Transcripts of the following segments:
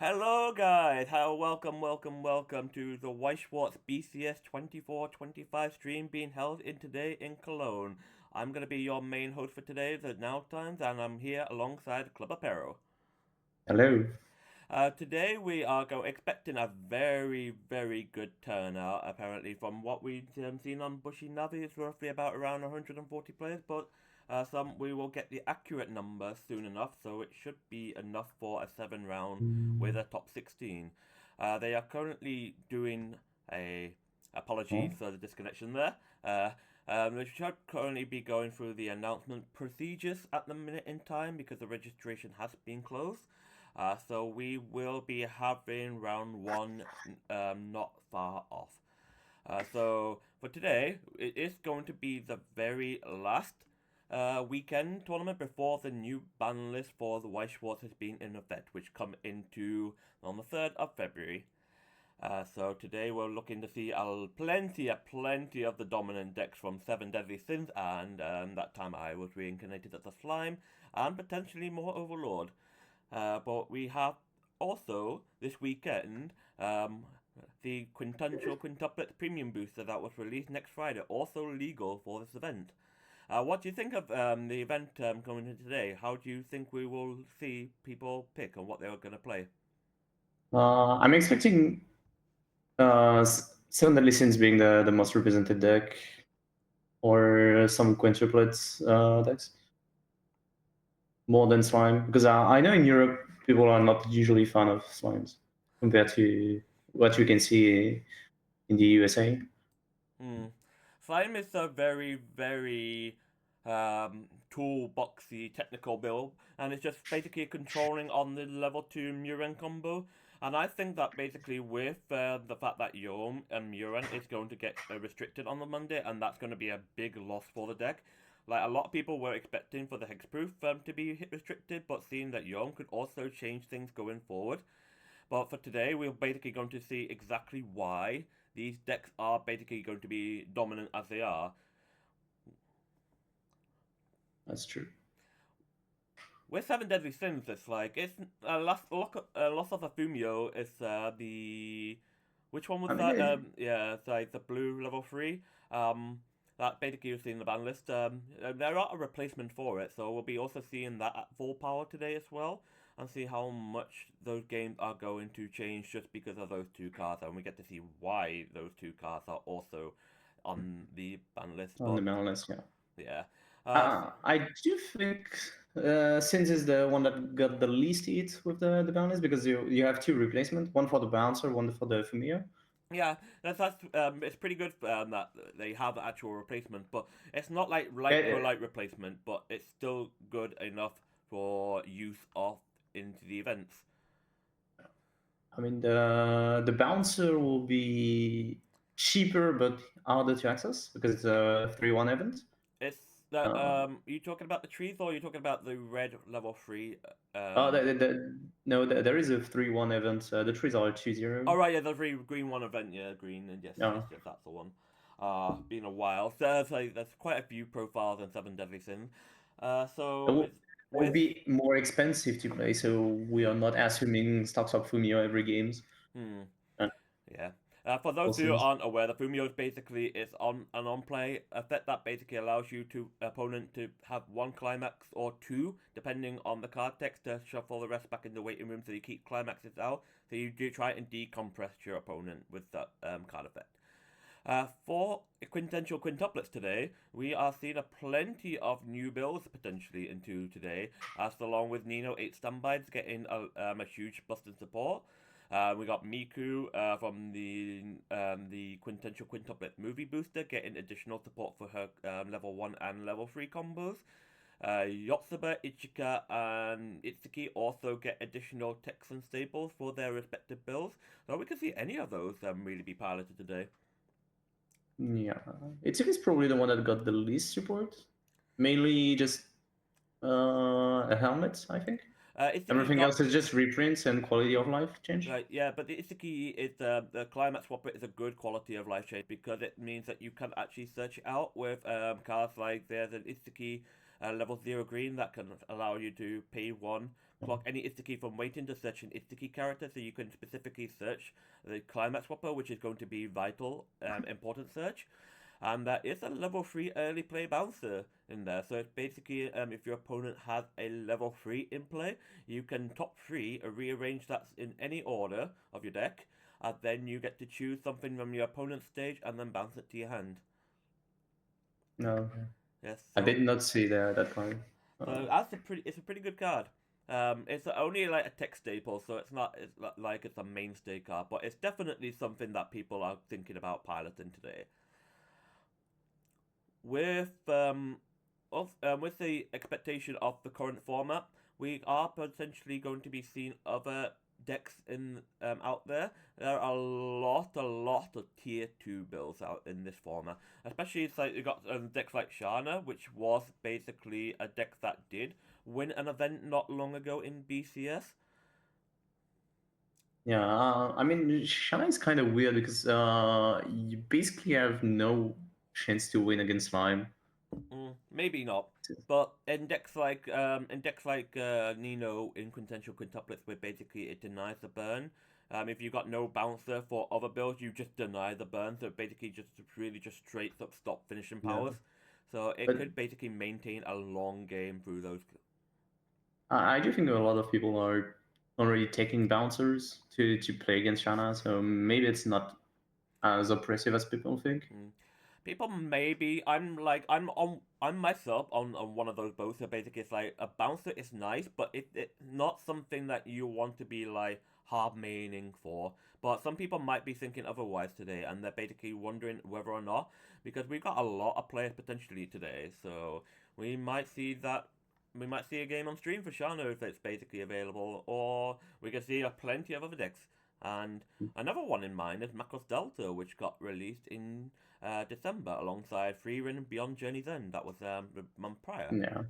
Hello guys, welcome to the Weiß, Schwarz BCS24 25 stream being held in today in Cologne. I'm going to be your main host for today, the Now Times, and I'm here alongside Club Apero. Hello. Today we are expecting a very good turnout. Apparently, from what we've seen on Bushy Navi, it's roughly about around 140 players. But some we will get the accurate number soon enough, so it should be enough for a 7 round with Mm. a top 16. They are currently doing a apologies Oh, for the disconnection there. They should currently be going through the announcement procedures at the minute in time because the registration has been closed. So we will be having round one not far off. So for today, it is going to be the very last weekend tournament before the new ban list for the White Schwartz has been in effect, which come into on the 3rd of February. So today we're looking to see plenty of the dominant decks from Seven Deadly Sins, and that time I was reincarnated as a slime, and potentially more Overlord. But we have also this weekend the quintessential quintuplet premium booster that was released next Friday, also legal for this event. What do you think of the event coming in today? How do you think we will see people pick and what they are going to play? I'm expecting Seven Deadly Sins being the most represented deck, or some quintuplets decks, more than slime. Because I know in Europe people are not usually fan of slimes compared to what you can see in the USA. Hmm. Slime is a very toolboxy technical build, and it's just basically controlling on the level 2 Muren combo. And I think that basically with the fact that Yom and Muren is going to get restricted on the Monday, and that's going to be a big loss for the deck. Like a lot of people were expecting for the Hexproof to be hit restricted, but seeing that Yom could also change things going forward. But for today, we're basically going to see exactly why these decks are basically going to be dominant as they are. That's true. With Seven Deadly Sins, it's like it's loss of the Fumio is the which one was I mean, that? Yeah, it's like the blue level 3. Um, that basically you'll see in the ban list. There are a replacement for it, so we'll be also seeing that at full power today as well, and see how much those games are going to change just because of those two cards, and we get to see why those two cards are also on the ban list. on the But main list, yeah. yeah, uh, I do think Sins is the one that got the least hit with the balance, because you have two replacements, one for the bouncer, one for the Fumio. yeah, that's it's pretty good that they have the actual replacement, but it's not like Yeah, light for light replacement, but it's still good enough for use of into the events. I mean, the bouncer will be cheaper but harder to access because it's a 3-1 event. It's that Uh, you talking about the trees or are you talking about the red level 3? oh, no, there is a 3-1 event. The trees are 2-0. Oh right, yeah, the green one event, yeah, green, and Yeah. yes, that's the one. Been a while. So there's quite a few profiles in Seven Deadly Sins. It So will, it's it will with be more expensive to play, so we are not assuming stocks of Fumio every games. hmm. Uh, Yeah. For those who Sins. aren't aware, the Fumio basically is on an on-play effect that basically allows you to opponent to have one climax or two, depending on the card text, to shuffle the rest back in the waiting room so you keep climaxes out. So you do try and decompress your opponent with that card effect. For quintessential quintuplets today, we are seeing a plenty of new builds potentially into today, as along with Nino 8 standbys getting a huge bust in support. We got Miku from the quintessential quintuplet movie booster getting additional support for her level 1 and level 3 combos. Yotsuba, Ichika, and Itsuki also get additional Texan staples for their respective builds. So we can see any of those really be piloted today. Yeah, it's probably the one that got the least support. Mainly just a helmet, I think. Itsuki Everything got else is just reprints and quality of life change. right, yeah, but the Itsuki is the climax swapper is a good quality of life change because it means that you can actually search it out with cards like there's an Itsuki level 0 green that can allow you to pay 1, clock any Itsuki from waiting to search an Itsuki character, so you can specifically search the Climax Whopper, which is going to be vital, important search. And there is a level 3 early play bouncer in there, so it's basically if your opponent has a level 3 in play, you can top 3 rearrange that in any order of your deck, and then you get to choose something from your opponent's stage and then bounce it to your hand. No, Yes, I so, did not see that card. so that's it's a pretty good card. It's only like a tech staple, so it's not like it's a mainstay card, but it's definitely something that people are thinking about piloting today. With the expectation of the current format, we are potentially going to be seeing other decks in out there. There are a lot of tier 2 builds out in this format. Especially it's like you got decks like Shana, which was basically a deck that did win an event not long ago in BCS. Yeah, I mean, Shana is kind of weird because you basically have no chance to win against Slime. Maybe not. But in decks like Nino in Quintessential Quintuplets, where basically it denies the burn. If you got no bouncer for other builds, you just deny the burn. So it basically just really just straight up stop finishing powers. So it could basically maintain a long game through those. I do think a lot of people are already taking bouncers to play against Shana, so maybe it's not as oppressive as people think. People maybe I'm myself on one of those boats. So basically, it's like a bouncer is nice, but it's not something that you want to be like hard maining for. But some people might be thinking otherwise today, and they're basically wondering whether or not, because we got a lot of players potentially today, so we might see a game on stream for Shano if it's basically available, or we can see plenty of other decks. And another one in mind is Macross Delta, which got released in December alongside Freerun and Beyond Journey's End. That was the month prior. Yeah.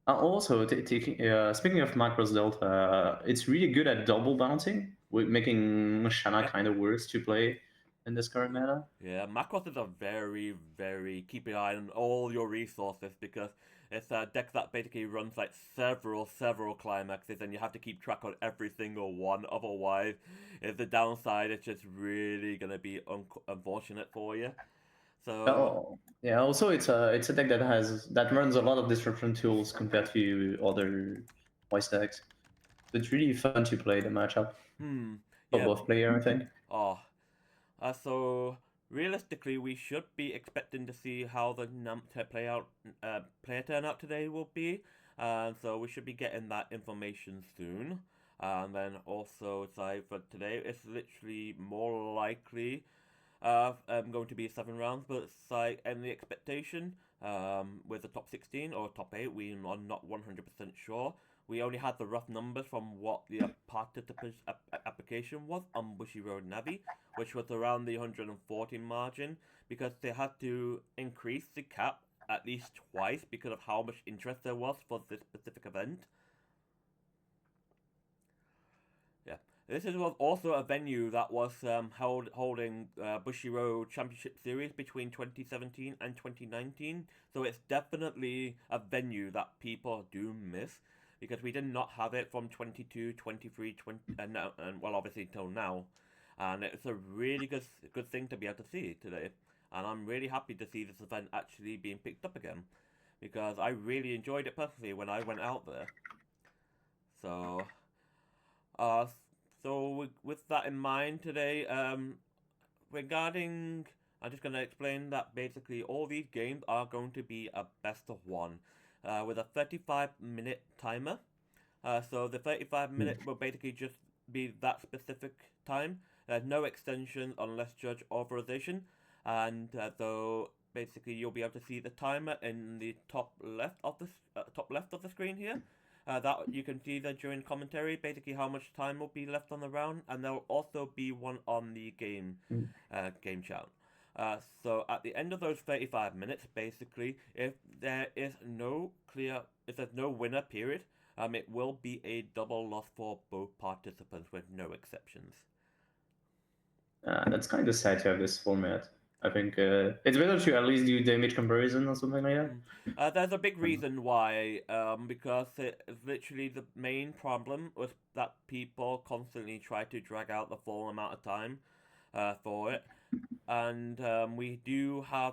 Also, speaking of Macross Delta, it's really good at double bouncing, making Shana kind of worse to play in this current meta. Yeah, Macross is a very keep an eye on all your resources, because it's a deck that basically runs like several climaxes, and you have to keep track on every single one. Otherwise, if the downside, it's just really gonna be unfortunate for you. So yeah. Also, it's a deck that runs a lot of disruption tools compared to other Weiß decks. So it's really fun to play the matchup for yeah. both player, I think. Oh, so realistically, we should be expecting to see how the player turnout today will be. So we should be getting that information soon. And then also, it's like for today, it's literally more likely going to be 7 rounds, but it's like, and the expectation with the top 16 or top 8, we are not 100% sure. We only had the rough numbers from what the participant application was on Bushiroad Navi, which was around the 140 margin, because they had to increase the cap at least twice because of how much interest there was for this specific event. Yeah. This was also a venue that was holding Bushiroad Championship Series between 2017 and 2019, so it's definitely a venue that people do miss, because we did not have it from 22, 23, 20, and well, obviously till now, and it's a really good thing to be able to see today, and I'm really happy to see this event actually being picked up again, because I really enjoyed it personally when I went out there. So, uh, so with that in mind today, regarding, I'm just going to explain that basically all these games are going to be a best of one, with a 35-minute timer. So the 35-minute will basically just be that specific time. There's no extension unless judge authorization, and though basically you'll be able to see the timer in the top left of the screen here. That you can see there during commentary, basically how much time will be left on the round, and there will also be one on the game chat. So at the end of those 35 minutes, basically, if there's no winner period, it will be a double loss for both participants with no exceptions. That's kind of sad to have this format. I think it's better to at least do damage comparison or something like that. There's a big reason why, because it's literally the main problem was that people constantly try to drag out the full amount of time for it. And we do have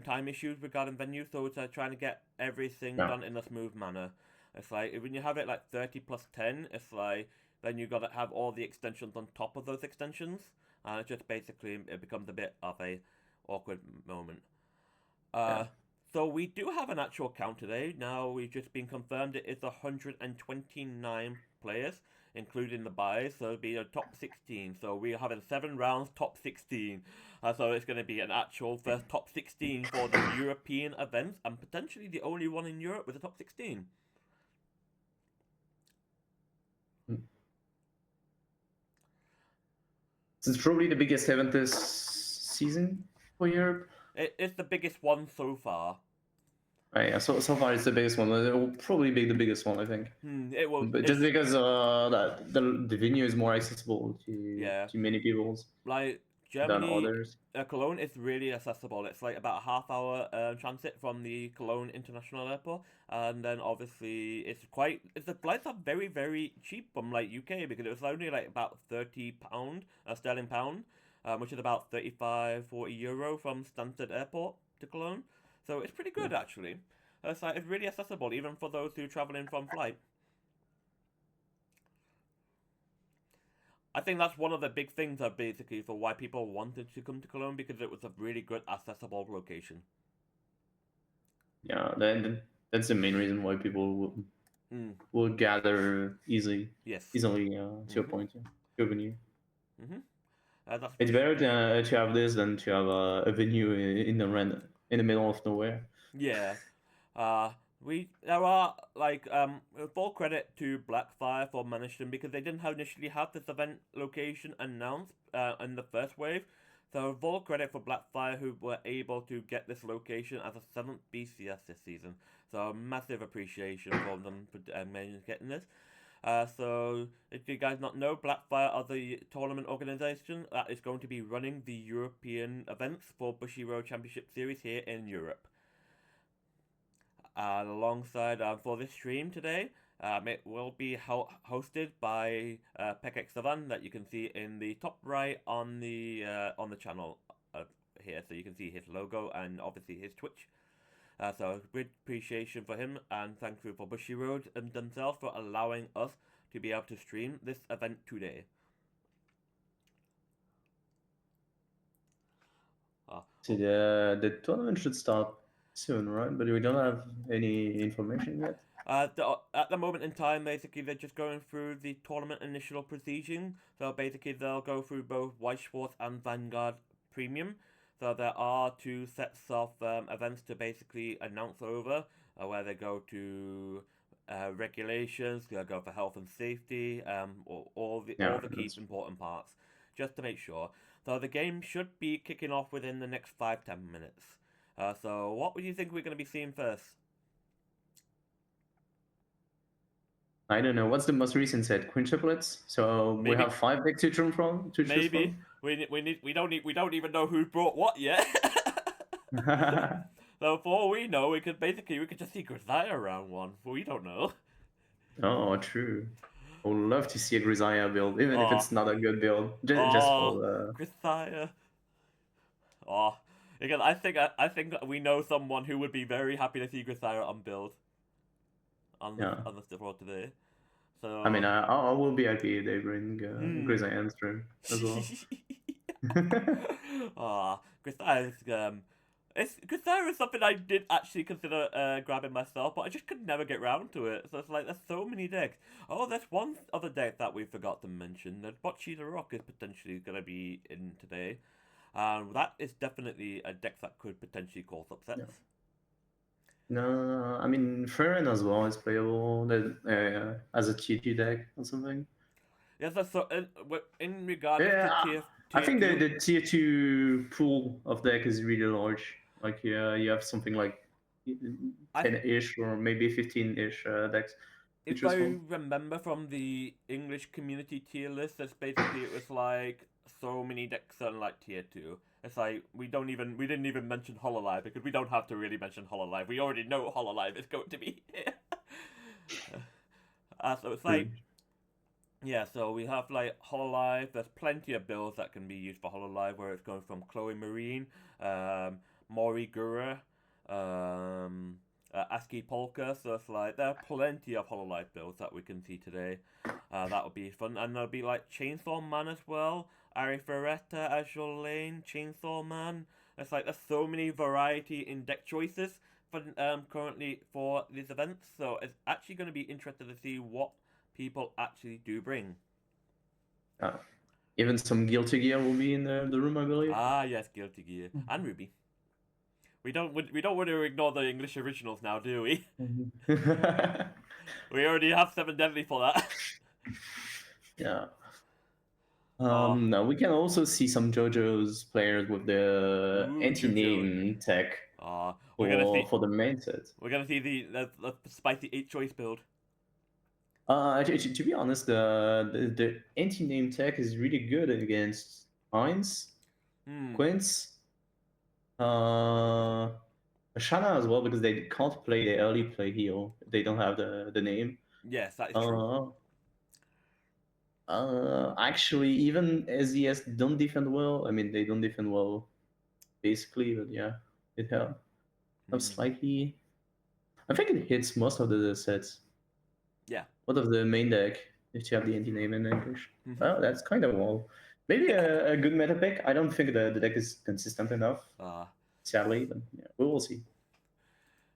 time issues regarding venues, so it's trying to get everything Yeah. done in a smooth manner. It's like when you have it like 30 plus 10, it's like then you gotta have all the extensions on top of those extensions, and it just basically it becomes a bit of a awkward moment. Yeah. So we do have an actual count today. Now we've just been confirmed it is 129 players, including the buys. So it'll be a top 16. So we're having 7 rounds, top 16. So it's going to be an actual first top 16 for the European events, and potentially the only one in Europe with a top 16. So it's probably the biggest event this season for Europe. It's the biggest one so far. Yeah, so far it's the biggest one. It will probably be the biggest one, I think. It will. But just because that the venue is more accessible Yeah. to many people Like than Germany, others. Cologne is really accessible. It's like about a half-hour transit from the Cologne International Airport, and then obviously the flights are very very cheap from like UK because it was only like about £30 sterling pound, which is about 35-40 euro from Stansted Airport to Cologne. So it's pretty good actually. It's really accessible even for those who travel in from flight. I think that's one of the big things that basically for why people wanted to come to Cologne because it was a really good accessible location. Yeah, that's the main reason why people will gather easily. Yes. Easily to your point, to your venue. It's better to have this than to have a venue in the middle of nowhere. Yeah. There are like full credit to Blackfire for managing because they didn't initially have this event location announced in the first wave. So full credit for Blackfire who were able to get this location as a 7th BCS this season. So massive appreciation for them for getting this. So if you guys not know, Blackfire are the tournament organization that is going to be running the European events for Bushiroad Championship Series here in Europe. Alongside for this stream today, it will be hosted by Pekek7 that you can see in the top right on the channel here, so you can see his logo and obviously his Twitch. So great appreciation for him and thank you for Bushiroad and themselves for allowing us to be able to stream this event today. So the tournament should start soon, right? But we don't have any information yet. At the moment in time, basically, they're just going through the tournament initial procedure. So basically, they'll go through both Weiß, Schwarz, and Vanguard Premium. So there are 2 sets of events to basically announce over, where they go to regulations, they go for health and safety, all the key important parts, just to make sure. So the game should be kicking off within the next 5-10 minutes. So what would you think we're going to be seeing first? I don't know. What's the most recent set? Quintuplets. So Maybe. we have 5 decks to choose from. Maybe we don't even know who brought what yet. So for all we know, we could just see Grisaia around one. We don't know. Oh, true. I would love to see a Grisaia build, even if it's not a good build. Just for Grisaia. Because I think we know someone who would be very happy to see Grisaia on build. On the floor today. So I mean, I will be happy if they bring Grisaia and stream as well. Grisaia is something I did actually consider grabbing myself, but I just could never get round to it. So it's like, there's so many decks. Oh, there's one other deck that we forgot to mention. That Bocce the Rock is potentially going to be in today. That is definitely a deck that could potentially cause upsets. Yeah. No, I mean, Ferren as well is playable as a TT deck or something. Yes, so in regards to tier I think the tier 2 pool of deck is really large. Like, you have something like 10-ish or maybe 15-ish decks. If I remember from the English community tier list, that's basically, it was like so many decks on like tier 2. It's like we didn't even mention Hololive because we don't have to really mention Hololive. We already know what Hololive is going to be. So it's like, yeah, so we have like Hololive. There's plenty of builds that can be used for Hololive, where it's going from Chloe Marine, Mori Gura, ASCII Polka. So it's like there are plenty of Hololive builds that we can see today. That would be fun, and there'll be like Chainsaw Man as well, Ari Ferretta, Azure Lane, Chainsaw Man. It's like there's so many variety in deck choices for currently for these events. So it's actually going to be interesting to see what people actually do bring. Even some Guilty Gear will be in the room, I believe. Ah, yes, Guilty Gear and Ruby. We don't want to ignore the English originals now, do we? We already have Seven Deadly for that. Yeah. Now we can also see some JoJo's players with the anti-name tech for the main set. We're gonna see the spicy 8-choice build. To be honest, the anti-name tech is really good against Heinz, Quince, Shana as well, because they can't play the early play heal. They don't have the name. Yes, that is true. Actually, even SES don't defend well. I mean, they don't defend well, basically, but yeah, it helps slightly. I think it hits most of the sets. Yeah. What of the main deck, if you have the anti-name in English? Well, that's kind of well. Maybe a good meta pick. I don't think the deck is consistent enough, sadly, but yeah, we will see.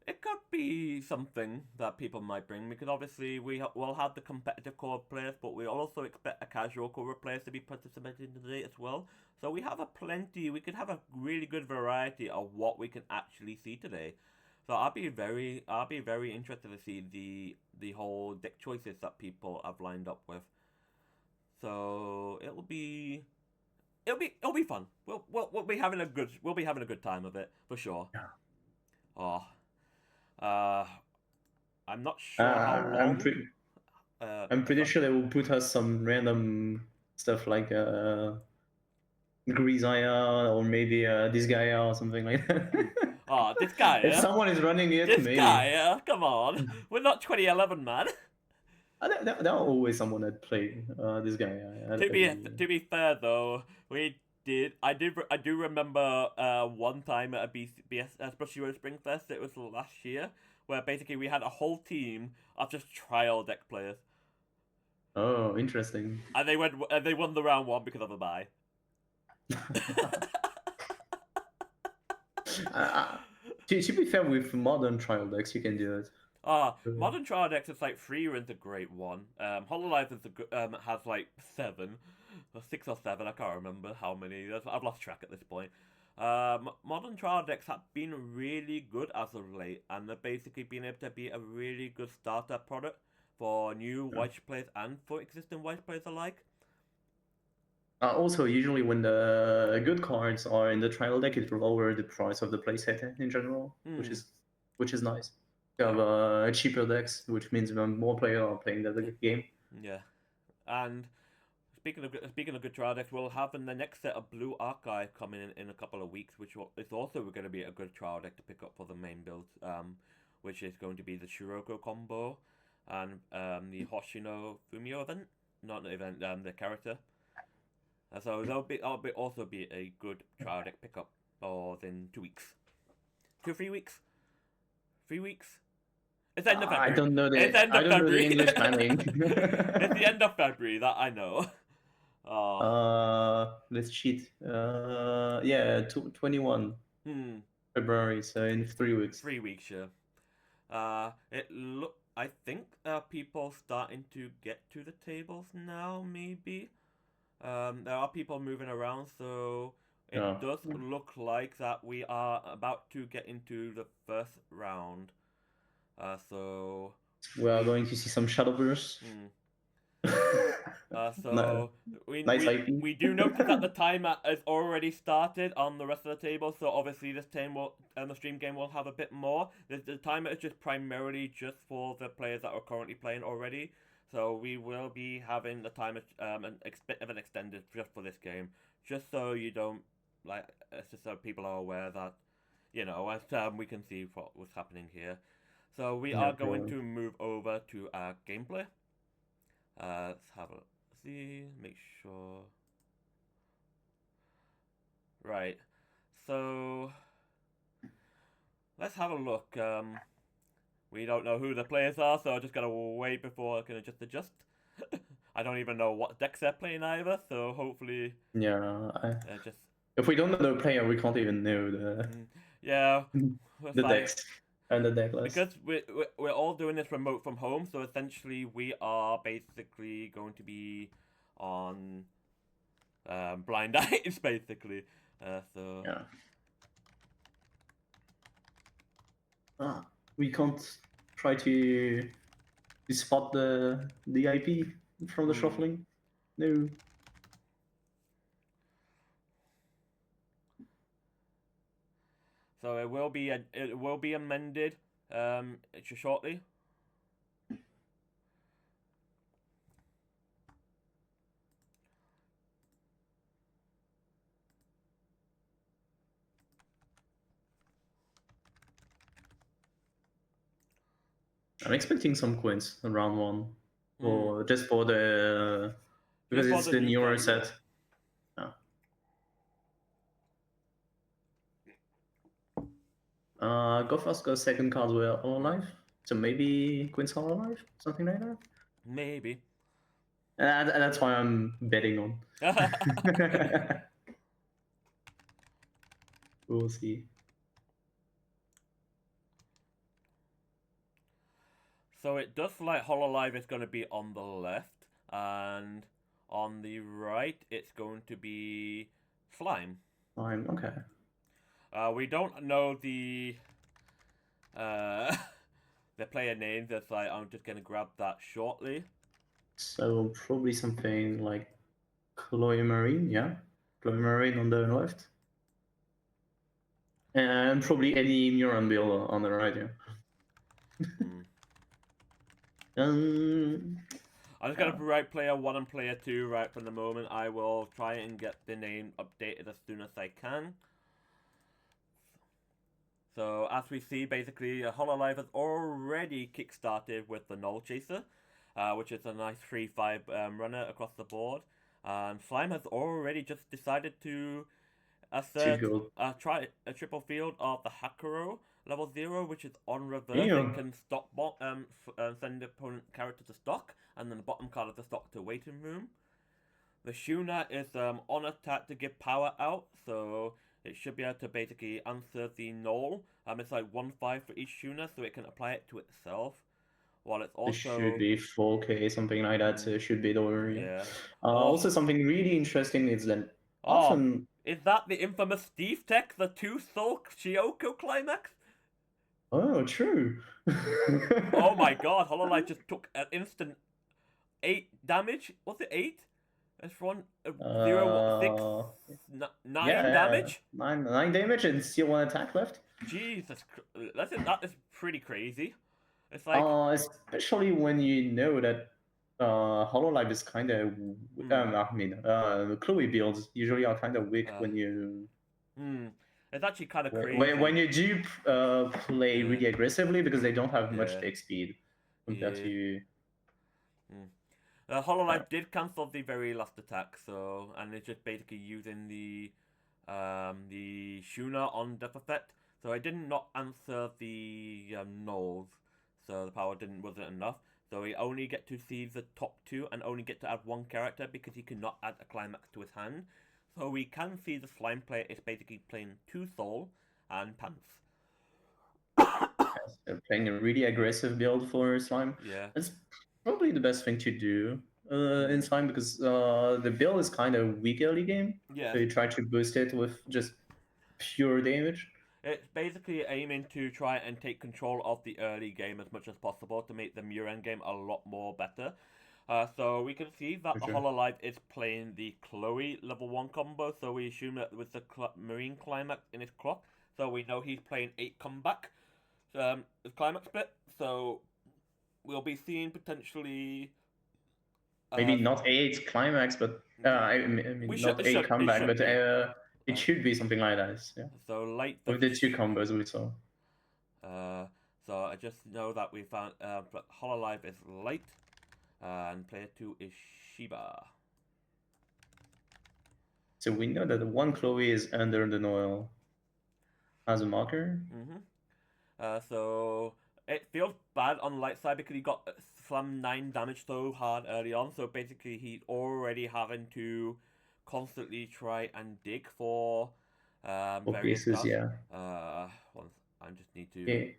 It could be something that people might bring, because obviously we'll have the competitive core players, but we also expect a casual core players to be participating today as well. So we could have a really good variety of what we can actually see today. So I'll be very interested to see the whole deck choices that people have lined up with. So it'll be fun. We'll be having a good time of it for sure. Yeah. I'm not sure how long. I'm pretty sure they will put us some random stuff like Grisaya or maybe this guy or something like that. This guy. If someone is running it, this maybe. Guy, come on. We're not 2011, man. There are always someone that play this guy. To be fair though, I do remember one time at a BCS Spring Fest. It was last year, where basically we had a whole team of just trial deck players. Oh, interesting. And they won the round 1 because of a bye. To be fair, with modern trial decks, you can do it. Modern trial decks is like 3 is a great one. Hololive has like 7, or 6 or 7. I can't remember how many. I've lost track at this point. Modern trial decks have been really good as of late, and they've basically been able to be a really good starter product for new Weiß players and for existing Weiß players alike. Also, usually when the good cards are in the trial deck, it lower the price of the playset in general, which is nice. You have cheaper decks, which means more players are playing the game. Yeah, and speaking of good trial decks, we'll have in the next set of Blue Archive coming in a couple of weeks, which is also going to be a good trial deck to pick up for the main build, which is going to be the Shiroko combo and the Hoshino Fumio event, not the event, the character. So that'll also be a good trial deck pickup in 2 weeks, 3 weeks, 3 weeks. It's the end of February. I don't know the English planning. It's the end of February, that I know. Let's cheat. Yeah, 21 February, so in 3 weeks. 3 weeks, yeah. I think people starting to get to the tables now, maybe. There are people moving around, so it does look like that we are about to get into the first round. So we are going to see some Shadowverse. So we do notice that the timer has already started on the rest of the table, so obviously this the stream game will have a bit more. The timer is just primarily just for the players that are currently playing already. So we will be having the timer bit of an extended just for this game, just so you don't like it's just so people are aware that, as we can see what was happening here. So we No are going problem. to move over to our gameplay. Let's have a see, make sure. Right. So let's have a look. We don't know who the players are, so I just gotta wait before I can just adjust. I don't even know what decks they're playing either, so hopefully, Yeah, just if we don't know the player, we can't even know the yeah, it's the like decks and the deck list. because we're all doing this remote from home, so essentially we are basically going to be on blind eyes, basically. So Yeah. We can't try to spot the IP from the shuffling. No. So it will be amended shortly. I'm expecting some coins in round one, or just for the because Just for it's the the new newer set, set. Go first, go second cards were all alive. So maybe Queen's all alive, something like that. Maybe. And that's why I'm betting on. We'll see. So it does feel like Hololive is going to be on the left, and on the right it's going to be Slime. Fine, okay. We don't know the the player names. That's like I'm just going to grab that shortly. So probably something like Chloe Marine, yeah? Chloe Marine on the left. And probably any Muran builder on the right, yeah. I'm just gonna write player 1 and player 2 right from the moment. I will try and get the name updated as soon as I can. So as we see, basically, Hololive has already kickstarted with the Null Chaser, which is a nice 3-5 runner across the board. And Slime has already just decided to assert try a triple field of the Hakuro level 0, which is on reverse. Damn. It can stock send the opponent character to stock, and then the bottom card of the stock to waiting room. The Shuna is on attack to give power out, so it should be able to basically answer the null. It's like 1/5 for each Shuna, so it can apply it to itself. While it's also... It should be 4K, something like that, so it should be the worry. Yeah. Also, something really interesting is that often... Is that the infamous Steve Tech, the 2-soul Shioko climax? Oh, true. Oh my god, Hololive just took an instant 8 damage. Was it 8? It's from 0, 6, 9 damage? 9 damage and still 1 attack left. Jesus, that is pretty crazy. It's like... especially when you know that Hololive is kind of... Chloe builds usually are kind of weak when you... It's actually kind of crazy. When you do play really aggressively, because they don't have much take speed compared to... Hololive did cancel the very last attack, and it's just basically using the Shuna on death effect. So I did not answer the nulls, so the power wasn't enough. So we only get to see the top 2 and only get to add 1 character because he cannot add a climax to his hand. So we can see the Slime player is basically playing 2 soul and pants. They're playing a really aggressive build for Slime. Yeah. That's probably the best thing to do in Slime, because the build is kind of weak early game. Yeah. So you try to boost it with just pure damage. It's basically aiming to try and take control of the early game as much as possible to make the Muran game a lot more better. So we can see that the Hololive is playing the Chloe level 1 combo, so we assume that with the Marine Climax in his clock, so we know he's playing 8 comeback his Climax bit, so we'll be seeing potentially... maybe not 8 Climax, but I mean not 8 comeback, but It should be something like that, yeah. So light With versus. the two combos we saw. So I just know that we found Hololive is light, and player 2 is Shiba. So we know that the one Chloe is under the Noel as a marker. So it feels bad on the light side because he got slam 9 damage so hard early on. So basically, he's already having to constantly try and dig for various Pieces, stuff. yeah. Once I just need to. Yeah.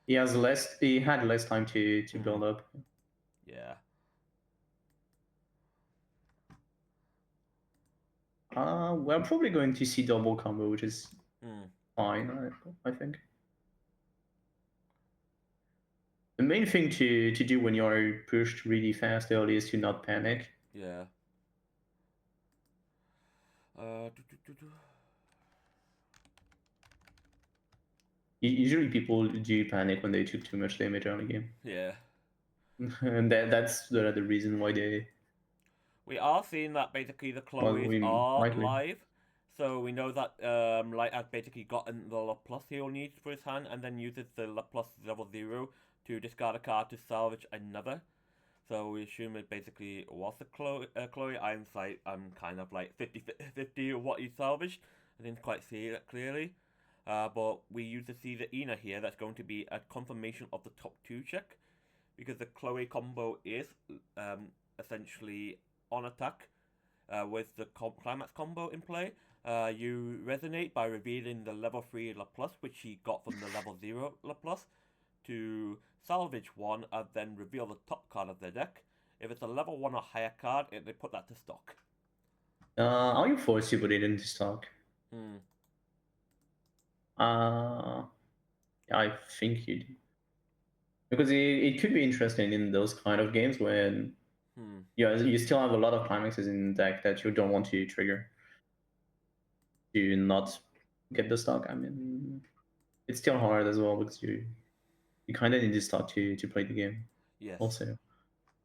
He has less. He had less time to build up. Yeah. We're probably going to see double combo, which is fine, I think. The main thing to do when you're pushed really fast early is to not panic. Yeah. Usually people do panic when they took too much damage early game. Yeah. And that's the reason why they. We are seeing that basically the Chloes are likely. live. So we know that Light has basically gotten the Laplace he'll need for his hand and then uses the Laplace level 0 to discard a card to salvage another. So we assume it basically was the Chloe. I'm kind of like 50-50 of what he salvaged. I didn't quite see it clearly. But we use to see the Ina here. That's going to be a confirmation of the top 2 check. Because the Chloe combo is essentially on attack with the climax combo in play. You resonate by revealing the level 3 Laplace, which he got from the level 0 Laplace, to salvage one and then reveal the top card of their deck. If it's a level 1 or higher card, they put that to stock. Are you forced to put it into stock? I think you do. Because it could be interesting in those kind of games when you still have a lot of climaxes in the deck that you don't want to trigger to not get the stock. I mean, it's still hard as well because you kind of need the stock to play the game. Yes. Also,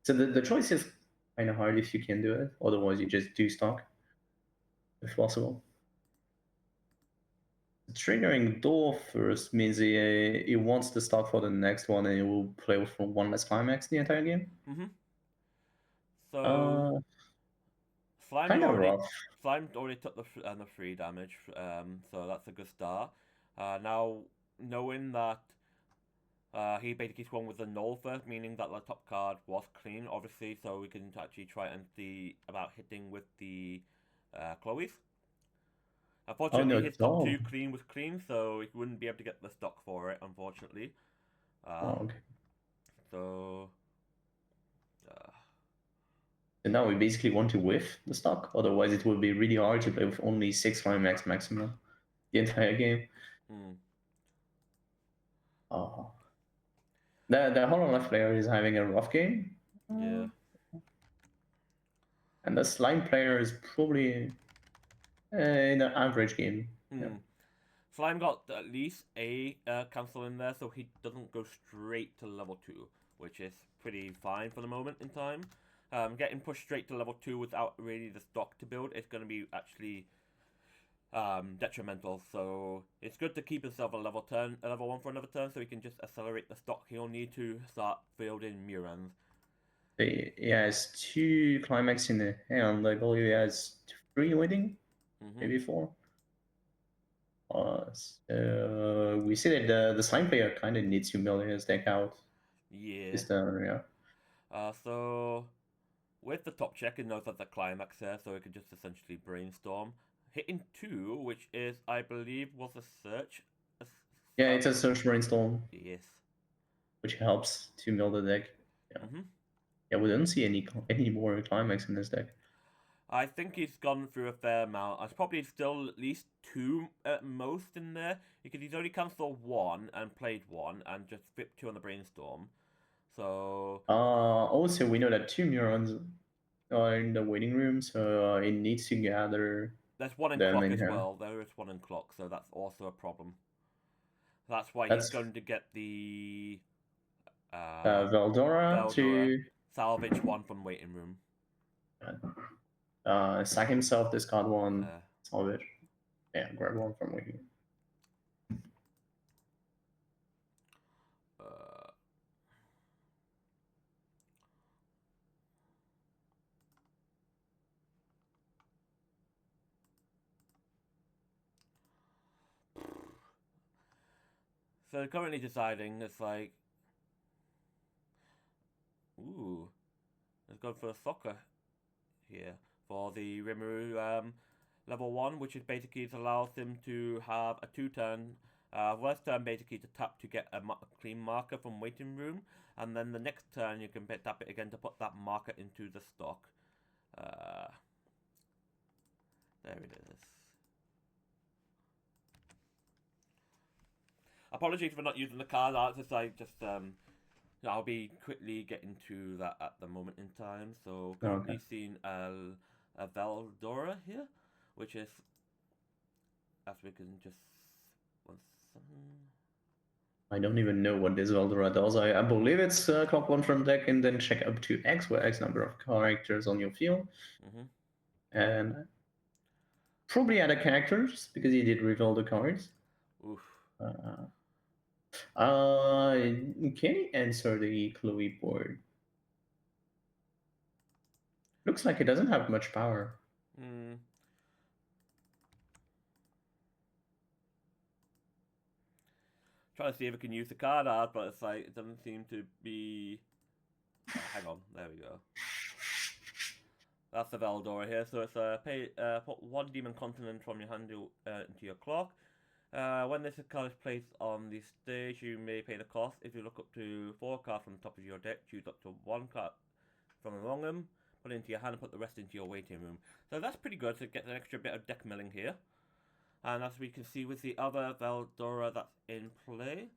so the choice is kind of hard if you can do it. Otherwise, you just do stock if possible. Triggering door first means he wants the stock for the next one and he will play with one less climax the entire game. So Slime kind of already rough. Slime already took the 3 damage, so that's a good start. Now knowing that he basically swung with the null first, meaning that the top card was clean, obviously, so we can actually try and see about hitting with the Chloe's. Unfortunately, his top 2 clean was clean, so he wouldn't be able to get the stock for it, unfortunately. Okay. So... And now we basically want to whiff the stock, otherwise it will be really hard to play with only 6 climax maximum the entire game. The Hololive player is having a rough game. Yeah. And the Slime player is probably in an average game. Yeah. Slime got at least a cancel in there, so he doesn't go straight to level 2, which is pretty fine for the moment in time. Getting pushed straight to level 2 without really the stock to build is going to be actually detrimental. So it's good to keep himself a level 1 for another turn, so he can just accelerate the stock he'll need to start building Murans. He has 2 climax in the hand. I believe he has 3 waiting, maybe 4. So we see that the Slime player kind of needs to mill his deck out. Yeah. This turn, yeah. So with the top check, it knows that the climax there, so it can just essentially brainstorm. Hitting 2, which is, I believe, was a search. Yeah, it's a search brainstorm. Yes. Which helps to mill the deck. Yeah. Yeah, we don't see any more climax in this deck. I think he's gone through a fair amount. There's probably still at least 2 at most in there, because he's only cancelled 1 and played 1 and just flipped 2 on the brainstorm. So also we know that 2 Murons are in the waiting room, so it needs to gather. There's 1 in clock as well. There is 1 in clock, so that's also a problem. That's why he's going to get the Veldora to salvage 1 from waiting room. Sack himself, discard 1, salvage. Yeah, grab one from waiting room. Uh, so currently deciding, it's like, ooh, let's go for a soccer here for the Rimuru level 1, which is basically it allows him to have a 2-turn. First turn basically to tap to get a clean marker from waiting room, and then the next turn you can tap it again to put that marker into the stock. There it is. Apologies for not using the card art, it's like just I'll be quickly getting to that at the moment in time. So currently seeing a Veldora here, which is, as we can just one second. I don't even know what this Veldora does. I believe it's clock one from deck and then check up to X, where X number of characters on your field. And probably other characters, because he did reveal the cards. Oof. Can he answer the Chloe board? Looks like it doesn't have much power. Trying to see if I can use the card art, but it's like it doesn't seem to be. Oh, hang on, there we go. That's the Veldora here. So it's put one Demon Continent from your hand into your clock. When this card is placed on the stage, you may pay the cost. If you look up to 4 cards from the top of your deck, choose up to 1 card from among them, put it into your hand, and put the rest into your waiting room. So that's pretty good to get an extra bit of deck milling here. And as we can see with the other Veldora that's in play,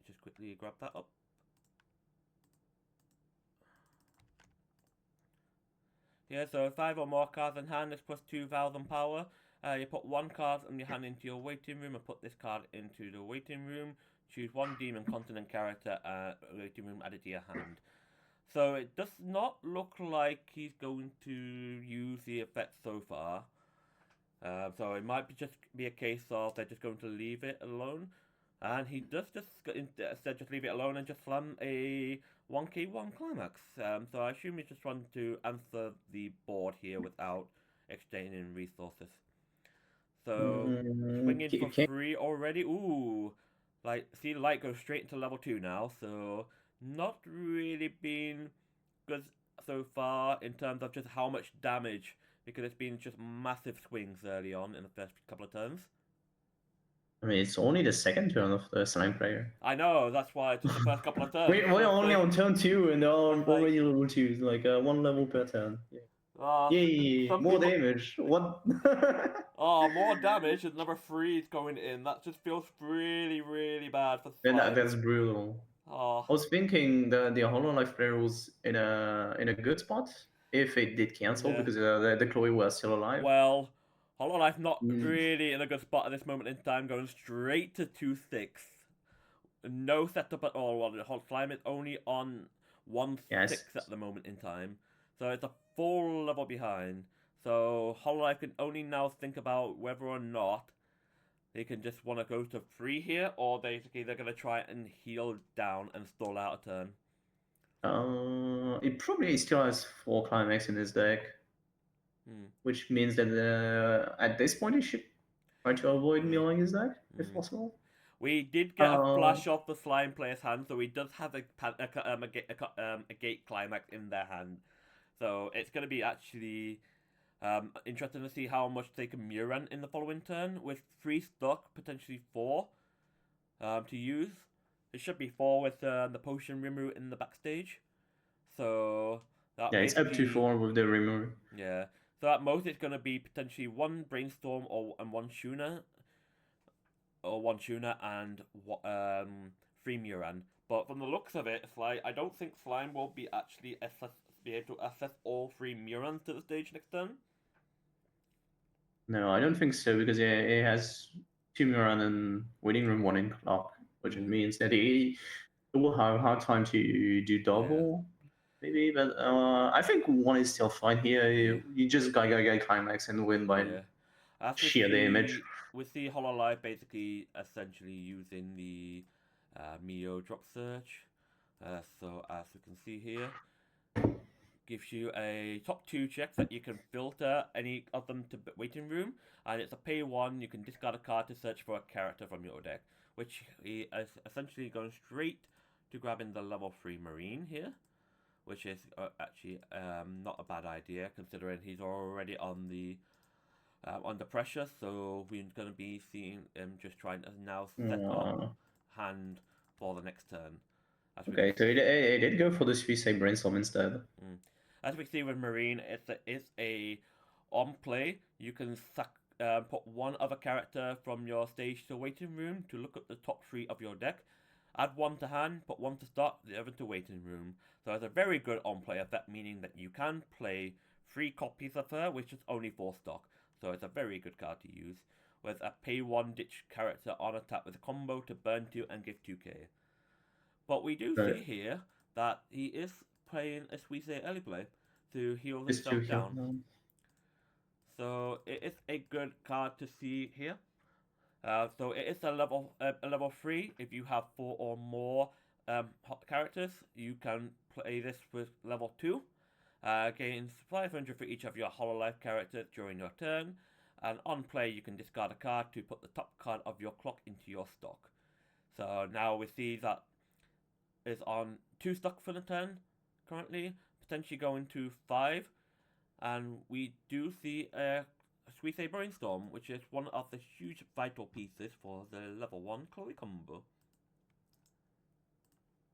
just quickly grab that up. Yeah, so 5 or more cards in hand is plus 2,000 power. You put 1 card from your hand into your waiting room and put this card into the waiting room. Choose 1 Demon Continent character waiting room added to your hand. So it does not look like he's going to use the effect so far. So it might just be a case of they're just going to leave it alone. And he does instead just leave it alone and just slam a 1k1 climax. So I assume he's just trying to answer the board here without exchanging resources. So swinging for free already. Ooh, like see the light goes straight into level 2 now. So not really been good so far in terms of just how much damage, because it's been just massive swings early on in the first couple of turns. I mean, it's only the second turn of the Slime player. I know, that's why it's just the first couple of turns. We're only on turn 2 and they're already level 2, like 1 level per turn. Yay, more damage. What? Oh, more damage and number 3 is going in. That just feels really, really bad for Slime. That's brutal. I was thinking the Hololive player was in a good spot if it did cancel, because the Chloe was still alive. Well, Hololive not really in a good spot at this moment in time, going straight to 2-6. No setup at all. Well, Slime is only on 1-6 at the moment in time. So it's a full level behind. So Hololive can only now think about whether or not they can just want to go to 3 here, or basically they're going to try and heal down and stall out a turn. It probably still has 4 climax in his deck, which means that at this point he should try to avoid milling his deck if possible. We did get a flash off the Slime player's hand, so he does have a gate climax in their hand. So it's going to be actually interesting to see how much they can Muran in the following turn. With 3 stock, potentially 4 to use. It should be 4 with the potion Rimuru in the backstage. So that it's up to 4 with the Rimuru. Yeah. So at most it's going to be potentially 1 Brainstorm and 1 Shuna. Or 1 Shuna and 3 Muran. But from the looks of it, it's like I don't think Slime will be actually be able to access all 3 Murans to the stage next turn. No, I don't think so, because it has 2 Muran and waiting room 1 in clock, which means that it will have a hard time to do double. maybe, but I think one is still fine here. Yeah. You just guy climax and win by Yeah. As we sheer damage. see Hololive basically essentially using the Mio drop search. So as you can see here, gives you a top 2 check that you can filter any of them to waiting room, and it's a pay 1. You can discard a card to search for a character from your deck, which he is essentially going straight to grabbing the level 3 Marine here, which is actually not a bad idea considering he's already on the under pressure. So we're going to be seeing him just trying to now set up hand for the next turn. Okay, so it did go for the Suicide Brainstorm instead. As we see with Marine, it's a on play. You can put one other character from your stage to waiting room to look at the top 3 of your deck. Add one to hand, put one to start, the other to waiting room. So it's a very good on play effect, meaning that you can play 3 copies of her, which is only 4 stock. So it's a very good card to use. With a pay 1 ditch character on attack with a combo to burn 2 and give 2k. But we do see here that he is playing, as we say, early play to heal himself down. So it is a good card to see here. So it is a level 3. If you have 4 or more characters, you can play this with level 2. Gains 500 for each of your Hololive characters during your turn. And on play, you can discard a card to put the top card of your clock into your stock. So now we see that is on 2 stock for the turn currently, potentially going to 5. And we do see a Suicide Brainstorm, which is one of the huge vital pieces for the level 1 Chloe combo.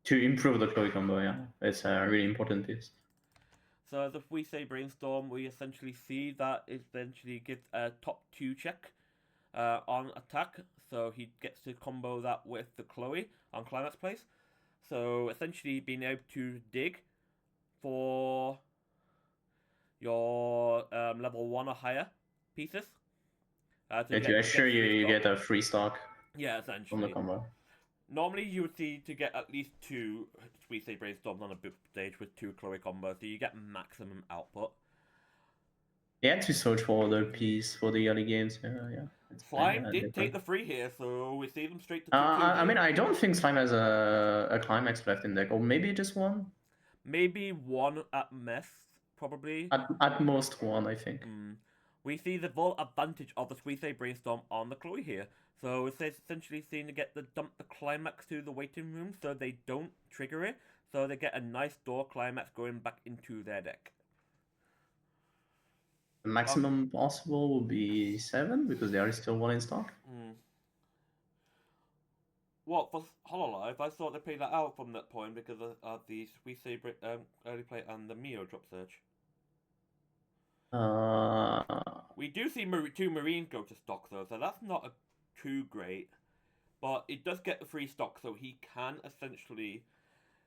To improve the Chloe combo, yeah. It's a really important piece. So if we say Brainstorm, we essentially see that it essentially gives a top 2 check on attack. So he gets to combo that with the Chloe on Climax Place. So essentially being able to dig for your level 1 or higher pieces. To assure you get a free stock. Yeah, essentially. From the combo. Normally you would see to get at least 2 Suicide Brainstorms on a boot stage with 2 Chloe combos, so you get maximum output. They had to search for other piece for the early games, yeah. Slime did take the free here, so we see them straight to 2-2 I mean, I don't think Slime has a climax left in deck, or maybe just one? Maybe one at best, probably. At most one, I think. We see the full advantage of the Suicide Brainstorm on the Chloe here. So it's essentially seen to get the dump the climax to the waiting room so they don't trigger it. So they get a nice door climax going back into their deck. The maximum possible will be 7 because there is still 1 in stock. What for Hololive? I thought they paid that out from that point because of the Suicide early play and the Mio drop search. We do see 2 Marines go to stock though, so that's not too great. But it does get the free stock, so he can essentially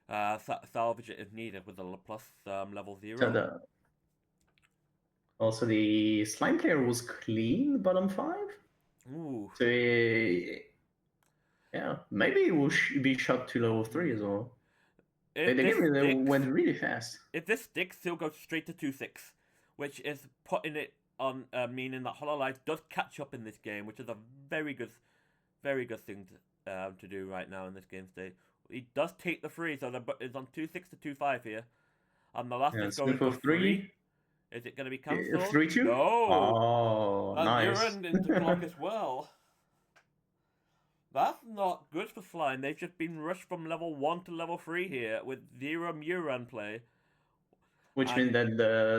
salvage it if needed with a plus level 0. So also, the Slime player was clean bottom 5. Ooh. So yeah, maybe it will be shot to level 3 as well. The game went really fast. If this sticks, he'll go straight to 2-6, which is putting it on meaning that Hololive does catch up in this game, which is a very good thing to do right now in this game state. He does take the free, so it's on 2-6 to 2-5 here. And the last is going for 3. Is it going to be cancelled? 3-2? No! Oh, nice. And you're into clock as well. That's not good for Slime. They've just been rushed from level 1 to level 3 here with 0 Muran play. Which means that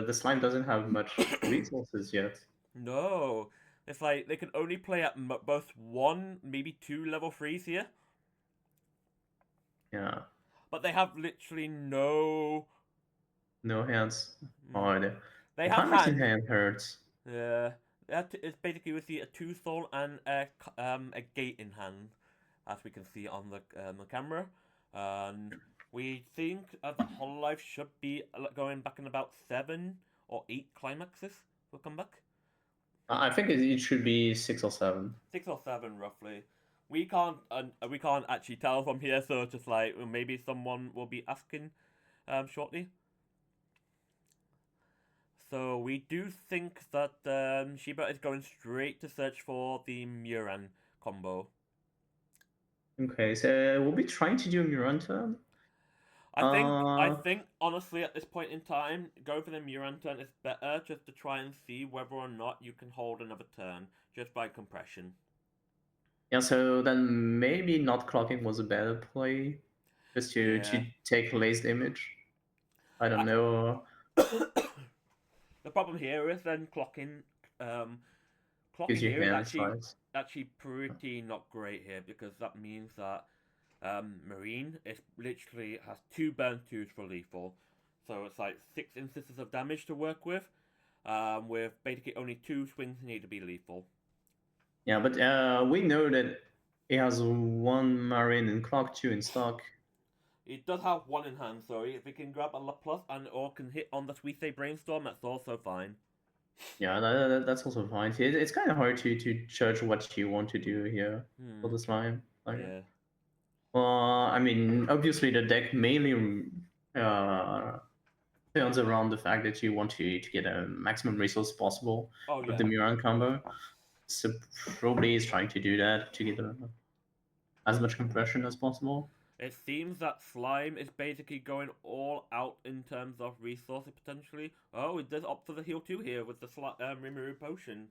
the Slime doesn't have much resources yet. No. It's like they can only play at both 1, maybe 2 level 3s here. Yeah. But they have literally no hands. Oh, they have hands. In hand hurts. Yeah. It's basically we see a 2 soul and a gate in hand, as we can see on the camera. And we think the Hololive should be going back in about 7 or 8 climaxes will come back. I think it should be 6 or 7. 6 or 7 roughly. We can't actually tell from here, so just like maybe someone will be asking shortly. So we do think that Shiba is going straight to search for the Muran combo. Okay, so we'll be trying to do Muran turn. I think honestly at this point in time, going for the Muran turn is better just to try and see whether or not you can hold another turn just by compression. Yeah, so then maybe not clocking was a better play, just to Yeah. take laced image. I don't know. The problem here is then um, Gives clocking you here is hand size. actually pretty not great here because that means that Marine is literally has 2 burn 2s for lethal, so it's like 6 instances of damage to work with basically only 2 swings need to be lethal. Yeah, but we know that it has 1 Marine and clock, 2 in stock. It does have 1 in hand, so if it can grab a La Plus and or can hit on the Suisse Brainstorm, that's also fine. Yeah, that's also fine. It's kind of hard to judge what you want to do here for the slime. Yeah. I mean, obviously the deck mainly turns around the fact that you want to get a maximum resource possible Oh with yeah. the Muran combo. So probably is trying to do that to get as much compression as possible. It seems that Slime is basically going all out in terms of resources potentially. Oh, it does opt for the heal 2 here with the Rimuru Potion.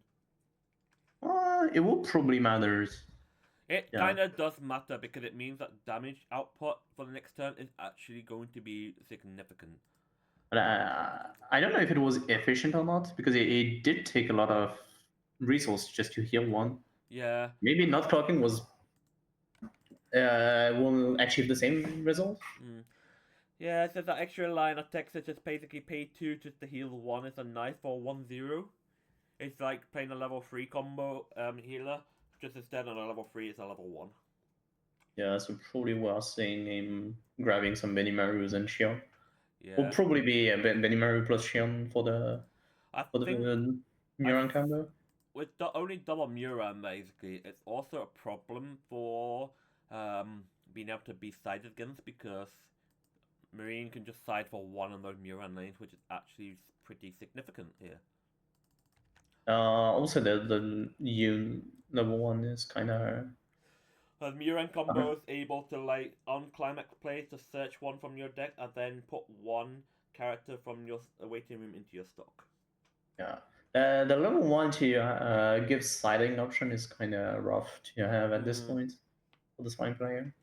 It will probably matter. It Yeah. kind of does matter because it means that damage output for the next turn is actually going to be significant. But I don't know if it was efficient or not because it did take a lot of resource just to heal one. Yeah. Maybe not clocking will achieve the same result. Yeah, it says that extra line of text that just basically pay 2 just to heal 1 is a nice for 1-0. It's like playing a level 3 combo healer, just instead on a level 3 it's a level 1. Yeah, so probably worth seeing him grabbing some Benimarus and Shion. Will Yeah. probably be a Benimaru plus Shion for the I for the think I Muran combo. with the only double Muran basically, it's also a problem for being able to be sided against because Marine can just side for one of those Muran lanes, which is actually pretty significant here. Also, the U level 1 is kind of. Muran combo is able to like on climax play to search one from your deck and then put one character from your waiting room into your stock. Yeah. The level 1 to give siding option is kind of rough to have at this point for the slime player.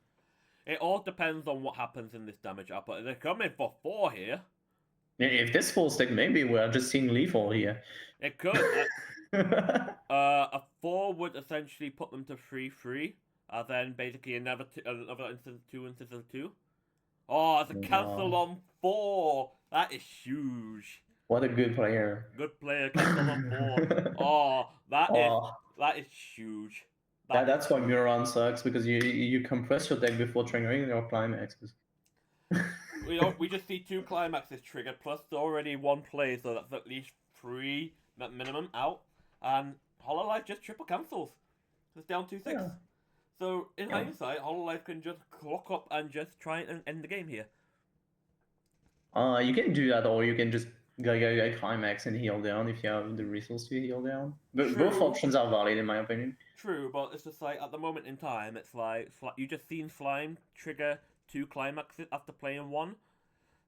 It all depends on what happens in this damage output. They're coming for 4 here. If this full stick, maybe we're just seeing lethal here. It could. A 4 would essentially put them to 3-3. Then basically another instance, 2 instances of 2. Oh, it's a cancel on 4. That is huge. What a good player. Good player, cancel on 4. Oh, that is huge. That's why Muran sucks, because you compress your deck before triggering your climaxes. We just see 2 climaxes triggered, plus already 1 play, so that's at least 3 minimum out. And Hololive just triple cancels. It's down 2-6. Yeah. So, in hindsight, Hololive can just clock up and just try and end the game here. You can do that, or you can just go climax and heal down if you have the resource to heal down. But both options are valid, in my opinion. True, but it's just like, at the moment in time, it's like, you just seen Slime trigger 2 climaxes after playing 1.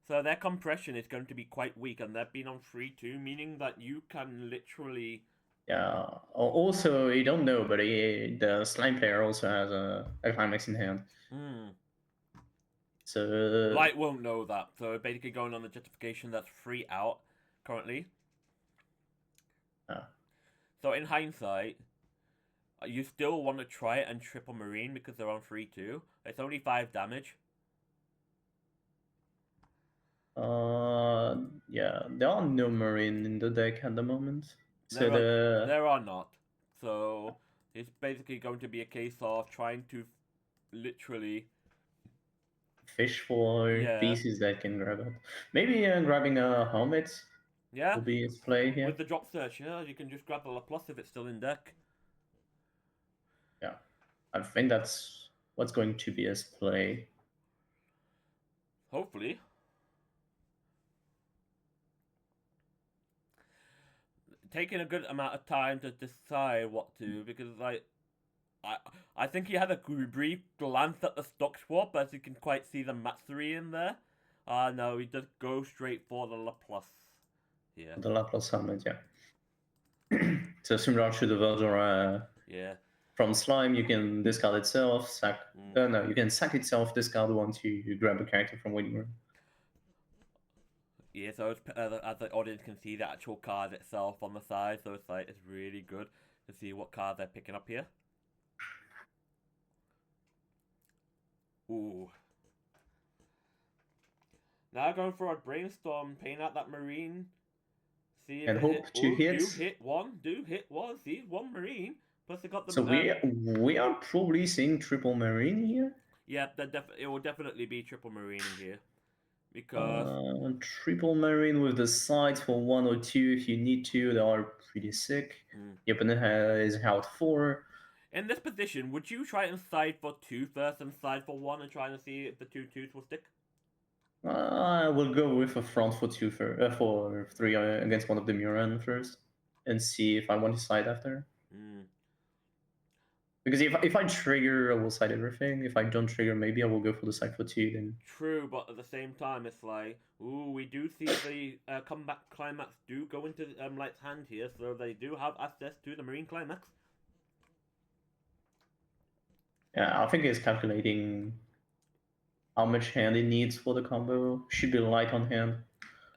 So their compression is going to be quite weak, and they've been on 3-2, meaning that you can literally... Yeah. Also, you don't know, but the slime player also has a climax in hand. So Light won't know that. So basically going on the justification that's 3 out currently. So in hindsight, you still want to try it and triple Marine because they're on 3-2. It's only 5 damage. Yeah, there are no Marine in the deck at the moment. So there are not. So it's basically going to be a case of trying to literally fish for pieces that can grab it. Maybe grabbing a helmet will be its play here. With the drop search, you can just grab the La Plus if it's still in deck. Yeah, I think that's what's going to be his play. Hopefully. taking a good amount of time to decide what to, because like I I think he had a brief glance at the stock swap, as you can quite see the Matsuri in there. No, he just goes straight for the Laplace here. The Laplace helmet, yeah. So similar to the Verdura Yeah. from Slime, you can discard itself, sack. No, you can sack itself, discard one to grab a character from waiting room. Yeah, so as the audience can see the actual card itself on the side, so it's like it's really good to see what card they're picking up here. Ooh. Now going for a brainstorm, paying out that marine. See if And it hope hit. two Ooh, hits. do hit one. See, one marine. Plus they got the. So we are probably seeing triple marine here. Yeah, it will definitely be triple marine in here, because triple marine with the sides for 1 or 2 if you need to. They are pretty sick. The opponent is out 4. In this position, would you try and side for 2 first and side for 1 and try and see if the 2/2s will stick? I will go with a front for 2 for 3 against one of the Muran first, and see if I want to side after. Because if I trigger, I will side everything. If I don't trigger, maybe I will go for the side for 2 then. True, but at the same time, it's like, ooh, we do see the comeback climax do go into Light's hand here, so they do have access to the marine climax. Yeah, I think it's calculating how much hand it needs for the combo. Should be light on hand.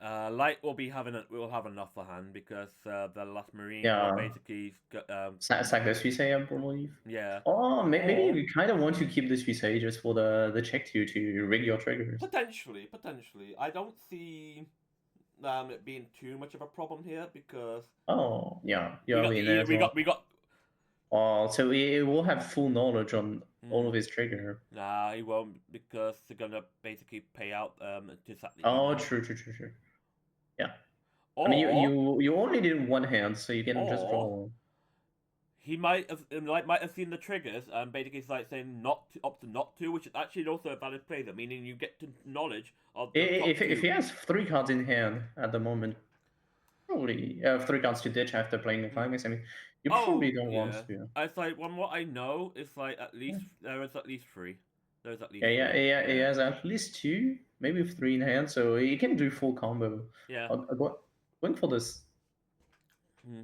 Light will have enough for hand, because the last marine will basically sack the Suisei, I believe. Yeah. Oh, maybe you kind of want to keep the Suisei just for the check to rig your triggers. Potentially. I don't see it being too much of a problem here, because oh yeah, we got. Oh, so it will have full knowledge on all of his trigger. Nah, he won't, because they're gonna basically pay out to sack the Oh, true. Yeah. Or, I mean, you only did one hand, so you can just draw. He might have seen the triggers and basically it's like saying up to not to, which is actually also a valid play. That meaning you get to knowledge of the if he has 3 cards in hand at the moment, probably 3 cards to ditch after playing the climax. I mean, you probably don't want to. It's like, from what I know, it's like there is at least 3. There's at least yeah, 3. He has at least 2, maybe 3 in hand, so he can do full combo. Yeah. Going for this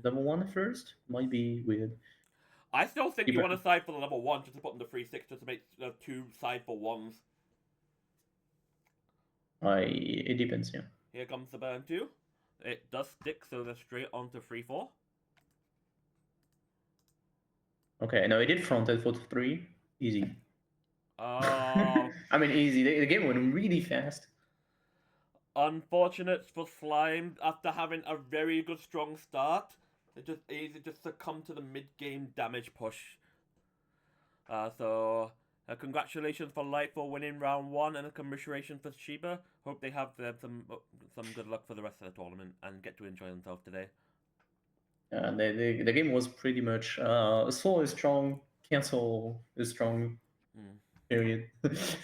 level 1 first might be weird. I still think you want to side for the level 1 just to put in the 3/6 just to make 2 side for 1s. It depends, yeah. Here comes the burn 2. It does stick, so they're straight onto 3/4. Okay, no, it did fronted for 3. Easy. Oh. I mean, easy. The game went really fast. Unfortunate for Slime, after having a very good strong start, it just succumbed to the mid-game damage push. So congratulations for Light for winning round 1, and a commiseration for Shiba. Hope they have some good luck for the rest of the tournament and get to enjoy themselves today. The game was pretty much Soul is strong, Cancel is strong. Period. Yes.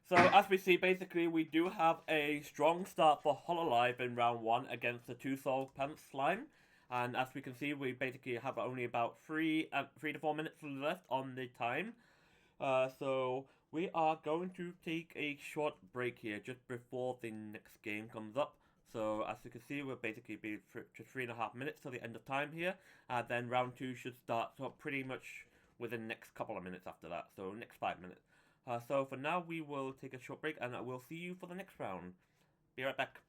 So as we see, basically we do have a strong start for Hololive in round 1 against the 2 Soul Pants Slime. And as we can see, we basically have only about 3 to 4 minutes left on the time. So we are going to take a short break here just before the next game comes up. So as you can see, we'll basically be just 3.5 minutes till the end of time here. Then round 2 should start pretty much within the next couple of minutes after that. So next 5 minutes. So for now, we will take a short break, and we'll see you for the next round. Be right back.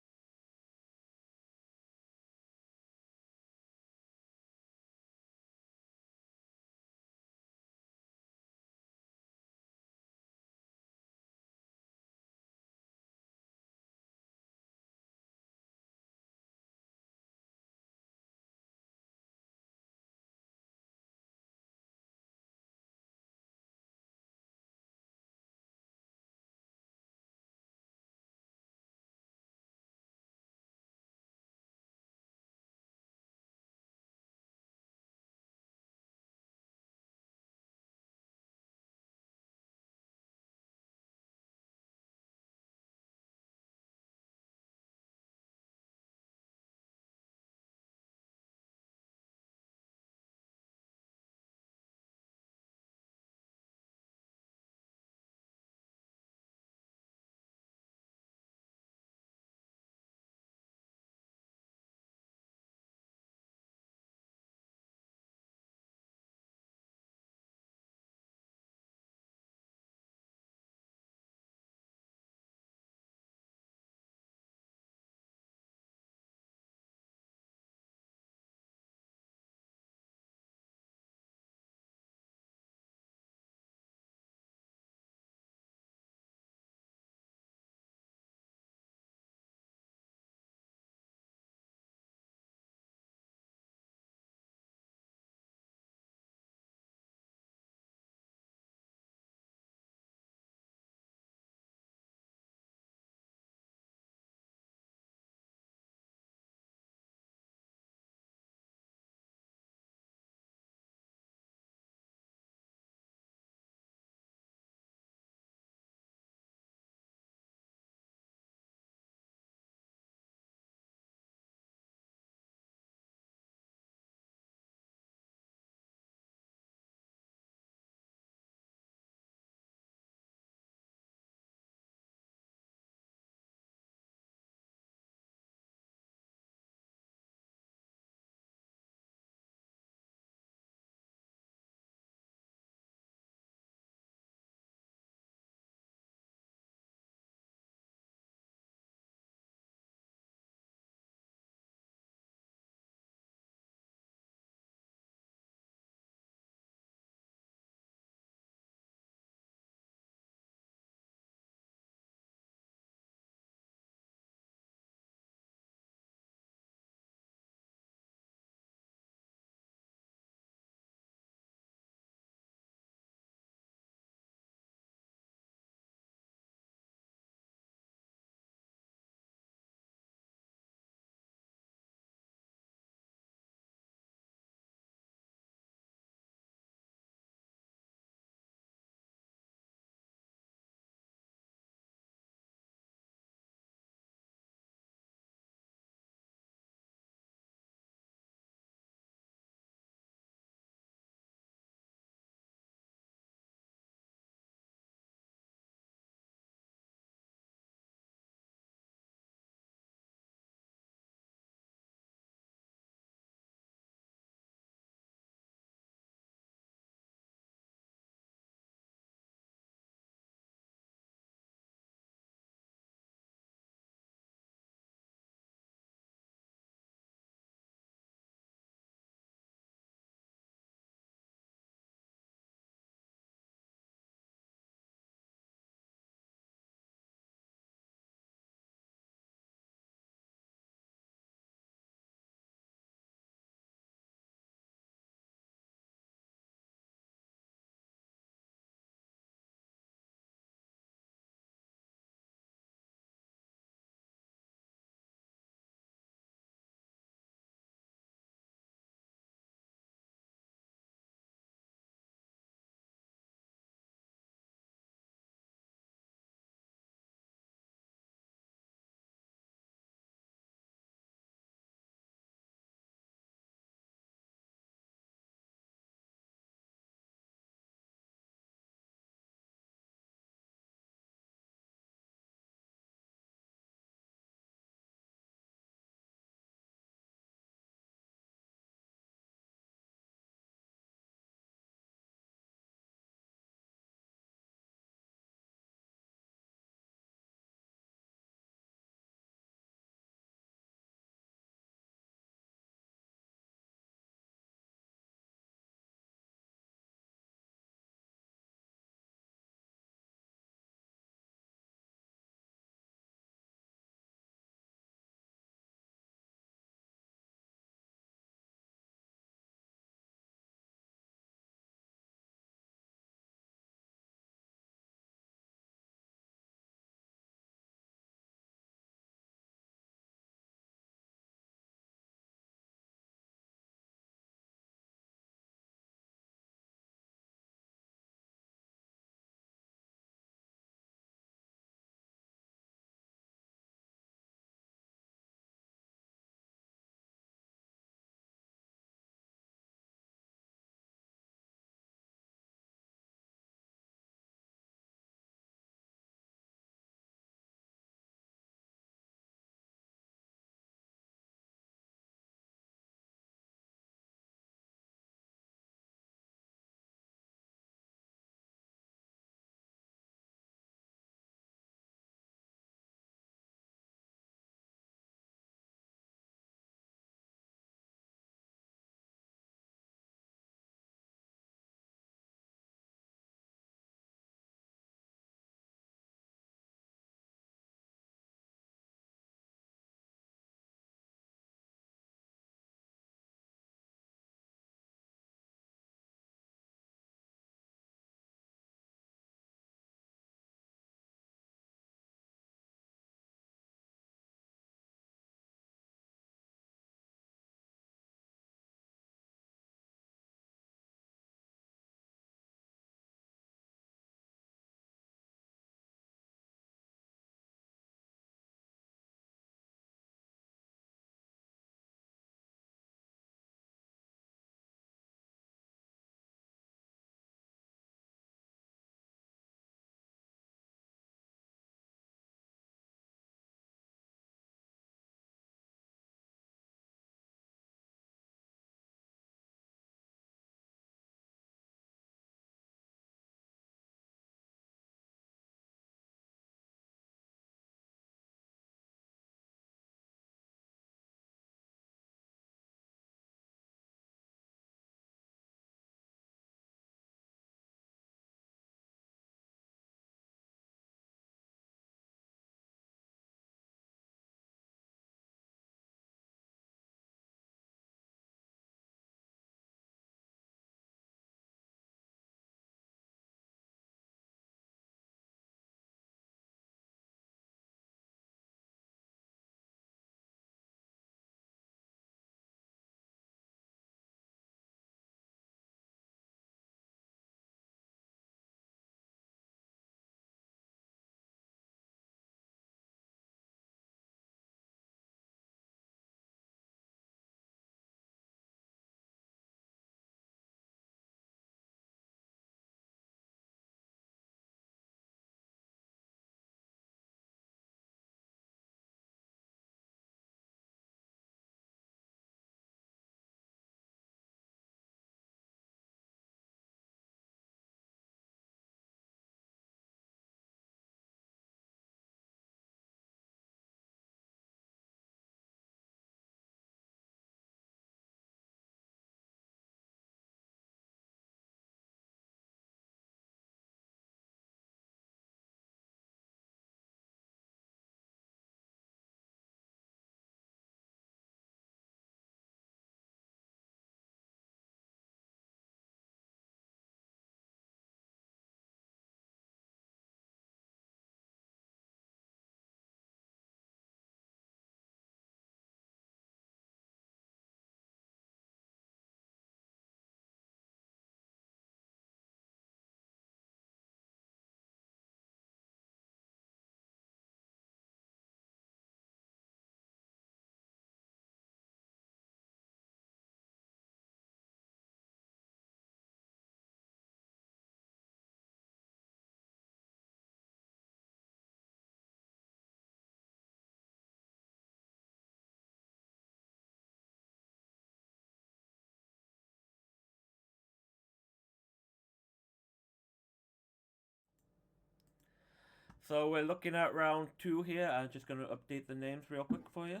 So we're looking at round 2 here. I'm just going to update the names real quick for you.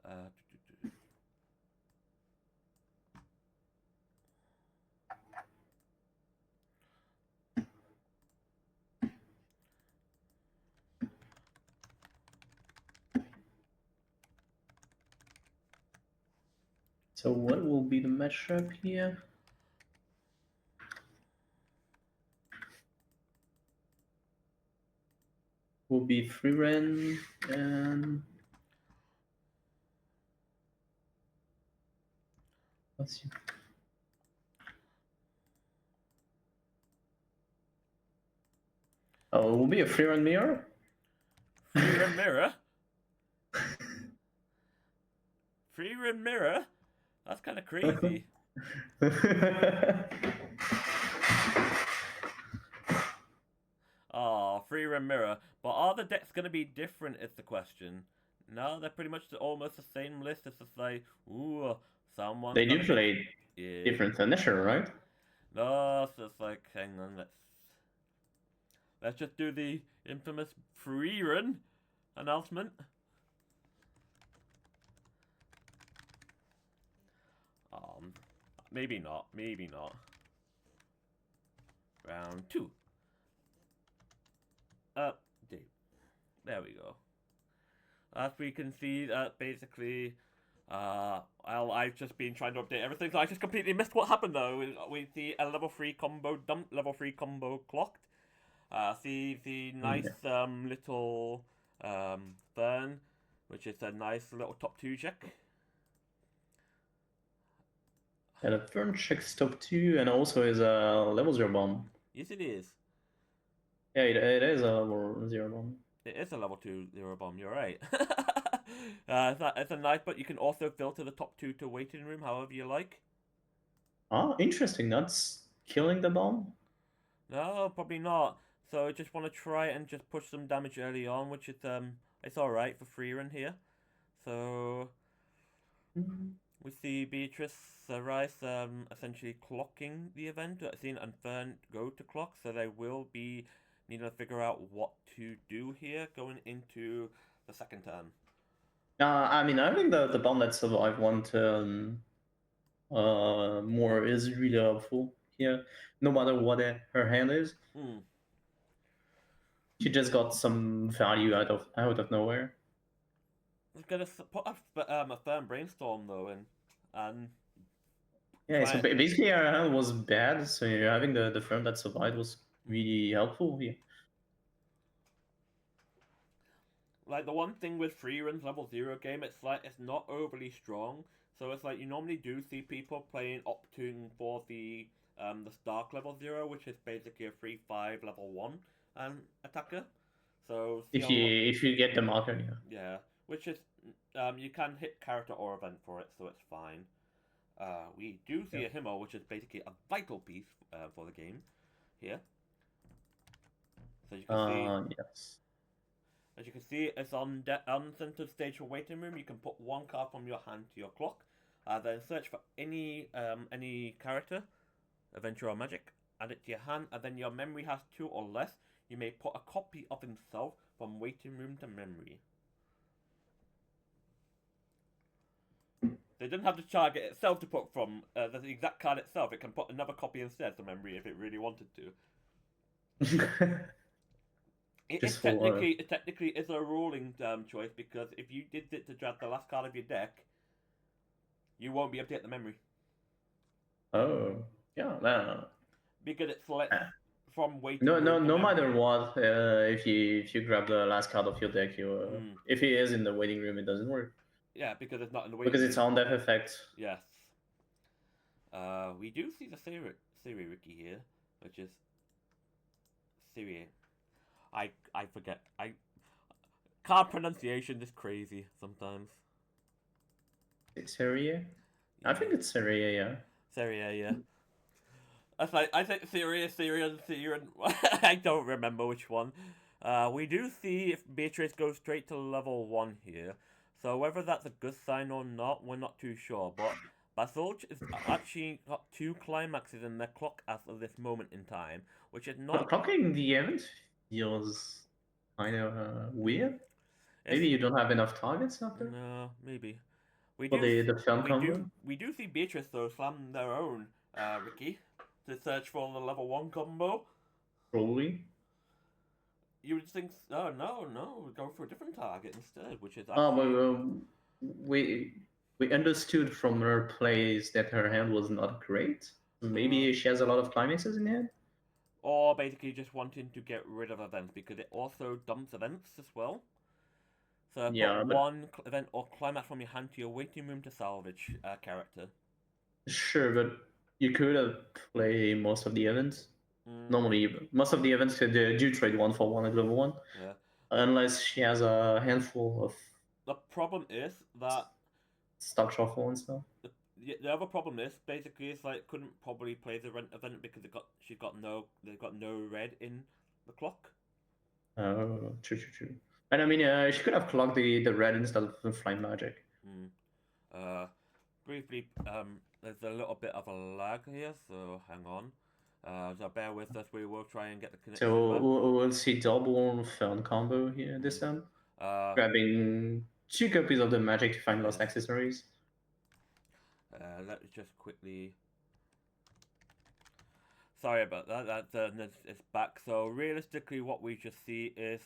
Uh, So what will be the matchup here? Will be Freeren and let's see. Oh, it will be a Freeren mirror. Freeren Mirror? Freeren Mirror? That's kind of crazy. Oh, Freeren Mirror. But are the decks going to be different is the question. No, they're pretty much almost the same list. It's just like, ooh, someone. They do play different finisher, right? No, so it's like, hang on, let's just do the infamous free run announcement. Maybe not, maybe not. Round 2. Update. There we go. As we can see, basically, I've just been trying to update everything, so I just completely missed what happened though. We see a level 3 combo dumped, level 3 combo clocked. See the nice little Fern, which is a nice little top 2 check. And a Fern checks top 2 and also is a level 0 bomb. Yes, it is. Yeah, it is a level 0 bomb. It is a level 2 0 bomb, you're right. It's a nice, but you can also filter the top 2 to waiting room however you like. Ah, interesting. That's killing the bomb? No, probably not. So I just want to try and just push some damage early on, which is it's alright for free run here. So we see Beatrice Rice essentially clocking the event. Seen and Fern go to clock, so they will be needing to figure out what to do here going into the second turn. I mean, I think the bomb that survived one turn more is really helpful here, no matter what her hand is. She just got some value out of nowhere. I was gonna put a Fern brainstorm though, and yeah. So basically, her hand was bad. So having the firm that survived was really helpful here. Like the one thing with free runs level 0 game, it's like it's not overly strong. So it's like you normally do see people playing opting for the Stark level 0, which is basically a 3/5 level 1 attacker. So if you get the marker, yeah, which is you can hit character or event for it, so it's fine. We do see a Himmel, which is basically a vital piece for the game here. So you can see, yes. As you can see, it's on center stage for waiting room. You can put one card from your hand to your clock, then search for any character, adventure or magic, add it to your hand, and then your memory has 2 or less. You may put a copy of himself from waiting room to memory. They didn't have the target itself to put from the exact card itself. It can put another copy instead to memory if it really wanted to. It technically is a ruling choice, because if you did it to drag the last card of your deck, you won't be able to get the memory. Oh, yeah, no. Because it selects from waiting. No matter what, if you grab the last card of your deck, if he is in the waiting room, it doesn't work. Yeah, because it's not in the waiting room. Because it's on death effect. Yes. We do see the Siri Ricky here, which is Siri. I forget. Card pronunciation is crazy sometimes. It's Seria? I think it's Seria, yeah. Seria, yeah. I think Syrian. I don't remember which one. We do see if Beatrice goes straight to level 1 here. So whether that's a good sign or not, we're not too sure. But Basilch has actually got 2 climaxes in their clock as of this moment in time, which is not... Clocking the event feels kind of weird. It's, Maybe you don't have enough targets out there no, maybe. We for do, the film combo. we do see Beatrice though slam their own, Ricky, to search for the level 1 combo. Probably. You would think, oh no, we go for a different target instead, which is Oh, actually. we understood from her plays that her hand was not great. Maybe she has a lot of climaxes in hand. Or basically just wanting to get rid of events because it also dumps events as well. So Yeah, put but one event or climax from your hand to your waiting room to salvage character. sure, but you could have played most of the events. Mm, Normally, most of the events could do trade 1-for-1 at level 1, yeah. unless she has a handful of The problem is that stock shuffle and stuff. the other problem is basically is like couldn't probably play the rent event because they've got no red in the clock. Oh, true. And I mean, she could have clocked the red instead of the flying magic. Mm. Briefly, there's a little bit of a lag here, so hang on. So bear with us. We will try and get the connection So back. we'll see double fern combo here this time. Grabbing 2 copies of the magic to find lost Yes. accessories. Let me just quickly. Sorry about that. It's back. So realistically, what we just see is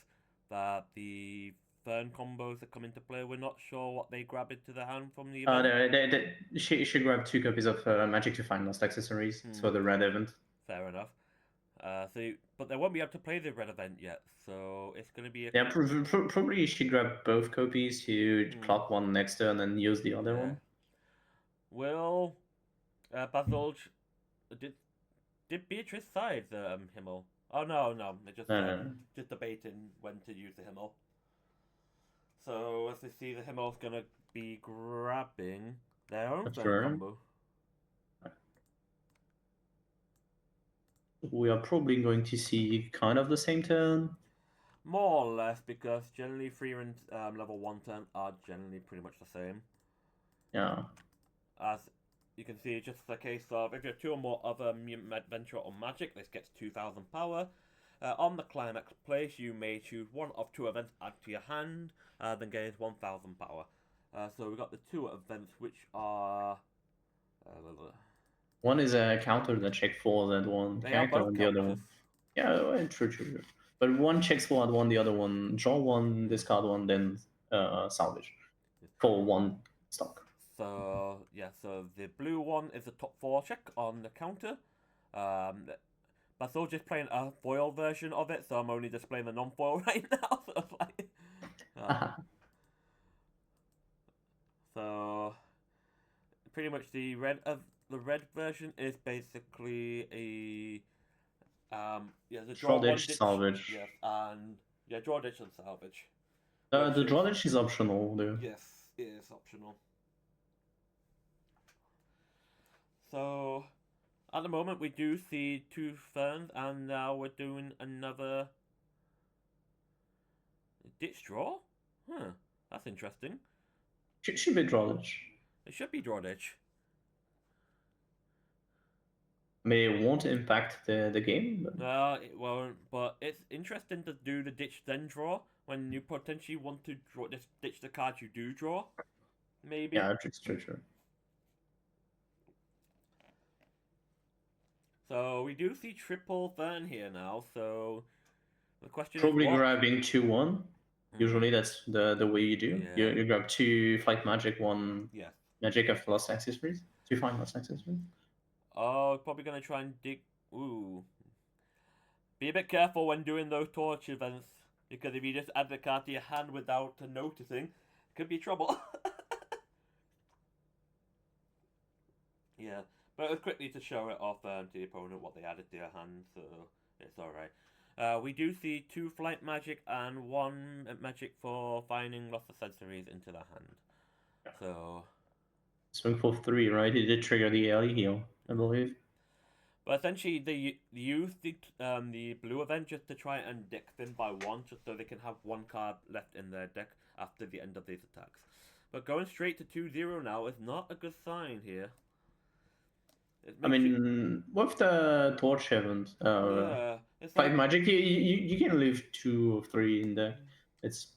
that the Fern combos that come into play. We're not sure what they grab into the hand from the event. She grabbed 2 copies of magic to find lost accessories for the red event. Fair enough. But they won't be able to play the red event yet, so it's going to be a. Yeah, probably she grabbed both copies to clock one next turn and use the other one. Will Bazulj did Beatrice side the Himmel? Oh no, just debating when to use the Himmel. So as we see, the Himmel's gonna be grabbing their own combo. We are probably going to see kind of the same turn. More or less, because generally 3 and level 1 turn are generally pretty much the same. Yeah. As you can see, just a case of if you have 2 or more other mutant adventure or magic, this gets 2,000 power. On the climax place, you may choose one of 2 events add to your hand, then gains 1,000 power. So we've got the 2 events, which are. One is a counter that check for that one character, and the other one. Yeah, well, true. But one checks for that one, the other one draw one, discard one, then salvage for 1 stock. So yeah, so the blue one is the top 4 check on the counter. But still just playing a foil version of it, so I'm only displaying the non-foil right now. So it's like, so pretty much the red version is basically a the draw ditch, salvage. Yes, and draw ditch and salvage. The draw ditch is optional though. Yes, it is optional. So at the moment we do see 2 ferns, and now we're doing another ditch draw. That's interesting. Should be draw ditch. It should be draw ditch. I mean, it won't impact the game. But... No, it won't. But it's interesting to do the ditch then draw when you potentially want to ditch the cards you do draw. Maybe. Yeah, true. So we do see triple Fern here now. So the question probably is what? Grabbing 2-1. Usually that's the way you do. Yeah. You grab 2 flight magic, 1 magic of lost accessories. 2 find lost accessories. Oh, probably gonna try and dig. Ooh. Be a bit careful when doing those torch events, because if you just add the card to your hand without noticing, it could be trouble. Yeah, but it was quickly to show it off to the opponent what they added to their hand, so it's alright. We do see 2 flight magic and 1 magic for finding lost accessories into the hand. So swing for 3, right? He did trigger the alley heal, I believe. But essentially, they use the blue event just to try and deck them by 1, just so they can have 1 card left in their deck after the end of these attacks. But going straight to 2-0 now is not a good sign here. I mean, with the torch event, Fight like magic, you can leave 2 or 3 in there. It's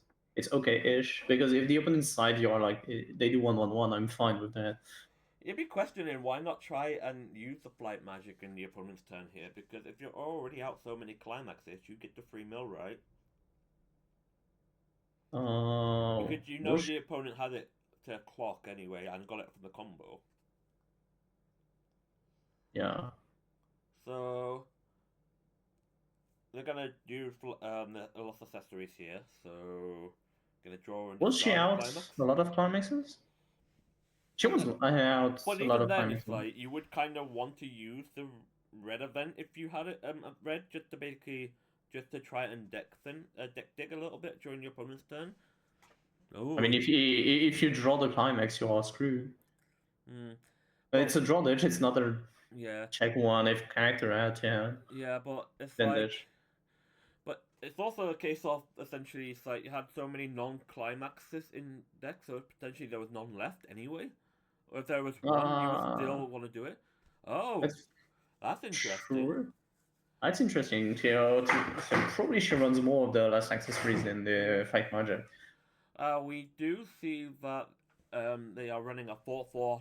okay-ish, because if the opponent's side you are like they do 1-1-1, I'm fine with that. you'd be questioning why not try and use the flight magic in the opponent's turn here, because if you're already out so many climaxes, you get the 3 mil, right? Because you know Bush. the opponent had it to clock anyway and got it from the combo. Yeah. So they're gonna do the lost accessories here. So gonna draw and Was she discard a out climax. a lot of climaxes? She was out But a lot even of then, it's climaxes. like you would kind of want to use the red event if you had it red, just to basically just to try and deck dig a little bit during your opponent's turn. Oh, I mean, if you draw the climax, you are screwed. It's a draw ditch. It's not a yeah, check one if character out. Yeah. yeah, but it's Then like, ditch. but it's also a case of essentially it's like you had so many non-climaxes in deck, so potentially there was none left anyway. Or if there was one, you would still want to do it. Oh, That's that's interesting. true. That's interesting. So probably she runs more of the last accessories than the fight magic. We do see that they are running a 4/4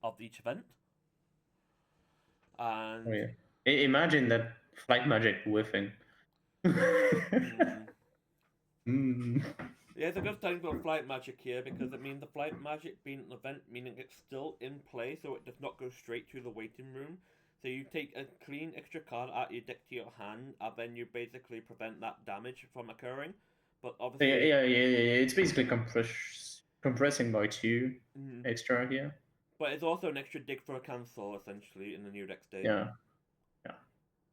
of each event, and Oh, yeah. Imagine that flight magic whiffing. Mm. yeah, it's a good time for flight magic here because it means the flight magic being an event, meaning it's still in play, so it does not go straight to the waiting room. So you take a clean extra card out your deck to your hand, and then you basically prevent that damage from occurring. But obviously, Yeah. It's basically compressing by 2 extra here. but it's also an extra dig for a cancel essentially in the new deck state. Yeah.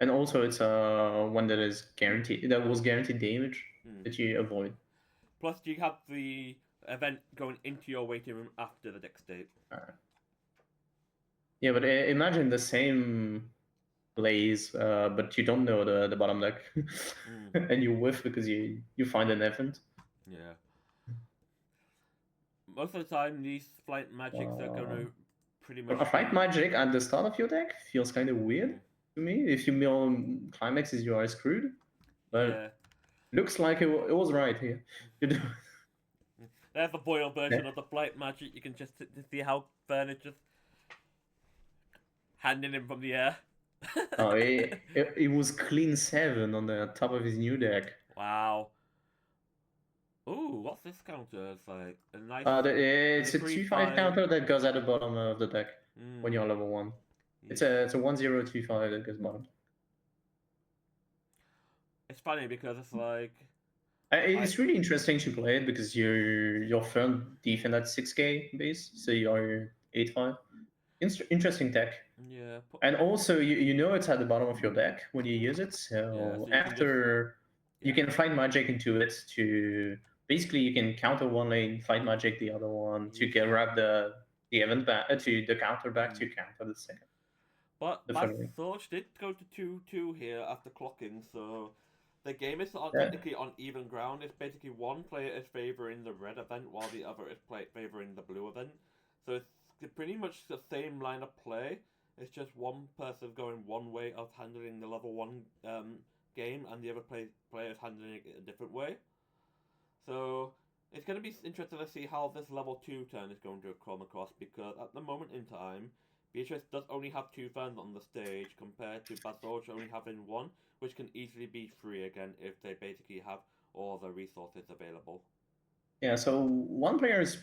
And also it's one that is guaranteed, that was guaranteed damage that you avoid. Plus, you have the event going into your waiting room after the deck state. Yeah, but imagine the same plays, but you don't know the bottom deck, and you whiff because you find an event. Yeah. Most of the time, these flight magics are going to pretty much. A flight magic at the start of your deck feels kind of weird to me. If you mill climaxes, you are screwed. But yeah. looks like it was right here. There's the boil version of the flight magic. You can just see how Bern is just handing him from the air. Oh, it was clean 7 on the top of his new deck. Wow. Ooh, what's this counter? It's like a nice. It's a 2/5 counter that goes at the bottom of the deck when you're level 1. It's a 1/0 2/5 that goes bottom. It's funny because it's like. It's really interesting to play it because your firm defend at 6k base, so you're 8/5. Interesting tech. Yeah. And also, you know it's at the bottom of your deck when you use it. So, so after you can fight magic into it to basically you can counter one lane, fight magic the other one to get grab the event back to the counter back to counter the second. But Sorge did go to 2-2 here after clocking, so the game is not technically on even ground. It's basically one player is favoring the red event while the other is favoring the blue event. So it's pretty much the same line of play. It's just one person going one way of handling the level 1 game, and the other player is handling it a different way. So it's going to be interesting to see how this level 2 turn is going to come across, because at the moment in time, Beatrice does only have 2 fans on the stage compared to Basorge only having 1, which can easily be 3 again if they basically have all the resources available. Yeah, so one player is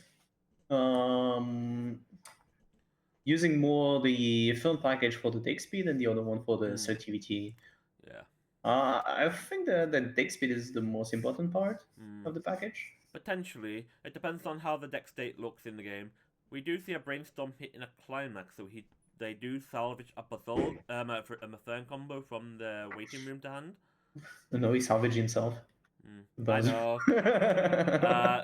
using more the film package for the deck speed and the other one for the activity. Yeah. I think the deck speed is the most important part of the package. Potentially. It depends on how the deck state looks in the game. We do see a Brainstorm hitting a climax, so they do salvage a Basalt, a Fern combo from the waiting room to hand. No, he salvaged himself. I know.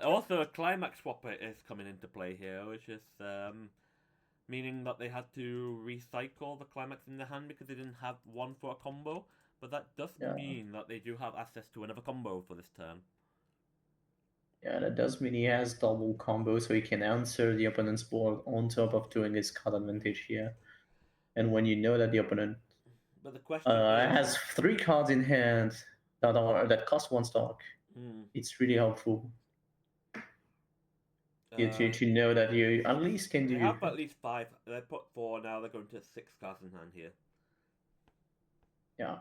Also, a climax swapper is coming into play here, which is meaning that they had to recycle the climax in their hand because they didn't have one for a combo. But that does mean that they do have access to another combo for this turn. Yeah, that does mean he has double combo, so he can answer the opponent's board on top of doing his card advantage here. And when you know that the opponent But the question It is, has 3 cards in hand that cost 1 stock. hmm, It's really helpful uh, to know that you at least can they do. have at least 5. They put 4 now. They're going to 6 cards in hand here. Yeah,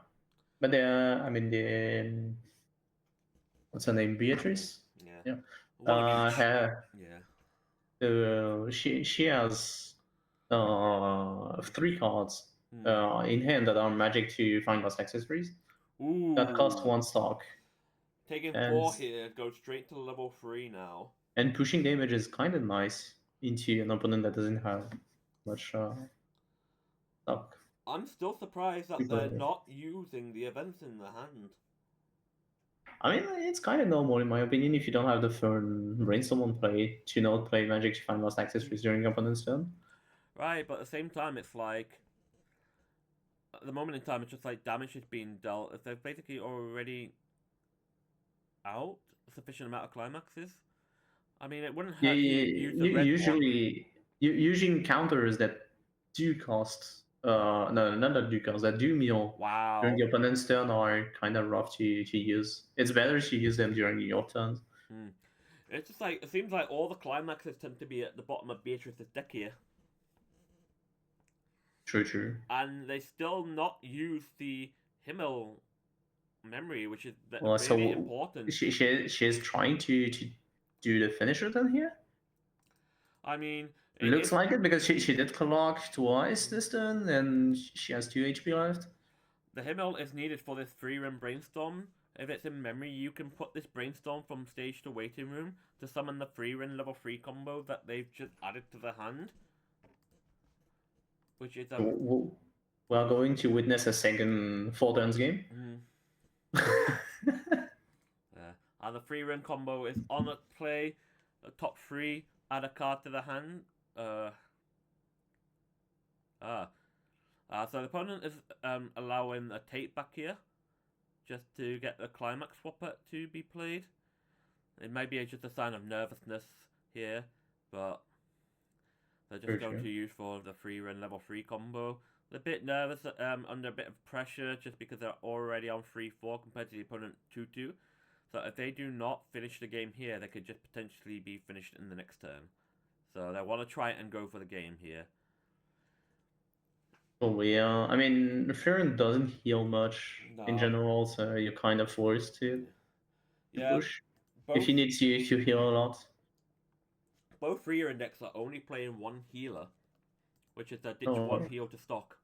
but I mean the what's her name, Beatrice? Yeah, Yeah. one of each. Her, Yeah. she has 3 cards Hmm. in hand that are magic to find lost accessories that cost Ooh. 1 stock, Taking and 4 here, go straight to level 3 now. pushing damage is kind of nice into an opponent that doesn't have much stock. I'm still surprised that they're not using the events in the hand. I mean, it's kind of normal in my opinion if you don't have the firm brainstorm on play to not play magic to find lost accessories during your opponent's turn. Right, but at the same time, it's like at the moment in time, it's just like damage is being dealt. If they're basically already out a sufficient amount of climaxes, I mean, it wouldn't Yeah, hurt to use the red one. using counters that do cost no, not that do cost, that do meal during Wow. the opponent's turn are kind of rough to use. It's better to use them during your turns. Hmm. It's just like it seems like all the climaxes tend to be at the bottom of Beatrice's deck here, True, true. and they still not use the Himmel memory, which is Well, really so important. she's trying to do the finisher then here. I mean, Looks if like it because she did clock twice this turn and she has 2 HP left. the Himmel is needed for this 3-run brainstorm. If it's in memory, you can put this brainstorm from stage to waiting room to summon the 3-run level 3 combo that they've just added to the hand. Which is a. We are going to witness a second 4 turns game. And the 3-run combo is on at play, top 3, add a card to the hand. So the opponent is allowing a tape back here, just to get the climax swapper to be played. It may be just a sign of nervousness here, but they're just going to use for the 3-run level 3 combo. They're a bit nervous, under a bit of pressure, just because they're already on 3-4 compared to the opponent 2-2. So if they do not finish the game here, they could just potentially be finished in the next turn. So they want to try and go for the game here. Oh yeah, I mean, Fearon doesn't heal much in No. general, so you're kind of forced to push if you need to heal a lot. Both 3-run decks are only playing one healer, which is the ditch one heal to stock.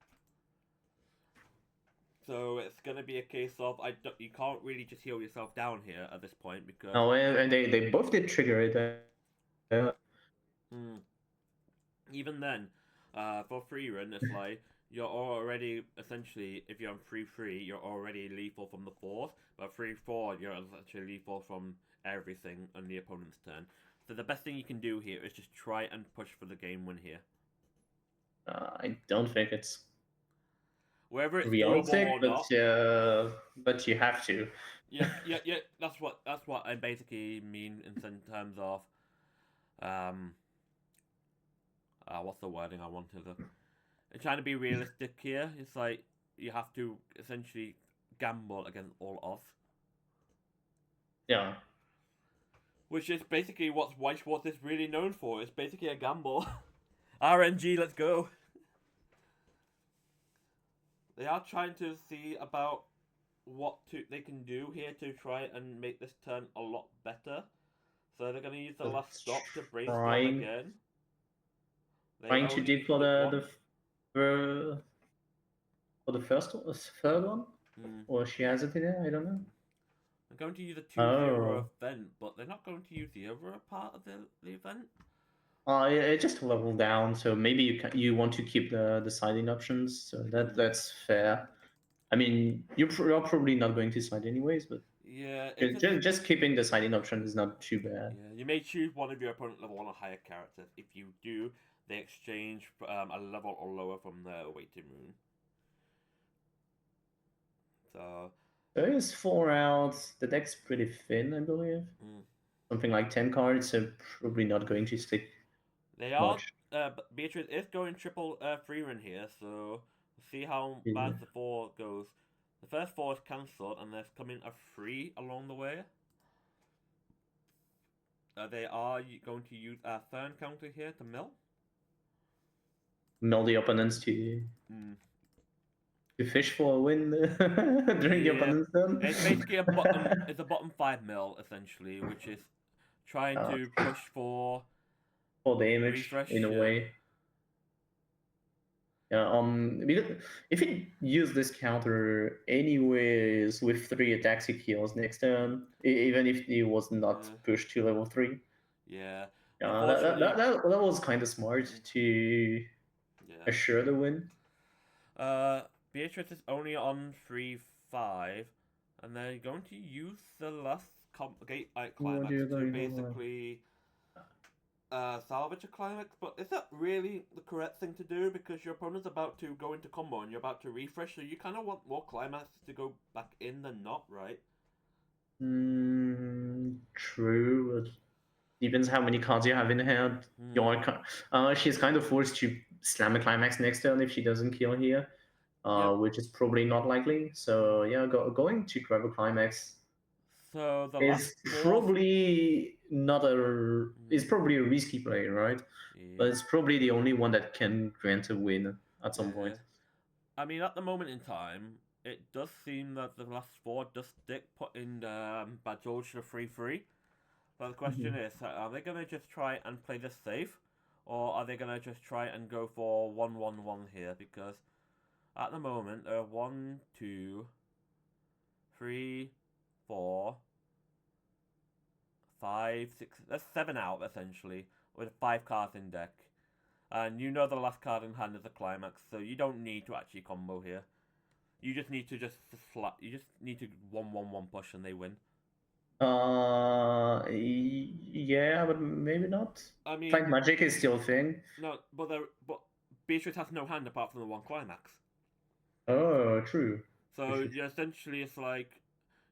So it's going to be a case of you can't really just heal yourself down here at this point because. No, and they both did trigger it. Even then, for 3-run, it's like you're already essentially, if you're on 3-3, you're already lethal from the 4th, but 3-4, you're essentially lethal from everything on the opponent's turn. So the best thing you can do here is just try and push for the game win here. I don't think it's whether it's realistic, doable or not. But you have to. Yeah. That's what I basically mean in terms of, what's the wording I wanted? Trying to be realistic here. It's like you have to essentially gamble against all odds. Yeah. Which is basically what White Schwarz is really known for. It's basically a gamble. RNG, let's go. They are trying to see about what they can do here to try and make this turn a lot better. So they're going to use the last stop to brainstorm again. Trying to dig for the third one? Or she has it in there? I don't know. They're going to use a 2-0 event, but they're not going to use the other part of the event. It just leveled down, so maybe you want to keep the siding options, so that's fair. I mean, you're probably not going to side anyways, but yeah, just keeping the siding option is not too bad. Yeah, you may choose one of your opponent level 1 or higher characters. If you do, they exchange a level or lower from the waiting room. So there is 4 outs. The deck's pretty thin, I believe. Something like 10 cards, so probably not going to stick. They are. Beatrice is going triple 3-run here, so See how Yeah. bad the 4 goes. The first 4 is cancelled, and there's coming a 3 along the way. They are going to use a Fern counter here to mill. Mill the opponents to Mm. fish for a win during the Yeah, opponent's turn. it's basically a bottom. It's a bottom 5 mill essentially, which is trying to push for damage in refresh. a Yeah. way. Yeah, because if it use this counter anyways with 3 attacks he kills next turn, even if he was not pushed to level 3. Yeah. That Unfortunately, that was kind of smart to yeah. assure the win. Beatrice is only on 3-5, and they're going to use the last gate What are climax you to going for? basically salvage a climax. But is that really the correct thing to do? Because your opponent's about to go into combo and you're about to refresh, so you kind of want more climaxes to go back in than not, right? True. But depends how many cards you have in hand. She's kind of forced to slam a climax next turn if she doesn't kill here, Yep. which is probably not likely. So yeah, going to grab a climax So the last is fourth. probably not a is probably a risky play, right? But Yeah. it's probably the only one that can grant a win at some Yeah. point. I mean, at the moment in time, it does seem that the last 4 does stick putting Bad George to 3-3. But the question is, are they going to just try and play this safe? Or are they going to just try and go for 1-1-1 here? Because at the moment, there are 1, 2, 3, 4, 5, 6. That's 7 out, essentially, with 5 cards in deck. And you know the last card in hand is a climax, so you don't need to actually combo here. You just need to you just need to 1-1-1 push and they win. Yeah, but maybe not. I mean, Fight magic is still a thing. no, but Beatrice has no hand apart from the 1 climax. Oh, true. So you essentially, it's like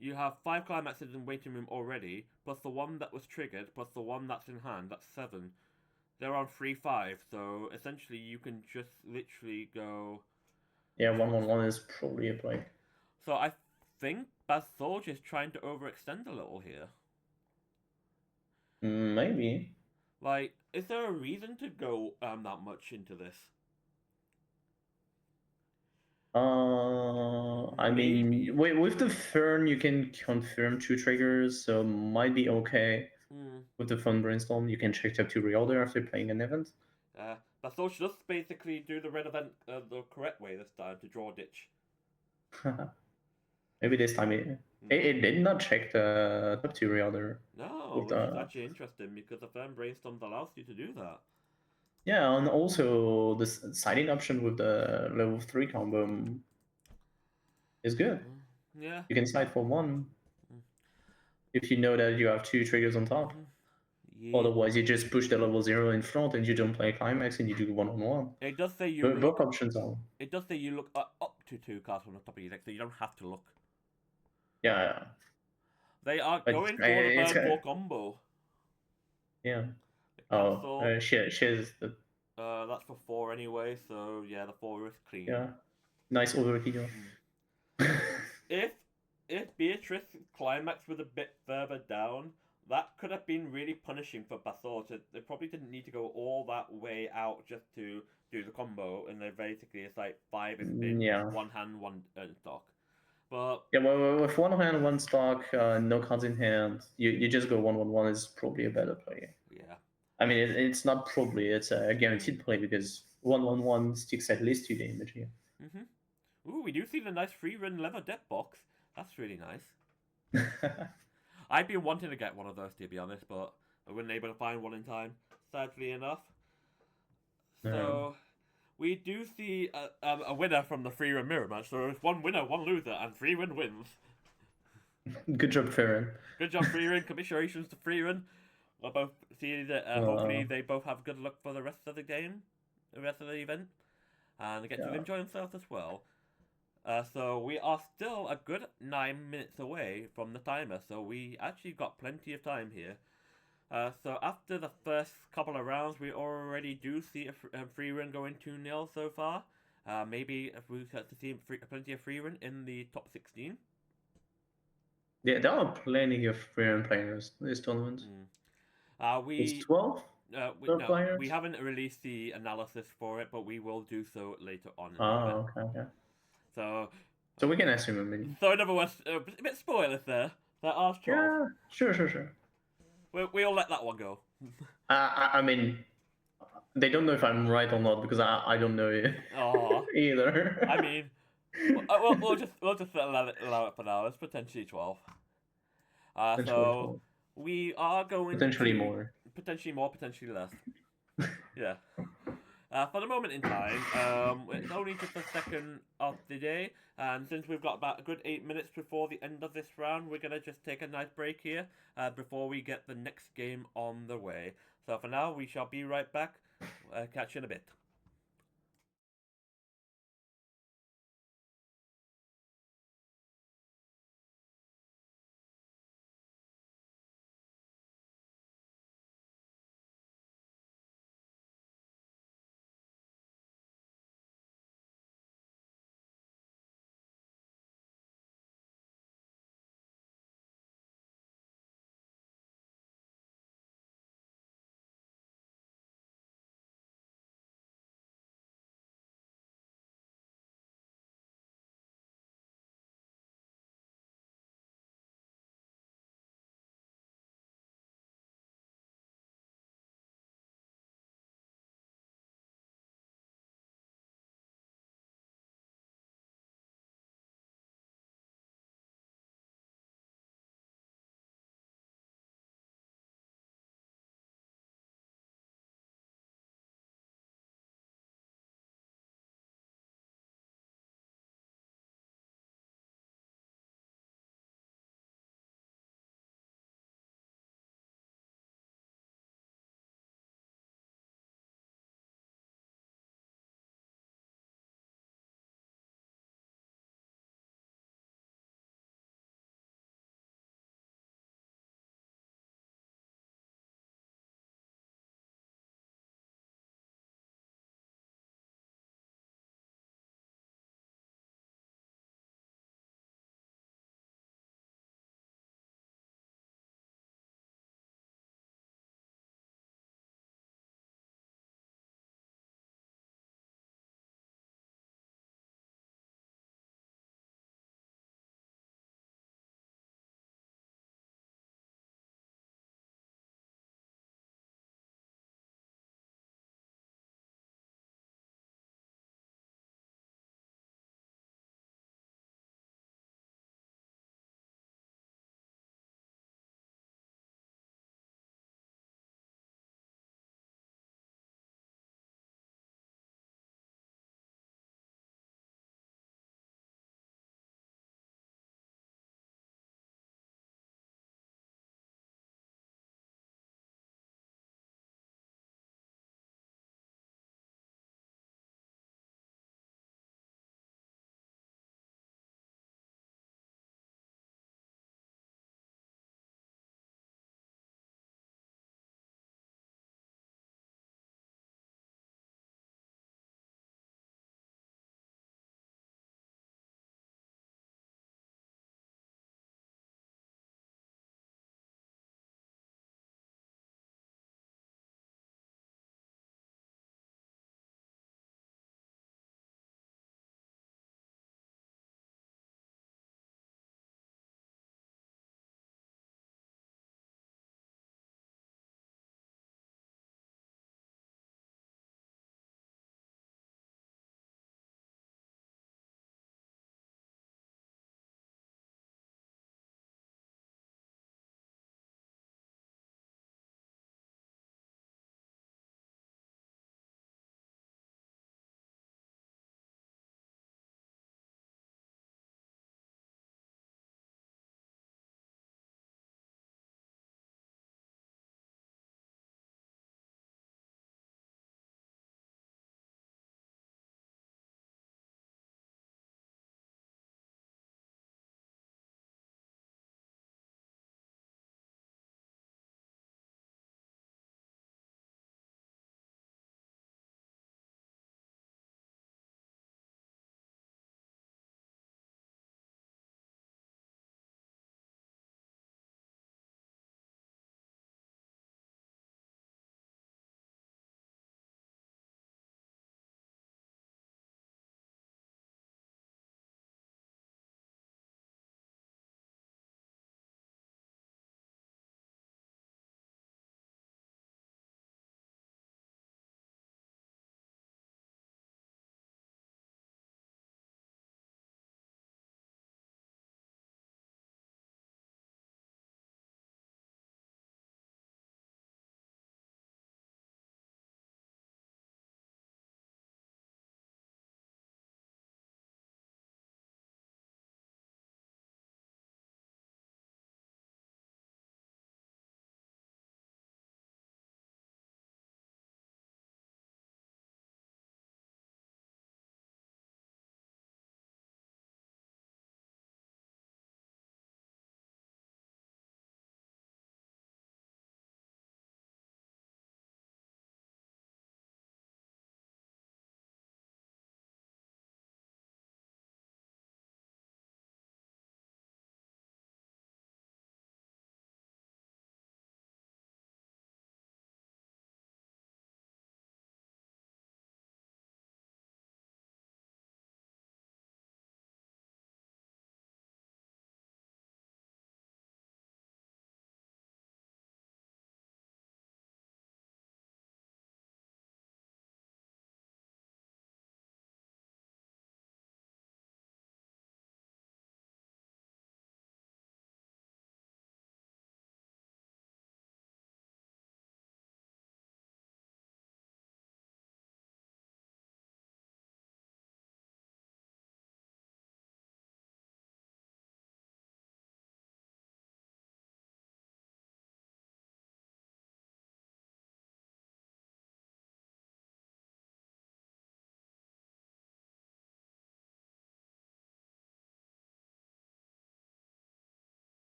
you have 5 climaxes in waiting room already, plus the one that was triggered, plus the one that's in hand. That's 7. They're on 3-5, so essentially you can just literally go. Yeah, 1-1-1 is probably a play. So I think Bathorge is trying to overextend a little here. Maybe. Like, is there a reason to go that much into this? I Maybe. mean, with the Fern, you can confirm 2 triggers, so might be okay. With the Fun Brainstorm, you can check up to reorder after playing an event. Bathorge does basically do the red event the correct way this time to draw a ditch. Maybe this time it did not check the top 2 reorder. No, which is actually interesting because the firm brainstorms allows you to do that. Yeah, and also the siding option with the level 3 combo is good. Yeah. You can side for 1 if you know that you have 2 triggers on top. Yeah. Otherwise, you just push the level 0 in front and you don't play climax and you do 1-on-1. It does say you But look. both options are. It does say you look up to 2 cards on the top of your deck, so you don't have to look. Yeah. They are But going for the burn 4 combo. Yeah. Cancel. She's the. That's for 4 anyway, so yeah, the 4 is clean. Yeah. Nice overkill. If Beatrice climax was a bit further down, that could have been really punishing for Bathor. They probably didn't need to go all that way out just to do the combo, and they basically it's like 5 is in, Yeah. 1 hand, 1 stock. But yeah, well, with 1 hand, 1 stock, no cards in hand, you just go 1-1-1 is probably a better play. Yeah. I mean, it's not probably, it's a guaranteed play because 1-1-1 sticks at least 2 damage here. Ooh, we do see the nice free run leather deck box. That's really nice. I've been wanting to get one of those, to be honest, but I wasn't able to find one in time, sadly enough. So, we do see a winner from the free run mirror match. So it's 1 winner, 1 loser, and 3 wins. Good job, Farron. Good job, free run. Commiserations to free run. We'll both see that. Hopefully, they both have good luck for the rest of the game, the rest of the event, and they get to enjoy themselves as well. So we are still a good 9 minutes away from the timer, so we actually got plenty of time here. So after the first couple of rounds, we already do see a free run going 2-0 so far. Maybe if we start to see plenty of free run in the top 16. Yeah, there are plenty of free players in this tournament. It's 12? No, 12 players? we haven't released the analysis for it, but we will do so later on in the event. Oh, okay. So we can assume maybe. So in other words, a bit spoilers there. There are 12. Yeah, sure. We'll let that one go. I mean, they don't know if I'm right or not because I don't know it either. I mean, we'll just allow it for now. It's potentially 12. Potentially So 12. we are going Potentially to more. Potentially more, potentially less. Yeah. For the moment in time, it's only just the second of the day, and since we've got about a good 8 minutes before the end of this round, we're gonna just take a nice break here before we get the next game on the way. So for now, we shall be right back. Catch you in a bit.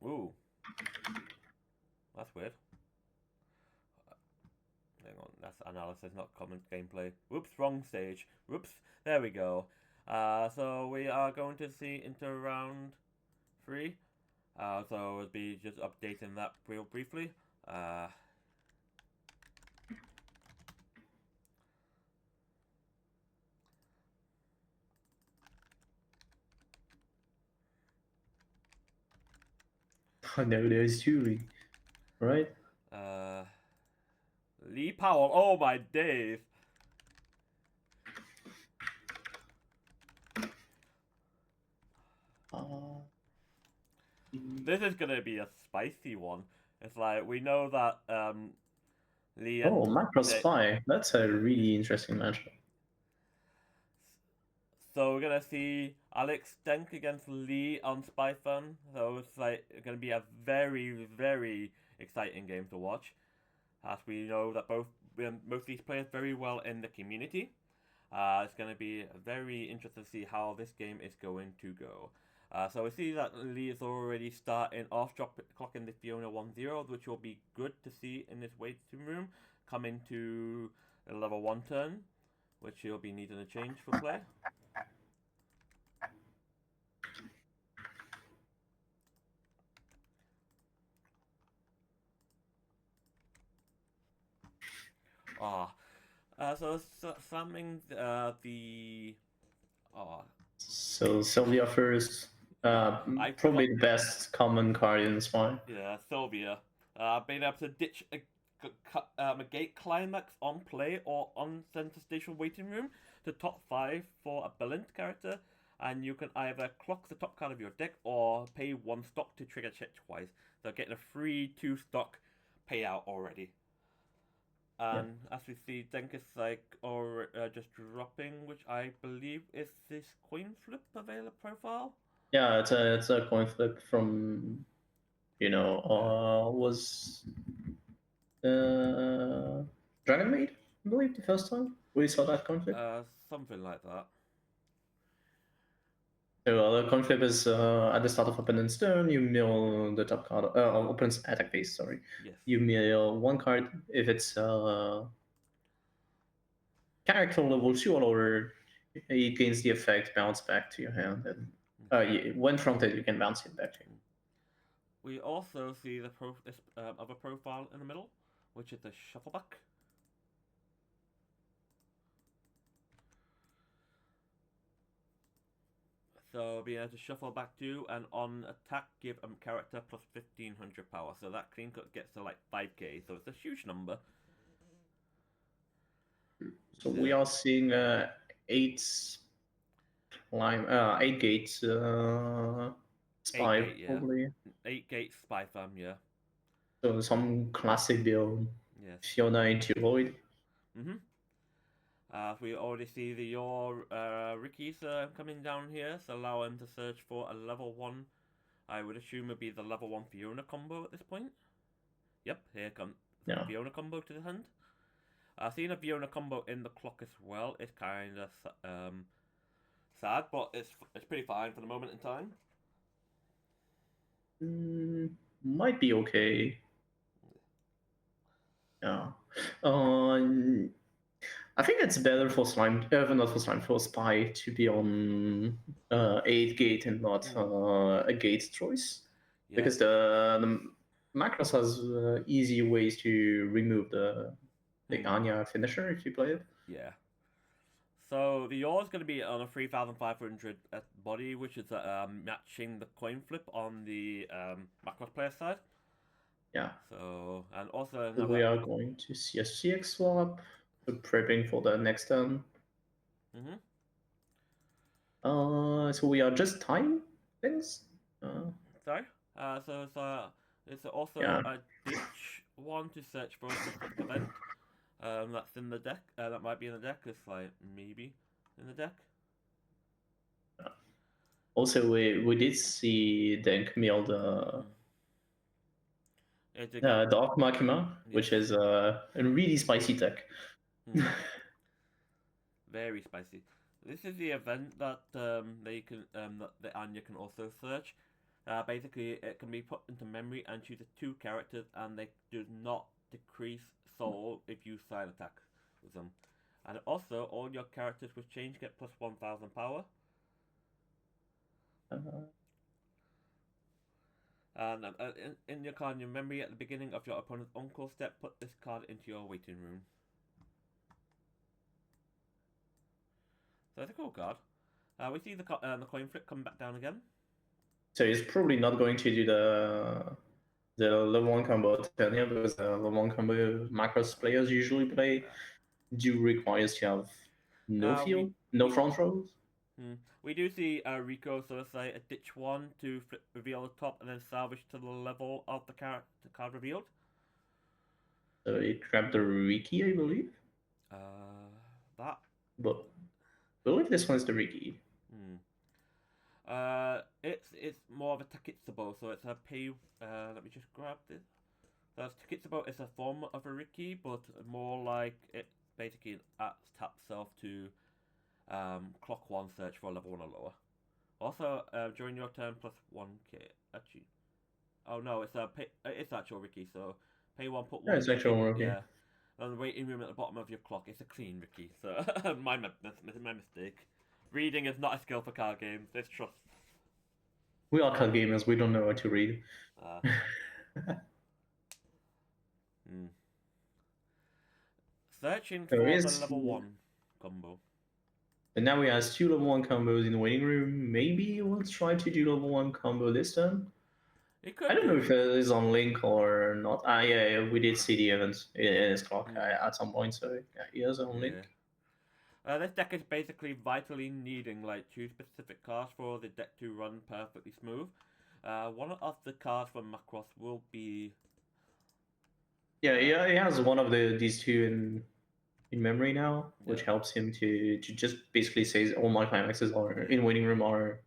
Ooh, that's weird. Hang on, that's analysis, not common gameplay. Whoops, wrong stage. Whoops, there we go. So we are going to see into round 3. So we'll be just updating that real briefly. I know there's Yuri, right? Lee Powell, oh my days. This is gonna be a spicy one. It's like, we know that Lee and Oh, Macro Spy. That's a really interesting matchup. So we're gonna see Alex Denk against Lee on Spy Fun. So it's like gonna be a very, very exciting game to watch, as we know that most of these players very well in the community. It's gonna be very interesting to see how this game is going to go. So we see that Lee is already starting off, clocking the Fiona 1-0, which will be good to see in this waiting room, coming to a level 1 turn, which he'll be needing a change for play. So summing the So Sylvia first. Probably the best common card in Spy. Yeah, Sylvia. Being able to ditch a gate climax on play or on center station waiting room to top 5 for a balanced character, and you can either clock the top card of your deck or pay 1 stock to trigger check twice. So getting a free 2 stock payout already. And as we see, Denk is like just dropping, which I believe is this coin flip available profile. Yeah, it's a coin flip from, was Dragon Maid, I believe, the first time we saw that coin flip. Something like that. So the coin flip is at the start of opponent's turn, you mill the top card, opponent's attack phase, sorry. Yes. You mill 1 card if it's character level 2 or lower, it gains the effect, bounce back to your hand, and when fronted, you can bounce it back to you. We also see the other profile in the middle, which is the shuffleback. So being able to shuffle back 2 and on attack give a character plus 1500 power. So that clean cut gets to like 5k. So it's a huge number. So we are seeing 8 gates Spy, 8 gate, yeah. probably. 8 gate Spy Fam, yeah. So some classic build. Yes. Fiona into Void. We already see your Ricky's coming down here, so allow him to search for a level 1. I would assume would be the level 1 Fiona combo at this point. Yep, here comes the Fiona combo to the hand. Seeing a Fiona combo in the clock as well is kind of sad, but it's pretty fine for the moment in time. Might be okay. Yeah. I think it's better for Slime, not for Slime, for Spy to be on 8 gate and not a gate choice. Yeah. Because the Macros has easy ways to remove the Anya finisher if you play it. Yeah. So the yaw is going to be on a 3,500 body, which is matching the coin flip on the Macros player side. Yeah. So, and also we are going to see a CX swap, prepping for the next turn. So we are just time things. Sorry. So it's also a ditch one to search for a specific event. That's in the deck. That might be in the deck. It's like maybe in the deck. Also, we did see Denk mill the Dark Makima, which is a really spicy deck. Very spicy. This is the event that they can that the Anya can also search. Basically, it can be put into memory and chooses 2 characters, and they do not decrease soul if you side attack with them. And also, all your characters with change get plus 1,000 power. And in your card, in your memory, at the beginning of your opponent's on-call step, put this card into your waiting room. So it's a cool card. We see the coin flip come back down again. So he's probably not going to do the level 1 combo turn here, because the level 1 combo Macross players usually play do requires to have no field, no front rows. We do see Rico sort of say a ditch one to flip reveal the top and then salvage to the level of the card revealed. So he grabbed the Riki, I believe. That. But I believe this one's the Riki. It's more of a Takitsubo, so it's a pay. Let me just grab this. So Takitsubo is a form of a Riki, but more like it basically taps self to clock 1 search for a level 1 or lower. Also, during your turn plus 1k. Actually, oh no, it's actual Riki. So pay 1, put 1. Yeah, it's actual Riki. Yeah. And the waiting room at the bottom of your clock. It's a clean Riki. So my mistake. Reading is not a skill for card games. Let's trust. We are card gamers. We don't know how to read. Searching for the level 1 combo. And now we have 2 level 1 combos in the waiting room. Maybe we'll try to do level 1 combo this turn. I don't know if it is on Link or not. Yeah, we did see the events in his clock at some point, so yeah, he is on Link. This deck is basically vitally needing like 2 specific cards for the deck to run perfectly smooth. One of the cards from Macross will be. Yeah, he has one of these 2 in memory now, which helps him to just basically say all my climaxes are in waiting room are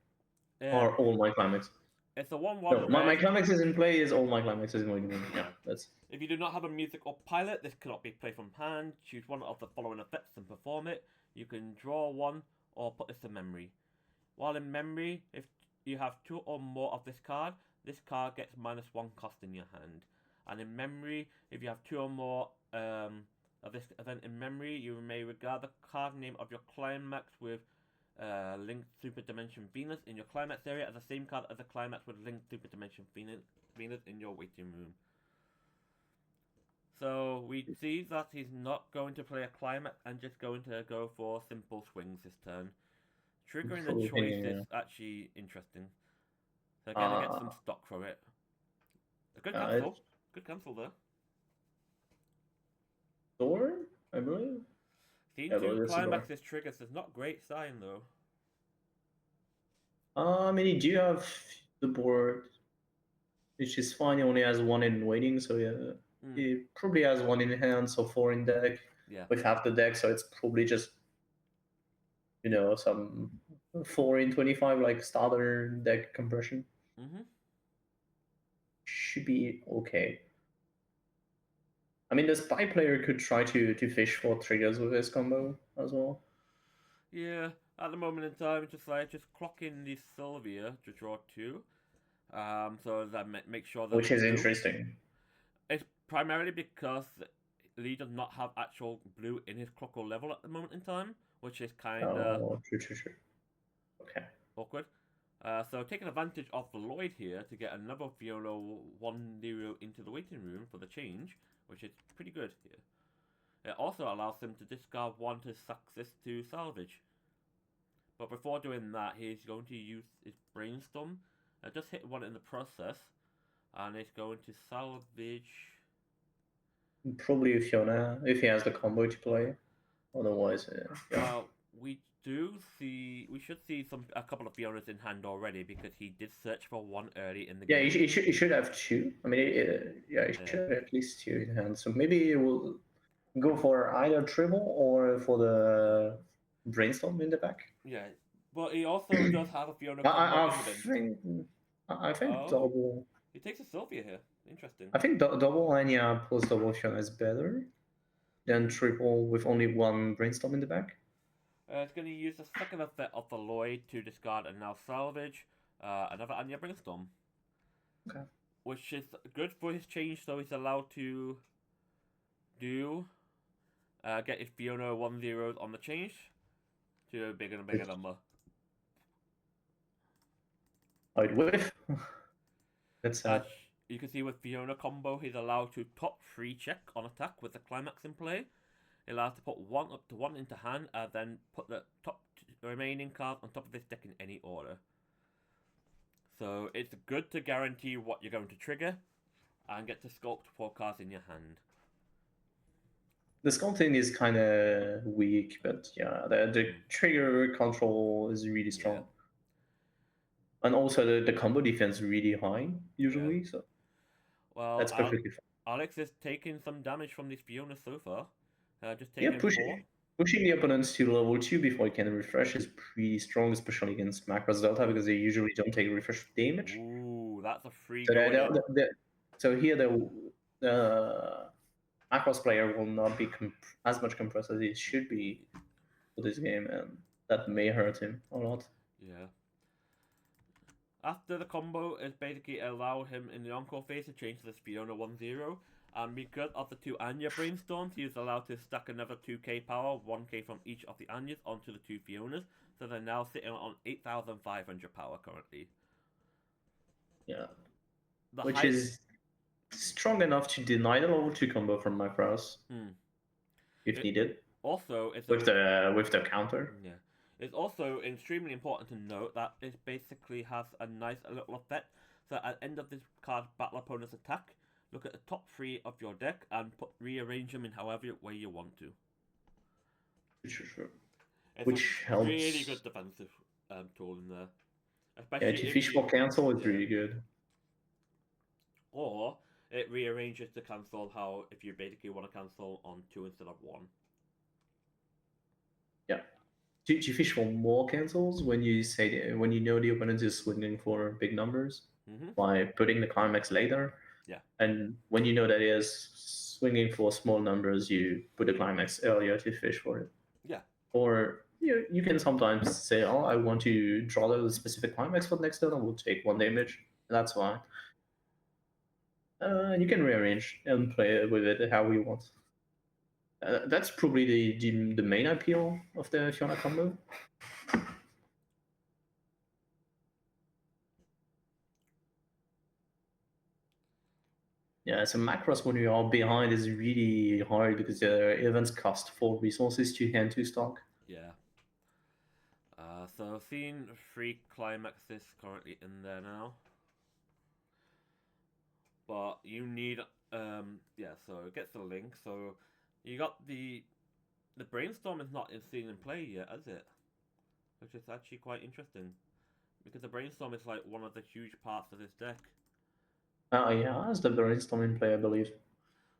all my climaxes. It's a 1/1. No, my climaxes in play is all my climaxes in waiting room. Yeah, that's. If you do not have a music or pilot, this cannot be played from hand. Choose one of the following effects and perform it. You can draw 1 or put this in memory. While in memory, if you have 2 or more of this card gets -1 cost in your hand. And in memory, if you have 2 or more of this event in memory, you may regard the card name of your climax with linked Super Dimension Venus in your climax area as the same card as a climax with linked Super Dimension Venus in your waiting room. So we see that he's not going to play a climax and just going to go for simple swings this turn. Triggering the choice is actually interesting. So again, I get some stock from it. A good cancel. Good cancel there. Thor, I believe. Seeing 2 climaxes triggers is not great sign though. I mean, he do have the board, which is fine. He only has 1 in waiting, so yeah. He probably has 1 in hand, so 4 in deck. Yeah. With half the deck, so it's probably just, some 4 in 25, like starter deck compression. Should be okay. I mean, the spy player could try to fish for triggers with this combo as well. Yeah, at the moment in time, just clock in the Sylvia to draw 2. So that make sure that. Which is interesting. It's primarily because Lee does not have actual blue in his clock or level at the moment in time, which is kind of true. Okay. Awkward. So taking advantage of the Lloyd here to get another Fiona 1-0 into the waiting room for the change, which is pretty good here. It also allows him to discard 1 to success to salvage. But before doing that, he's going to use his brainstorm. Just hit 1 in the process, and it's going to salvage. Probably Fiona if he has the combo to play. Otherwise, yeah. We should see a couple of Fionas in hand already because he did search for 1 early in the game. Yeah, he should have 2. I mean, he should have at least 2 in hand. So maybe we'll go for either triple or for the brainstorm in the back. Yeah, but he also does have a Fiona combo. I think double. He takes a Sylvia here. Interesting. I think double Anya plus double Fiona is better than triple with only 1 brainstorm in the back. It's going to use the second effect of the Lloyd to discard and now salvage another Anya Brainstorm. Okay. which is good for his change, so he's allowed to get his Fiona 1-0s on the change to a bigger and bigger number. I'd whiff. That's As sad. you can see with Fiona combo, he's allowed to top 3 check on attack with the climax in play. He allows to put 1 up to 1 into hand, and then put the remaining cards on top of his deck in any order. So it's good to guarantee what you're going to trigger, and get to sculpt 4 cards in your hand. The sculpting is kind of weak, but yeah, the trigger control is really strong. Yeah. And also the combo defense really high, usually, so Well, that's perfectly fine. Alex is taking some damage from these Fiona so far. Just Yeah, taking 4. pushing the opponents to level 2 before he can refresh is pretty strong, especially against Macross Delta, because they usually don't take refresh damage. Ooh, that's a free So, go. so here the Macross player will not be as much compressed as he should be for this game, and that may hurt him a lot. Yeah. After the combo, it basically allowed him in the encore phase to change to this Fiona 1-0. And because of the 2 Anya brainstorms, he was allowed to stack another 2k power, 1k from each of the Anyas onto the 2 Fionas. So they're now sitting on 8,500 power currently. Yeah. Which is strong enough to deny the level 2 combo from Macross if needed. Also, it's with the counter. Yeah. It's also extremely important to note that it basically has a nice little effect. So at the end of this card's battle opponent's attack, look at the top 3 of your deck and rearrange them in however way you want to. Sure. It's Which a helps. really good defensive tool in there. Especially to fishbowl cancel is really good. Or it rearranges to cancel how if you basically want to cancel on 2 instead of 1. Yeah. Do you fish for more cancels when you when you know the opponent is swinging for big numbers by putting the climax later? Yeah. And when you know that he is swinging for small numbers, you put the climax earlier to fish for it. Yeah. Or you can sometimes say, oh, I want to draw the specific climax for the next turn. I will take 1 damage. That's fine. You can rearrange and play with it how you want. That's probably the main appeal of the Fiona combo. Yeah, so Macross when you are behind is really hard because events cost 4 resources to hand to stock. Yeah. So seeing 3 climaxes currently in there now. But you need so it gets the link. So you got the brainstorm is not seen in play yet, is it? Which is actually quite interesting. Because the brainstorm is like one of the huge parts of this deck. Oh yeah, as the brainstorming play, I believe.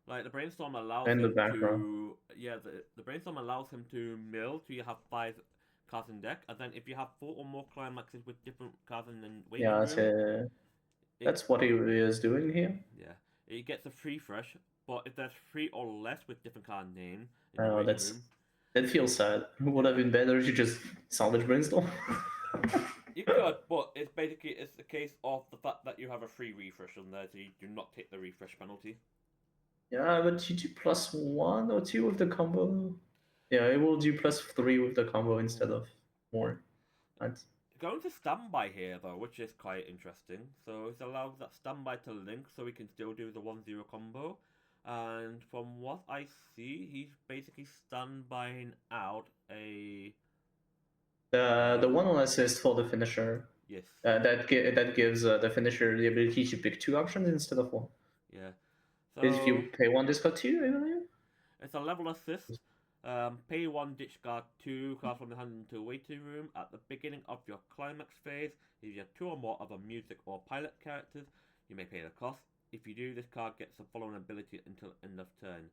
Like the brainstorm allows him to the brainstorm allows him to mill till you have 5 cards in deck, and then if you have 4 or more climaxes with different cards in the waiting room, that's what he is doing here. Yeah, it gets a free fresh, but if there's 3 or less with different card name in the waiting room, that feels sad. It would have been better if you just salvage brainstorm. You could, but it's the case of the fact that you have a free refresh on there, so you do not take the refresh penalty. Yeah, but you do +1 or 2 with the combo. Yeah, it will do +3 with the combo instead of more. Right. Going to standby here though, which is quite interesting. So it allows that standby to link, so we can still do the 1-0 combo. And from what I see, he's basically standbying out a the 1 assist for the finisher. Yes. That gives the finisher the ability to pick 2 options instead of 1. Yeah. So if you pay 1, discard 2, I believe. It's a level assist. Pay 1, discard 2 cards from the hand into a waiting room. At the beginning of your climax phase, if you have 2 or more other music or pilot characters, you may pay the cost. If you do, this card gets the following ability until end of turn.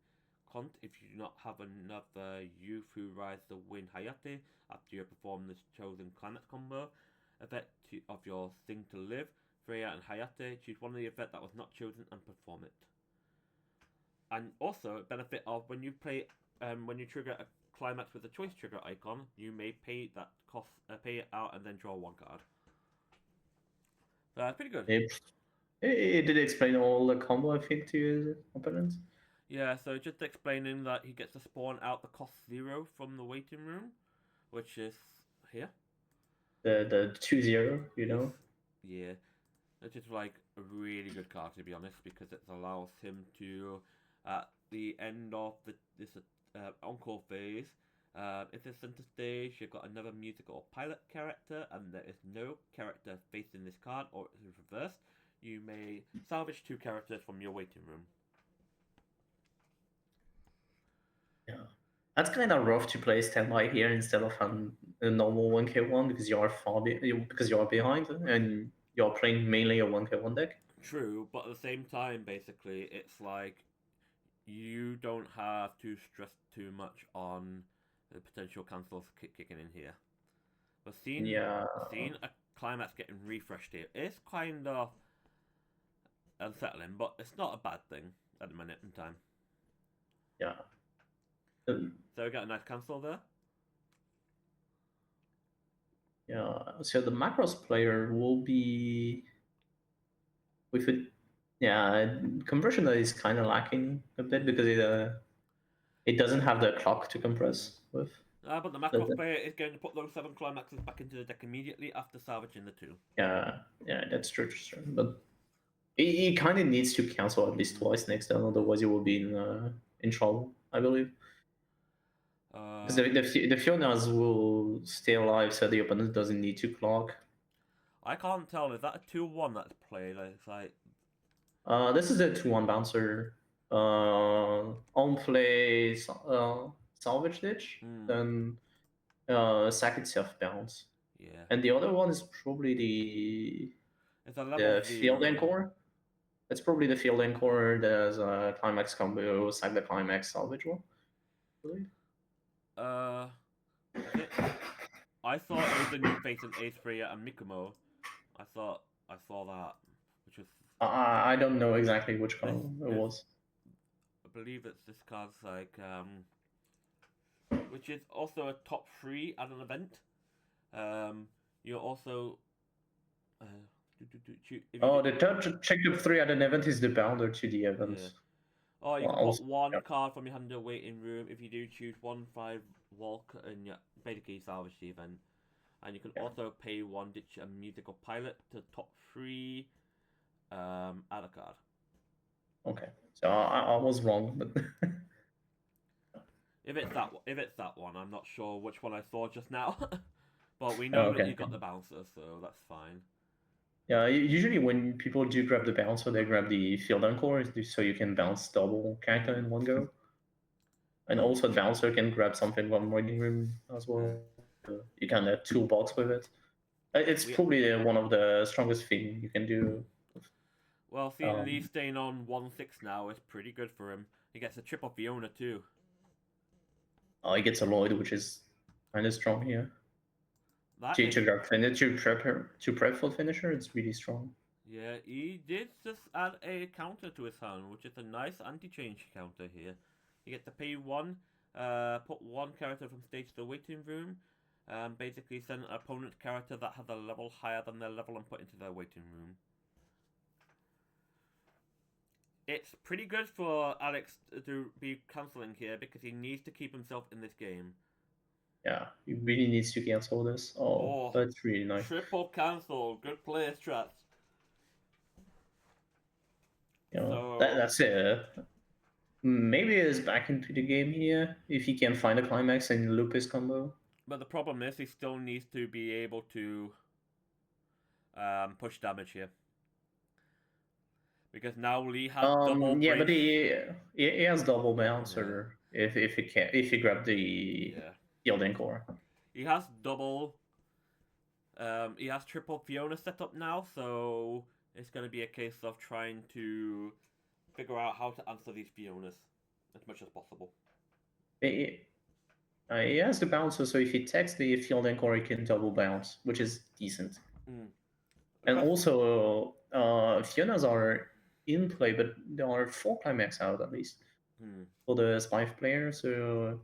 Cont, if you do not have another youth who rides the wind Hayate after you perform this chosen climax combo, effect of your Sing to Live, Freya and Hayate, choose one of the effect that was not chosen and perform it. And also, benefit of when you play, when you trigger a climax with a choice trigger icon, you may pay that pay it out and then draw 1 card. So that's pretty good. It did explain all the combo, I think, to your opponents. Yeah, so just explaining that he gets to spawn out the cost 0 from the waiting room, which is here. The 2-0, you Yes. know. Yeah. Which is like a really good card to be honest, because it allows him to, at the end of this encore phase, if it's center stage, you've got another musical or pilot character, and there is no character facing this card, or it is reversed. You may salvage 2 characters from your waiting room. Yeah. That's kind of rough to play standby here instead of a normal 1k1 because because you're behind and you're playing mainly a 1k1 deck. True, but at the same time, basically, it's like you don't have to stress too much on the potential cancels kicking in here. But Yeah, seeing a climax getting refreshed here is kind of unsettling, but it's not a bad thing at the minute in time. yeah. So we got a nice cancel there. Yeah. So the macros player will be with it. Yeah, conversion is kind of lacking a bit because it doesn't have the clock to compress with. But the Macross player is going to put those 7 climaxes back into the deck immediately after salvaging the 2. Yeah, that's true. But he kind of needs to cancel at least twice next turn, otherwise he will be in trouble, I believe. Because the Fionas will stay alive, so the opponent doesn't need to clock. I can't tell. Is that a 2-1 that's played? It's like This is a 2-1 bouncer. On play salvage ditch, then sack itself bounce. Yeah. And the other one is probably It's a level field 0. encore. It's probably the field encore. There's a climax combo, sack the climax, salvage one. I believe. Is it? I thought it was the new face in Ace Freya and Mikumo. I thought I saw that, which was I don't know exactly which this. card it This was. I believe it's this card's like which is also a top 3 at an event. You're also The third check up 3 at an event is the bounder to the event. yeah. Oh, you can Also, put one card from your hand in the waiting room if you do choose 1/5 walk and you basically salvage the event. And you can also pay 1 ditch a musical pilot to top 3 add a card. Okay, so I was wrong, but If it's that one, I'm not sure which one I saw just now. But we know that you got the bouncer, so that's fine. Yeah, usually when people do grab the bouncer, they grab the field encore so you can bounce double character in one go. And also the bouncer can grab something from waiting room as well. You can toolbox with it. It's probably one of the strongest thing you can do. Well, seeing Lee staying on 1/6 now is pretty good for him. He gets a triple Fiona too. He gets a Lloyd, which is kind of strong here. To prep for finisher, it's really strong. Yeah, he did just add a counter to his hand, which is a nice anti-change counter here. You get to pay 1, put 1 character from stage to the waiting room, basically send an opponent character that has a level higher than their level and put into their waiting room. It's pretty good for Alex to be cancelling here because he needs to keep himself in this game. Yeah, he really needs to cancel this. Oh, that's really nice. Triple cancel. Good play, Strats. Yeah, so that's it. Maybe he's back into the game here if he can find a climax and loop his combo. But the problem is he still needs to be able to push damage here. Because now Lee has double brace. But he has double bouncer if he grab the field encore. He has double. He has triple Fiona set up now, so it's going to be a case of trying to figure out how to answer these Fionas as much as possible. He has the bouncer, so if he takes the field encore, he can double bounce, which is decent. And also, Fionas are in play, but there are 4 climax out at least for the Spive player. So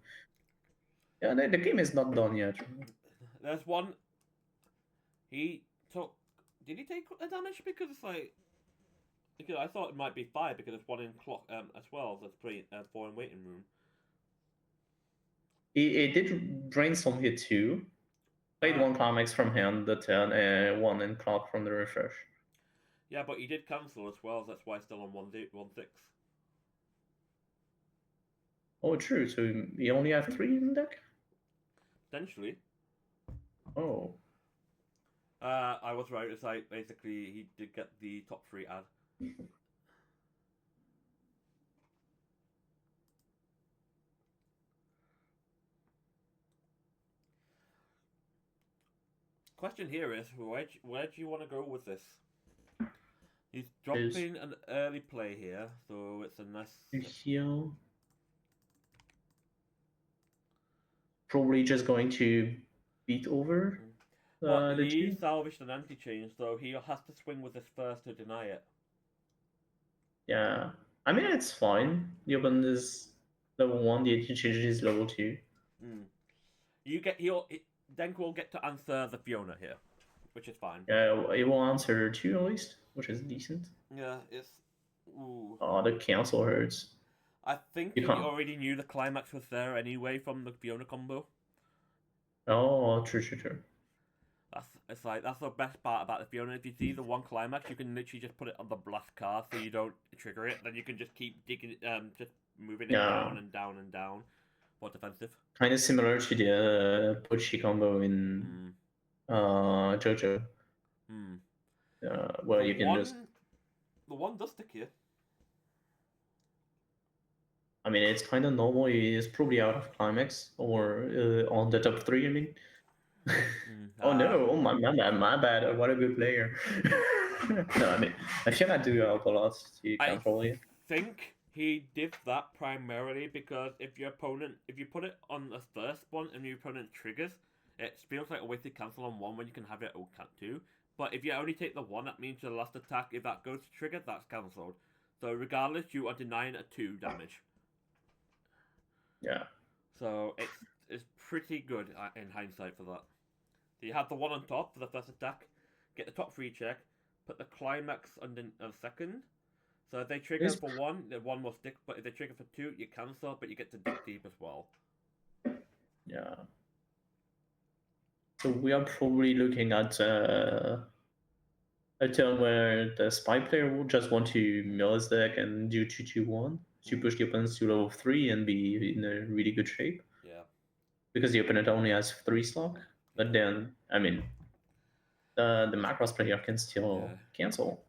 yeah, the game is not done yet. There's one. He took. Did he take a damage? Because it's like Because I thought it might be 5 because there's one in clock as well. There's 4 in waiting room. It did brainstorm here too. Played one climax from hand, the turn, and one in clock from the refresh. Yeah, but he did cancel as well. So that's why it's still on 1-6. Oh, true. So you only have 3 in the deck? Potentially. Oh. I was right. It's like basically he did get the top 3 ad. Question here is where do you want to go with this? He's dropping an early play here, so it's a nice. Heal. Probably just going to beat over. But The he two. salvaged an anti-change, so he has to swing with this first to deny it. Yeah, I mean it's fine. The opponent is level 1. The anti-change is level 2. You get Denk will get to answer the Fiona here, which is fine. Yeah, it will answer 2 at least, which is decent. Yeah, it's. Ooh. Oh, the cancel hurts. I think he already knew the climax was there anyway from the Fiona combo. Oh, true. That's the best part about the Fiona. If you see the one climax, you can literally just put it on the blast card, so you don't trigger it. Then you can just keep digging, just moving it down and down and down. More defensive. Kind of similar to the Pochi combo in JoJo. Where you can just. The one does stick here. I mean, it's kind of normal. It's probably out of climax or on the top 3. I mean. Oh no! Oh my bad. What a good player. No, I mean, I feel I do help a lot to control it. I think he did that primarily because if you put it on the first one and your opponent triggers, it feels like a wasted cancel on 1 when you can have it at 2. But if you only take the 1, that means the last attack, if that goes to trigger, that's cancelled. So regardless, you are denying a 2 damage. Yeah. So it's pretty good in hindsight for that. So you have the 1 on top for the first attack, get the top 3 check, put the climax on the second. So if they trigger for 1, the 1 will stick, but if they trigger for 2, you cancel, but you get to dig deep as well. Yeah. So we are probably looking at a turn where the spy player will just want to mill his deck and do 2-2-1 to push the opponents to level 3 and be in a really good shape. Yeah. Because the opponent only has 3 stock. But then, I mean, the Macross player can still cancel.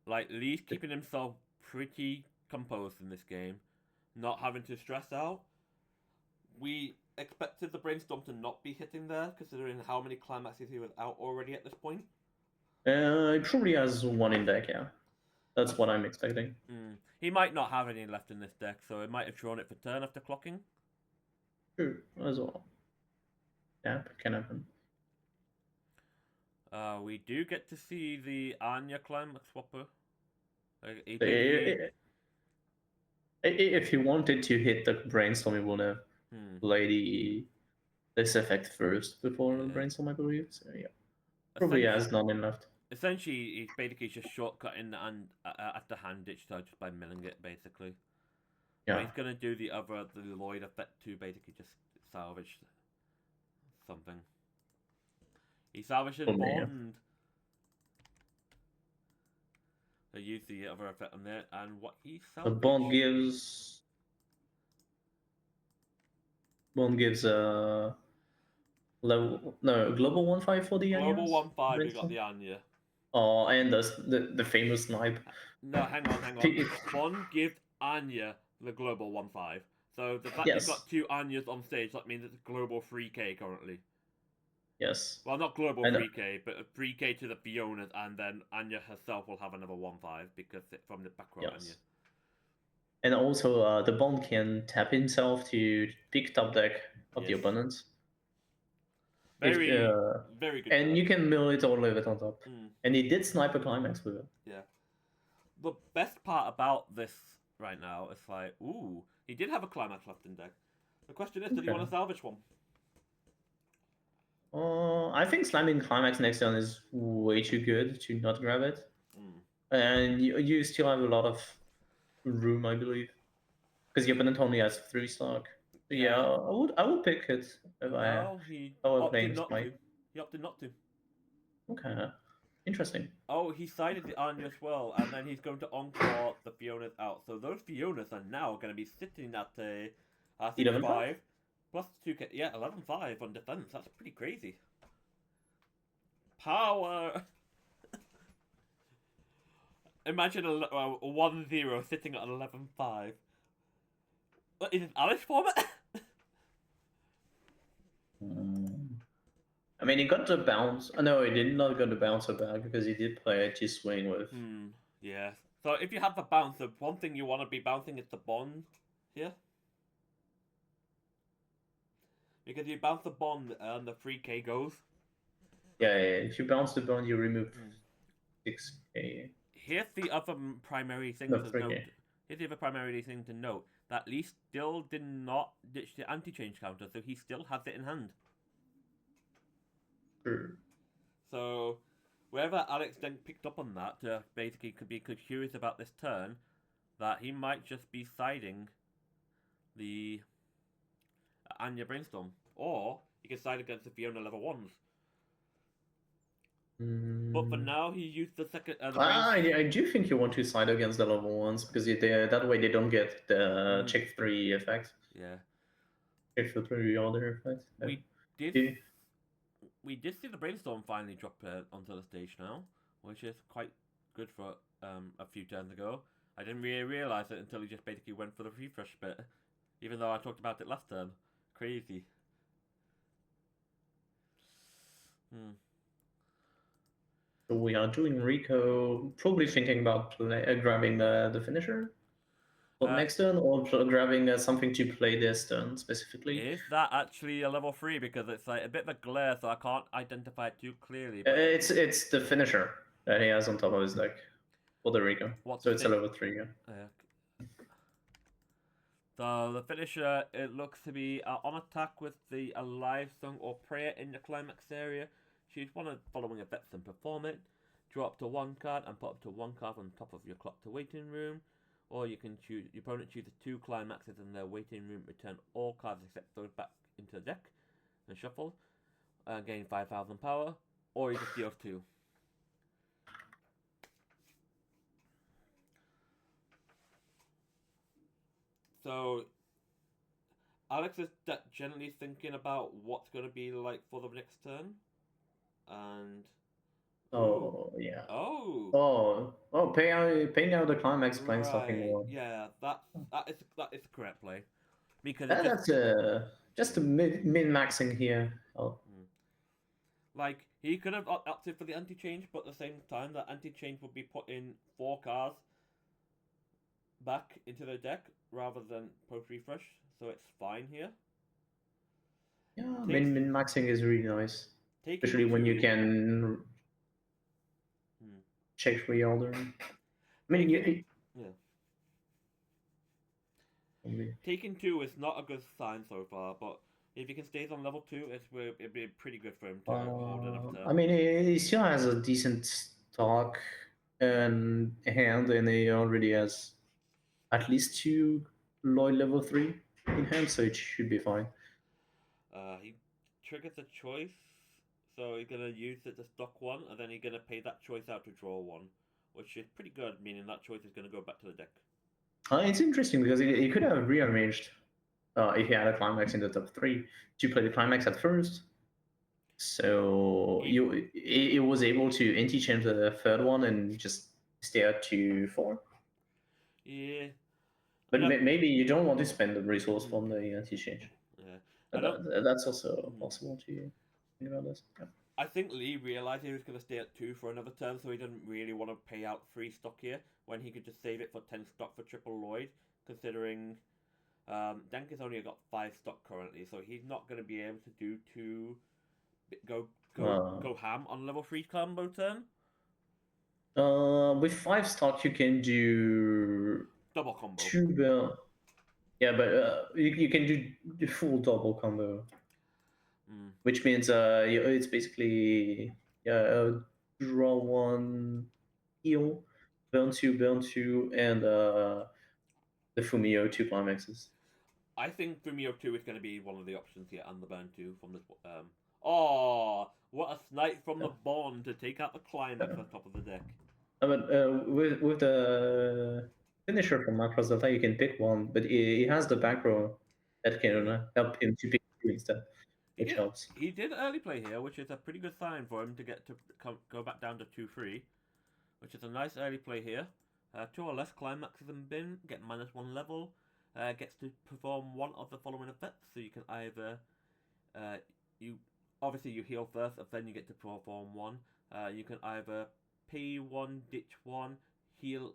Like, Lee's keeping himself pretty composed in this game, not having to stress out. We expected the brainstorm to not be hitting there, considering how many climaxes he was out already at this point. He probably has 1 in deck, yeah. That's what I'm expecting. He might not have any left in this deck, so he might have drawn it for turn after clocking. True, as well. Yeah, it can happen. We do get to see the Anya climax swapper. If you wanted to hit the brainstorm, you would have play this effect first before the brainstorm, I believe. So yeah, probably has none left. Essentially, he's basically just shortcutting and at the hand ditch just by milling it, basically. Yeah. But he's gonna do the Lloyd effect to basically just salvage something. He salvages Bond. They use the other effect on there, and what he salvaged. The Bond gives a global 1/5 for the Anya. Global 1/5. We got the Anya. Oh, and the famous snipe. No, hang on. Bond gives Anya the global 1/5. So the fact you've got 2 Anyas on stage, that means it's global 3k currently. Yes. Well, not global 3k, but 3k to the Fionas, and then Anya herself will have another 1/5 because it's from the back row Anya. And also, the Bond can tap himself to pick top deck of the opponents. Very good. And you can mill it or leave it on top. And he did snipe a climax with it. Yeah. The best part about this right now is like, ooh, he did have a climax left in deck. The question is, did he want to salvage one? I think slamming climax next turn is way too good to not grab it. And you still have a lot of room, I believe, because your opponent only has 3 stock. Yeah, Yeah. I would pick it if No, he I were opted playing not Smite. to. He opted not to. Okay, interesting. Oh, he sided the Anya as well, and then he's going to encore the Fionas out. So those Fionas are now going to be sitting at a 11-5? 6-5 plus 2k. Yeah, 11-5 on defense. That's pretty crazy. Power! Imagine a 1-0 sitting at 11-5. What, is it Alice format? I mean, he got the bounce. Oh, no, he did not get the bouncer back because he did play a T-swing with. Yeah. So if you have the bounce, the one thing you want to be bouncing is the bond here. Because you bounce the bond and the 3k goes. Yeah, if you bounce the bond, you remove 6k. Here's the other primary thing No, to 3k. note. Here's the other primary thing to note. That Lee still did not ditch the anti-change counter, so he still has it in hand. Sure. So, wherever Alex then picked up on that, basically could be curious about this turn, that he might just be siding the Anya Brainstorm. Or he could side against the Fiona level 1s. But for now, he used the second. I do think you want to side against the level 1s because that way they don't get the check 3 effect. Yeah. Check for 3 other effect. We did see the Brainstorm finally drop onto the stage now, which is quite good for a few turns ago. I didn't really realise it until he just basically went for the refresh bit, even though I talked about it last turn. Crazy. So we are doing Rico, probably thinking about grabbing the finisher for next turn, or grabbing something to play this turn specifically. Is that actually a level 3? Because it's like a bit of a glare, so I can't identify it too clearly. But it's the finisher that he has on top of his deck for the Rico. So it's a level 3. Yeah. So the finisher, it looks to be on attack with the Alive Song or Prayer in the climax area. Choose one of the following effects and perform it. Draw up to 1 card and put up to 1 card on top of your clock to waiting room. Or you can choose, your opponent chooses 2 climaxes in their waiting room, return all cards except those back into the deck and shuffle. Gain 5,000 power. Or you just deal 2. So Alex is generally thinking about what's going to be like for the next turn, and yeah. Oh, paying out the climax, playing something more. Yeah, that is the correct play, because that's just a min-maxing here. Like he could have opted for the anti-change, but at the same time, that anti-change would be putting 4 cards back into the deck rather than post refresh, so it's fine here. Yeah, min-maxing is really nice, especially when you can check reorder. I mean, yeah. Taking 2 is not a good sign so far, but if he can stay on level 2, it'd be pretty good for him to hold enough turn. I mean, he still has a decent stock and hand, and he already has at least 2 Lloyd level 3 in hand, so it should be fine. He triggers a choice, so he's gonna use it to stock 1, and then he's gonna pay that choice out to draw 1, which is pretty good, meaning that choice is gonna go back to the deck. It's interesting because he could have rearranged if he had a climax in the top 3 to play the climax at first. So he was able to anti-change the 3rd one and just stay at 2-4. Yeah. But maybe you don't want to spend the resource from the anti-change. Yeah. That's also possible to think about this. Yeah. I think Lee realised he was going to stay at 2 for another turn, so he didn't really want to pay out 3 stock here, when he could just save it for 10 stock for triple Lloyd, considering Dank has only got 5 stock currently, so he's not going to be able to do go ham on level 3 combo turn. With 5 stock, you can do double combo. 2 yeah, but you can do the full double combo, which means it's basically draw 1, heal, burn 2, and the Fumio 2 climaxes. I think Fumio 2 is going to be one of the options here, and the Burn 2 from this. Oh, what a snipe from the Bond to take out the climax on top of the deck. But with the finisher from Macross Delta, you can pick one, but he has the back row that can help him to pick 2 instead, which helps. He did early play here, which is a pretty good sign for him to get to go back down to 2-3, which is a nice early play here. 2 or less climaxes in bin, get -1 level, gets to perform one of the following effects. So you can either you heal first, and then you get to perform one. You can either pay 1, ditch 1, heal.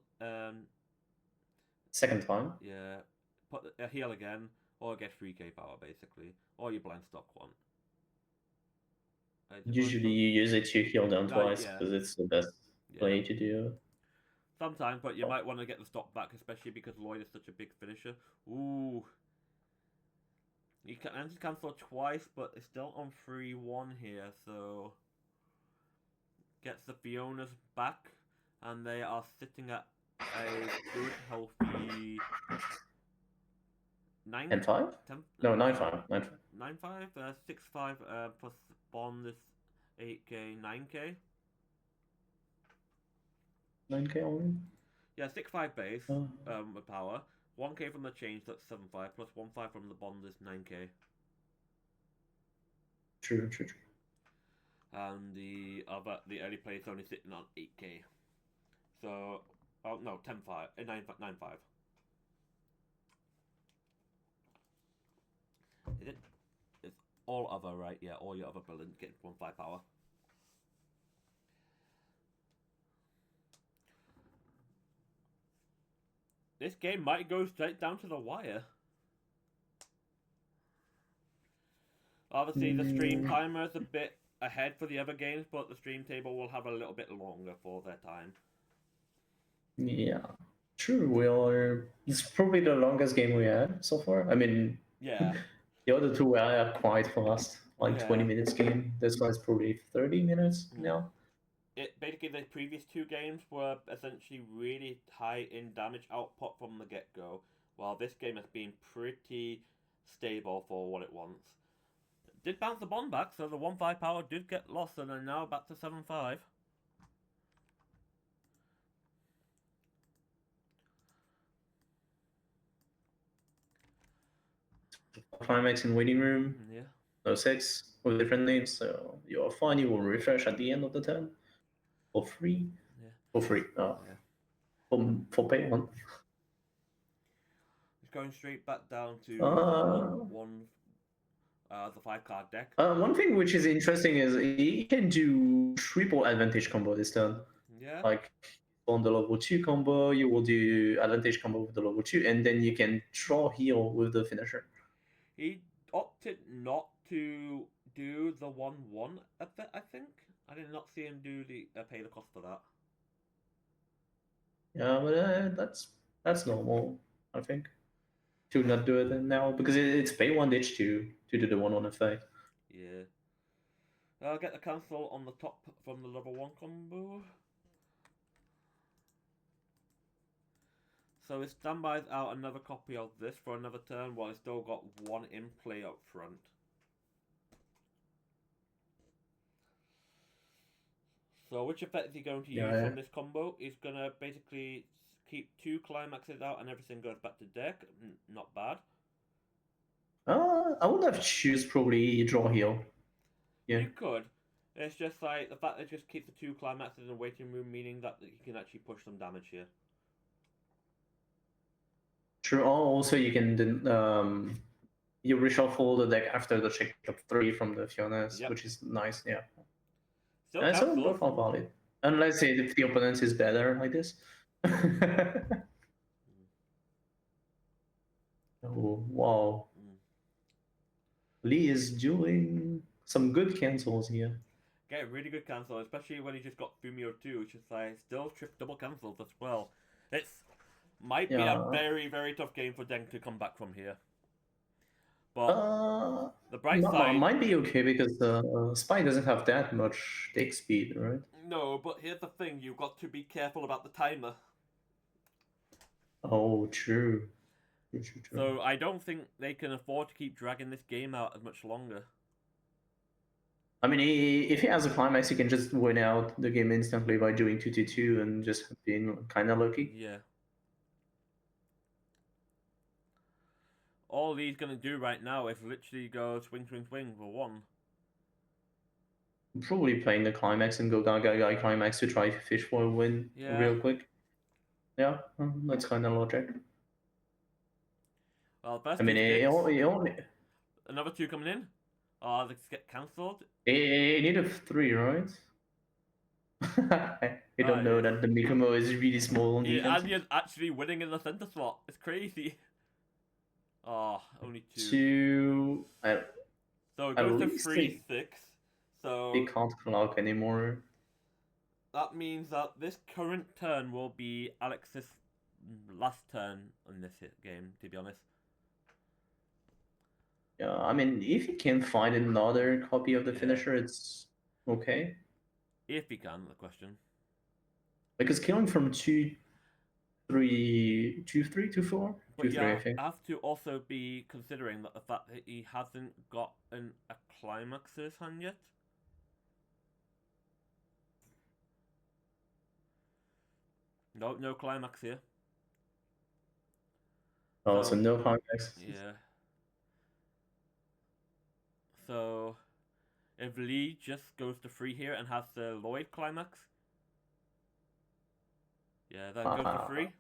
Second time. Yeah, put heal again, or get 3k power basically, or you blind stock 1. Usually you use it to heal down twice because it's the best play to do. Sometimes, but you might want to get the stock back, especially because Lloyd is such a big finisher. Ooh. You can anti-cancel twice, but it's still on 3-1 here, so... Gets the Fionas back, and they are sitting at a good, healthy... 9-5? No, 9-5. 9-5? 6-5 plus Bond is 8k, 9k? 9k only? Yeah, 6-5 base with power. 1k from the change, that's 7-5, plus 1-5 from the Bond is 9k. True. And the early play is only sitting on 8k. So, oh no, 10-5, 9-5. Is it? It's all other, right? Yeah, all your other buildings get 1-5 power. This game might go straight down to the wire. Obviously, the stream timer is a bit ahead for the other games, but the stream table will have a little bit longer for their time. Yeah, true. It's probably the longest game we had so far. I mean, yeah. The other two were quite fast, like 20 minutes game. This one's probably 30 minutes now. Basically, the previous 2 games were essentially really high in damage output from the get-go, while this game has been pretty stable for what it wants. It did bounce the Bond back, so the 1-5 power did get lost, and are now back to 7-5. Climax in waiting room. Yeah. No 6 with different names, so you are fine. You will refresh at the end of the turn for free. Yeah. For free. For pay 1. It's going straight back down to the 5-card deck. One thing which is interesting is he can do triple advantage combo this turn. Yeah. Like on the level 2 combo, you will do advantage combo with the level 2, and then you can draw heal with the finisher. He opted not to do the 1-1 effect, I think. I did not see him do the pay the cost for that. Yeah, but that's normal, I think, to not do it now, because it's pay 1 ditch to do the 1-1 effect. Yeah. I'll get the cancel on the top from the level 1 combo. So it standbys out another copy of this for another turn, while it's still got 1 in play up front. So which effect is he going to use from this combo? He's going to basically keep 2 climaxes out and everything goes back to deck. Not bad. I would have choose probably draw heal. Yeah. You could. It's just like the fact that it just keeps the 2 climaxes in the waiting room, meaning that you can actually push some damage here. True. Also, you can you reshuffle the deck after the check up 3 from the Fionas, which is nice. Yeah. So both are valid, unless if the opponent is better like this. Oh wow. Lee is doing some good cancels here. Get really good cancel, especially when he just got Fumio 2, which is like still double cancels as well. Might be a very, very tough game for Deng to come back from here. But the bright side might be okay because Spy doesn't have that much take speed, right? No, but here's the thing: you've got to be careful about the timer. Oh, true. True. So I don't think they can afford to keep dragging this game out as much longer. I mean, if he has a climax, he can just win out the game instantly by doing 2-2 and just being kind of lucky. Yeah. All he's gonna do right now is literally go swing for one. Probably playing the climax and go guy climax to try to fish for a win Yeah. real quick. Yeah, that's kind of logic. Well, first I mean, two he sticks. only Another two coming in. They get cancelled. he need a 3, right? You don't know that the Mikomo is really small on defense. Anya's actually winning in the center slot. It's crazy. Oh, only two. 2, So it at goes to least 3-6. they So can't clock anymore. that means that this current turn will be Alex's last turn on this game, to be honest. Yeah, I mean, if he can find another copy of the Yeah. finisher, it's okay. If he can, the question. Because killing from 2-3, 2-3, 2-4, But 2-3, yeah, I think. have to also be considering that the fact that he hasn't gotten a climax in his hand yet. No climax here. Oh, so no climax. Yeah. So if Lee just goes to 3 here and has the Lloyd climax. Yeah, then goes to 3.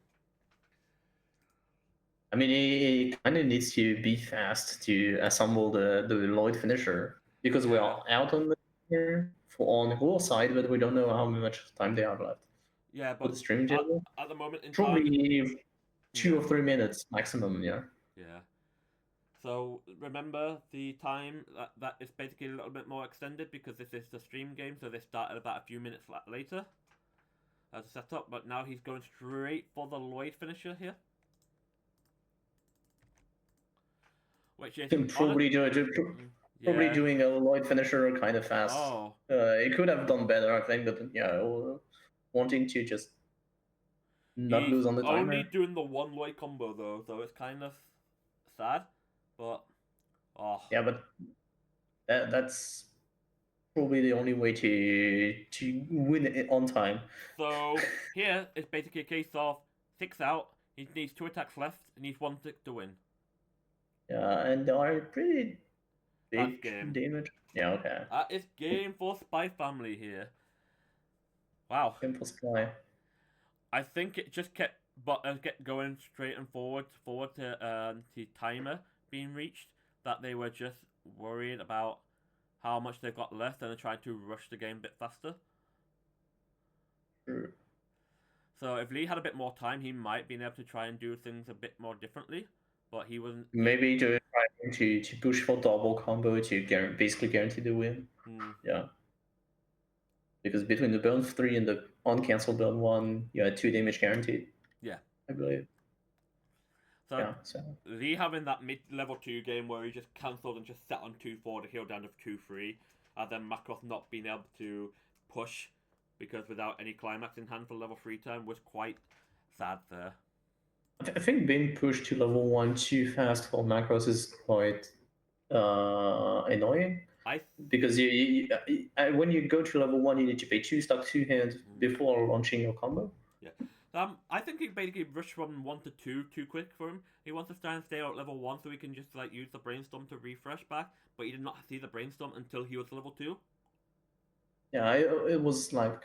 I mean, he kind of needs to be fast to assemble the Lloyd finisher because we are out on the here for on whole side, but we don't know how much time they have left. Yeah, For but the stream table, at the moment in time, probably 2 yeah. or 3 minutes maximum. Yeah. Yeah. So remember the time that is basically a little bit more extended because this is the stream game, so they started about a few minutes later as a setup. But now he's going straight for the Lloyd finisher here, which is Probably yeah. doing a Lloyd finisher kind of fast. Oh, He could have done better, I think, but yeah, wanting to just not he's lose on the only timer. doing the one Lloyd combo though, so it's kind of sad. But oh, Yeah, but that's probably the only way to win it on time. so here it's basically a case of 6 out. He needs 2 attacks left and he's 1 tick to win. Yeah, and they are pretty That's big game. damage. Yeah, okay. That is game for Spy Family here. Wow. Simple Sky. I think it just kept kept going straight and forward to timer being reached. That they were just worried about how much they've got left and they're trying to rush the game a bit faster. Sure. So if Lee had a bit more time, he might be able to try and do things a bit more differently. But he wasn't. Maybe to try to push for double combo to basically guarantee the win. Yeah. Because between the burn 3 and the uncancelled burn 1, you had 2 damage guaranteed. Yeah. I believe. So, yeah, so Lee having that mid-level 2 game where he just cancelled and just sat on 2-4 to heal down to 2-3, and then Makarov not being able to push because without any climax in hand for level 3 turn was quite sad there. I think being pushed to level 1 too fast for Macros is quite annoying. Because when you go to level 1, you need to pay 2 stock 2 hands before launching your combo. Yeah. I think he basically rushed from 1 to 2 too quick for him. He wants to try and stay out level 1 so he can just like use the brainstorm to refresh back, but he did not see the brainstorm until he was level 2. Yeah, it was like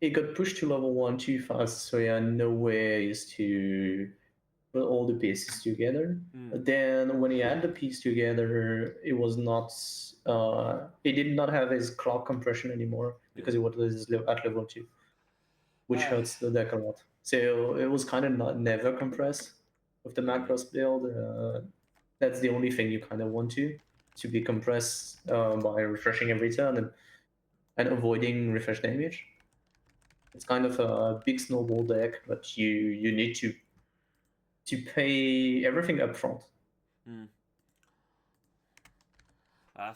he got pushed to level 1 too fast, so he had no ways to put all the pieces together. But then when he had the piece together, it was not. He did not have his clock compression anymore because he was at level 2, which hurts the deck a lot. So it was kind of never compressed with the Macross build. That's the only thing you kind of want to be compressed by refreshing every turn and avoiding refresh damage. It's kind of a big snowball deck, but you need to pay everything up front.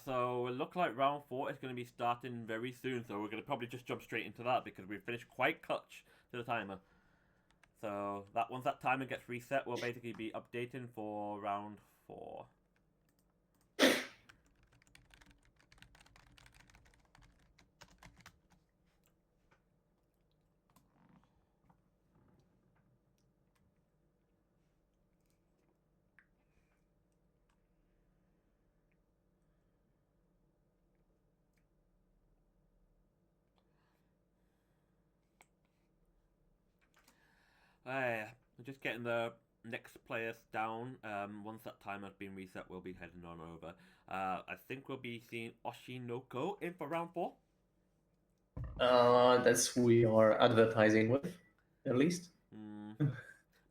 So it looks like round 4 is going to be starting very soon, so we're going to probably just jump straight into that because we've finished quite clutch to the timer. So that once that timer gets reset, we'll basically be updating for round 4. We're just getting the next players down. Once that time has been reset, we'll be heading on over. I think we'll be seeing Oshinoko in for round 4. That's who we are advertising with, at least.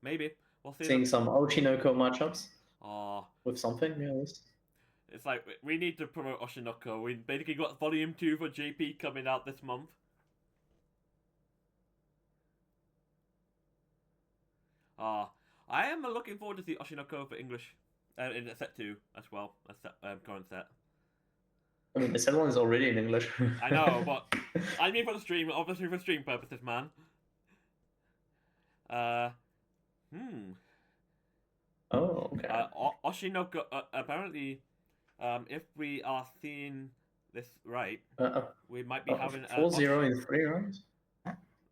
Maybe. We'll see. Seeing some Oshinoko matchups Oh, with something, yeah, at least. it's like we need to promote Oshinoko. We basically got Volume 2 for JP coming out this month. I am looking forward to see Oshinoko for English in set 2 as well, as current set. I mean, the second one is already in English. I know, but I mean for the stream, obviously for stream purposes, man. Oh, okay. Oshinoko, apparently, if we are seeing this right, we might be having 4-0 in 3 rounds?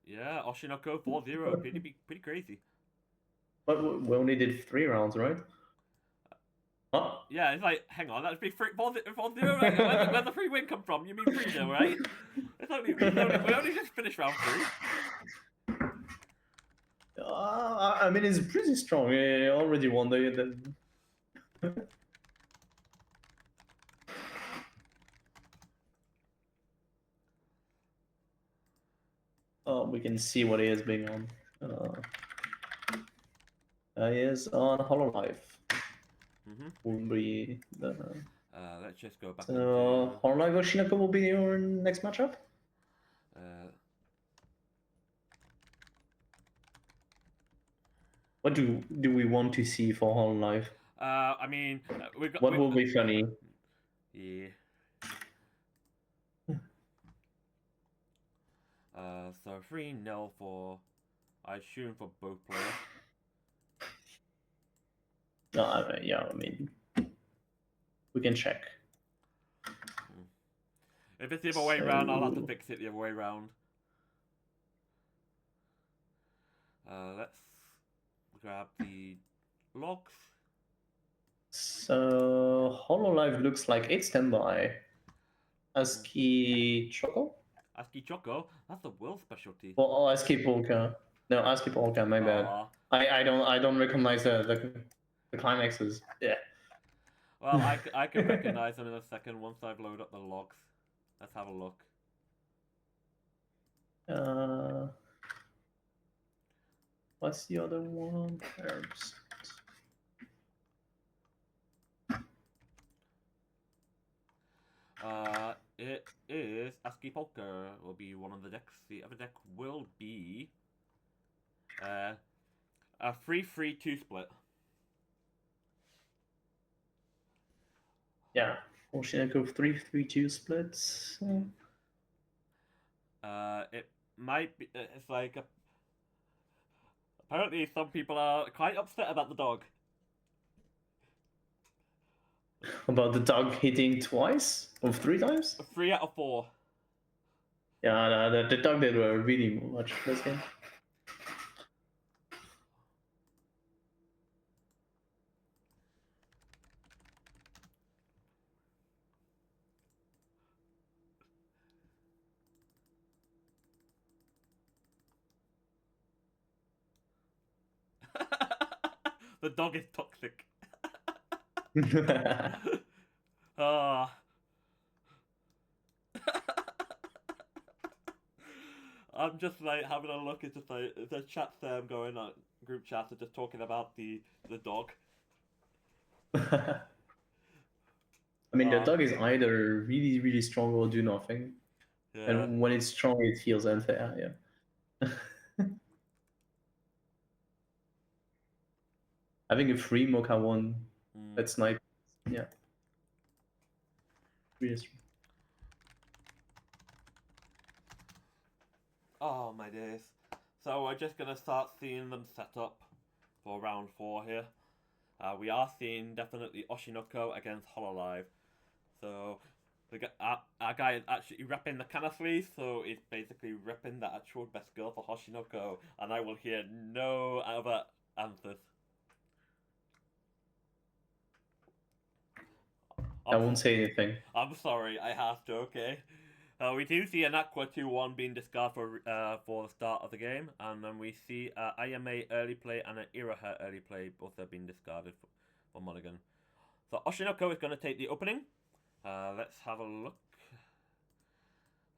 Yeah, Oshinoko 4-0, pretty crazy. But we only did 3 rounds, right? Huh? Yeah, it's like, hang on, that'd be 4-0, right? Where's the free win come from? You mean 3-0, right? We only just finished round 3. I mean, it's pretty strong. Yeah, already won the we can see what he is being on. He is on Hololive. Will be the. Let's just go back. So Hololive Oshinoko will be your next matchup. What do we want to see for Hololive? I mean, what will be funny? Yeah. So 3-0 for, I assume, for both players. Yeah, I mean, we can check. If it's the other way around, I'll have to fix it the other way around. Let's grab the logs. So Hololive looks like it's standby. ASCII Choco? ASCII Choco? That's the world specialty. Well, ASCII Polka. No, ASCII Polka, my bad. I don't recognize the climaxes. Yeah. Well, I can recognize them in a second once I've loaded up the logs. Let's have a look. What's the other one? Herbs. It is ASCII Polka will be one of the decks. The other deck will be a 3-3-2 split. Yeah, Oshinoko 3-3-2 splits. It might be. It's like apparently some people are quite upset about the dog. About the dog hitting twice or 3 times? 3 out of 4. Yeah, the dog did really much this game. The dog is toxic. I'm just like having a look. It's just like the chats going on, group chats are just talking about the dog. I mean, the dog is either really, really strong or do nothing. Yeah. And when it's strong, it feels unfair, yeah. Having a free Mocha 1, that's nice. Yeah. Really strong. Oh my days. So we're just gonna start seeing them set up for round 4 here. We are seeing definitely Oshinoko against Hololive. So our guy is actually repping the Kana sleeve, so he's basically repping the actual best girl for Hoshinoko, and I will hear no other answers. I won't say anything. I'm sorry, I have to, okay? We do see an Aqua 2-1 being discarded for the start of the game, and then we see IMA early play and an Iraha early play both have been discarded for Mulligan. So Oshinoko is going to take the opening. Let's have a look.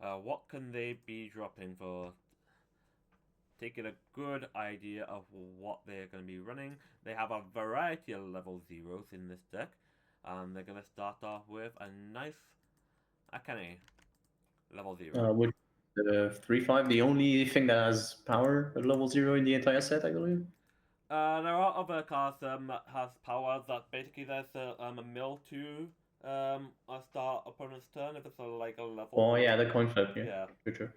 What can they be dropping for? Taking a good idea of what they're going to be running. They have a variety of level 0s in this deck, and they're going to start off with a nice Akane level 0. With the 3-5, the only thing that has power at level 0 in the entire set, I believe. There are other cards that has power that basically there's a mill to start opponent's turn if it's like a level. Oh yeah, the coin flip. Yeah. True.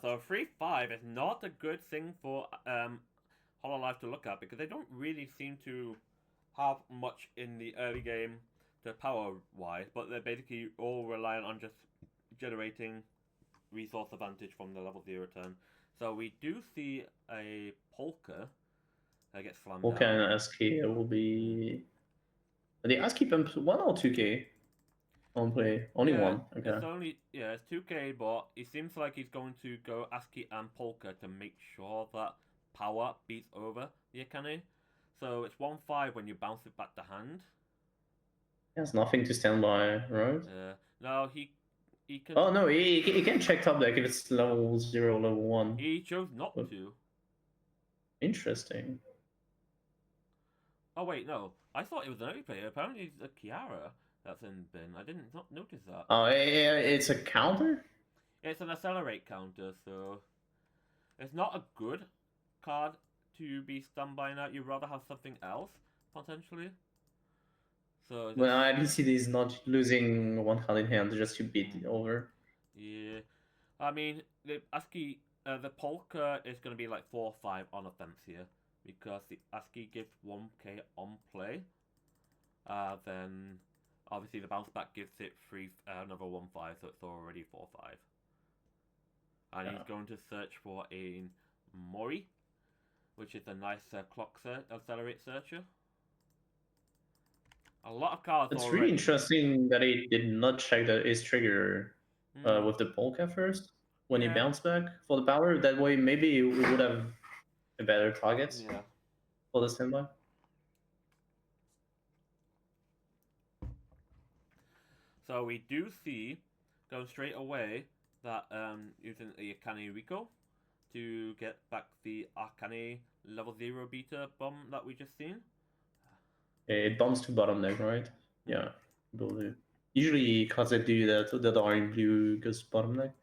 So 3-5 is not a good thing for Hololive to look at because they don't really seem to have much in the early game to power wise, but they're basically all reliant on just generating resource advantage from the level 0 turn. So we do see a Polka that gets slammed Polka down. and ASCII will be... The ASCII pump 1 or 2k on play? Only one. Okay. It's 2k, but it seems like he's going to go ASCII and Polka to make sure that power beats over the Akane. So it's 1-5 when you bounce it back to hand. He has nothing to stand by, right? No, he can... Oh no, he can check top deck if it's level 0, level 1. He chose not to. Interesting. Oh wait, no. I thought it was an early player. Apparently it's a Kiara that's in bin. I didn't not notice that. Oh, it's a counter? It's an accelerate counter, so it's not a good card to be stunned by now. You'd rather have something else, potentially. So Well, I didn't see this not losing one card in hand just to beat it over. Yeah. I mean, the ASCII, the Polka is going to be like 4 or 5 on offense here. Because the ASCII gives 1k on play. Then obviously the bounce back gives it another 1-5, so it's already 4-5. And he's going to search for a Mori, which is a nice clock accelerate searcher. A lot of cards. It's really interesting that he did not check his trigger with the Polka first when he bounced back for the power. That way, maybe we would have a better target for the standby. So we do see, going straight away, that using the Akane Rico to get back the Akane level 0 beta bomb that we just seen. It bombs to bottom deck, right? Yeah, believe. Usually cards that do that are in blue goes bottom deck.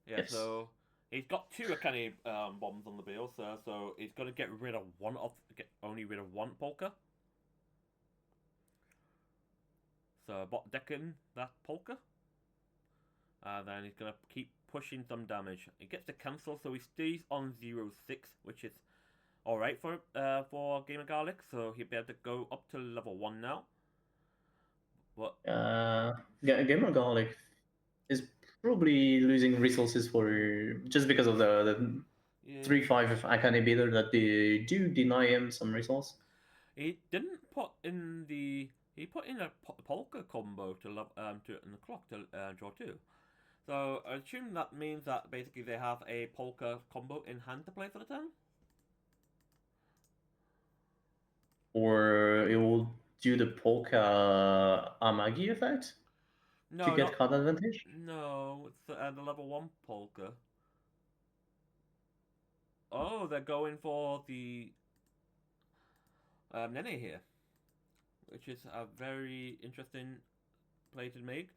Yeah, yes. So he's got 2 Akane bombs on the bill, so he's got to get rid of only rid of one Polka. So bot decking that Polka. Then he's going to keep pushing some damage. He gets to cancel, so he stays on 0-6, which is alright for Gamer Garlic. So he'll be able to go up to level 1 now. But Gamer Garlic is probably losing resources just because of the 3-5 of Akane Beater that they do deny him some resource. He didn't put in the... He put in a Polka combo to in the clock to draw 2. So I assume that means that basically they have a Polka combo in hand to play for the turn? Or it will do the Polka Amagi effect? No, to get card advantage? No, it's the level 1 Polka. Oh, they're going for the Nene here. Which is a very interesting play to make.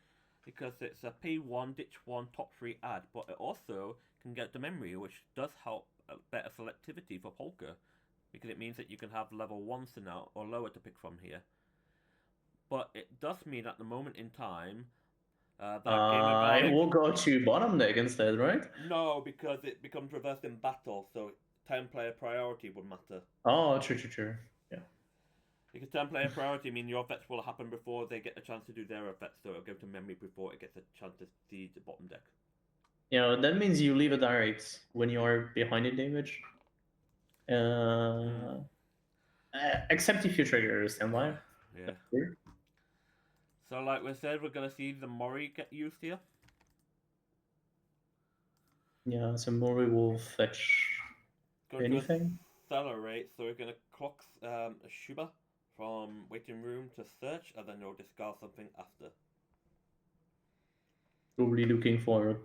Because it's a pay 1, ditch 1, top 3 add. But it also can get the memory, which does help better selectivity for Polka. Because it means that you can have level 1s to now or lower to pick from here. But it does mean at the moment in time That Gamer It Garlic. will go to bottom deck instead, right? No, because it becomes reversed in battle, so 10-player priority would matter. Oh, true. Yeah. Because 10-player priority means your effects will happen before they get a chance to do their effects, so it'll go to memory before it gets a chance to see the bottom deck. Yeah, that means you leave a direct when you are behind in damage. Except if you trigger a standby. Yeah. So, like we said, we're gonna see the Mori get used here. Yeah, so Mori will fetch Going anything. to accelerate, so we're gonna clock a Shuba from waiting room to search, and then you'll discard something after. Probably looking for a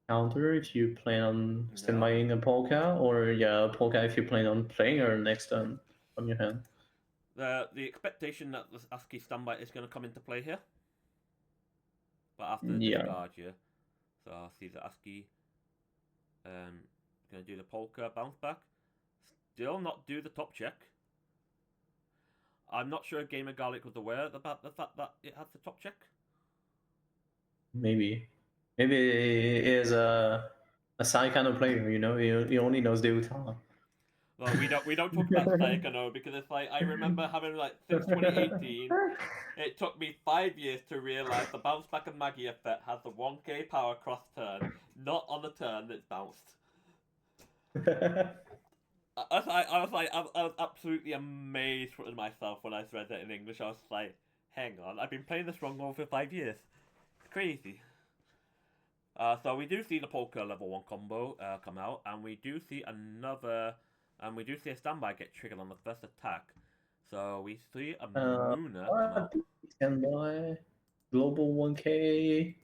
counter if you plan on standbying a polka, or a polka if you plan on playing her next turn from your hand. The expectation that this ASCII standby is going to come into play here, but after the Yeah. discard, yeah. So I'll see the ASCII. Going to do the polka bounce back. Still not do the top check. I'm not sure Gamer Garlic was aware about the fact that it has the top check. Maybe he is a side kind of player, you know. He only knows the Utah. Well, we don't talk about Saikano because it's like I remember having like since 2018. It took me 5 years to realize the bounce back and Maggie effect has the 1k power cross turn, not on the turn that's bounced. I was absolutely amazed with myself when I read that in English. I was like, hang on, I've been playing this wrong for 5 years. It's crazy. So we do see the polka level 1 combo come out, and we do see a standby get triggered on the first attack. So we see a Muna come out. Standby, global 1k,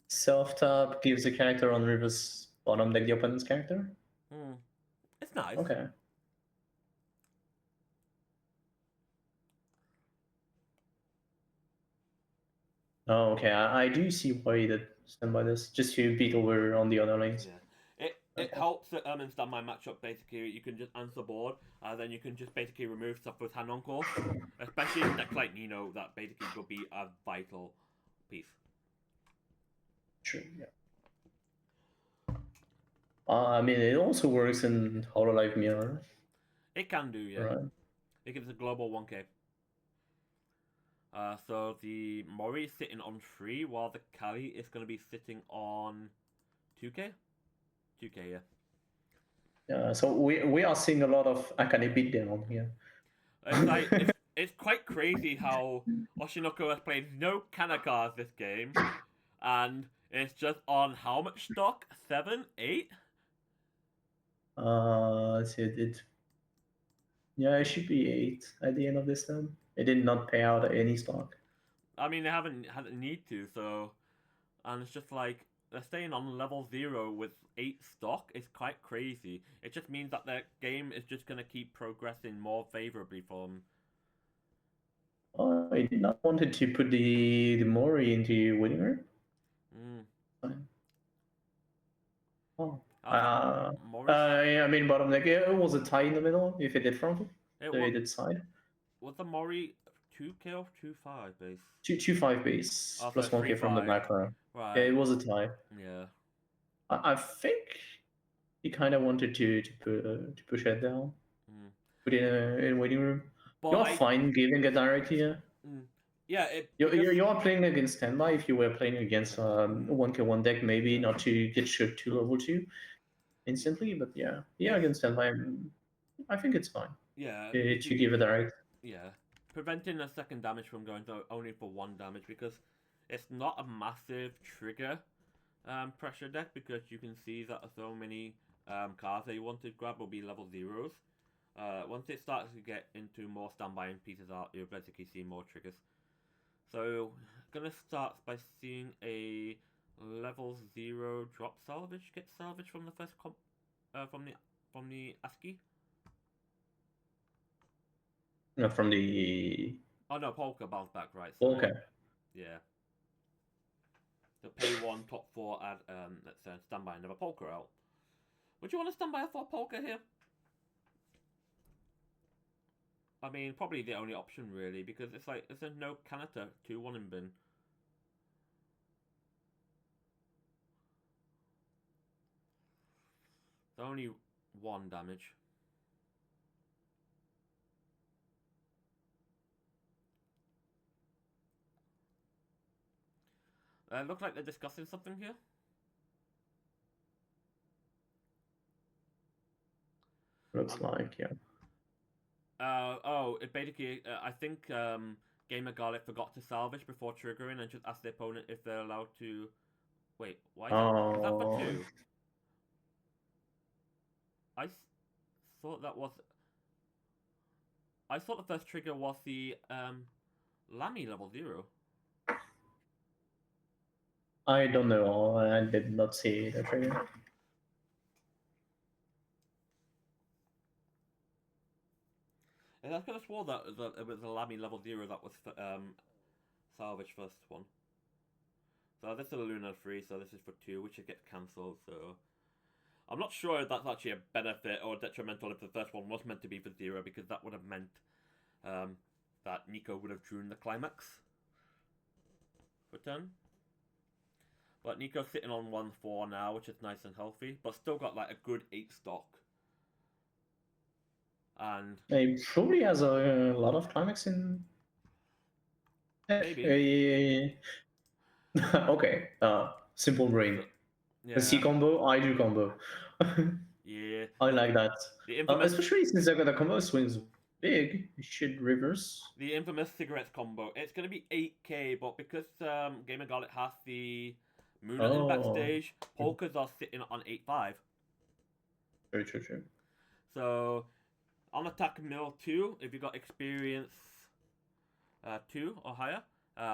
self-tap gives the character on reverse bottom deck the opponent's character. It's nice. Okay. Oh, okay. I do see why you did stand by this, just to beat over on the other lanes. Yeah. It helps that in standby matchup. Basically, you can just answer board, then you can just basically remove stuff with hand on course. Especially in decks like Nino, that basically will be a vital piece. True. Yeah. I mean, it also works in Hololive Mirror. It can do, yeah. Right. It gives a global 1k. So the Mori is sitting on 3, while the Kali is going to be sitting on 2k? 2k, yeah. Yeah, so we are seeing a lot of Akane beatdown here. It's like it's quite crazy how Oshinoko has played no Kanaka's this game, and it's just on how much stock? 7, 8? Let's see, yeah, it should be 8 at the end of this term. It did not pay out any stock. I mean, they haven't had a need to, so, and it's just like they're staying on level 0 with 8 stock. It's quite crazy. It just means that their game is just gonna keep progressing more favorably for them. Oh, I did not wanted to put the Mori into winning room. Fine. Oh. I mean, bottom deck, it was a tie in the middle if it did frontal. It did side. Was the Mori 2k or 2-5 base? 2-5 base, plus 1k from the background. Right. Yeah, it was a tie. Yeah. I think he kind of wanted to push it down. Put it in waiting room. But you're fine giving a direct here. Yeah, you're playing against standby. If you were playing against 1k1 deck, maybe not to get shot to level 2 instantly, but yeah, against standby, I think it's fine. Yeah, to give a direct. Yeah, preventing a second damage from going to only for 1 damage, because it's not a massive trigger pressure deck, because you can see that so many cards that you want to grab will be level 0s. Once it starts to get into more standby and pieces out, you'll basically see more triggers. So, gonna start by seeing a level 0 drop salvage get salvaged from the first from the ASCII. From the... Oh no, polka bounce back, right? So, okay. Yeah. The pay 1 top 4 add let's standby another polka out. Would you want to standby for a polka here? I mean, probably the only option really, because it's like there's no Kanata 2-1 in bin. Only 1 damage. Looks like they're discussing something here. Looks like, yeah. It basically, I think Gamer Garlic forgot to salvage before triggering and just asked the opponent if they're allowed to. Wait, why is that for 2? Thought that was. I thought the first trigger was the Lammy level 0. I don't know. I did not see the trigger. And I could have swore that it was the Lammy level 0 that was salvage first one. So this is a Luna 3, so this is for 2, which gets cancelled, so... I'm not sure if that's actually a benefit or detrimental if the first one was meant to be for 0, because that would have meant that Nico would have drawn the climax for turn. But Nico's sitting on 1-4 now, which is nice and healthy, but still got like a good 8 stock. And he probably has a lot of climax in. Maybe. Okay. Simple brain. So, yeah. The C combo, I do combo. Yeah. I like that. The infamous, especially since the combo swings big, you should reverse. The infamous cigarettes combo. It's going to be 8k, but because Gamer Garlic has the Moona in backstage, polkas are sitting on 8-5. Very true. So, on attack mill 2, if you got experience 2 or higher,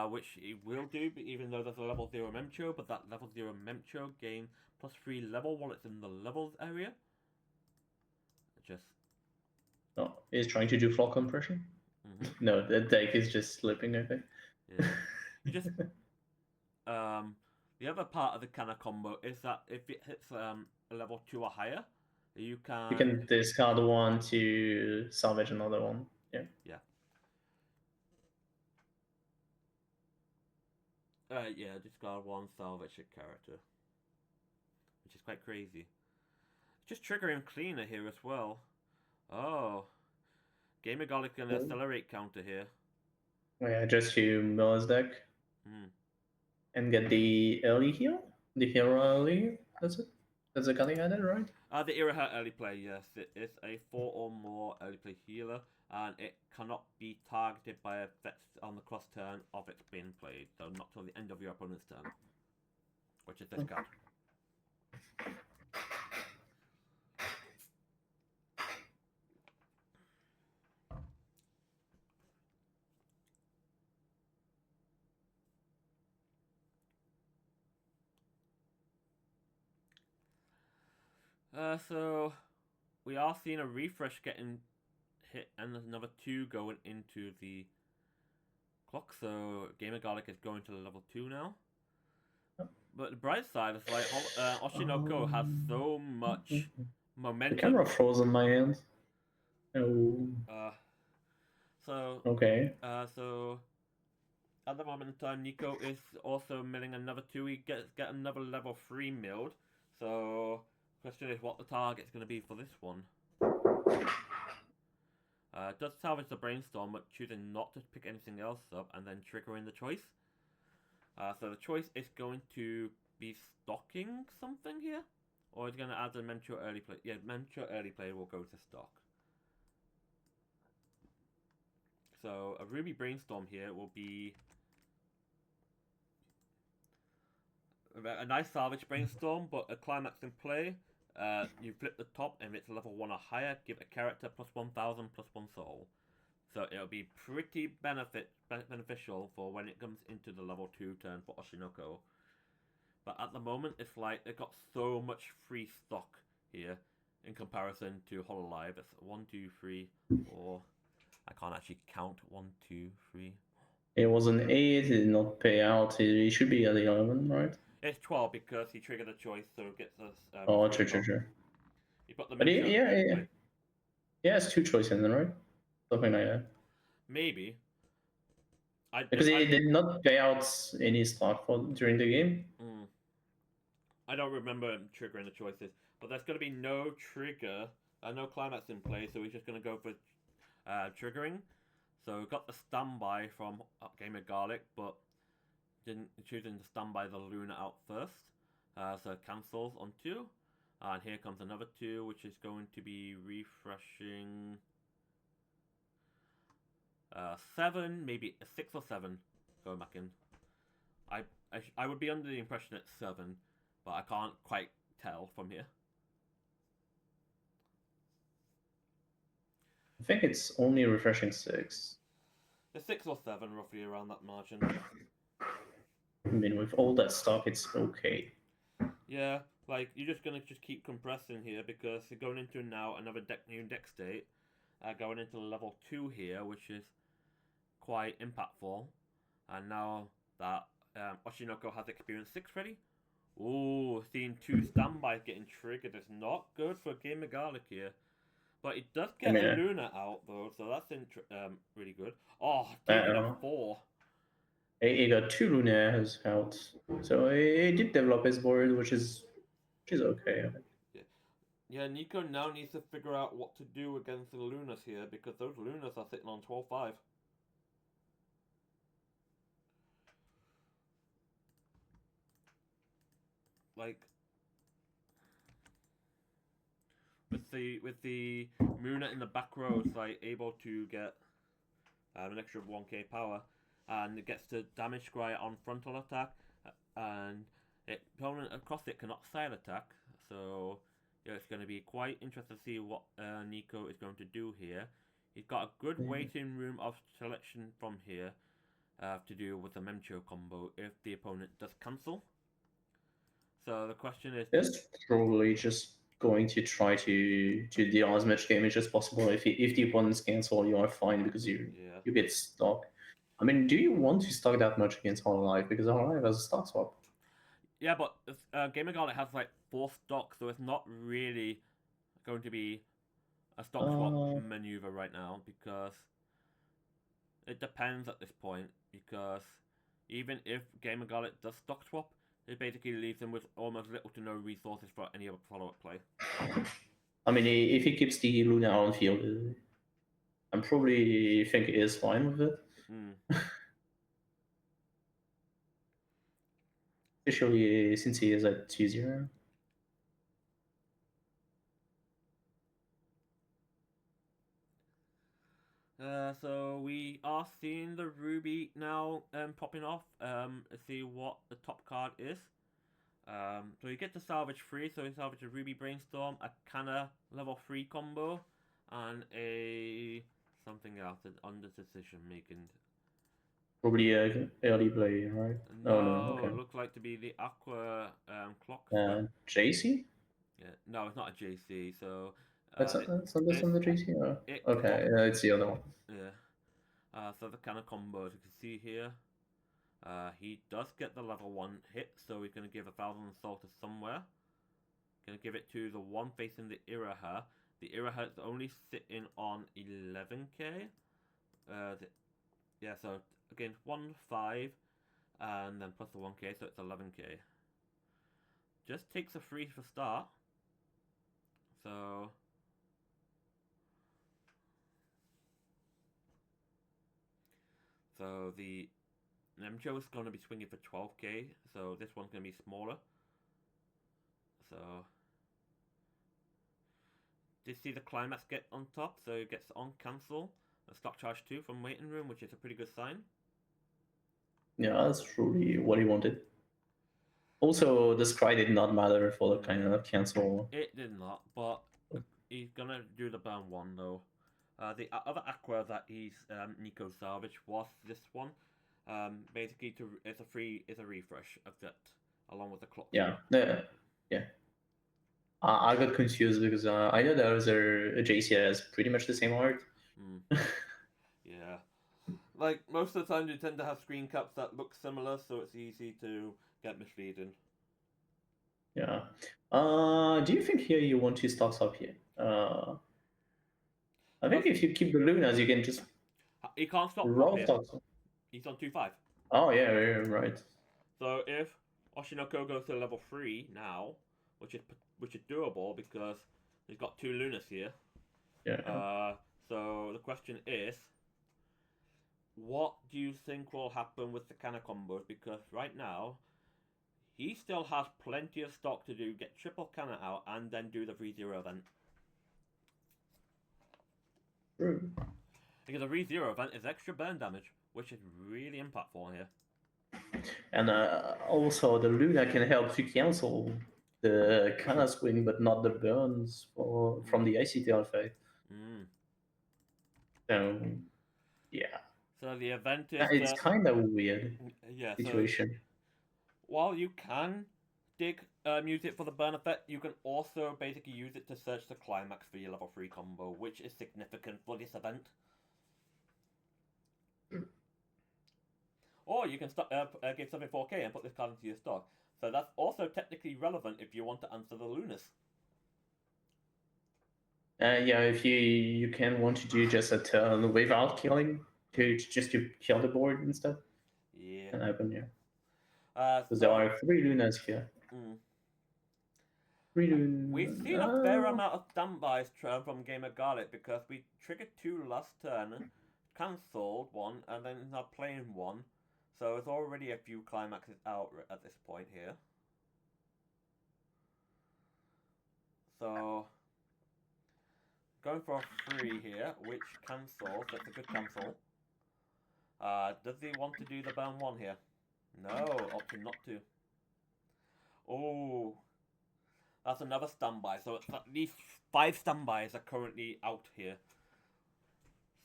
which he will do, even though there's a level 0 Memcho, but that level 0 Memcho gain +3 level while it's in the levels area. Just... Oh, he's trying to do floor compression? Mm-hmm. No, the deck is just slipping, I think. Yeah. You just... the other part of the kind of combo is that if it hits a level 2 or higher, you can discard one to salvage another one. Yeah. Discard one, salvage a character, which is quite crazy. Just triggering cleaner here as well. Oh, Gamer Garlic gonna accelerate counter here. Yeah, just to mill his deck and get the early heal, the hero early. That's it. That's the card he added, right? The era early play, yes. It is a 4 or more early play healer, and it cannot be targeted by effects on the cross turn of its being played, so not till the end of your opponent's turn, which is this card. So we are seeing a refresh getting hit and another 2 going into the clock. So Gamer Garlic is going to the level 2 now. But the bright side is like Oshinoko has so much momentum. The camera froze on my hand. Oh. Okay. So at the moment in time, Nico is also milling another 2. He get another level 3 milled. So question is what the target's going to be for this one. Does salvage the brainstorm, but choosing not to pick anything else up and then triggering the choice. So the choice is going to be stocking something here, or is going to add a Memcho early play. Yeah, Memcho early play will go to stock. So a Ruby Brainstorm here will be a nice salvage Brainstorm, but a climax in play. You flip the top, and if it's level 1 or higher, give a character +1000 +1 soul. So it'll be pretty beneficial for when it comes into the level 2 turn for Oshinoko. But at the moment, it's like they've got so much free stock here in comparison to Hololive. It's 1, 2, 3, 4. I can't actually count 1, 2, 3. It was an 8. It did not pay out. It should be at 11, right? It's 12 because he triggered a choice, so it gets us. True. You put them But in. Yeah, it's 2 choices then, right? Something like that. Maybe. Because he did not pay out any stock during the game. I don't remember him triggering the choices. but there's going to be no trigger, no climax in play, so he's just going to go for triggering. So we got the standby from Game of Garlic, but didn't choosing to standby the Luna out first. So cancels on 2. And here comes another 2, which is going to be refreshing 7, maybe a 6 or 7 going back in. I would be under the impression it's 7, but I can't quite tell from here. I think it's only refreshing 6. A 6 or 7, roughly around that margin. I mean, with all that stuff, it's okay. Yeah, like you're just gonna keep compressing here because you're going into now another new deck state, going into level 2 here, which is quite impactful. And now that Oshinoko has experience 6 ready, ooh, seeing 2 standbys getting triggered is not good for a Game of Garlic here. But it does get a Luna out though, so that's really good. Oh, taking a 4. He got 2 Lunaires out, so he did develop his board, which is okay. I think. Yeah, Nico now needs to figure out what to do against the Lunas here because those Lunas are sitting on 12-5. Like with the Muna in the back row, it's like able to get an extra 1k power, and it gets to damage Scry on frontal attack, and opponent across it cannot side attack. So yeah, it's going to be quite interesting to see what Nico is going to do here. He's got a good waiting room of selection from here to do with the Memcho combo if the opponent does cancel. So the question is, That's probably just going to try to deal as much damage as possible. If the opponents cancel, you are fine because you get stuck. I mean, do you want to stack that much against Hololive? Because Hololive has a stock swap. Yeah, but Game of Garlic has like 4 stocks, so it's not really going to be a stock swap maneuver right now because it depends at this point. Because even if Game of Garlic does stock swap, it basically leaves them with almost little to no resources for any other follow-up play. I mean, if he keeps the Luna on field, I'm probably think he is fine with it. Especially since he is at 2-0. So we are seeing the Ruby now popping off. Let's see what the top card is. So you get to salvage 3, so you salvage a Ruby Brainstorm, a Canna level 3 combo, and a something else, an under decision making. Probably early play, right? No, okay. Looks like to be the Aqua clock. JC? Yeah, no, it's not a JC. So that's not the JC. Oh. Okay, it's the other one. Yeah. So the kind of combos you can see here. He does get the level 1 hit, so he's going to give 1,000 soul to somewhere. Going to give it to the one facing the Iraha. The Iraha is only sitting on 11k. Yeah, so again, 1-5, and then plus the 1k, so it's 11k. Just takes a 3 for start. So the Nemjo is going to be swinging for 12k, so this one's going to be smaller. So, did you see the climax get on top? So it gets on cancel, a stock charge 2 from waiting room, which is a pretty good sign. Yeah, that's truly what he wanted. Also, the scry did not matter for the kind of cancel. It did not, but he's going to do the burn 1 though. The other Aqua that he's Nico salvage was this one. Basically, it's a refresh of that, along with the clock. Yeah. I got confused because I know there was a JC has pretty much the same art. Yeah. Like, most of the time you tend to have screen caps that look similar, so it's easy to get misleading. Yeah. Do you think here you want to stocks up here? I think if you keep the Lunas, you can just... He can't stop raw stocks. He's on 2-5. Oh, yeah, right. So if Oshinoko goes to level 3 now, which is doable because he's got 2 Lunas here. Yeah. So the question is, what do you think will happen with the Canna combos? Because right now, he still has plenty of stock to do, get triple Canna out, and then do the 3-0 event. True. Because the 3-0 event is extra burn damage, which is really impactful here. And also the Luna can help to cancel the Kana swing, but not the burns from the ICTL effect. Mm. So yeah, So the event is it's kind of weird situation. So while you can use it for the burn effect, you can also basically use it to search the climax for your level 3 combo, which is significant for this event. Or you can give something 4K and put this card into your stock. So that's also technically relevant if you want to answer the Lunas. Yeah, if you can want to do just a turn without killing, just to kill the board instead. Yeah. Can happen, yeah. Because So, there are 3 Lunas here. 3 Lunas. We've seen a fair amount of standbys from Gamer Garlic because we triggered 2 last turn, cancelled 1, and then now playing 1. So there's already a few climaxes out at this point here. So going for a 3 here, which cancels. That's a good cancel. Does he want to do the burn 1 here? No, opting not to. Oh, that's another standby. So at least 5 standbys are currently out here.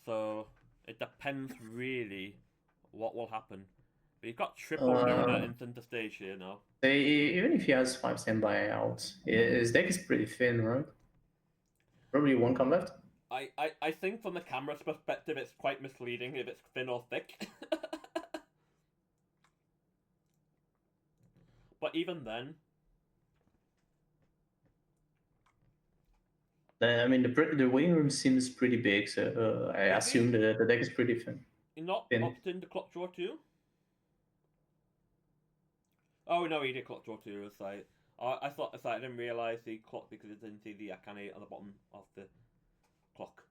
So it depends really what will happen. But you've got triple Luna in center stage here now. Even if he has 5 standby out, his deck is pretty thin, right? Probably 1 come left. I think from the camera's perspective, it's quite misleading if it's thin or thick. But even then, I mean, the waiting room seems pretty big, so I assume the deck is pretty thin. You're not opting to clock draw 2? Oh no, he did clock draw 2. It's like, I thought I didn't realise he clocked because it didn't see the Akane at the bottom of the clock.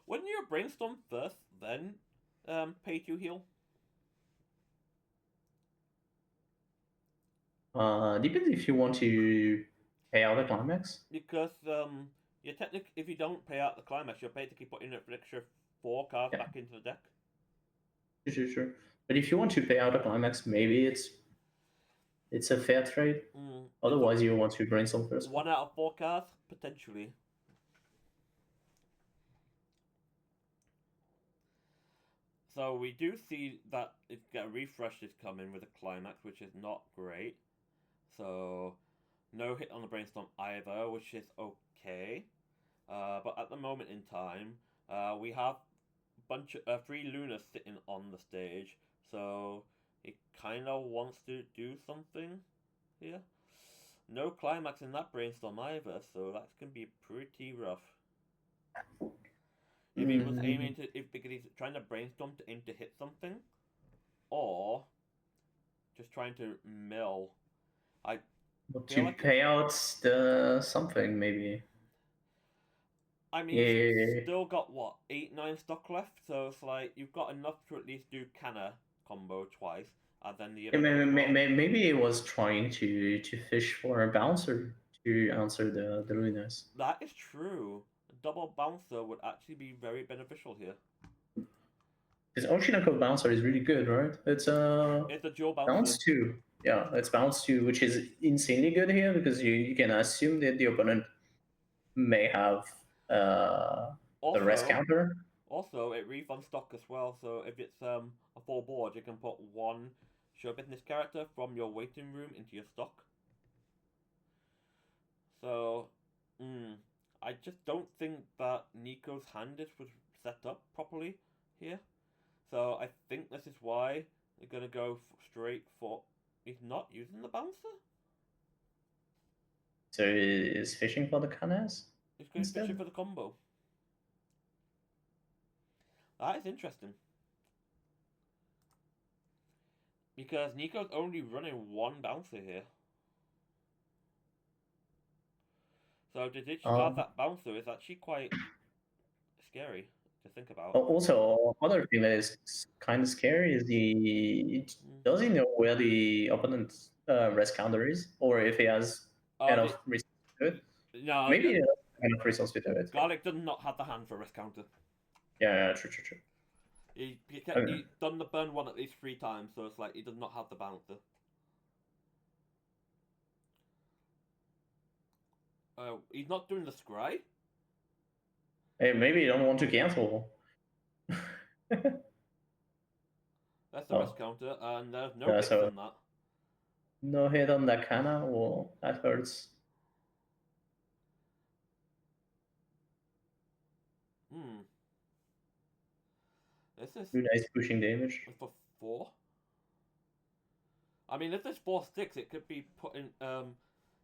Wouldn't you brainstorm first, then pay to heal? Depends if you want to pay out the climax. Because you're technically, if you don't pay out the climax, you're basically putting an extra 4 cards back into the deck. Sure. But if you want to pay out the climax, maybe it's a fair trade. Otherwise, you want to brainstorm first. 1 out of 4 cards, potentially. So we do see that a refresh is coming with a climax, which is not great. So no hit on the brainstorm either, which is okay. But at the moment in time, we have bunch of 3 Lunas sitting on the stage, so he kind of wants to do something here. No climax in that brainstorm either, so that's gonna be pretty rough. If he was aiming to, because he's trying to brainstorm to aim to hit something, or just trying to mill. To pay out the something maybe. I mean, he's still got what 8-9 stock left, so it's like you've got enough to at least do Canna combo twice, and then the maybe he was trying to fish for a bouncer to answer the Lunas. That is true. A double bouncer would actually be very beneficial here. Because Oshinoko bouncer is really good, right? It's a dual bouncer. Bounce 2. Yeah, it's bounce 2, which is insanely good here because you can assume that the opponent may have the rest counter. Also, it refunds stock as well, so if it's a full board, you can put 1 show business character from your waiting room into your stock. So, I just don't think that Nico's hand was set up properly here. So I think this is why they're going to go straight for... He's not using the bouncer? So he's fishing for the Canas? He's going fishing for the combo. That is interesting. Because Nico's only running one bouncer here. So to discard that bouncer is actually quite scary to think about. Also, other thing that is kind of scary is does he know where the opponent's rest counter is, or if he has enough resources to do it? No, Maybe he doesn't have enough resources to do it. Garlic does not have the hand for a risk counter. Yeah, true. He's done the burn one at least 3 times, so it's like he does not have the bouncer. He's not doing the scry? Hey, maybe you don't want to cancel. That's the risk counter, and there's no hits on that. No hit on that Kana? Well, that hurts. This is nice pushing damage. For 4? I mean, if there's 4 sticks, it could be putting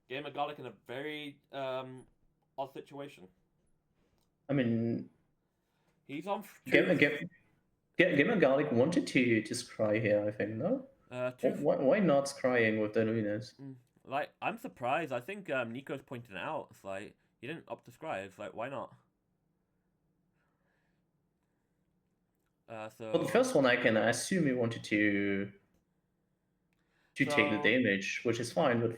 Gamer Garlic in a very odd situation. I mean, he's on. Gamer Garlic wanted to scry here, I think, no? Why not scrying with the Lunas? Like, I'm surprised. I think Nico's pointing it out. It's like, he didn't opt to scry. It's like, why not? For the first one, I can assume he wanted to take the damage, which is fine, but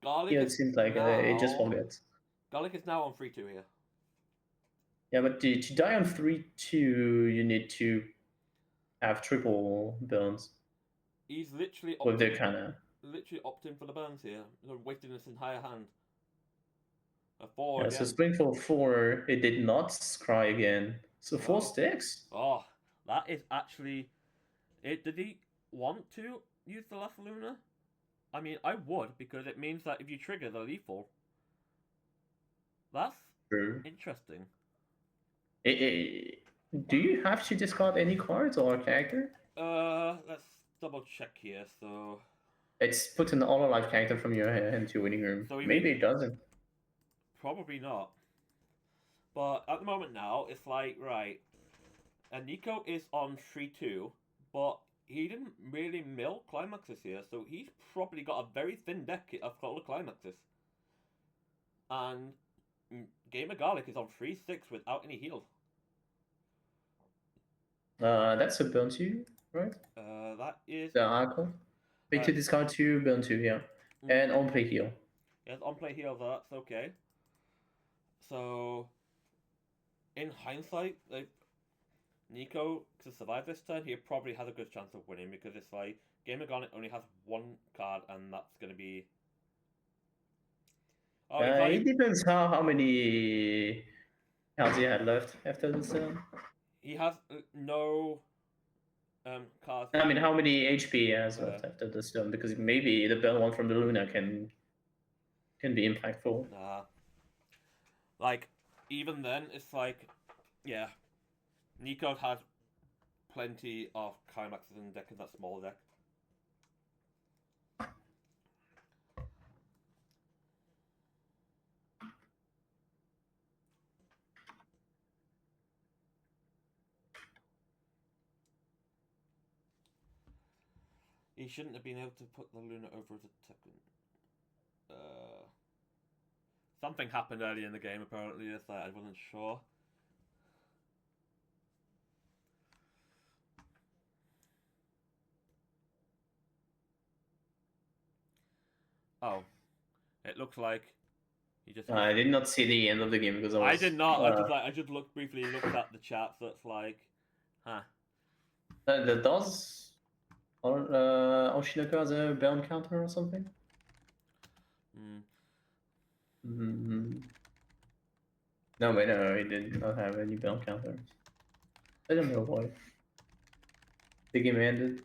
Garlic it seems like it just forgets. Garlic is now on 3-2 here. Yeah, but to die on 3-2, you need to have triple burns. He's literally with the Kana. Literally opting for the burns here. Wasting this entire hand. A 4 yeah, again. So Springfall 4, it did not scry again. So 4 sticks. Oh, that is actually... Did he want to use the last Luna? I mean, I would, because it means that if you trigger the lethal... That's true. Interesting. Do you have to discard any cards or a character? Let's double check here, so... It's put an all-alive character from your hand to winning room. So maybe it doesn't. Probably not. But at the moment now, it's like, right... And Nico is on 3-2, but he didn't really mill climaxes here, so he's probably got a very thin deck of solar climaxes. And Gamer Garlic is on 3-6 without any heal. That's a burn 2, right? That is... The Arco. Pick to discard 2, burn 2, yeah. And on-play heal. Yes, on-play heal, that's okay. So, in hindsight, like, Nico, to survive this turn, he probably has a good chance of winning, because it's like, Gamer Garlic only has 1 card, and that's going to be... Oh, it depends how many cards he had left after this turn. He has no cards. I mean, how many HP he has left after this turn? Because maybe the burn one from the Luna can be impactful. Nah. Like, even then, it's like, yeah, Nico has plenty of climaxes in the deck in that small deck. He shouldn't have been able to put the Luna over the Tekken. Something happened early in the game, apparently, it's like I wasn't sure. Oh. It looks like he just... I did not see the end of the game because I did not. I just looked briefly looked at the chat, so it's like, huh. Does Oshinoko has a burn counter or something? No, wait, no, he did not have any burn counters. I don't know why. The game ended.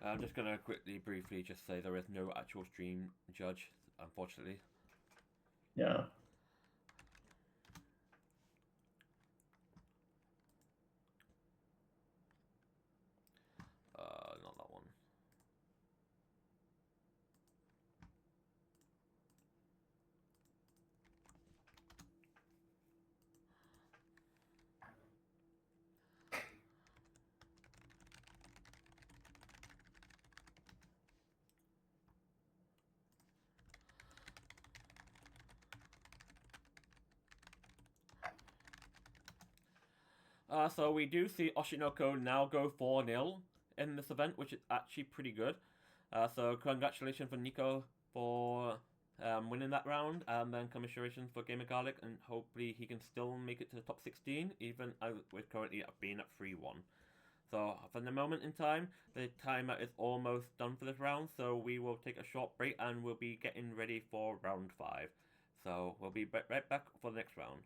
I'm just gonna quickly, briefly, just say there is no actual stream judge, unfortunately. Yeah. Not that one. So we do see Oshinoko now go 4-0 in this event, which is actually pretty good. So congratulations for Nico for winning that round, and then commiserations for Gamer Garlic, and hopefully he can still make it to the top 16, even with currently being at 3-1. So for the moment in time, the timer is almost done for this round, so we will take a short break and we'll be getting ready for round 5. So we'll be right back for the next round.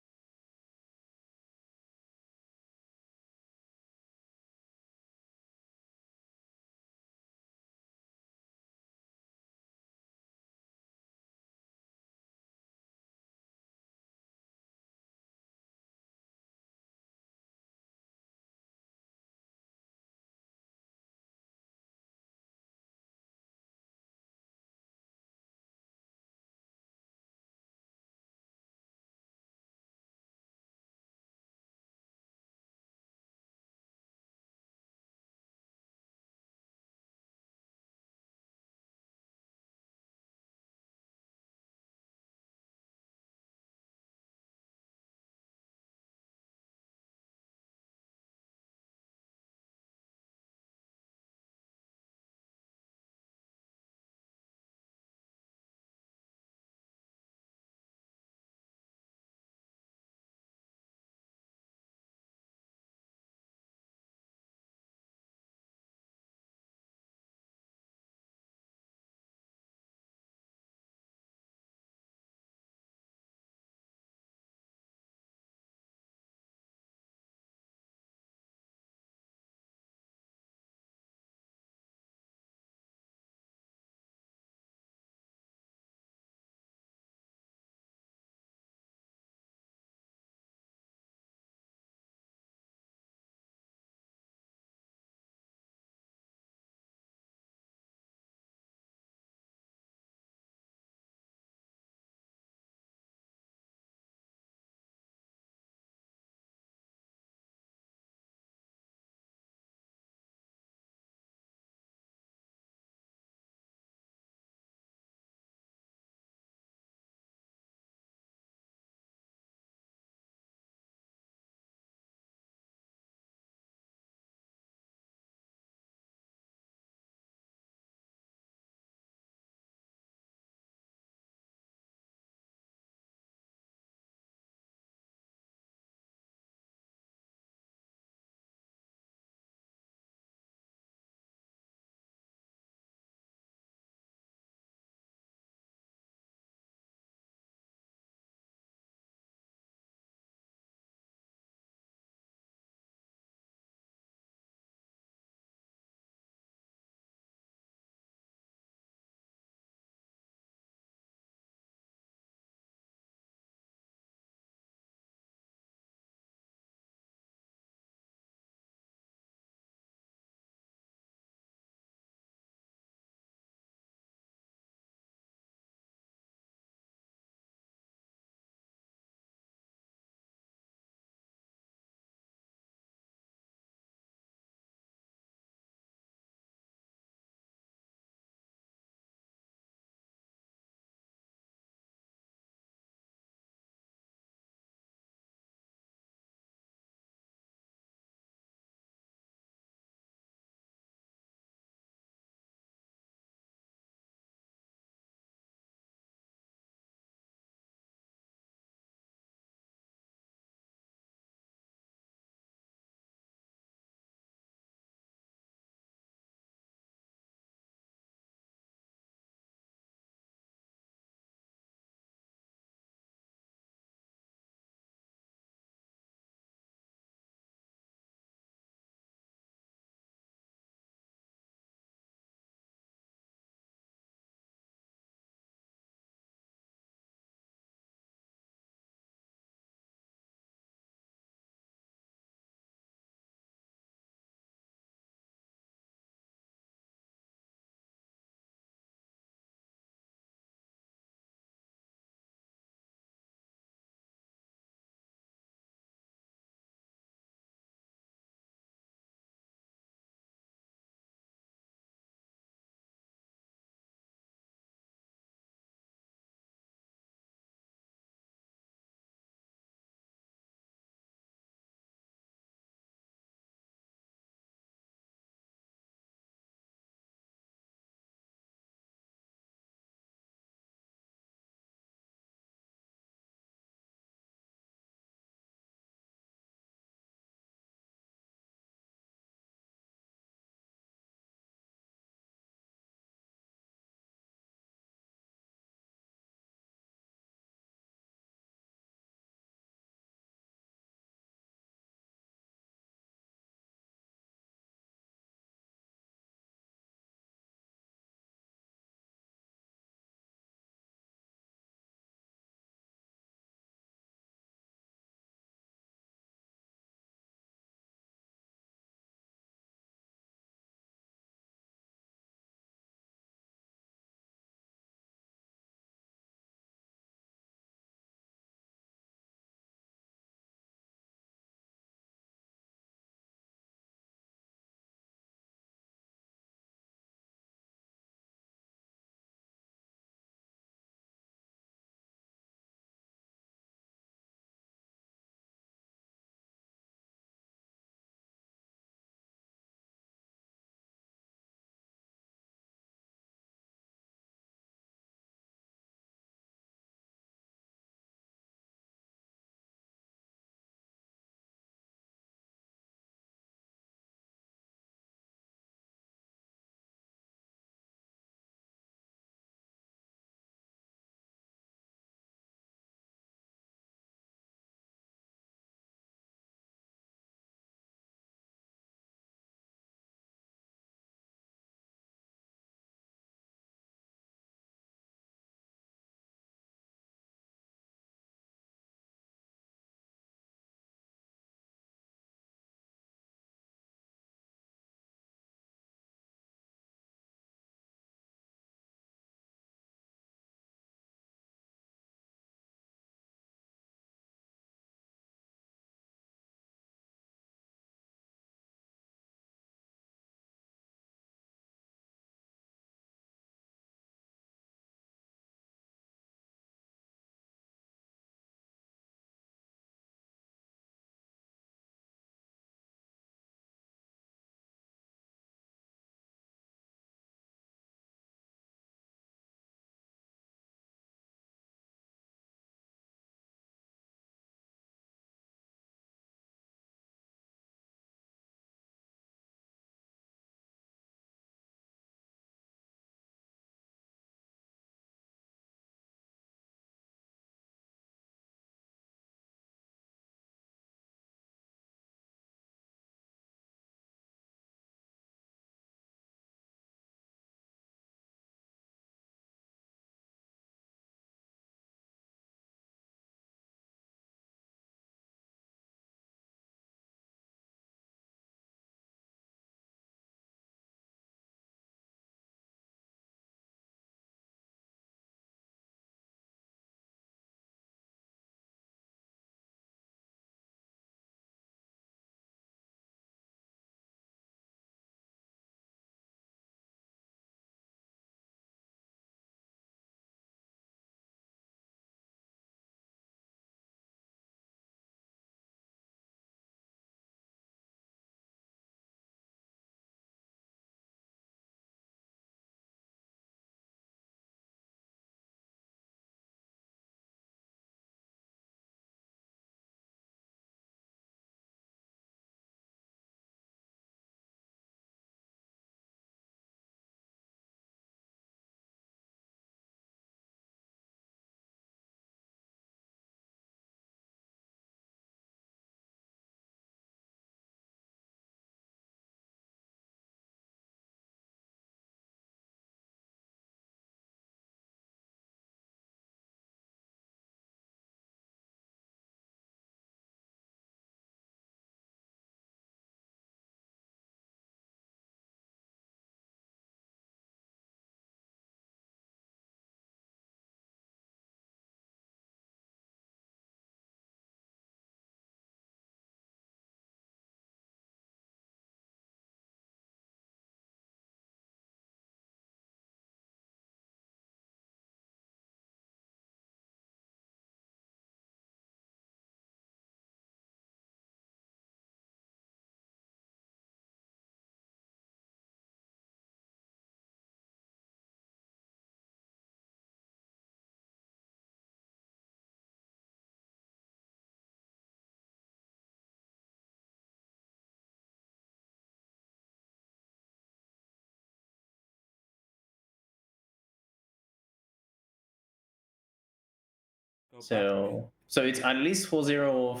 So it's at least 4-0 or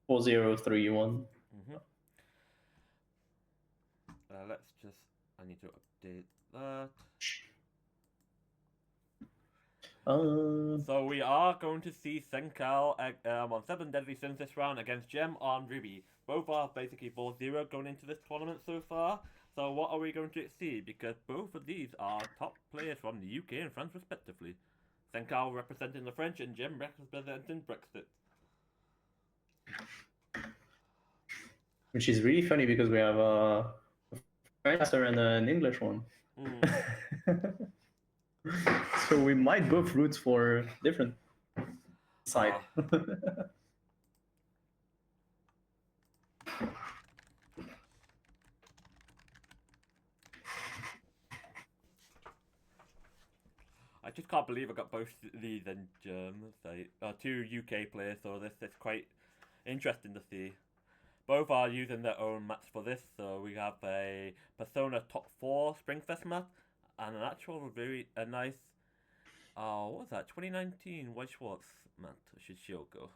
4-0-3-1. Let's just. I need to update that. So we are going to see Senkal on 7 Deadly Sins this round against Gem on Ruby. Both are basically 4-0 going into this tournament so far. So what are we going to see? Because both of these are top players from the UK and France respectively. Senkal representing the French and Gem representing Brexit. Which is really funny because we have a French and an English one. So we might both root for different side. I just can't believe I got both these and German, two UK players, so this is quite interesting to see. Both are using their own mats for this, so we have a Persona Top 4 Springfest mat and an actual a nice, what was that, 2019 White Schwarz mat, Shishoko.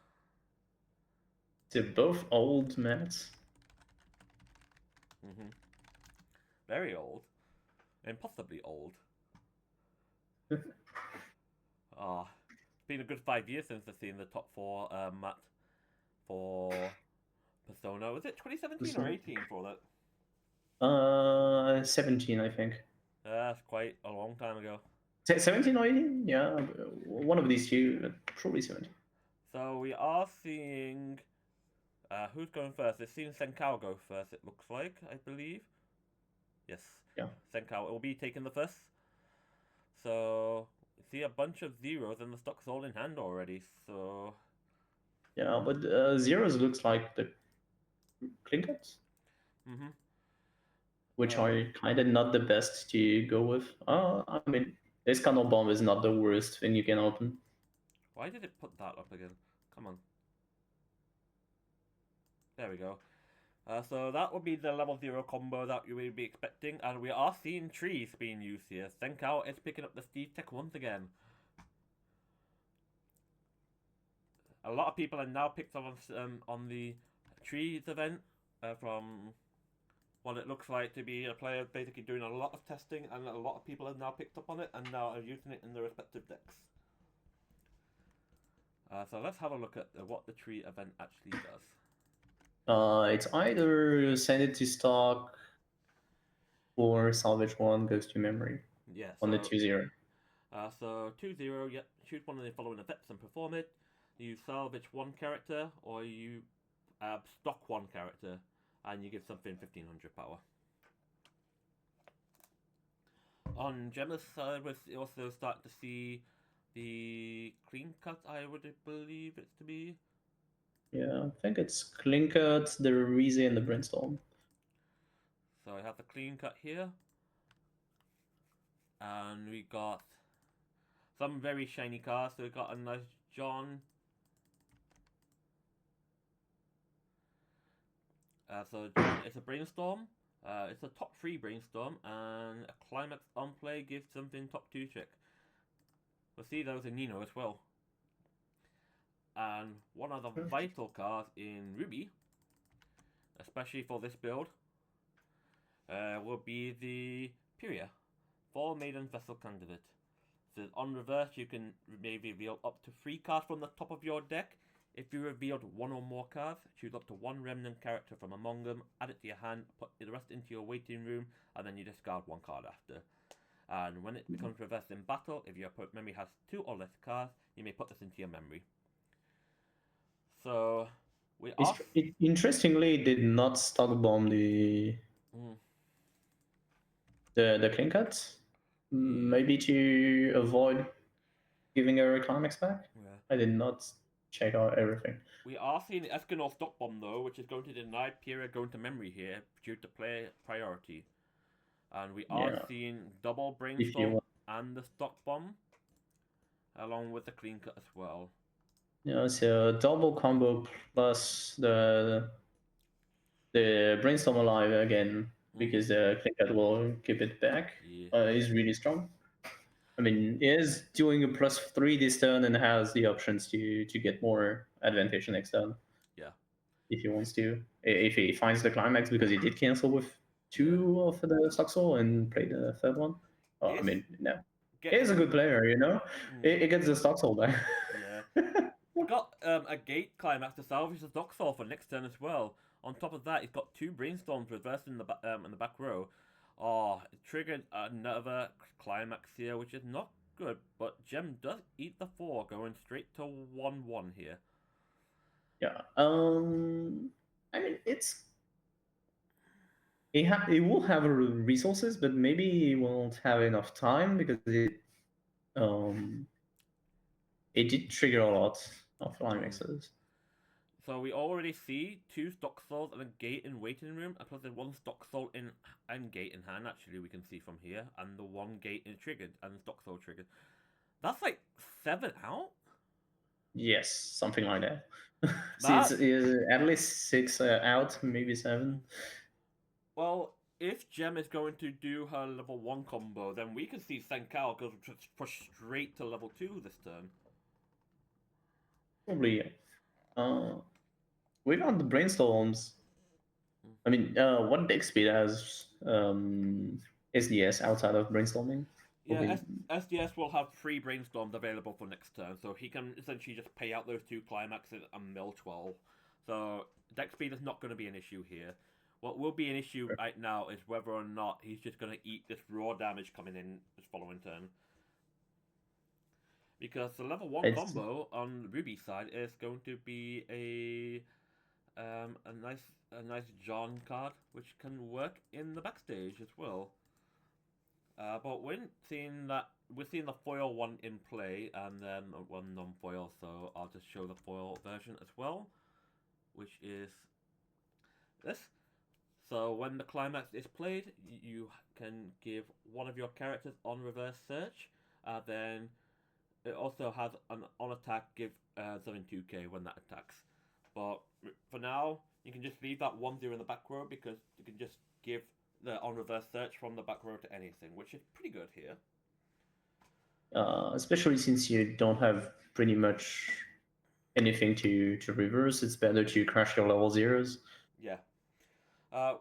They're both old mats. Very old. Impossibly old. It's been a good 5 years since I've seen the top 4 mat for Persona. Was it 2017 or 18 for that? 17, I think. That's quite a long time ago. 17 or 18? Yeah, one of these two, probably 17. So we are seeing... who's going first? It's seeing Senkao go first, it looks like, I believe. Yes. Yeah. Senkao will be taking the first. So, see a bunch of zeros and the stock's all in hand already, so... Yeah, but zeros looks like the Clinkets. Which are kind of not the best to go with. I mean, this kind of bomb is not the worst thing you can open. Why did it put that up again? Come on. There we go. So that would be the level 0 combo that you will be expecting, and we are seeing trees being used here. Senkao is picking up the Steve Tech once again. A lot of people have now picked up on the trees event from what it looks like to be a player basically doing a lot of testing, and a lot of people have now picked up on it and now are using it in their respective decks. So let's have a look at what the tree event actually does. It's either send it to stock or salvage one goes to memory. Yeah. On the 2-0. So 2-0, yep. Choose one of the following effects and perform it. You salvage one character, or you stock one character, and you give something 1500 power. On Gemma's side, we also start to see the clean cut, I would believe it's to be. Yeah, I think it's clean cut, the Rize, and the Brainstorm. So I have the clean cut here. And we got some very shiny cards. So we got a nice John. So John, it's a Brainstorm. It's a top 3 Brainstorm, and a Climax on play gives something top 2 check. We'll see those in Nino as well. And one of the vital cards in Ruby, especially for this build, will be the Pyria, 4 Maiden Vessel Candidate. So on reverse, you can maybe reveal up to 3 cards from the top of your deck. If you revealed 1 or more cards, choose up to 1 remnant character from among them, add it to your hand, put the rest into your waiting room, and then you discard 1 card after. And when it becomes reversed in battle, if your opponent's memory has 2 or less cards, you may put this into your memory. So, interestingly, it did not stock bomb the clean cuts. Maybe to avoid giving her a climax back. Yeah. I did not check out everything. We are seeing the Escanor stock bomb though, which is going to deny Pyria going to memory here due to player priority. And we are seeing double Brainstorm and the stock bomb, along with the clean cut as well. Yeah, so double combo plus the Brainstorm alive again, because the clean cut will keep it back. Is really strong. I mean, he is doing a +3 this turn and has the options to get more advantage next turn. Yeah. If he wants to. If he finds the climax, because he did cancel with Yeah. 2 of the stock soul and play the third one. Oh, I If mean, no. He's a getting good player, you know? He gets the stock soul back. yeah. Got a gate climax to salvage the Doxor for next turn as well. On top of that, he's got 2 brainstorms reversed in the back row. Oh, it triggered another climax here, which is not good. But Gem does eat the 4, going straight to 1-1 here. Yeah. I mean, it's he will have resources, but maybe he won't have enough time because um it did trigger a lot of climaxes. So we already see 2 stock souls and a gate in waiting room, and plus there's 1 stock soul in and gate in hand. Actually, we can see from here, and the 1 gate is triggered and the stock soul triggered. That's like 7 out. Yes, something like that. See, That it's at least 6 out, maybe 7. well, if Gem is going to do her level 1 combo, then we can see Senkao go push straight to level 2 this turn. Probably. Without the brainstorms, I mean, what deck speed has SDS outside of brainstorming? Yeah, Probably. SDS will have 3 brainstorms available for next turn, so he can essentially just pay out those 2 climaxes and mill 12. So deck speed is not going to be an issue here. What will be an issue right now is whether or not he's just going to eat this raw damage coming in this following turn. Because the level 1 It's, combo on Ruby's side is going to be a nice John card, which can work in the backstage as well. But we're seeing the foil one in play, and then one non-foil. So I'll just show the foil version as well, which is this. So when the climax is played, you can give one of your characters on reverse search. Then it also has an on attack give something 2k when that attacks. But for now, you can just leave that 1-0 in the back row because you can just give the on reverse search from the back row to anything, which is pretty good here. especially since you don't have pretty much anything to reverse, it's better to crash your level 0s. Yeah.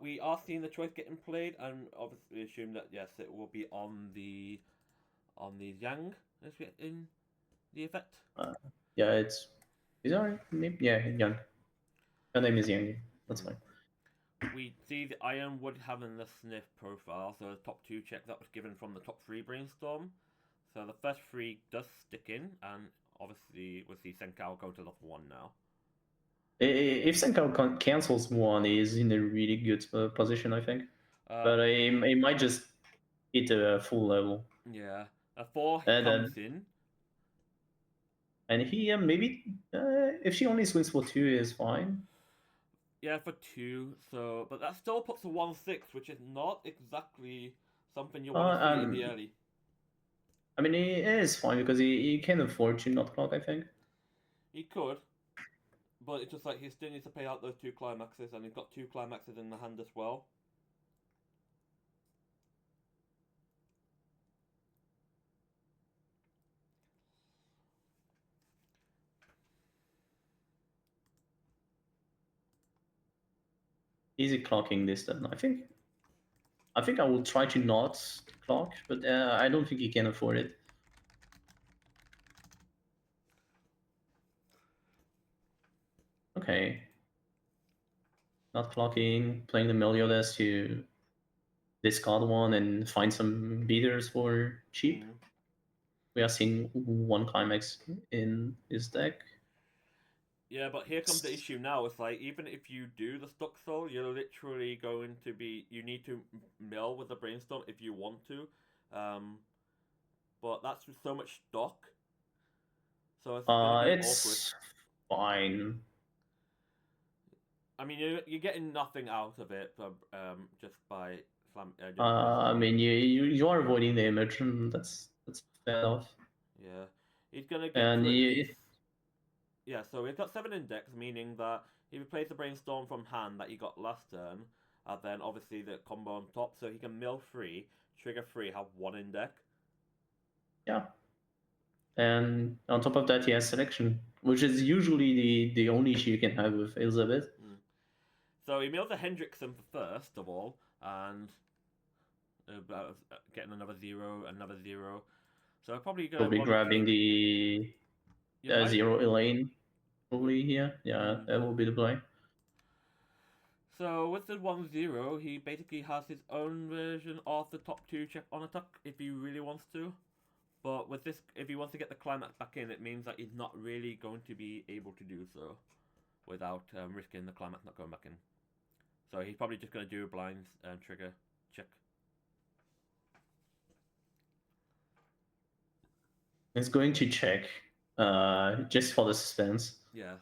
We are seeing the choice getting played, and obviously assume that yes, it will be on the Yang in the effect. Yeah, is that right? Yeah, Young. Her name is Young. That's fine. We see the Ironwood having the sniff profile, so the top 2 check that was given from the top 3 brainstorm. So the first 3 does stick in, and obviously we'll see Senkao go to level 1 now. If Senko cancels 1, he's in a really good position, I think. But he might just hit a full level. Yeah, a 4 And comes in. And he maybe if she only swings for 2 is fine. Yeah, for 2. So, but that still puts a 1-6, which is not exactly something you want to see in the early. I mean, he is fine because he can afford to not clock, I think. He could, but it's just like he still needs to pay out those 2 climaxes, and he's got 2 climaxes in the hand as well. Easy clocking this then. I think I will try to not clock, but I don't think he can afford it. Okay. Not clocking, playing the Meliodas to discard 1 and find some beaters for cheap. We are seeing 1 climax in his deck. Yeah, but here comes the issue now. It's like, even if you do the stock soul, you're literally going to be... You need to mill with the brainstorm if you want to. But that's so much stock. So it's going to be it's awkward. Fine. I mean, you're getting nothing out of it just by... I mean, you are avoiding the image, and that's fair enough. Yeah. He's going to get... And Yeah, so he's got 7 index, meaning that he replaces the brainstorm from hand that he got last turn, and then obviously the combo on top, so he can mill 3, trigger 3, have 1 in deck. Yeah. And on top of that, he has selection, which is usually the only issue you can have with Elizabeth. So he mills a Hendrickson for first of all, and getting another 0. So I'm probably gonna Probably want to grabbing keep. the You're right. 0 Elaine. Probably here. Yeah, that will be the play. So with the 1-0, he basically has his own version of the top 2 check on attack if he really wants to. But with this, if he wants to get the climax back in, it means that he's not really going to be able to do so without risking the climax not going back in. So he's probably just going to do a blind trigger check. It's going to check, just for the suspense. Yeah.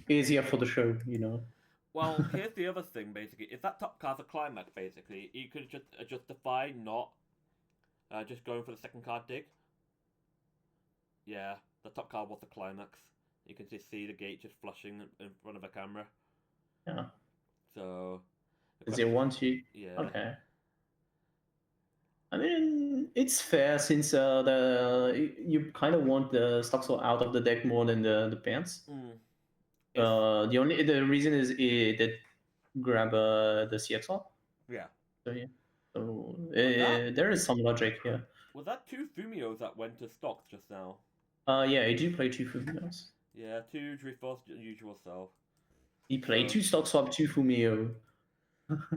Easier for the show, you know. Well, here's the other thing, basically. If that top card's a climax, basically, you could just justify not just going for the second card dig. Yeah, the top card was the climax. You can just see the gate just flashing in front of a camera. Yeah. So. Does it want to? Yeah. Okay. I mean, it's fair since you kind of want the Stoxel out of the deck more than the pants. The reason is that grab the CXL. Yeah. So yeah. So there is some logic here. Was that 2 Fumios that went to stocks just now? Yeah, he do play 2 Fumios. Yeah, 2 Driftforce usual self. He played 2 stock swap, 2 Fumio,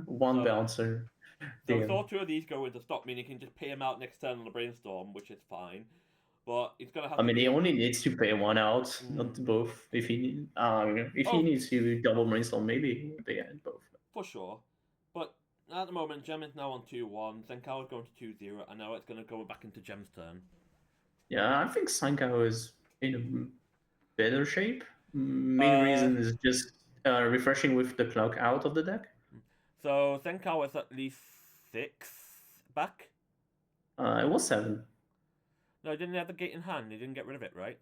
1 bouncer. So we saw 2 of these go into stock, meaning he can just pay him out next turn on the brainstorm, which is fine. But he's gonna have. I mean, he only needs to pay 1 out, not both. If he needs to double brainstorm, maybe pay both. For sure, but at the moment, Gem is now on 2-1. Senkao is going to 2-0, and now it's going to go back into Gem's turn. Yeah, I think Senkao is in a better shape. Main reason is just refreshing with the clock out of the deck. So Senkao is at least 6 back. It was 7. No, he didn't have the gate in hand. He didn't get rid of it, right?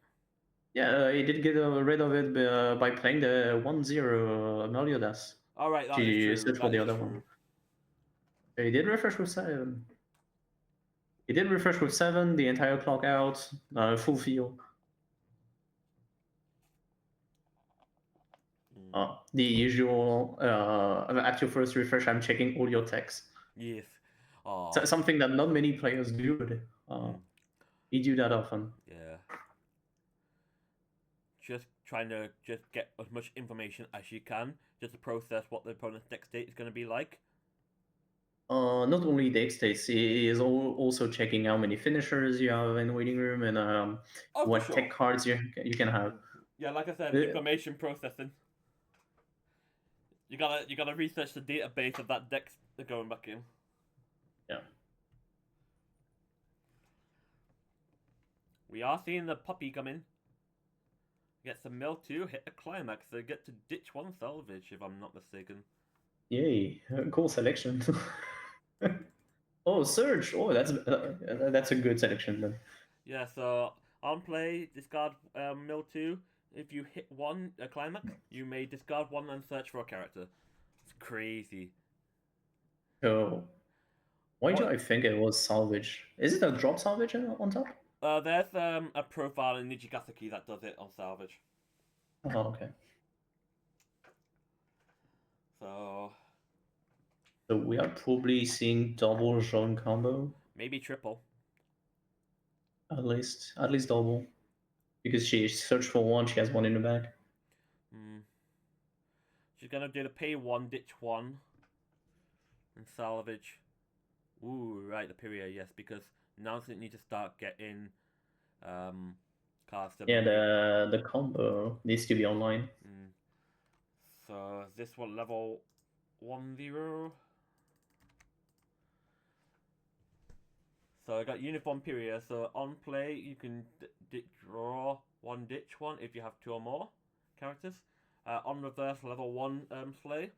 Yeah, he did get rid of it by playing the 1-0 Meliodas. All right, that is true. Search for the other one. So he did refresh with 7. He did refresh with 7, the entire clock out, full feel. The usual at your first refresh, I'm checking all your texts. Yes. So, something that not many players do. You do that often. Yeah. Just trying to just get as much information as you can, just to process what the opponent's deck state is going to be like. Not only deck states, he is also checking how many finishers you have in the waiting room and what tech cards you can have. Yeah, like I said, information processing. You gotta research the database of that deck going back in. Yeah. We are seeing the puppy come in. Gets a mill 2, hit a climax, so get to ditch 1 salvage, if I'm not mistaken. Yay! Cool selection. Oh, Surge! Oh, that's a good selection then. Yeah, so on play, discard mill 2. If you hit 1 climax, you may discard 1 and search for a character. It's crazy. Oh, why do I think it was salvage? Is it a drop salvage on top? There's a profile in Nijigasaki that does it on salvage. Oh, okay. So we are probably seeing double Jean combo. Maybe triple. At least double. Because she searched for 1, she has 1 in the back. She's gonna do the pay 1, ditch 1, and salvage. Ooh, right, the period, yes, because now they need to start getting cards. Yeah, the combo needs to be online. So this one level 1-0. So I got uniform period. So on play, you can draw 1, ditch 1 if you have 2 or more characters. On reverse, level 1 slay.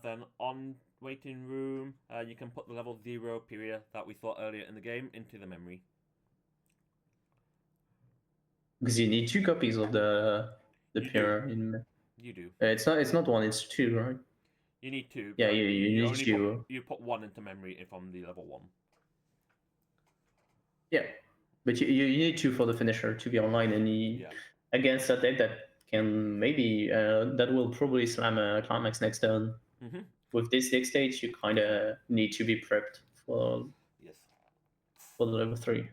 Then on waiting room, you can put the level 0 period that we saw earlier in the game into the memory. Because you need 2 copies of the period in. You do. It's not 1, it's 2, right? You need 2. Yeah, you need 2. You put 1 into memory from the level 1. Yeah, but you need to for the finisher to be online, and Yeah. against a deck that can maybe that will probably slam a climax next turn. Mm-hmm. With this deck stage, you kind of need to be prepped Yes. for the level 3.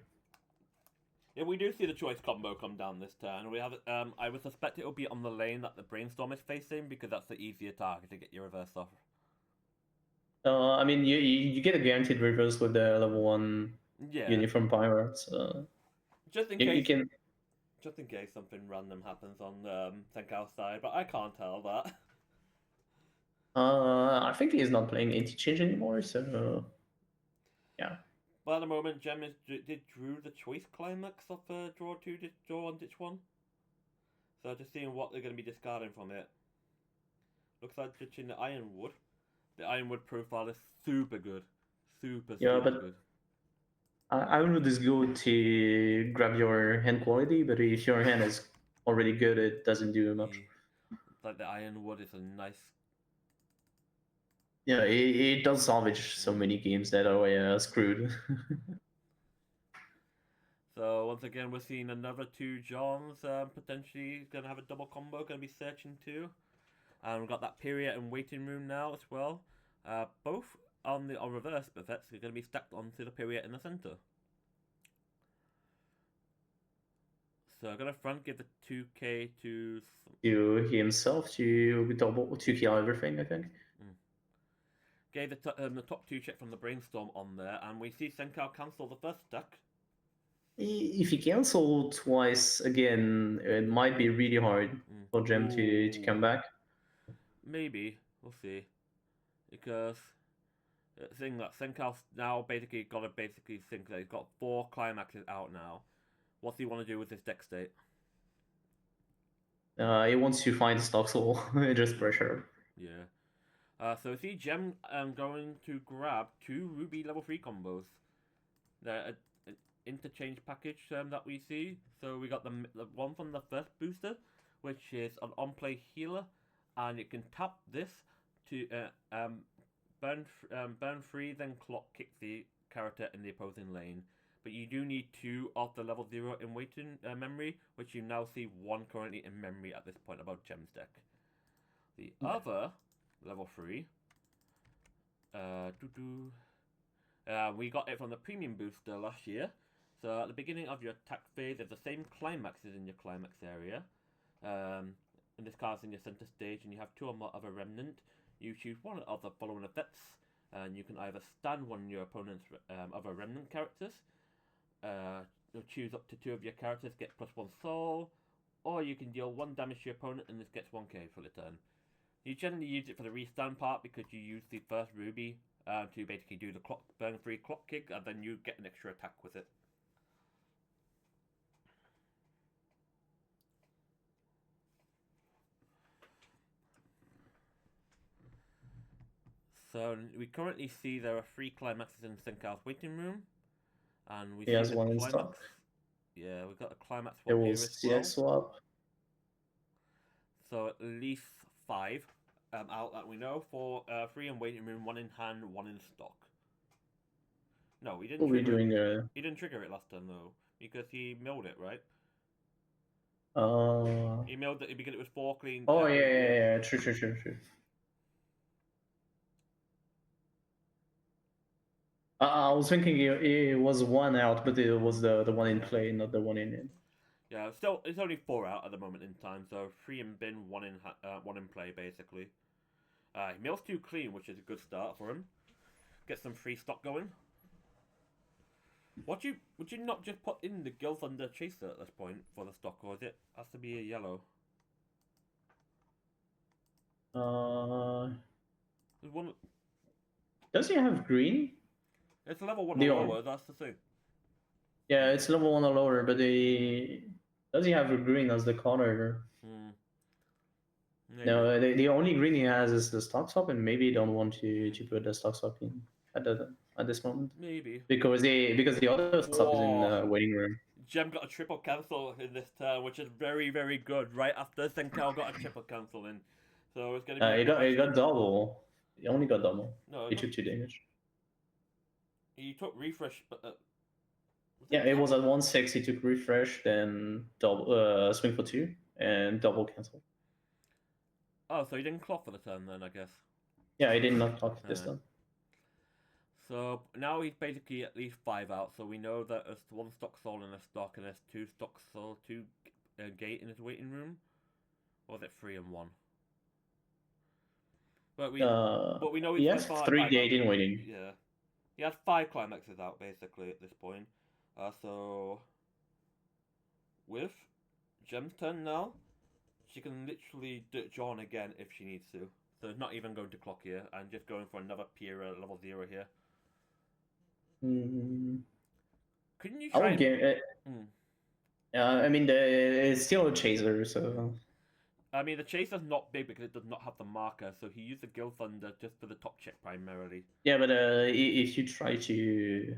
Yeah, we do see the choice combo come down this turn. We have I would suspect it will be on the lane that the brainstorm is facing because that's the easier target to get your reverse off. I mean, you get a guaranteed reverse with the level 1 Yeah. uniform pyro, so Just in you case. can. Just in case something random happens on Senkao's side, but I can't tell that. I think he's not playing interchange anymore, so yeah. But at the moment, Gem did drew the choice climax of draw 2, draw 1, ditch 1. So just seeing what they're going to be discarding from it. Looks like ditching the Ironwood. The Ironwood profile is super good. Super But good. I would just go to grab your hand quality, but if your hand is already good, it doesn't do much. Like the Ironwood is a nice. Yeah, it does salvage so many games that are screwed. So once again, we're seeing another two Johns potentially going to have a double combo. Going to be searching too, and we've got that period and waiting room now as well. Both on the reverse effects are going to be stacked onto the period in the center. So I'm gonna front give the 2k to himself to kill everything, I think. Gave the top 2 check from the brainstorm on there, and we see Senkao cancel the first stack. If he cancel twice again, it might be really hard for Gem to come back. Maybe. We'll see. Because the thing that Senkao's now basically got to basically think that he's got 4 climaxes out now. What's he want to do with this deck state? He wants to find stock soul, just pressure. Yeah. So we see Gem going to grab 2 Ruby level 3 combos. They're an interchange package that we see. So we got the one from the first booster, which is an on-play healer, and you can tap this to burn free, then clock kick the character in the opposing lane. But you do need 2 of the level 0 in waiting memory, which you now see 1 currently in memory at this point about Gem's deck. The other level 3, we got it from the premium booster last year. So at the beginning of your attack phase, there's the same climaxes in your climax area. In this case, in your center stage, and you have 2 or more of a remnant. You choose one of the following effects, and you can either stun one of your opponent's other remnant characters, you'll choose up to 2 of your characters get +1 soul, or you can deal 1 damage to your opponent and this gets 1k for the turn. You generally use it for the restand part because you use the first ruby to basically do the burn free clock kick, and then you get an extra attack with it. So we currently see there are 3 climaxes in Senkao's waiting room, and we see has the one in climax. stock. Yeah, we've got a climax There swap here was as well. CX swap. So at least 5 out that we know for 3 in waiting room, 1 in hand, 1 in stock. No, he didn't. He didn't trigger it last turn though, because he milled it, right? He milled it because it was 4 clean. Oh yeah. True. I was thinking it was 1 out, but it was the one in play, not the one in. Yeah, still it's only 4 out at the moment in time, so 3 in bin, 1 in play basically. He mills 2 clean, which is a good start for him. Get some free stock going. Would you not just put in the Gill Thunder Chaser at this point for the stock, or it has to be a yellow? Does he have green? It's level 1 or lower, that's the thing. Yeah, it's level 1 or lower, but does he have a green as the color? No, the only green he has is the stock swap, and maybe you don't want to put the stock swap in at this moment. Maybe because the other stuff is in the waiting room. Gem got a triple cancel in this turn, which is very, very good. Right after Senkao got a triple cancel in, so it's gonna be. He got double. He only got double. No, he took 2 damage. He took refresh, but Yeah, it was at 1-6. He took refresh, then double swing for 2, and double cancel. Oh, so he didn't clock for the turn then, I guess. Yeah, I did not clock this time. So now he's basically at least 5 out, so we know that there's 1 stock soul in a stock, and there's 2 stock soul, 2 gate in his waiting room. Or was it 3 and 1? But we know he's yes, 3 gate in waiting. Yeah. He has 5 climaxes out, basically, at this point. So with Gem's turn now, she can literally John again if she needs to. So it's not even going to clock here, and just going for another Pira level 0 here. Couldn't you try? I would give it. I mean, it's still a chaser, so. I mean, the chaser's not big because it does not have the marker, so he used the Guild Thunder just for the top check primarily. Yeah, but if you try to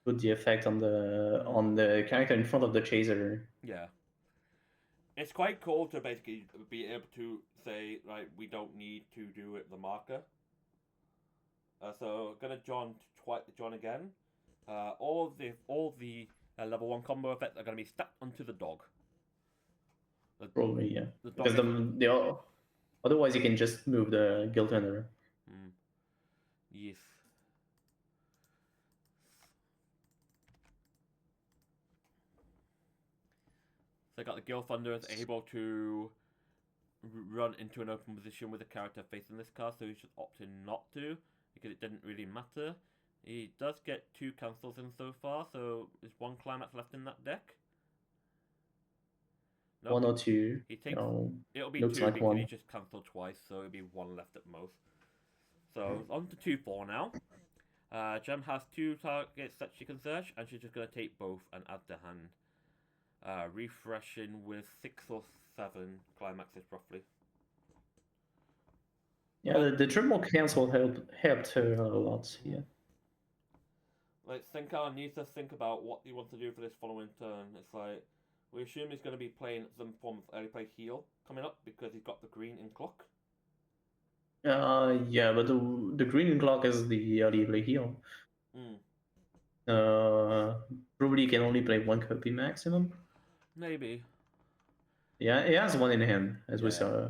put the effect on the character in front of the chaser. Yeah. It's quite cool to basically be able to say, right, we don't need to do it the marker. So gonna John again. All the level 1 combo effects are gonna be stacked onto the dog. Probably, yeah. Because otherwise you can just move the Guild Thunder. Yes. So I got the Guild Thunder is able to run into an open position with a character facing this card, so he should opt in not to, because it didn't really matter. He does get 2 cancels in so far, so there's 1 climax left in that deck. Nope. 1 or 2. He takes. It'll be looks 2 like because 1. he just cancelled twice, so it'll be 1 left at most. So on to 2-4 now. Gem has 2 targets that she can search, and she's just going to take both and add to hand. Refreshing with 6 or 7 climaxes roughly. Yeah, the triple cancel helped her a lot here. Like, Senkar needs to think about what he wants to do for this following turn. It's like, we assume he's going to be playing some form of early play heal coming up because he's got the green in clock. Yeah, but the green clock is the early play heal. Probably can only play 1 copy maximum. Maybe. Yeah, he has 1 in hand, as we saw.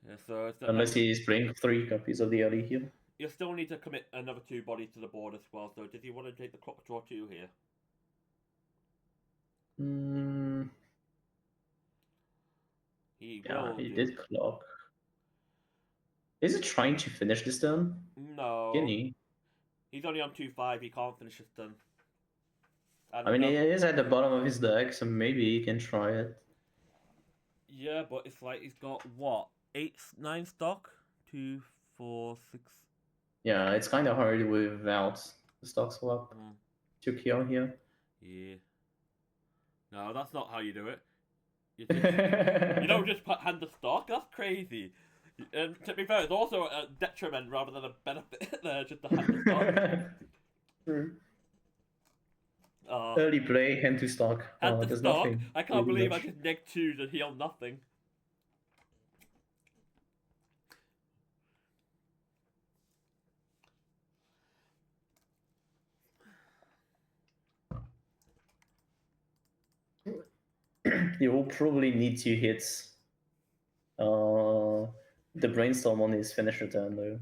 Yeah, so unless he's playing 3 copies of the early heal. You still need to commit another 2 bodies to the board as well. So does he want to take the clock draw 2 here? He did clock. Is he trying to finish this turn? No. Can he? He's only on 2-5. He can't finish this turn. I mean, he is at the bottom of his deck, so maybe he can try it. Yeah, but it's like he's got what? 9 stock? 2, 4, 6. Yeah, it's kind of hard without the stock swap to kill here. Yeah. No, that's not how you do it. You don't just hand the stock. That's crazy. And to be fair, it's also a detriment rather than a benefit there, just to hand the stock. True. Early play, hand to stock. Hand to stock? I can't believe I just neg 2 to heal nothing. You will probably need to hit the brainstorm on his finisher turn, though.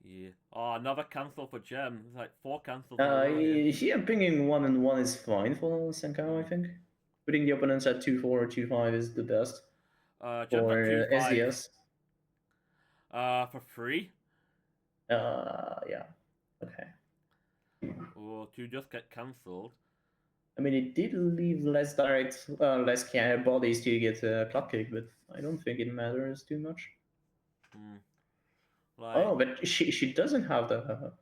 Yeah. Oh, another cancel for Gem. It's like 4 cancels. Yeah, pinging 1 and 1 is fine for Senkao, I think. Putting the opponents at 2-4 or 2-5 is the best. For SDS. For free? Yeah. Okay. Or to just get cancelled. I mean, it did leave less direct, less bodies to get clock kick, but I don't think it matters too much. Oh, but she doesn't have the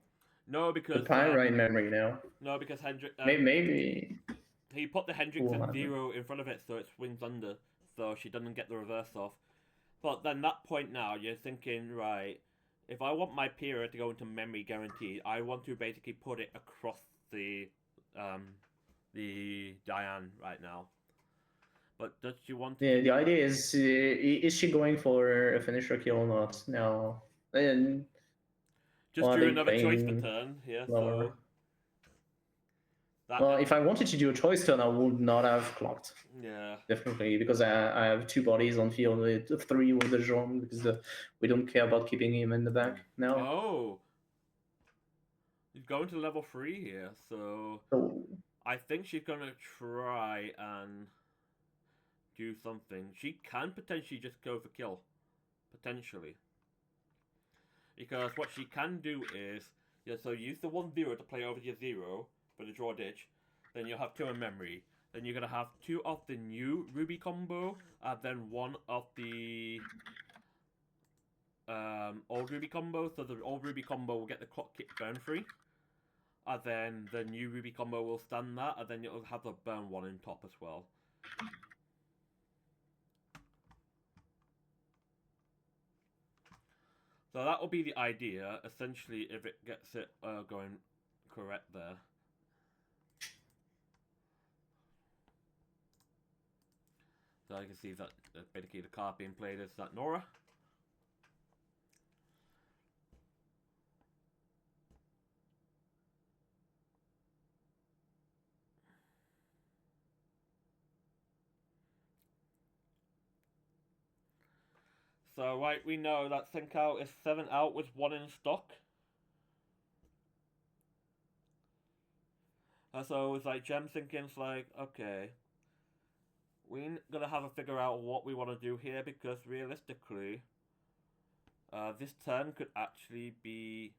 because the Pyrite memory now. No, because Hendrik maybe he put the Hendrix at 0 in front of it, so it swings under, so she doesn't get the reverse off. But then that point now, you're thinking, right, if I want my Pyrrha to go into memory guaranteed, I want to basically put it across the Diane right now. But does she want to... Yeah, the idea is she going for a finisher kill or not now? And Just Or are drew they another choice per playing turn here, lower? so that Well, if I wanted to do a choice turn, I would not have clocked. yeah. Definitely, because I have 2 bodies on field with 3 with the Jean, because we don't care about keeping him in the back now. Oh, he's going to level 3 here, so So, I think she's gonna try and do something. She can potentially just go for kill, potentially, because what she can do is so use the 1-0 to play over your 0 for the draw ditch. Then you'll have 2 in memory. Then you're gonna have 2 of the new Ruby combo, and then 1 of the old Ruby combo. So the old Ruby combo will get the clock kick burn free, and then the new Ruby combo will stand that, and then you'll have the burn 1 in top as well. So that will be the idea, essentially, if it gets it going correct there. So I can see that basically the card being played is that Nora. So right, we know that Think Out is 7 out with 1 in stock. So it's like Gem thinking, it's like, okay, we're gonna have to figure out what we want to do here, because realistically, this turn could actually be.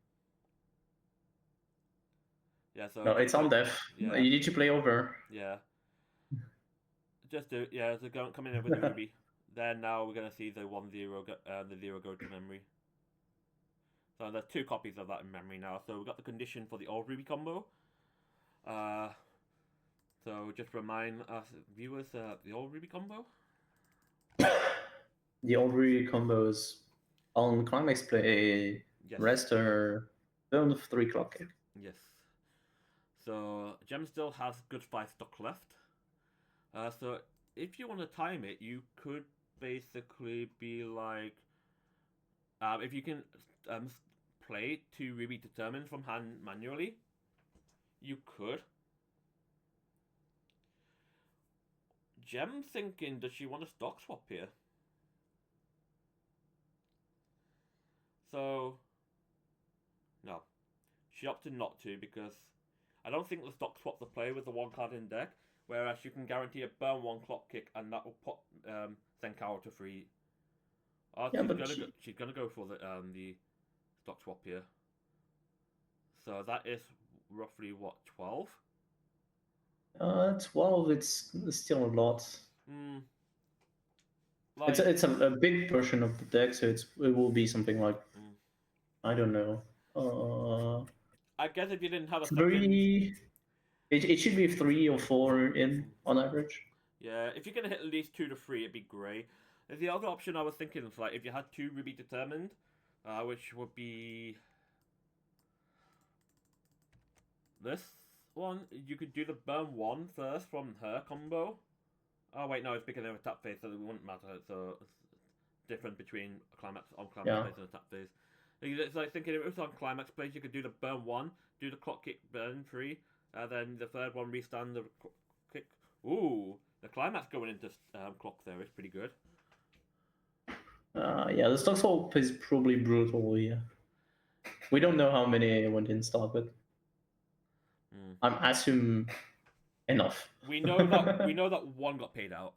Yeah, so no, it's on death. Yeah. You need to play over. Yeah. Just do, yeah, so coming in with the Ruby. Then now we're gonna see the 1-0 the 0 go to memory. So there's 2 copies of that in memory now. So we've got the condition for the old Ruby combo. So just remind us viewers the old Ruby combo. The old Ruby combos on Climax play Yes. Rester, burn 3 clock kick. Yes. So Gem still has good 5 stock left. So if you want to time it, you could basically be like, if you can play 2 Ruby Determined from hand manually, you could. Gem thinking, does she want to stock swap here? So, no. She opted not to, because I don't think the stock swap's the play with the 1 card in deck, whereas you can guarantee a burn 1 clock kick, and that will put Senkawa to 3. Oh, Yeah, she's gonna go for the stock swap here. So that is roughly what, 12? 12, it's still a lot. Like, It's a big portion of the deck, so it will be something like, I don't know. I guess if you didn't have a 3. It should be 3 or 4 in on average. Yeah, if you're gonna hit at least 2 to 3, it'd be great. The other option I was thinking is like if you had 2 Ruby Determined, which would be this one. You could do the burn 1 first from her combo. Oh wait, no, it's because of a tap phase, so it wouldn't matter. So it's different between climax phase and a tap phase. It's like thinking if it was on climax phase, you could do the burn 1, do the clock kick burn 3, then the third one restand the kick. Ooh, the climax going into clock there is pretty good. Yeah, the stock swap is probably brutal here. We don't know how many went in stock, but I'm assuming enough. We know that 1 got paid out.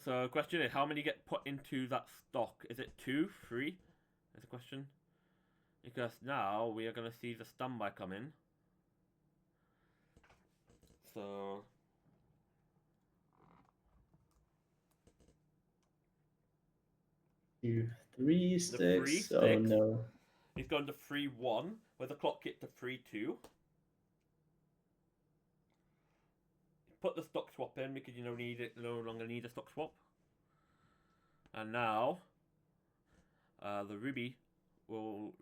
So, question is, how many get put into that stock? Is it 2, 3? Is the question. Because now we are going to see the standby come in. So, 2, 3 sticks. The 3 sticks. Oh no. He's going to 3-1 with the clock kick to 3-2. Put the stock swap in because you no longer need a stock swap. And now the Ruby will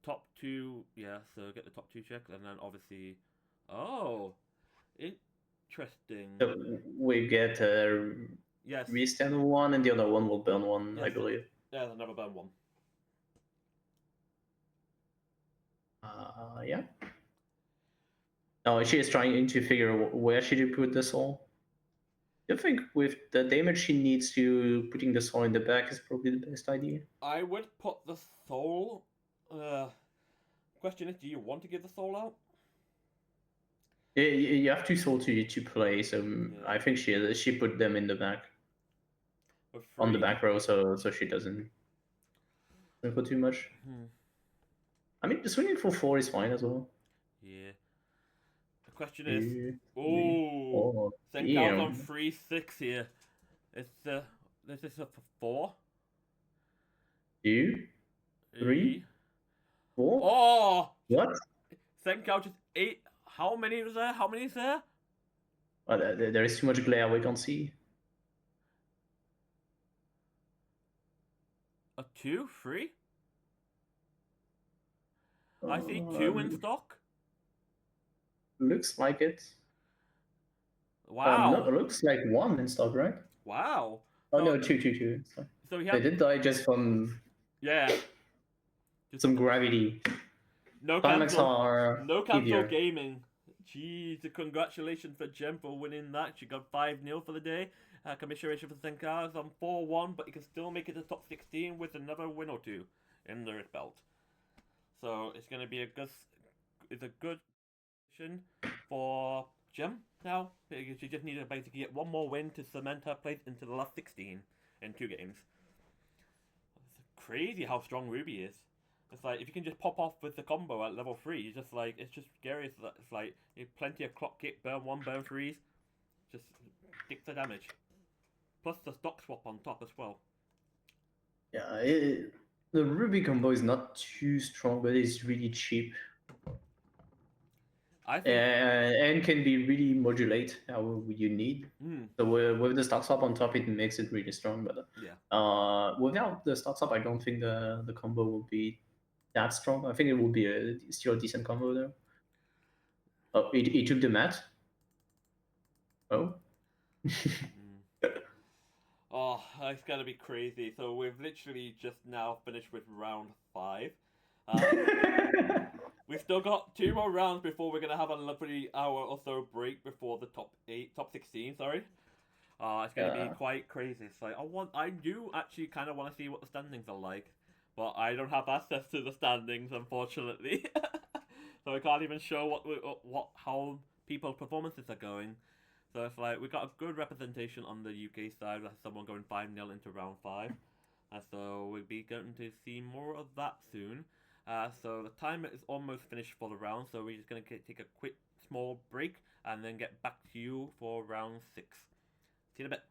top 2, yeah, so get the top 2 check, and then obviously, oh, interesting. So we get Yes. Restand one, and the other one will burn one, Yes. I believe. Yeah, the never burn one. Yeah. Oh, she is trying to figure where she should put the soul. I think with the damage she needs to putting the soul in the back is probably the best idea. I would put the soul. Question is, do you want to give the soul out? You have two soul to play, so Yeah. I think she put them in the back on the back row, so she doesn't put too much. I mean, the swinging for 4 is fine as well. Yeah. The question is, Oh, think out on damn. 3-6 here. This is a 4. 2, 3, 4. Oh! What? Think out is 8. How many is there? How many is there? There is too much glare, we can't see. A 2? 3? I see 2 in stock. Looks like it. Wow. No, it looks like 1 in stock, right? Wow. Oh, no, 2. So They did die just from some gravity. No Climax cancel. are No cancel heavier. gaming. Jeez, congratulations for Jem for winning that. She got 5-0 for the day. Commiseration for Senkars on 4-1, but you can still make it to top 16 with another win or 2 in the belt. So it's going to be a good position for Jem now. She just needs to basically get one more win to cement her place into the last 16 in 2 games. It's crazy how strong Ruby is. It's like if you can just pop off with the combo at level 3, it's just like it's just scary. It's like you have plenty of clock kick, burn 1, burn 3s, just stick the damage. Plus the stock swap on top as well. Yeah, the Ruby combo is not too strong, but it's really cheap. I think and can be really modulate how you need. So with the stock swap on top, it makes it really strong. But without the stock swap, I don't think the combo will be that strong. I think it will be still a decent combo though. Oh, he took the mat. Oh. Oh, it's gonna be crazy. So we've literally just now finished with round 5. We've still got 2 more rounds before we're gonna have a lovely hour or so break before the top 16. Sorry. It's gonna be quite crazy. It's like I do actually kind of want to see what the standings are like, but I don't have access to the standings unfortunately, so I can't even show how people's performances are going. So it's like we got a good representation on the UK side with someone going 5-0 into round 5. So we'll be going to see more of that soon. So the timer is almost finished for the round, so we're just going to take a quick small break and then get back to you for round 6. See you in a bit.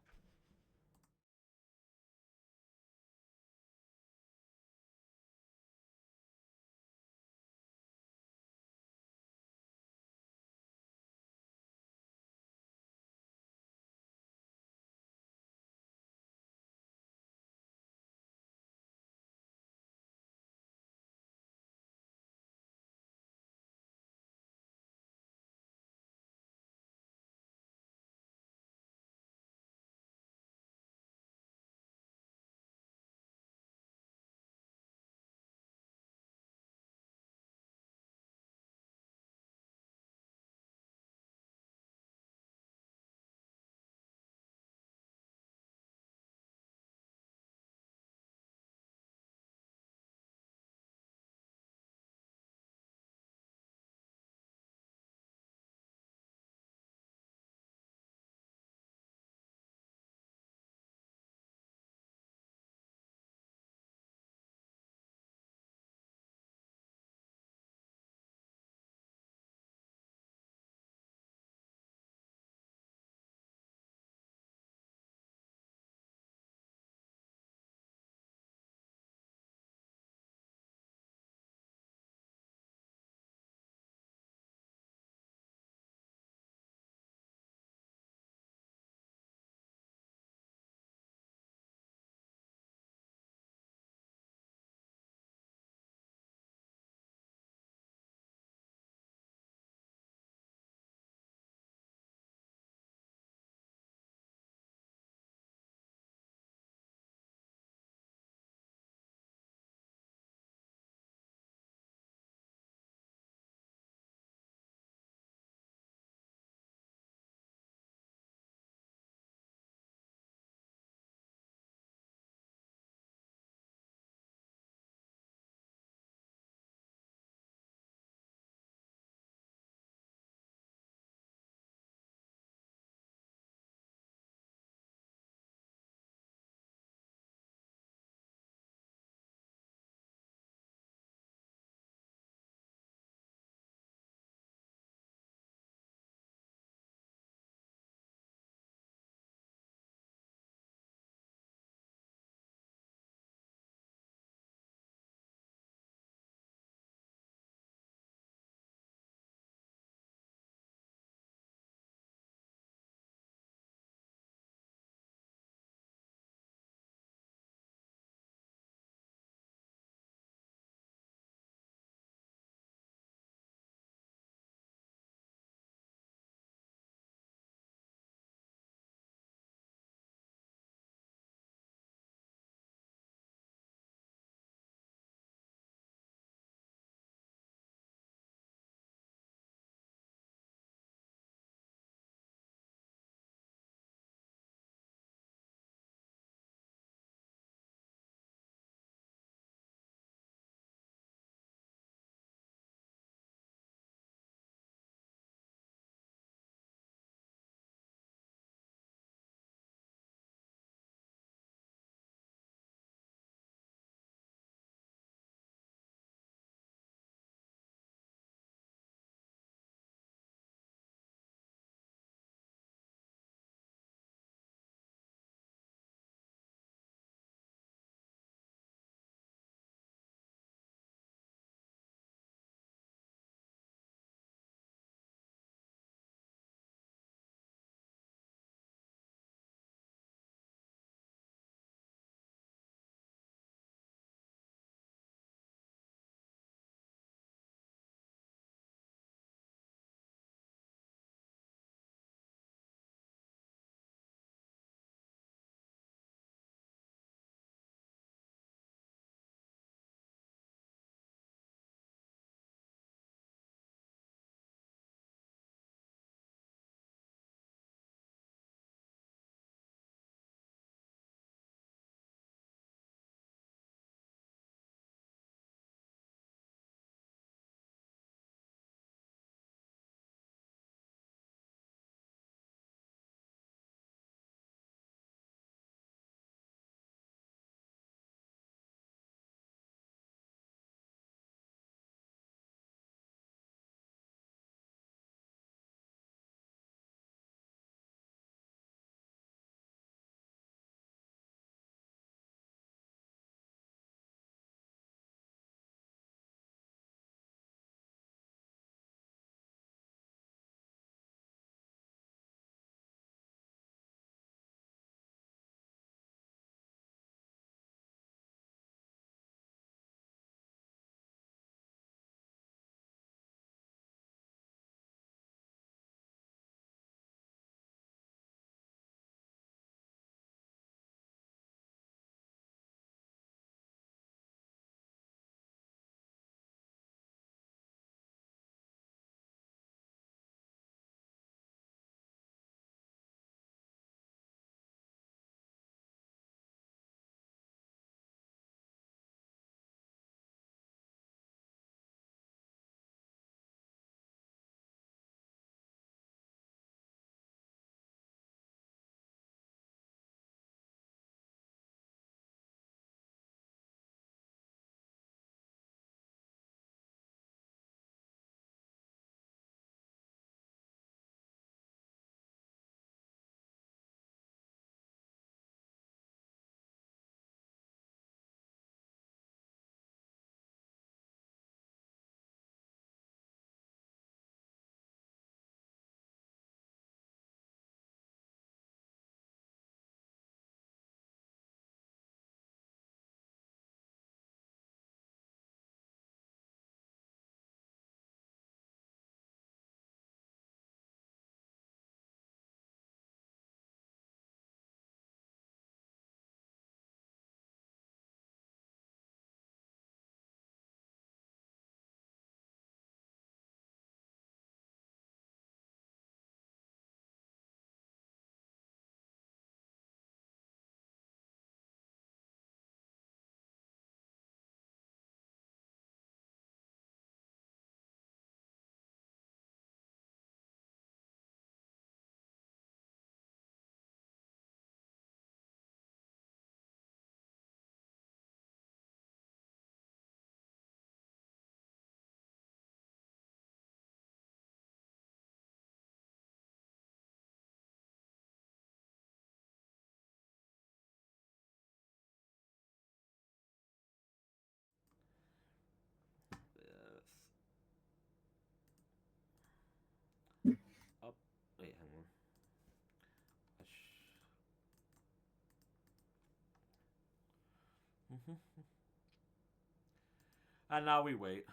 And now we wait.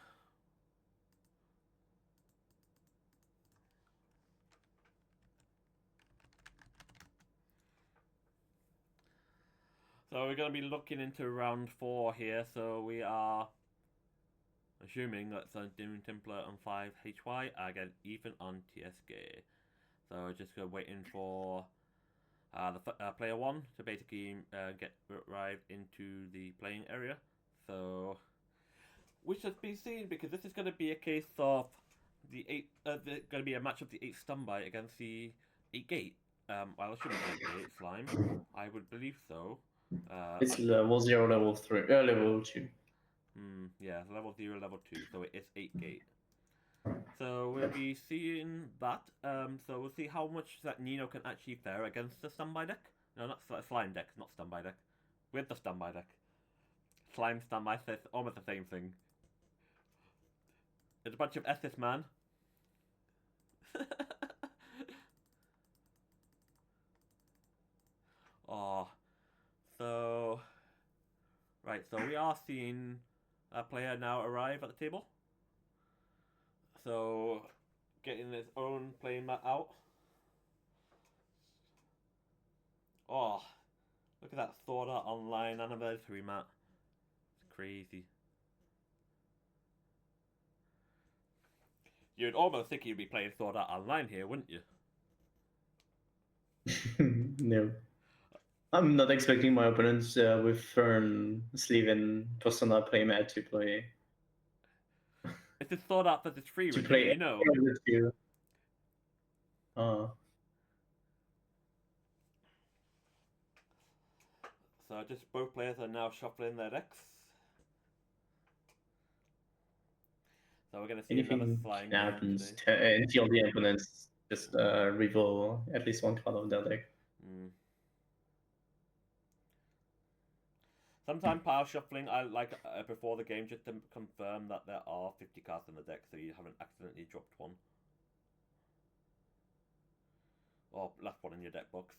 So we're going to be looking into round 4 here. So we are assuming that Doom Templar on 5 HY against Ethan on TSK. So just waiting for the player 1 to basically get arrived into the playing area. So we should be seen, because this is going to be a case of the 8. Going to be a match of the 8 Stun against the 8 Gate. Well, I shouldn't say 8 Slime. I would believe so. It's level 0, level 3, level 2. Yeah, level 0, level 2, so it is 8 Gate. So we'll be seeing that. So we'll see how much that Nino can actually fare against the Stun deck. No, not Slime deck, not Stun deck. With the Stun deck. Slime Stun it's almost the same thing. It's a bunch of S's, man. Oh, so right. So we are seeing a player now arrive at the table. So getting his own playing mat out. Oh, look at that Sword Art Online anniversary mat. It's crazy. You'd almost think you'd be playing Sword Art Online here, wouldn't you? No. I'm not expecting my opponents with Fern, Sleeve, and Persona playmat to play. It's a Sword Art versus free To regime, play you know. So just both players are now shuffling their decks. So we're going to see another slime game happens today. until the opponents just reveal at least one card of their deck. Sometimes power shuffling, I like before the game, just to confirm that there are 50 cards in the deck, so you haven't accidentally dropped one. Or left one in your deck box.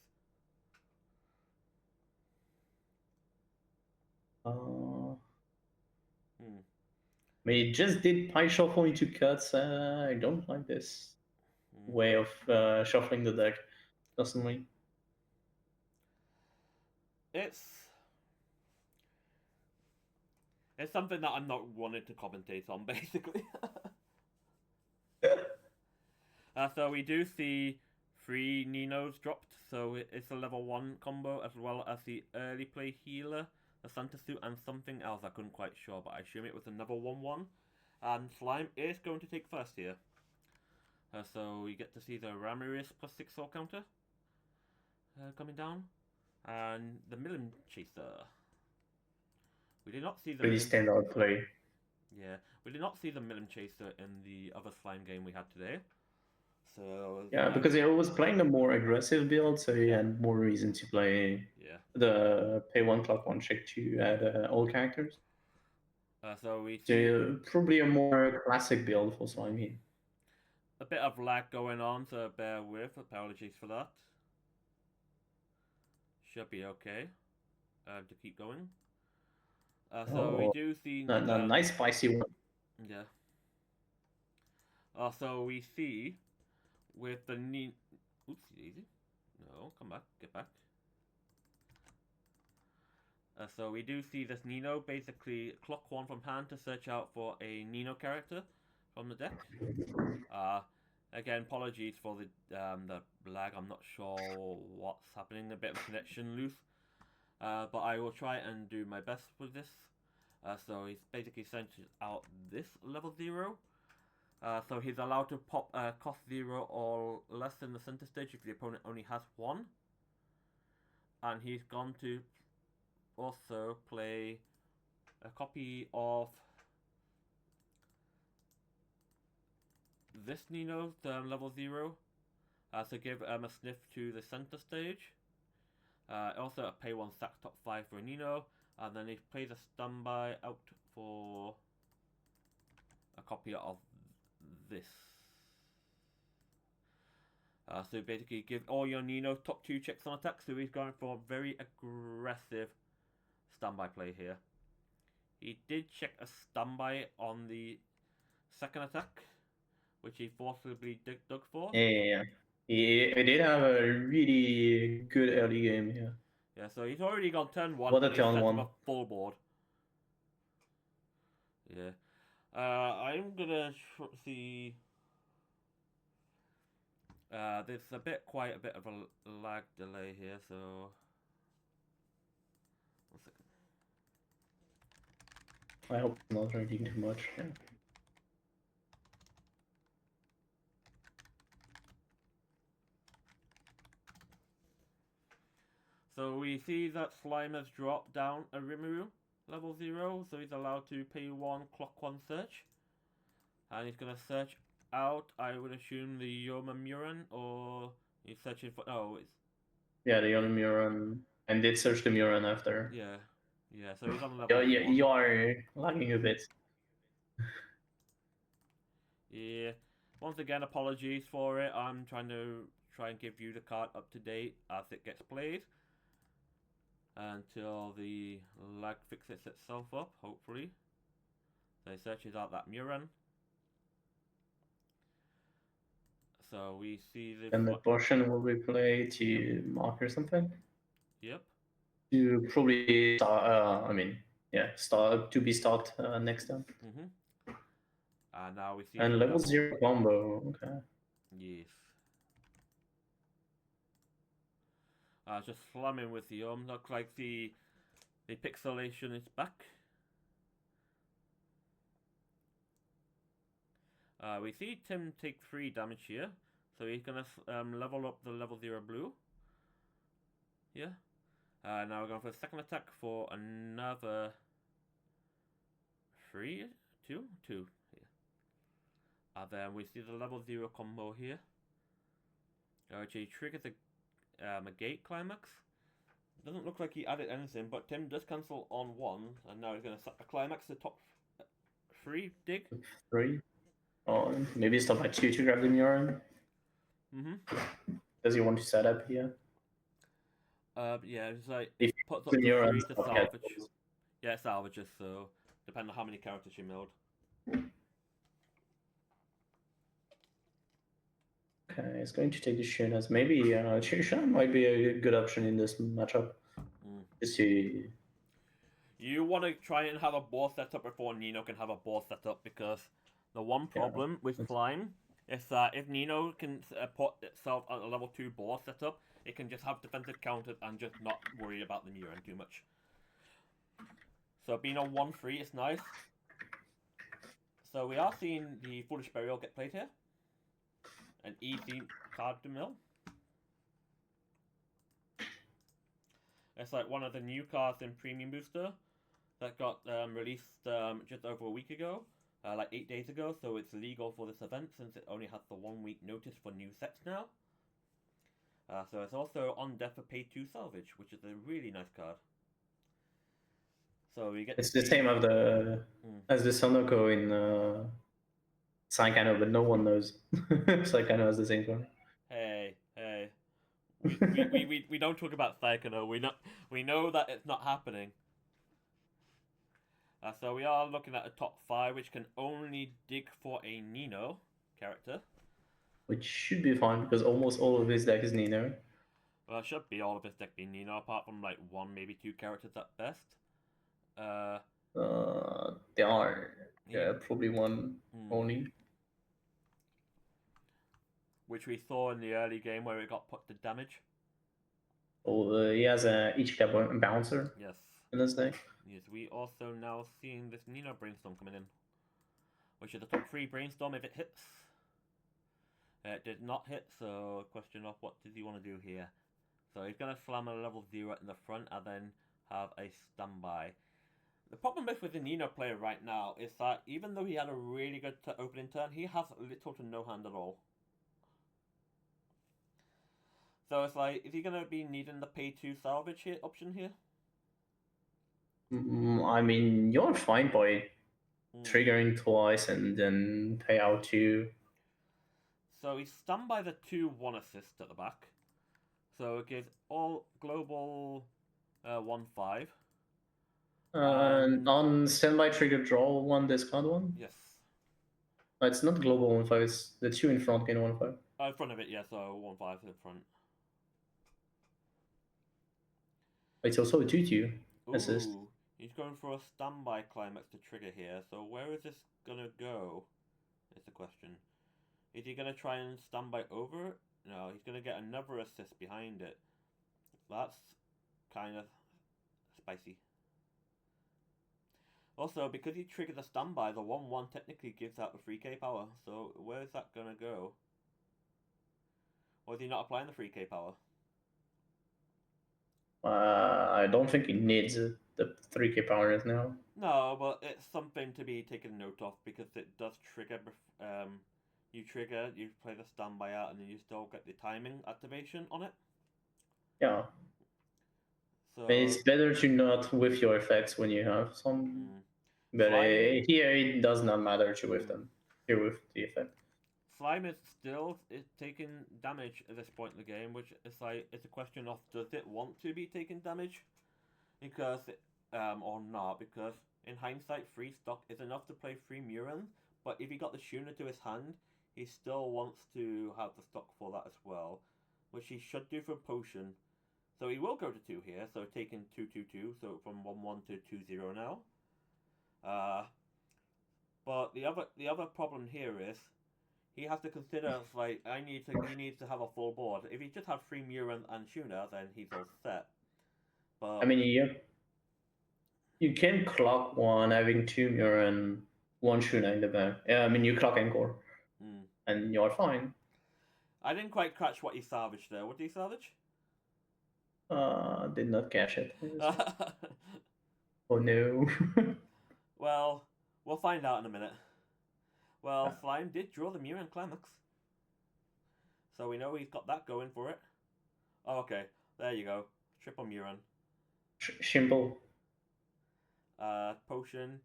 I mean, it just did pie shuffle into cuts. I don't like this way of shuffling the deck, personally. It's something that I'm not wanting to commentate on, basically. So we do see 3 Ninos dropped, so it's a level 1 combo, as well as the early play healer, the Santa Suit, and something else I couldn't quite sure, but I assume it was another 1-1. And Slime is going to take first here. So we get to see the Ramirez +6 soul counter coming down, and the Millim Chaser. We did not see the Pretty standard play. Yeah, we did not see the Millim Chaser in the other slime game we had today. So yeah, because he was playing a more aggressive build, so he had more reason to play the pay 1 clock 1 check to add all characters. So we see probably a more classic build for slime here. A bit of lag going on, so bear with. Apologies for that. Should be okay to keep going. So we do see nice spicy one. Yeah. So we see with the Oops, easy. No, come back, get back. So we do see this Nino basically clock 1 from hand to search out for a Nino character from the deck. Again, apologies for the lag. I'm not sure what's happening. A bit of connection loose. But I will try and do my best with this. So he's basically sent out this level 0. So he's allowed to pop cost 0 or less in the center stage if the opponent only has 1. And he's gone to also play a copy of this Nino, the level 0. So give a sniff to the center stage. Also a pay 1 stack top 5 for Nino. And then he plays a stun out for a copy of this. So basically give all your Nino top 2 checks on attack. So he's going for a very aggressive stun play here. He did check a standby on the second attack, which he forcibly dug for. Yeah. He did have a really good early game here. Yeah, so he's already gone turn 1 What a and he's turn set one. up a full board. Yeah. I'm gonna see. There's quite a bit of a lag delay here, so. 1 second. I hope it's not raining too much. Yeah. So we see that Slime has dropped down a Rimuru level 0, so he's allowed to pay 1 clock 1 search. And he's gonna search out, I would assume, the Yoma Muran, or he's searching for. Oh, it's. Yeah, the only Muran. And did search the Muran after. Yeah. Yeah, so he's on level 1. You are lagging a bit. Yeah. Once again, apologies for it. I'm trying to and give you the card up to date as it gets played. Until the lag fixes itself up, hopefully. So he searches out that Muran. So we see the. And the portion will be played to mark or something? Yep. To probably start, start to be stocked next time. And now we see. And level 0 combo, okay. Yes. Just slamming with the looks like the pixelation is back. We see Tim take 3 damage here, so he's gonna level up the level 0 blue. Yeah. Now we're going for the second attack for another 3, 2. Yeah. And then we see the level 0 combo here, which he triggers a gate climax. Doesn't look like he added anything, but Tim does cancel on 1, and now he's going to set the climax to top 3 dig. 3? Or maybe stop at 2 to grab the Muran? Does he want to set up here? Yeah, it's like if it puts up the to Muran 3 to salvage. Yeah, it salvages, so depending on how many characters you milled. Okay, it's going to take the Shunas. Maybe Shuna might be a good option in this matchup. Just to... You want to try and have a board set up before Nino can have a board set up, because the one problem with Slime is that if Nino can put itself on a level 2 board setup, it can just have defensive counters and just not worry about the Muran too much. So being on 1-3 is nice. So we are seeing the Foolish Burial get played here. An easy card to mill. It's like one of the new cards in Premium Booster that got released just over a week ago, like 8 days ago, so it's legal for this event since it only has the 1 week notice for new sets now. So it's also on death for pay 2 salvage, which is a really nice card. So we get. It's the same as the Sonoko in Saikano, but no one knows. Saikano has the same one. Hey. We don't talk about Saikano. We know that it's not happening. So we are looking at a top 5, which can only dig for a Nino character. Which should be fine, because almost all of his deck is Nino. Well, it should be all of his deck being Nino, apart from like 1, maybe 2 characters at best. There are probably 1 only. Which we saw in the early game where it got put to damage. Oh, he has a Ichika bouncer. Yes. In this deck. Yes, we also now seeing this Nino Brainstorm coming in, which is the top 3 Brainstorm if it hits. It did not hit, so question of what does he want to do here. So he's going to slam a level 0 in the front and then have a standby. The problem with the Nino player right now is that even though he had a really good opening turn, he has little to no hand at all. So it's like, is he going to be needing the pay 2 salvage option here? I mean, you're fine by triggering twice and then pay out 2. So he's stunned by the 2-1 assist at the back. So it gives all global 1-5. And On standby trigger, draw one, discard one. yes. It's not global 1/5. It's the two in front gain 1/5. In front of it, yeah, so 1/5 in front. It's also a 2/2 assist. Ooh, he's going for a standby climax to trigger here, so where is this gonna go? Is the question. Is he gonna try and standby over it? No, he's gonna get another assist behind it. That's kind of spicy. Also, because he triggered the standby, the 1/1 technically gives out the 3k power, so where is that gonna go? Or is he not applying the 3k power? I don't think he needs the 3k power right now. No, but it's something to be taken note of because it does trigger. You trigger, you play the standby out, and then you still get the timing activation on it. Yeah. So It's better to not whiff your effects when you have some. But here it does not matter to whiff them. Here with the effect. Slime is still taking damage at this point in the game, which is like it's a question of does it want to be taking damage, because or not, because in hindsight 3 stock is enough to play 3 Murans, but if he got the Shuna to his hand, he still wants to have the stock for that as well, which he should do for Potion. So he will go to 2 here, so taking 2/2/2, so from 1/1 to 2/0 now. But the other problem here is he has to consider like he needs to have a full board. If he just have 3 Muran and Shuna, then he's all set. But I mean, you can clock one having 2 Mura and 1 Shuna in the back. Yeah, I mean you clock Encore, and you're fine. I didn't quite catch what he salvaged there. What did he salvage? Did not catch it. Oh no. Well, we'll find out in a minute. Well, Slime did draw the Muran Climax, so we know he's got that going for it. Oh, okay. There you go. Triple Muran. Simple. Potion.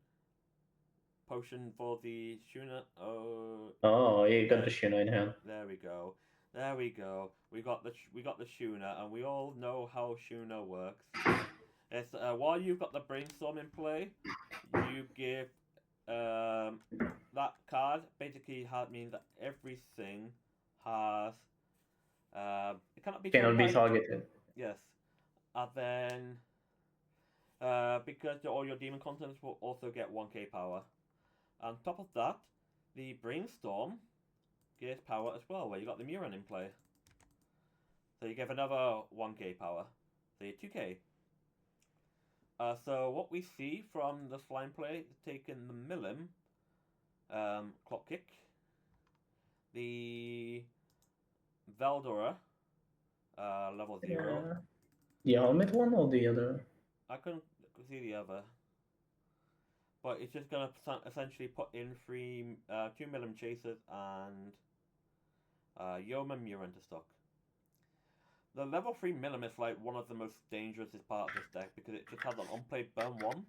Potion for the Shuna. Oh, you got the Shuna in hand. There we go. There we go. We got the Shuna, and we all know how Shuna works. It's while you've got the Brainstorm in play, you give that card basically means that everything has it cannot be targeted. Yes, and then because all your demon contents will also get 1k power. On top of that, the Brainstorm gives power as well, where you got the Muran in play. So you give another 1k power. So you're 2k. So what we see from the Slime play is taking the Milim, Clock Kick, the Veldora, level 0. The helmet one or the other? I couldn't see the other. But it's just going to essentially put in 2 Milim Chasers and Yeoman Muran to stock. The level 3 Milim is like one of the most dangerous part of this deck because it just has an on-play burn 1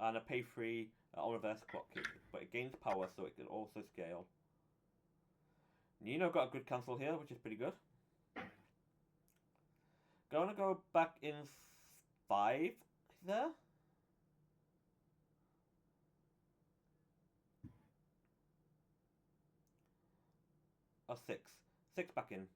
and a pay 3 on reverse Clock Kick, but it gains power so it can also scale. Nino got a good cancel here, which is pretty good. Gonna go back in 5 there. Or 6. 6 back in.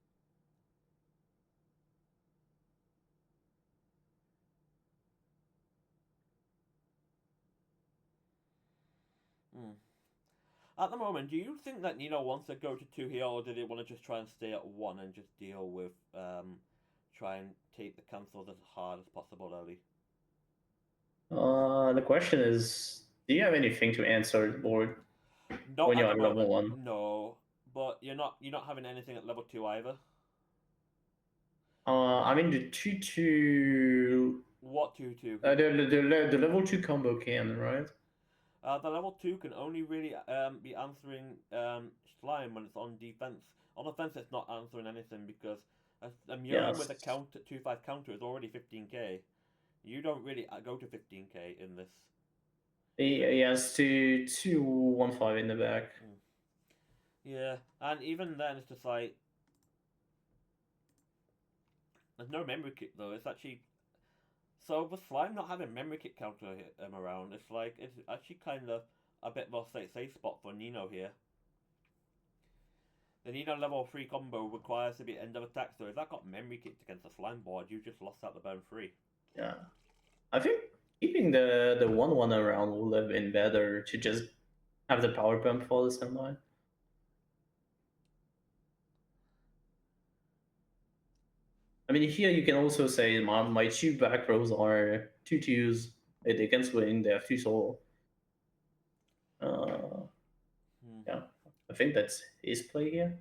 At the moment, do you think that Nino wants to go to 2 here, or did he want to just try and stay at 1 and just deal with, try and take the cancels as hard as possible early? The question is, do you have anything to answer the board when you're at level 1? No, but you're not having anything at level 2 either. I mean the 2/2. What 2/2? The level 2 combo can, right? The level 2 can only really be answering Slime when it's on defense. On offense, it's not answering anything because a Muran with a 2/5 counter is already 15k. You don't really go to 15k in this. He has 2/1/5 in the back. Yeah, and even then, it's just like there's no memory kit though. It's actually So with Slime not having memory kit counter around, it's like it's actually kind of a bit more safe spot for Nino here. The Nino level 3 combo requires to be end of attack, so if that got memory kicked against the Slime board, you just lost out the burn 3. Yeah, I think keeping the 1/1 around would have been better to just have the power bump for the semi. I mean, here you can also say my two back rows are 2/2s. They can swing. They have 2 soul. Yeah, I think that's his play here.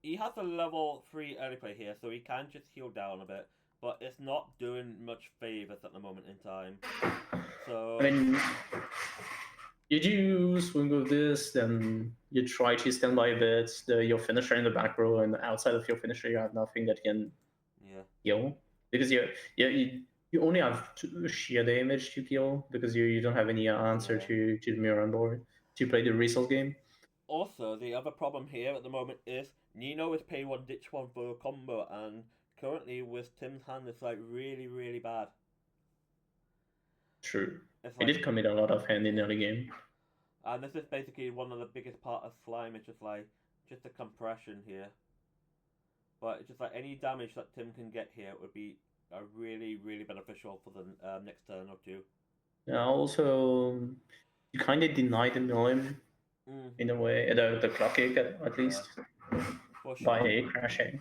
He has a level 3 early play here, so he can just heal down a bit, but it's not doing much favors at the moment in time. So I mean, you do swing with this, then you try to stand by a bit. Your finisher in the back row, and outside of your finisher, you have nothing that can heal because you only have sheer damage to kill because you don't have any answer to the mirror on board to play the resource game. Also, the other problem here at the moment is Nino is pay one ditch one for a combo, and currently with Tim's hand, it's like really bad. True. It's He like, did commit a lot of hand in the early game. and this is basically one of the biggest part of Slime. It's just like just a compression here. But it's just like any damage that Tim can get here would be really beneficial for the next turn or two. Yeah, also, you kind of denied the Milim in a way, the clock kick at least, by crashing,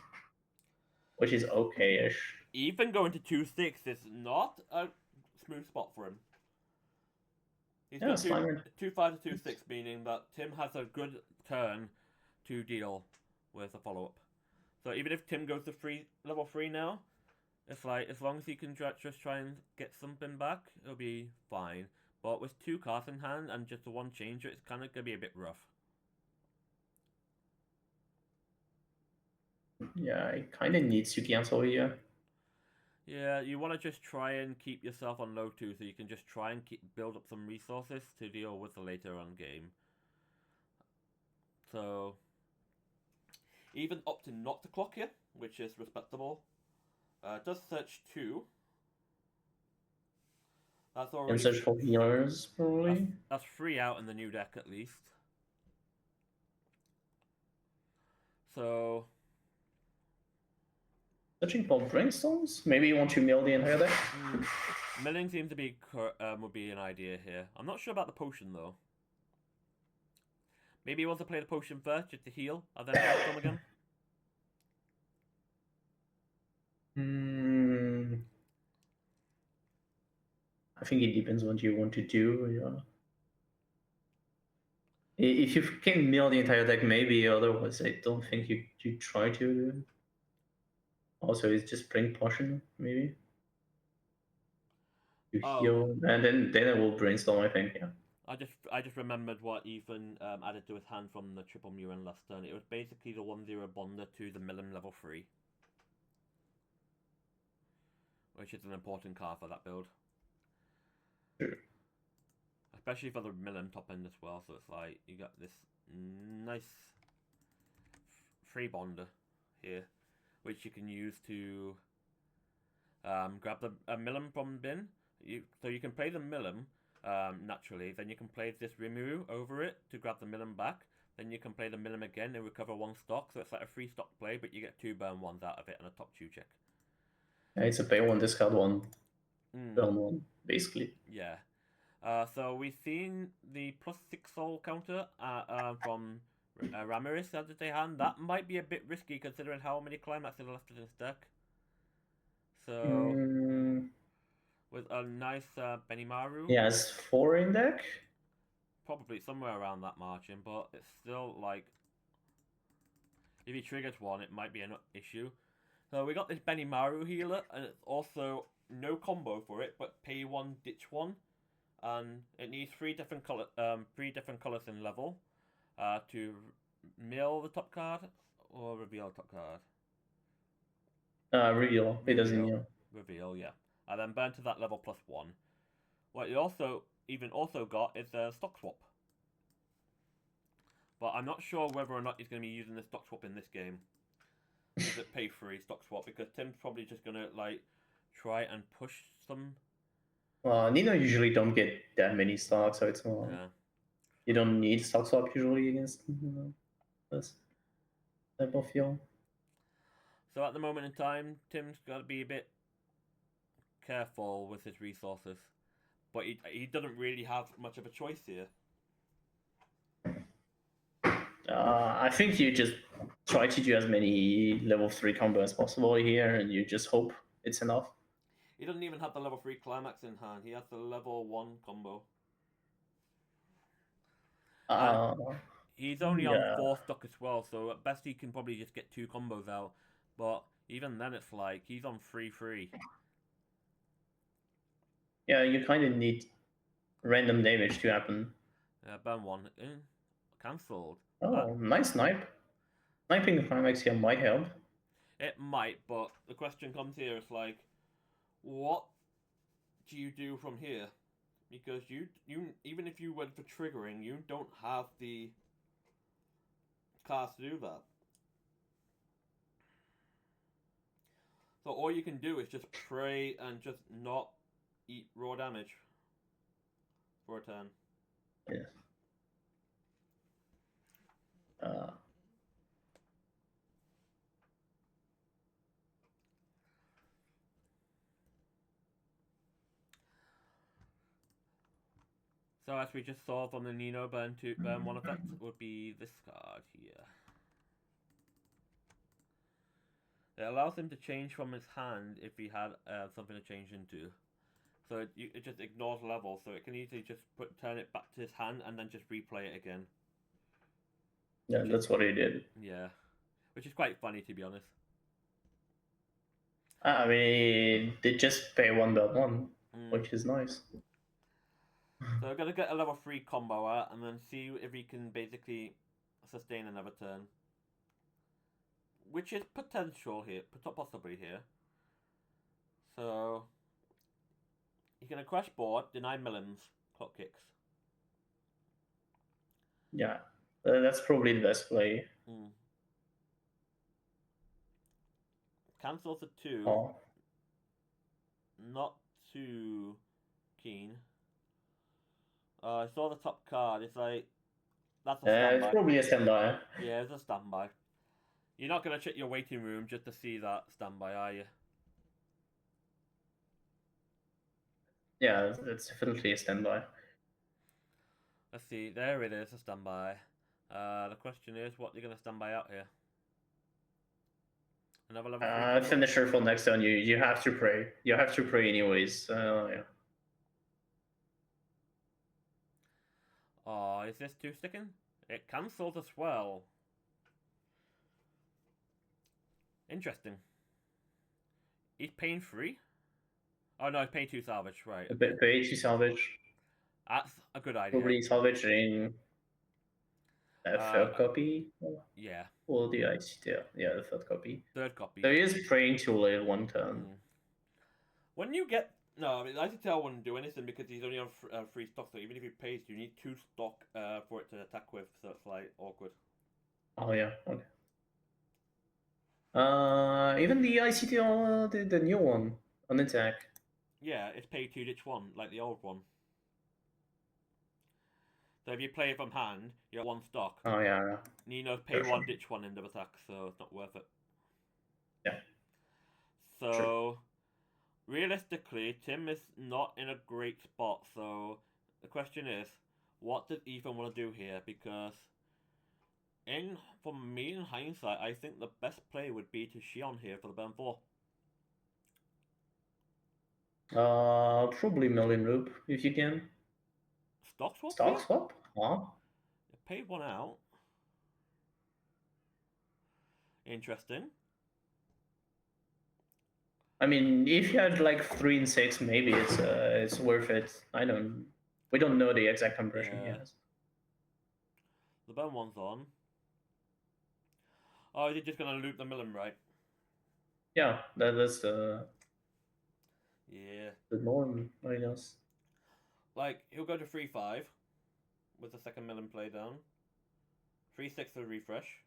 which is okay-ish. Even going to 2-6 is not a smooth spot for him. He's got 2-5 to 2-6, meaning that Tim has a good turn to deal with a follow-up. So even if Tim goes to level 3 now, it's like, as long as he can just try and get something back, it'll be fine. But with 2 cards in hand and just the 1 changer, it's kind of going to be a bit rough. Yeah, it kind of needs to cancel here. Yeah, you want to just try and keep yourself on low 2 so you can just try and build up some resources to deal with the later on game. So, even opting not to clock here, which is respectable. Does search 2. That's already... And search for healers, probably. That's 3 out in the new deck, at least. So... Searching for brainstorms? Maybe you want to mill the entire deck? Milling seems to be would be an idea here. I'm not sure about the potion, though. Maybe he wants to play the potion first, just to heal, and then come again? I think it depends what you want to do. Yeah. If you can mill the entire deck, maybe. Otherwise, I don't think you try to. Also, it's just bring potion, maybe. You heal, and then it will brainstorm, I think, yeah. I just remembered what Ethan added to his hand from the triple Murin last turn. It was basically the 1/0 Bonder to the Milim level 3. Which is an important card for that build. Sure. Especially for the Milim top end as well, so it's like, you got this nice free Bonder here, which you can use to grab the Milim from bin. So you can play the Milim naturally, then you can play this Rimuru over it to grab the Milim back, then you can play the Milim again and recover 1 stock, so it's like a 3 stock play, but you get 2 burn 1s out of it and a top 2 check. Yeah, it's a pay 1, discard 1, burn 1, basically. Yeah. So we've seen the +6 soul counter from Ramirez the other day hand. That might be a bit risky considering how many climaxes are left in his deck. So with a nice Benimaru. He has 4 in deck? Probably somewhere around that margin, but it's still like, if he triggers 1, it might be an issue. So we got this Benimaru healer, and it's also no combo for it, but pay 1, ditch 1. And it needs 3 different colors in level to mill the top card or reveal the top card. Reveal. It doesn't heal. Reveal, yeah. And then burn to that level +1. What you also got is a stock swap. But I'm not sure whether or not he's going to be using the stock swap in this game. Is it pay 3 stock swap? Because Tim's probably just going to like try and push some. Nino usually don't get that many stocks, so it's more Yeah. you don't need stock swap usually against this type of field. So at the moment in time, Tim's got to be a bit careful with his resources, but he doesn't really have much of a choice here. I think you just try to do as many level 3 combo as possible here, and you just hope it's enough. He doesn't even have the level 3 climax in hand. He has the level 1 combo. And he's only on Yeah. 4 stock as well, so at best he can probably just get 2 combos out. But even then, it's like he's on 3-3. Yeah, you kind of need random damage to happen. Burn 1. Cancelled. Oh, nice snipe. Sniping the climax here might help. It might, but the question comes here, it's like, what do you do from here? Because you even if you went for triggering, you don't have the cards to do that. So all you can do is just pray and just not eat raw damage for a turn. Yes. So as we just saw from the Nino burn 1 effect would be this card here. It allows him to change from his hand if he had something to change into. So it just ignores level, so it can easily just turn it back to his hand and then just replay it again. Yeah, that's what he did. Yeah, which is quite funny to be honest. I mean, they just pay 1.1, which is nice. So we're gonna get a level 3 combo out and then see if he can basically sustain another turn. Which is potential here, possibly here. So he's gonna crash board, deny millions, clock kicks. Yeah, that's probably the best play. Cancels the 2. Oh. Not too keen. I saw the top card. It's like that's a standby. It's probably a standby. Yeah, it's a standby. You're not gonna check your waiting room just to see that standby, are you? Yeah, it's definitely a standby. Let's see. There it is, a standby. The question is, what you're gonna standby out here? Another level 3 finisher for next turn. You have to pray. You have to pray anyways. Yeah. Oh, is this 2 sticking? It cancels as well. Interesting. He's paying 3? Oh no, he's paying 2 salvage, right. Pay 2 salvage. That's a good idea. Probably salvage in a third copy. Yeah. Or the ICTL. Yeah, the third copy. Third copy. So he is praying too late 1 turn. When you get... No, I mean, ICTL wouldn't do anything because he's only on 3 stock, so even if he pays, you need 2 stock for it to attack with, so it's like awkward. Oh yeah, okay. Even the ICTL, the new one, on attack. Yeah, it's pay 2 ditch 1, like the old one. So if you play it from hand, you have 1 stock. Oh yeah. Nino's pay 1 ditch 1 end of attack, so it's not worth it. Yeah. So... True. Realistically, Tim is not in a great spot, so the question is, what does Ethan want to do here? Because, for me in hindsight, I think the best play would be to Shion here for the burn 4. Probably Merlin Loop, if you can. Stock swap? Stock swap? Huh? Pay 1 out. Interesting. I mean, if you had like 3 and 6, maybe it's worth it. We don't know the exact conversion yet. The burn 1's on. Oh, is he just gonna loop the Millen, right? Yeah, that's the... Yeah. The norm, I guess. Like, he'll go to 3-5 with the second Millen play down. 3-6 for refresh.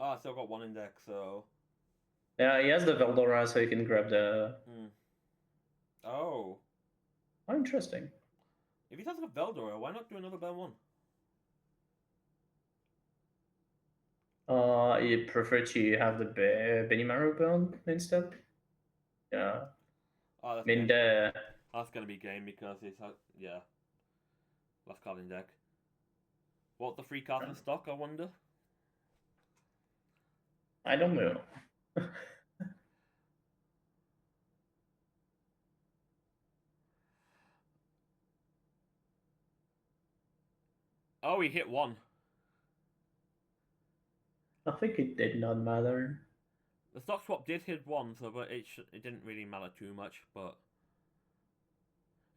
Oh, I still got one in deck, so. Yeah, he has the Veldora, so he can grab the. Oh. Oh, interesting. If he has a Veldora, why not do another burn one? You prefer to have the Benimaru build instead? Yeah. Oh, I mean, the. that's gonna be game because it's yeah. Last card in deck. What the free cards in stock? I wonder. I don't know. Oh, he hit one. I think it did not matter. The stock swap did hit one, so but it didn't really matter too much. But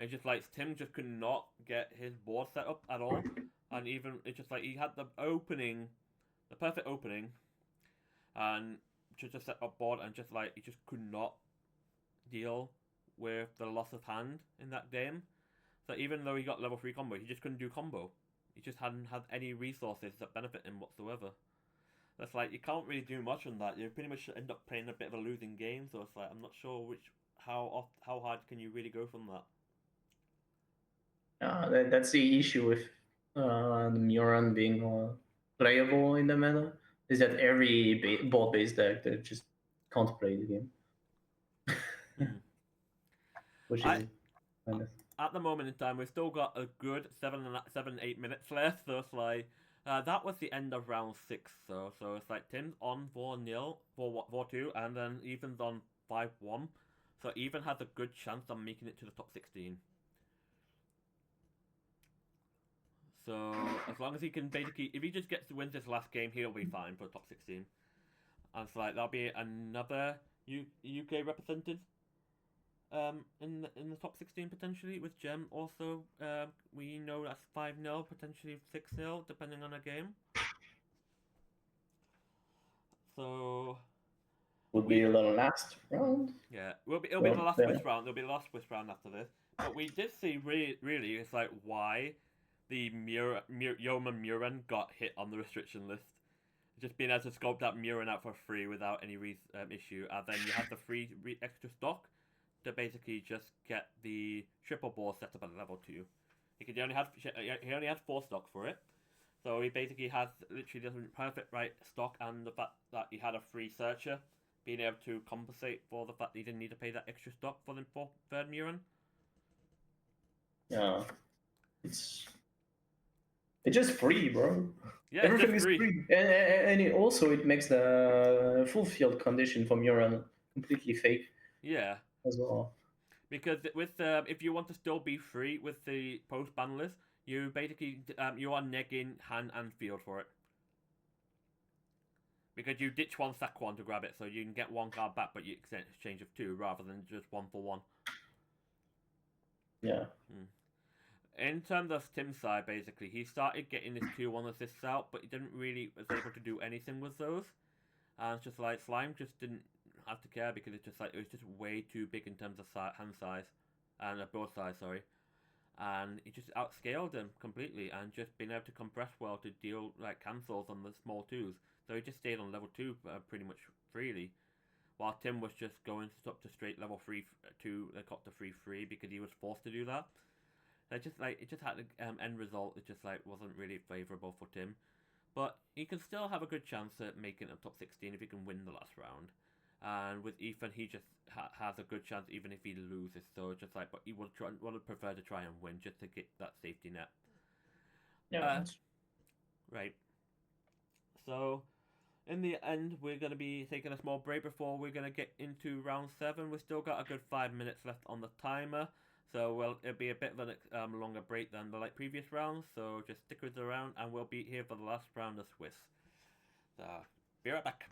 it's just like Tim just could not get his board set up at all, and even it's just like he had the opening, the perfect opening, and just set up board and just like he just could not deal with the loss of hand in that game. So even though he got level 3 combo, he just couldn't do combo. He just hadn't had any resources that benefit him whatsoever. That's like you can't really do much on that. You pretty much end up playing a bit of a losing game. So it's like I'm not sure how hard can you really go from that. That's the issue with the Muran being playable in the meta. Is that every board-based deck that just can't play the game, which is kind of. At the moment in time, we've still got a good 8 minutes left. So it's like that was the end of round 6. So it's like Tim's on 4-0, 4-2, and then Ethan's on 5-1. So Ethan has a good chance of making it to the top 16. So as long as he can basically, if he just gets to win this last game, he'll be fine for top 16. And it's like that'll be another UK represented in the top 16 potentially with Gem. Also, we know that's 5-0, potentially 6-0, depending on a game. So Would be the last round. Yeah, it'll be the last Swiss round. There'll be the last Swiss round after this. But we did see really, it's like why the Yoma Muran got hit on the restriction list. Just being able to sculpt that Muran out for free without any issue, and then you have the free extra stock to basically just get the triple ball set up at level 2. He only had 4 stock for it, so he basically has literally the perfect right stock, and the fact that he had a free searcher, being able to compensate for the fact that he didn't need to pay that extra stock for the third Muran. Yeah, it's just free, bro. Yeah, everything is free, and it makes the full field condition for Muran completely fake. Yeah, as well. Because with if you want to still be free with the post ban list, you basically you are negging hand and field for it. Because you ditch one, sack one to grab it, so you can get 1 card back, but you exchange of 2 rather than just 1 for 1. Yeah. In terms of Tim's side, basically, he started getting his 2-1 assists out, but he didn't really was able to do anything with those. And it's just like Slime just didn't have to care because it's just like it was just way too big in terms of hand size and board size, sorry. And he just outscaled him completely and just been able to compress well to deal like cancels on the small 2s. So he just stayed on level 2 pretty much freely, while Tim was just going up to straight level 3 2 got to 3 because he was forced to do that. It just had the end result. It just like wasn't really favorable for Tim, but he can still have a good chance at making a top 16 if he can win the last round. And with Ethan, he just has a good chance even if he loses. So just like, but he would prefer to try and win just to get that safety net. Yeah. Right. So, in the end, we're going to be taking a small break before we're going to get into round 7. We've still got a good 5 minutes left on the timer. So, it'll be a bit of a longer break than the previous rounds. So, just stick with us around and we'll be here for the last round of Swiss. So, be right back.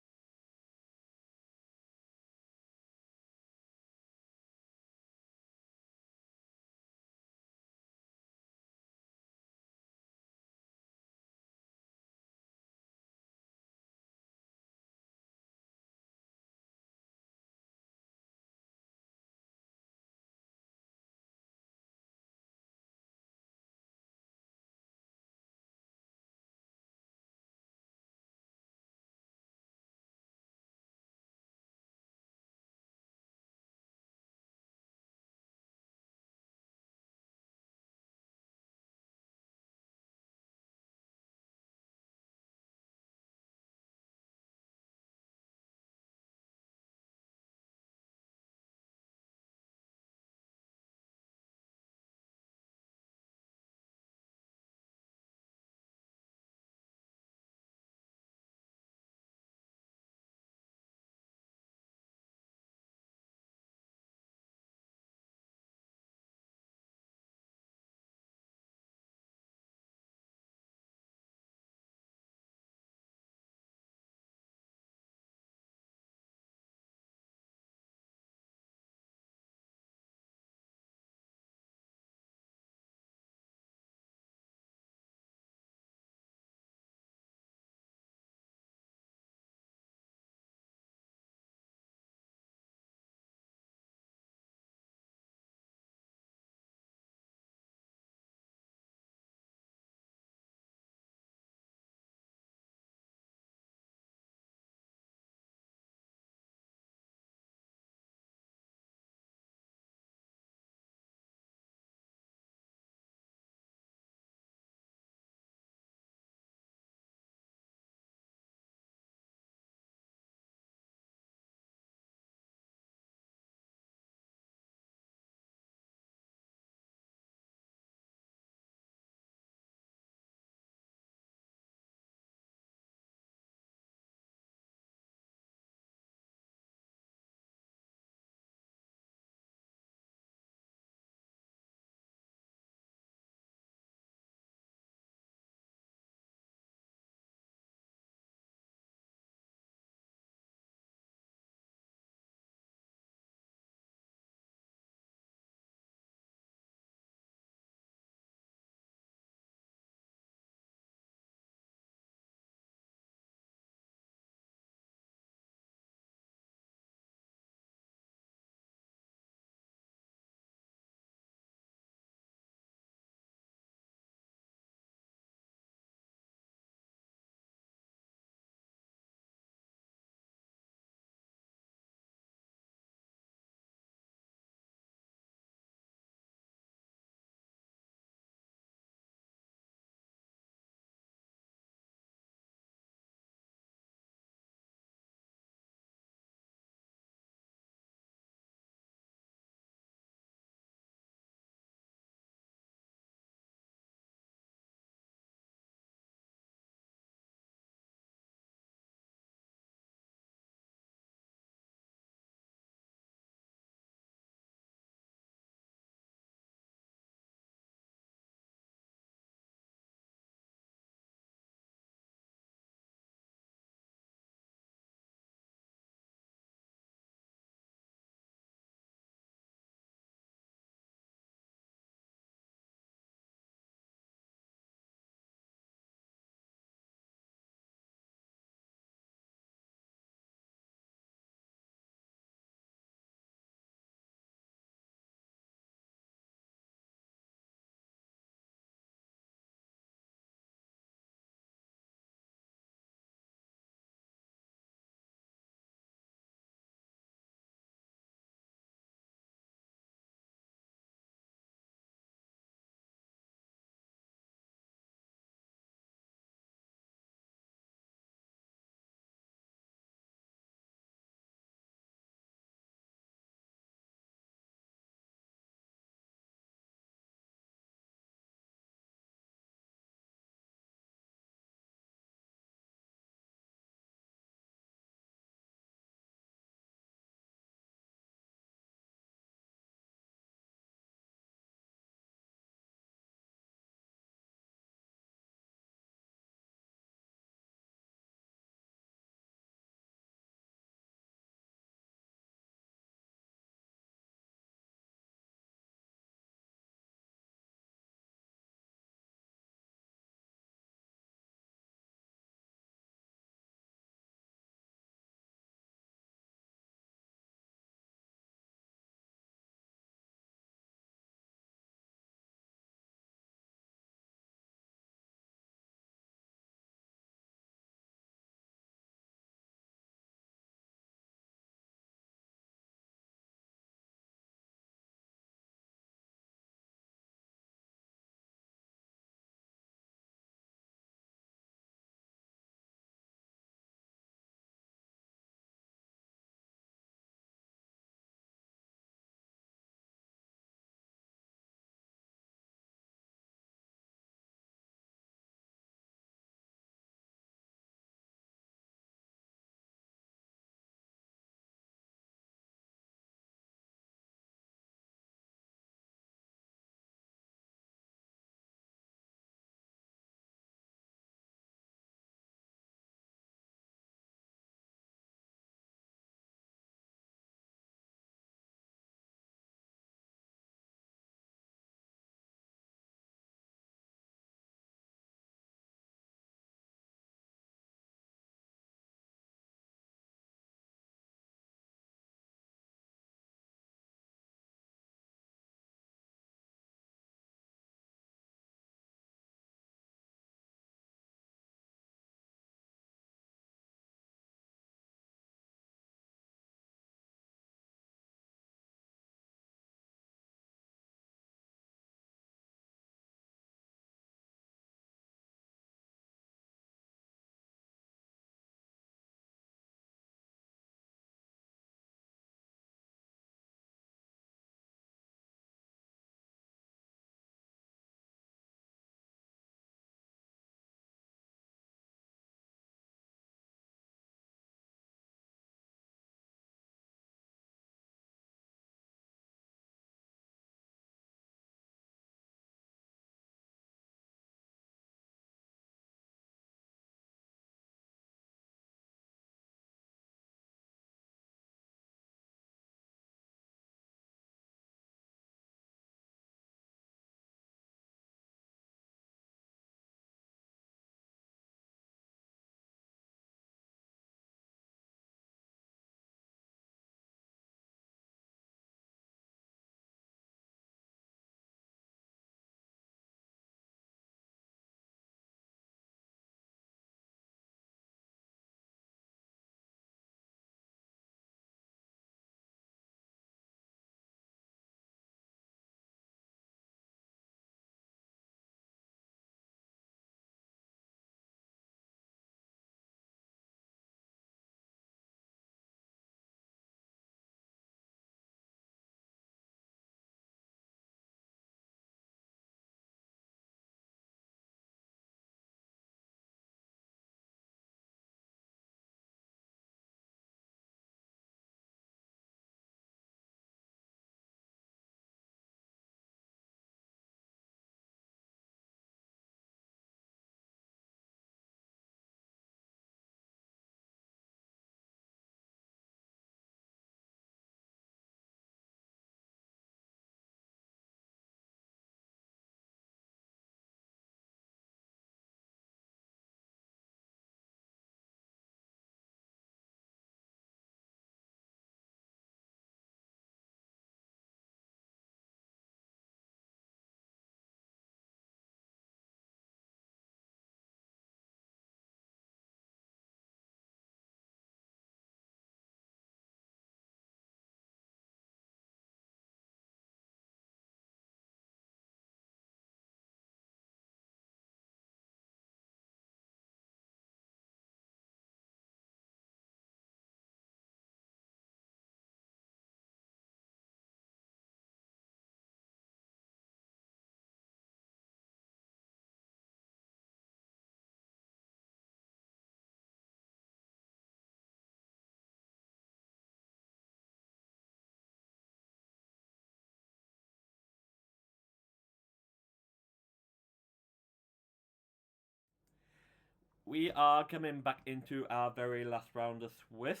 we are coming back into our very last round of Swiss.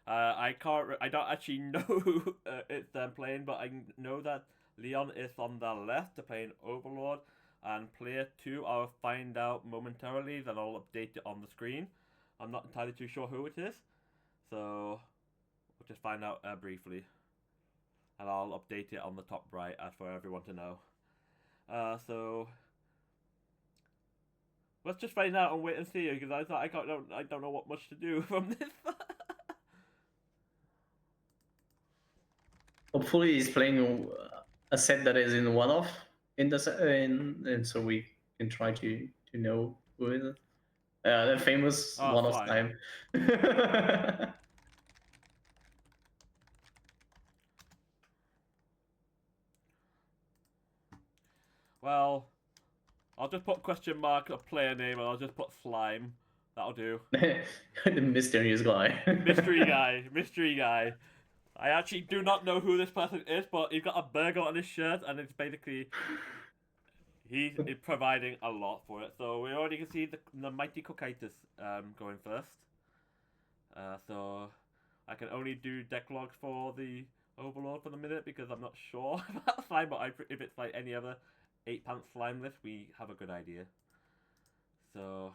I can't. I don't actually know who it's them playing, but I know that Leon is on the left to playing Overlord, and player 2 I'll find out momentarily. Then I'll update it on the screen. I'm not entirely too sure who it is, so we'll just find out briefly, and I'll update it on the top right as for everyone to know. So let's just find out and wait and see, because I don't know what much to do from this. Hopefully, he's playing a set that is in one-off in and so we can try to know who is it. The famous one-off Slime. time. Well, I'll just put question mark a player name, and I'll just put Slime. That'll do. The mysterious guy. Mystery guy. Mystery guy. I actually do not know who this person is, but he's got a burger on his shirt, and it's basically he's providing a lot for it. So we already can see the mighty Cocytus going first. So I can only do deck logs for the Overlord for the minute because I'm not sure about slime, but if it's like any other 8-pants slime list, we have a good idea. So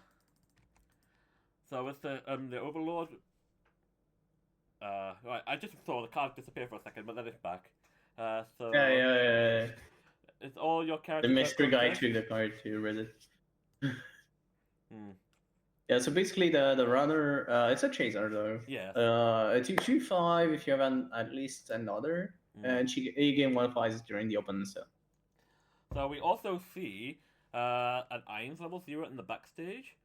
with the Overlord. Right, I just saw the card disappear for a second, but then it's back. So yeah. It's all your characters. The mystery guy took the card to Reddit. Yeah, so basically the runner, it's a chaser though. Yeah. A 2/5 if you have at least another, and you gain 1/5 during the open set. So we also see an Irons level 0 in the backstage,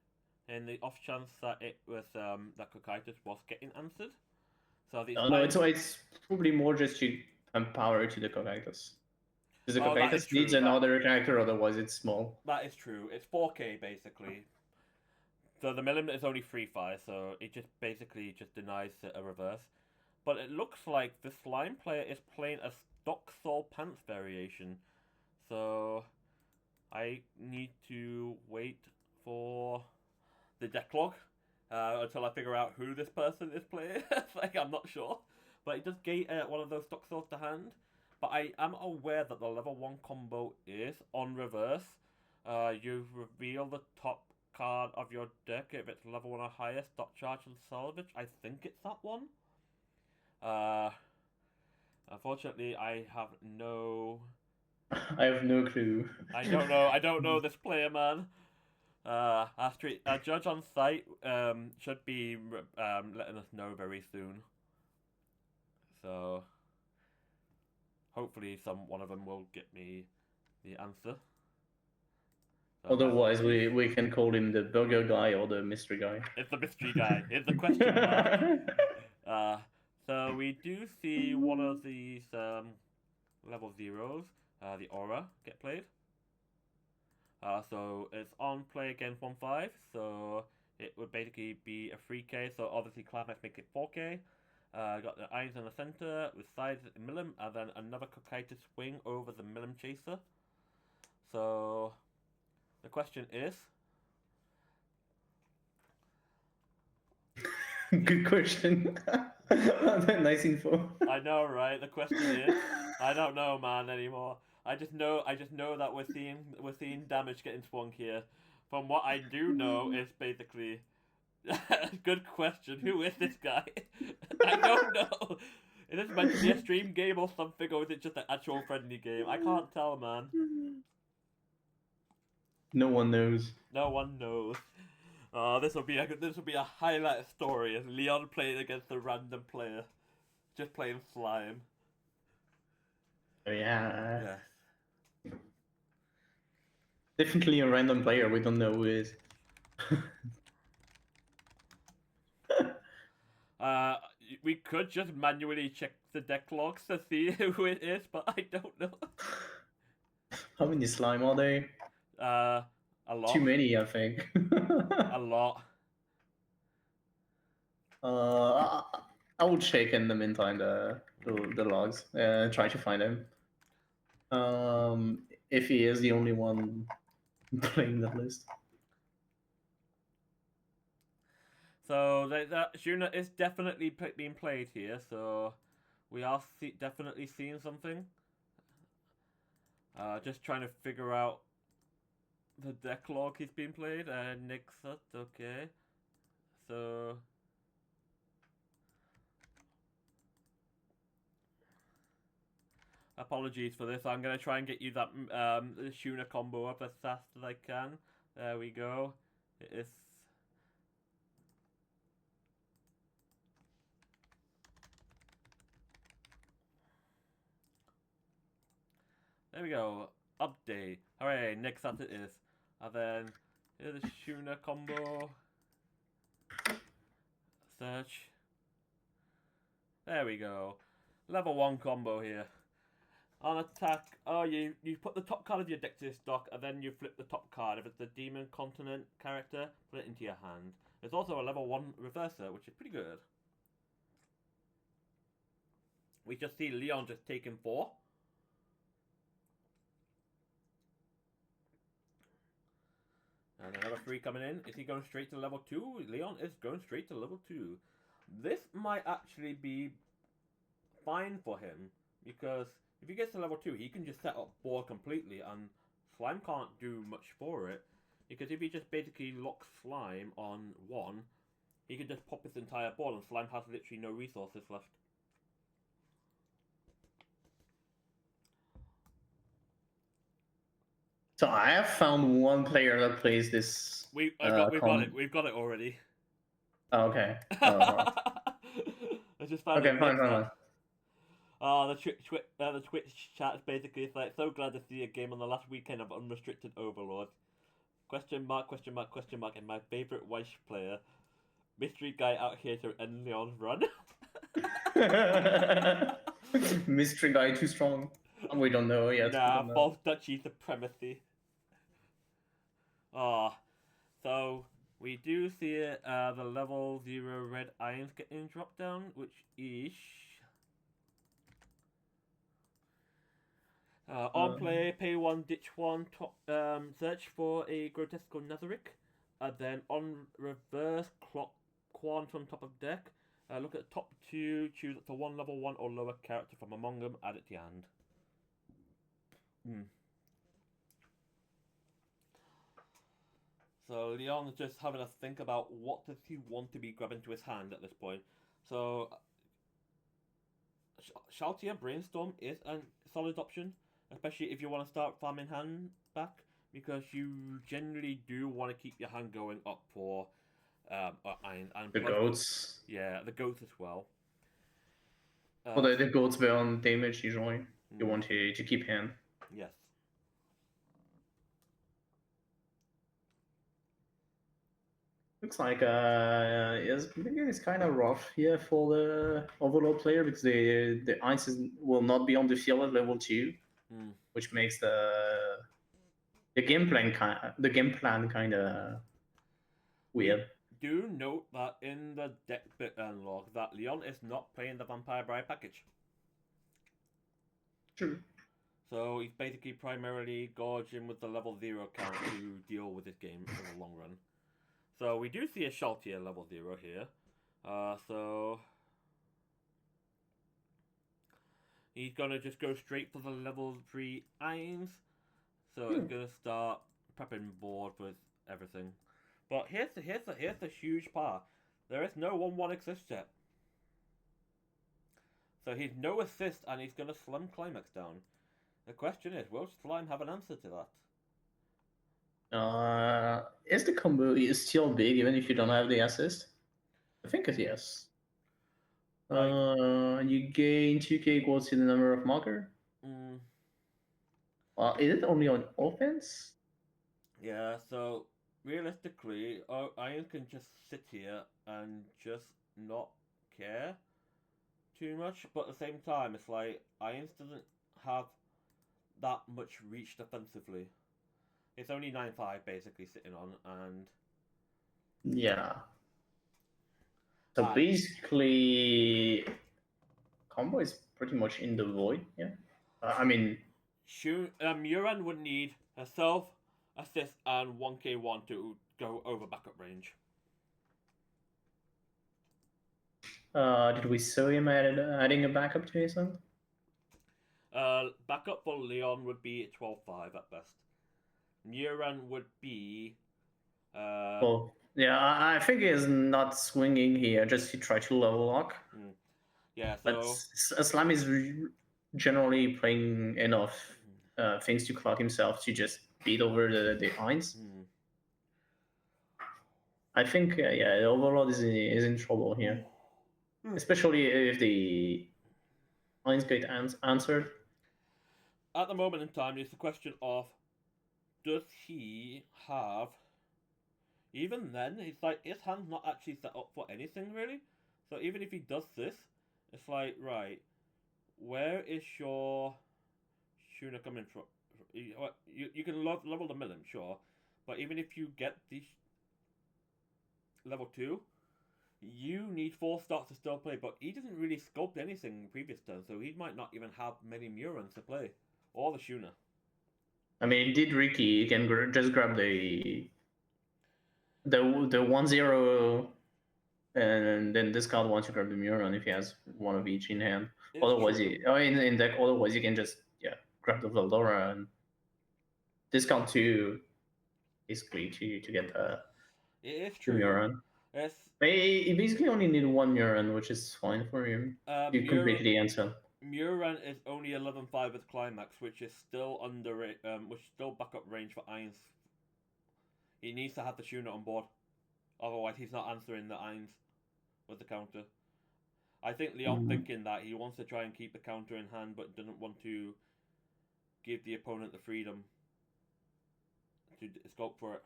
and the off chance that it was that Cocytus was getting answered. So the no, it's probably more just to pump power to the Cocytus. Because the Cocytus needs another character, otherwise it's small. That is true. It's 4K basically. So the Millim is only 3/5, so it just basically just denies a reverse. But it looks like the Slime player is playing a stock Soul Pants variation. So I need to wait for the deck log until I figure out who this person is playing. Like, I'm not sure. But it does gate one of those stock souls to hand. But I am aware that the level 1 combo is on reverse. You reveal the top card of your deck if it's level 1 or higher, stock charge and salvage. I think it's that one. Unfortunately, I have no clue. I don't know this player, man. Our judge on site should be letting us know very soon. So hopefully one of them will get me the answer. So otherwise, we can call him the burger guy or the mystery guy. It's the mystery guy. It's the question mark. So we do see one of these level 0s, the Aura, get played. So it's on play against 1/5, so it would basically be a 3K, so obviously Climax make it 4K. Got the Irons in the center with sides in Millim, and then another Cocytus swing over the Millim Chaser. So the question is... Good question. Nice info. I know, right? The question is, I don't know, man, anymore. I just know that we're seeing damage getting swung here. From what I do know is basically, good question. Who is this guy? I don't know. Is this meant to be a stream game or something, or is it just an actual friendly game? I can't tell, man. No one knows. No one knows. This will be a highlight story as Leon playing against a random player, just playing slime. Oh, yeah. Yes. Definitely a random player. We don't know who it is. We could just manually check the deck logs to see who it is, but I don't know. How many slime are there? A lot. Too many, I think. A lot. I will check in the meantime the logs. Try to find him. If he is the only one playing that list. So that Shuna is definitely being played here. So we are definitely seeing something. Just trying to figure out the deck log he's been played. Nixut, okay. So apologies for this. I'm gonna try and get you that Shuna combo up as fast as I can. There we go. It's there we go. Update. Hooray! Next up it is. And then here's the Shuna combo. Search. There we go. Level 1 combo here. On attack, you put the top card of your deck to this dock, and then you flip the top card. If it's the Demon Continent character, put it into your hand. There's also a level 1 reverser, which is pretty good. We just see Leon just taking 4. And another 3 coming in. Is he going straight to level 2? Leon is going straight to level 2. This might actually be fine for him, because if he gets to level 2, he can just set up board completely, and Slime can't do much for it. Because if he just basically locks Slime on 1, he can just pop his entire board, and Slime has literally no resources left. So I have found one player that plays this. We've got it. We've got it already. Oh, okay. I just found okay, it. fine. The Twitch chat is basically like, so glad to see a game on the last weekend of Unrestricted Overlord. Question mark, and my favorite Weiß player. Mystery guy out here to end Leon's run. Mystery guy too strong. We don't know yet. Nah, false duchy supremacy. So we do see the level 0 red irons getting dropped down, which is on play, pay 1, ditch 1, search for a Grotesco Nazarick, then on reverse, clock Quantum top of deck, look at the top 2, choose up to 1 level 1 or lower character from among them, add it to your hand. So Leon's just having a think about what does he want to be grabbing to his hand at this point. So Shaltia Brainstorm is a solid option, especially if you want to start farming hand back, because you generally do want to keep your hand going up for iron and the goats. Yeah, the goats as well. Well, the goats were on damage usually. You want to keep hand. Yes. Looks like it's kind of rough here for the Overlord player, because the ice will not be on the field at level 2, which makes the game plan kind of weird. Do note that in the deck bit unlock that Leon is not playing the Vampire Bride package. True. So he's basically primarily gorging with the level 0 count to deal with this game in the long run. So we do see a Shaltier level 0 here. So he's gonna just go straight for the level 3 irons. So he's gonna start prepping board with everything. But here's the huge part. There is no 1-1 assist yet. So he's no assist, and he's gonna slam Climax down. The question is, will Slime have an answer to that? Is the combo still big even if you don't have the assist? I think it's yes. You gain 2k equals to the number of marker. Is it only on offense? Yeah, so realistically, Iron can just sit here and just not care too much, but at the same time, it's like Irons doesn't have that much reach defensively. It's only 9-5 basically sitting on, and yeah. So basically, combo is pretty much in the void. Yeah, I mean, Muran would need herself, assist, and 1k1 to go over backup range. Did we saw him adding a backup to his hand? Backup for Leon would be 12-5 at best. Muran would be. Well, yeah, I think he's not swinging here, just to try to level lock. Yeah, But so. Slam is generally playing enough things to clock himself to just beat over the Heinz. I think, yeah, the Overlord is in trouble here. Especially if the Heinz get answered. At the moment in time, it's a question of does he have. Even then, it's like his hand's not actually set up for anything really. So even if he does this, it's like, right, where is your Shuna coming from? You can level the Milim, sure. But even if you get the level 2, you need 4 starts to still play. But he didn't really sculpt anything previous turn, so he might not even have many Murans to play. Or the Shuna. I mean, did Ricky can just grab the 1-0 and then discard one to grab the Muron if he has one of each in hand. It's Otherwise, true. in deck, otherwise you can just grab the Veldora and discount 2 basically to get the It is true. Muron. It's He basically only need one Muron, which is fine for him to complete the answer. Muran is only 11-5 with Climax, which is still which is still backup range for Irons. He needs to have the Shuna on board, otherwise he's not answering the Irons with the counter. I think Leon thinking that he wants to try and keep the counter in hand, but doesn't want to give the opponent the freedom to scope for it.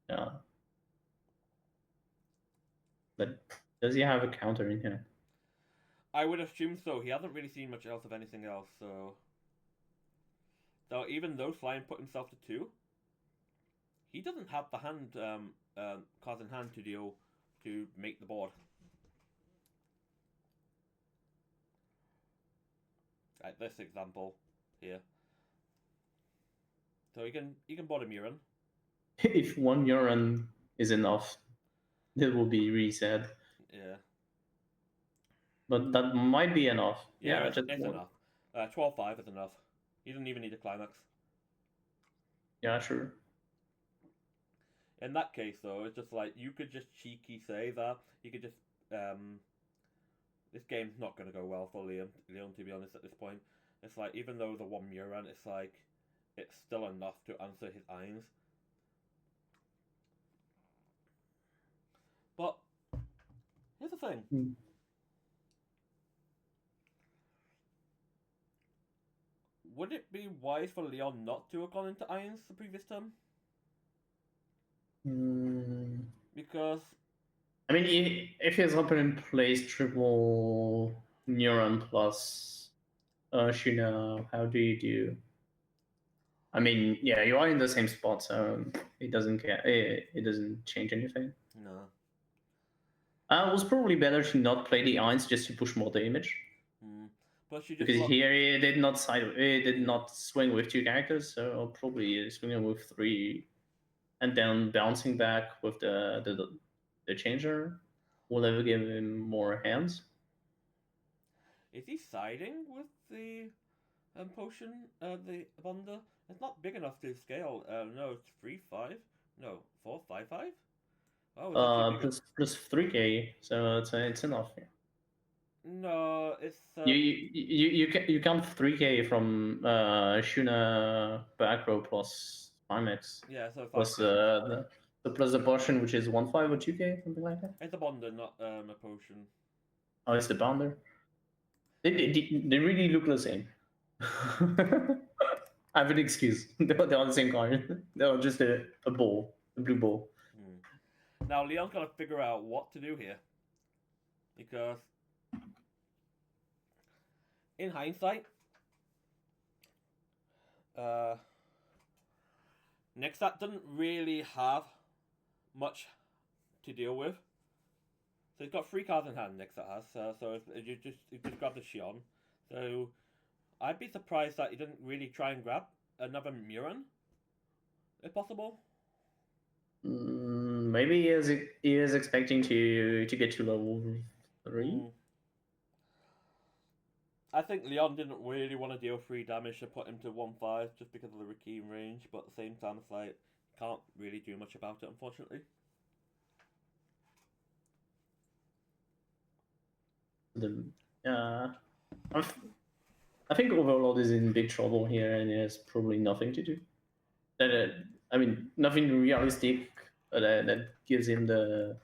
Yeah. But does he have a counter in here? I would assume so. He hasn't really seen much else of anything else, so. So even though Slime put himself to 2, he doesn't have the hand cards in hand to deal to make the board. Like this example here. So he can board a Muran. If one Muron is enough, it will be really sad. Yeah. But that might be enough. Yeah, it's enough. 12-5 is enough. You don't even need a climax. Yeah, sure. In that case, though, it's just like you could just cheeky say that you could just this game's not going to go well for Leon. To be honest, at this point, it's like even though the one Muran, it's like it's still enough to answer his irons. But here's the thing. Would it be wise for Leon not to have gone into irons the previous turn? Because I mean, if his opponent plays triple Neuron plus Shuna, how do you do? I mean, yeah, you are in the same spot, so it doesn't care. It doesn't change anything. No. It was probably better to not play the Eins just to push more damage. But she just because here it did not swing with 2 characters, so probably swinging with 3, and then bouncing back with the changer will ever give him more hands. Is he siding with the potion, the bonder? It's not big enough to scale. No, it's 3-5. No, 4-5-5. Oh, it's plus 3k, so it's enough. Yeah. No, it's you count 3k from Shuna back row plus Primex. Yeah, so 5K. Plus plus the potion, which is 1-5 or 2k, something like that. It's a bonder, not a potion. Oh, it's the bonder. They really look the same. I have an excuse. They're on the same card. They're just a ball, a blue ball. Now Leon's got to figure out what to do here, because in hindsight, Nexat doesn't really have much to deal with. So he's got 3 cards in hand. Nexat has, so you just grab the Shion. So I'd be surprised that he didn't really try and grab another Muran, if possible. maybe he is expecting to get to level 3. I think Leon didn't really want to deal 3 damage to put him to 1-5 just because of the Rakim range, but at the same time, it's like, can't really do much about it, unfortunately. I think Overlord is in big trouble here and has probably nothing to do. I mean, nothing realistic that gives him the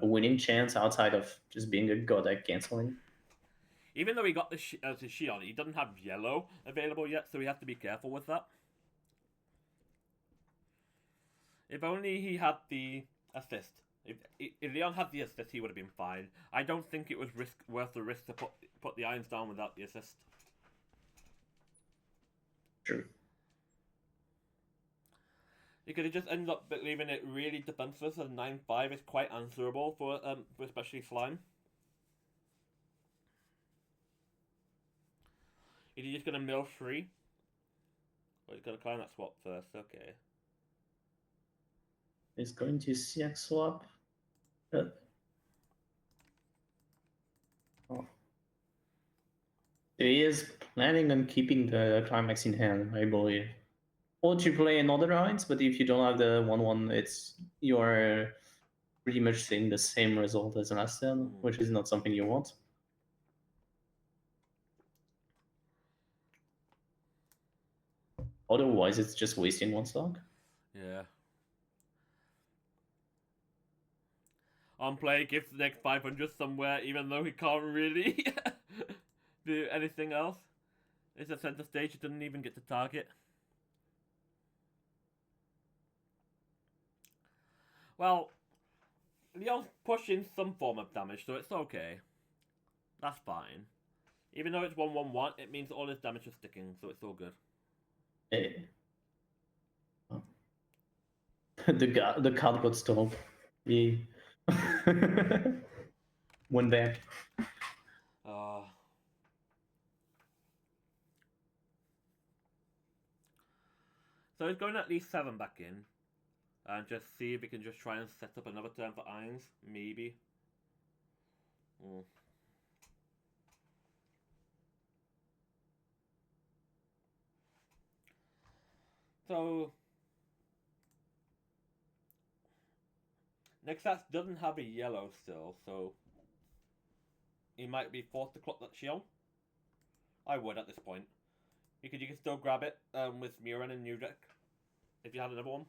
a winning chance outside of just being a god at canceling. Even though he got the Shion, he doesn't have yellow available yet, so we have to be careful with that. If only he had the assist. If Leon had the assist, he would have been fine. I don't think it was worth the risk to put the irons down without the assist. True. You could have just ended up leaving it really defenseless, and 9-5 is quite answerable for especially Slime. Is he just gonna mill 3? Well, he's gonna climb that swap first, okay. He's going to CX swap. Oh. He is planning on keeping the climax in hand, I believe. Or to play another rounds, but if you don't have the 1-1, you're pretty much seeing the same result as last turn, which is not something you want. Otherwise, it's just wasting 1 stock. Yeah. On play, gives the next 500 somewhere, even though he can't really do anything else. It's a center stage, he doesn't even get to target. Well, Leon's pushing some form of damage, so it's okay. That's fine. Even though it's 1-1-1, it means all his damage is sticking, so it's all good. Hey. Oh. the card got stalled. He went back. So he's going at least 7 back in. And just see if we can just try and set up another turn for irons. Maybe. So Nexus doesn't have a yellow still, so he might be forced to clock that shield. I would at this point. You can still grab it with Muran and New Deck if you had another one.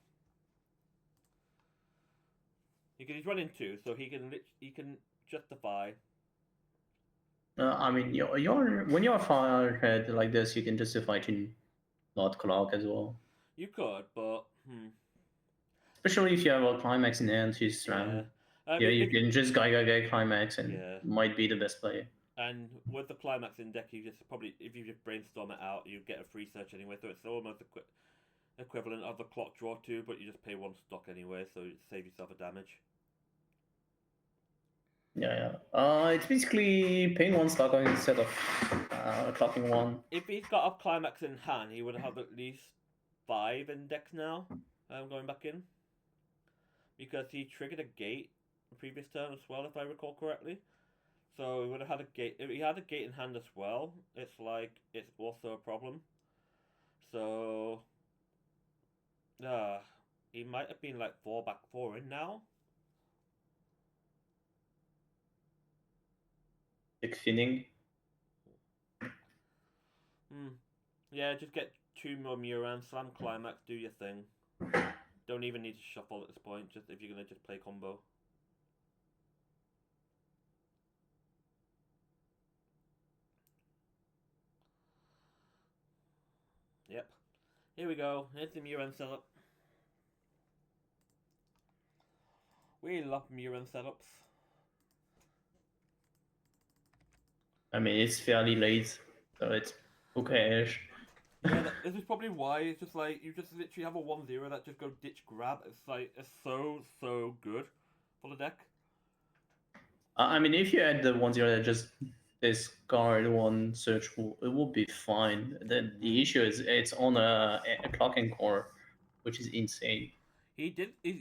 He's running 2, so he can justify. I mean, when you're far ahead like this, you can justify to not clock as well. You could, but especially if you have a climax in the end to round. You can just guy climax and might be the best player. And with the climax in deck, you just probably, if you just brainstorm it out, you get a free search anyway, so it's almost equivalent of a clock draw 2, but you just pay 1 stock anyway, so you save yourself a damage. Yeah. It's basically paying 1 stock instead of clocking 1. If he's got a climax in hand, he would have at least 5 in deck now. Going back in, because he triggered a gate the previous turn as well, if I recall correctly. So he would have had a gate. If he had a gate in hand as well, it's also a problem. So, he might have been like 4 back 4 in now. Big finning. Yeah, just get 2 more Muran, slam climax, do your thing. Don't even need to shuffle at this point, just if you're gonna just play combo. Yep. Here we go. Here's the Muran setup. We love Muran setups. I mean, it's fairly late, so it's okay-ish. Yeah, this is probably why it's just like you just literally have a 1-0 that just go ditch grab. It's so good for the deck. I mean, if you had the 1-0 that just discard 1 search, it will be fine. The issue is it's on a clocking core, which is insane. He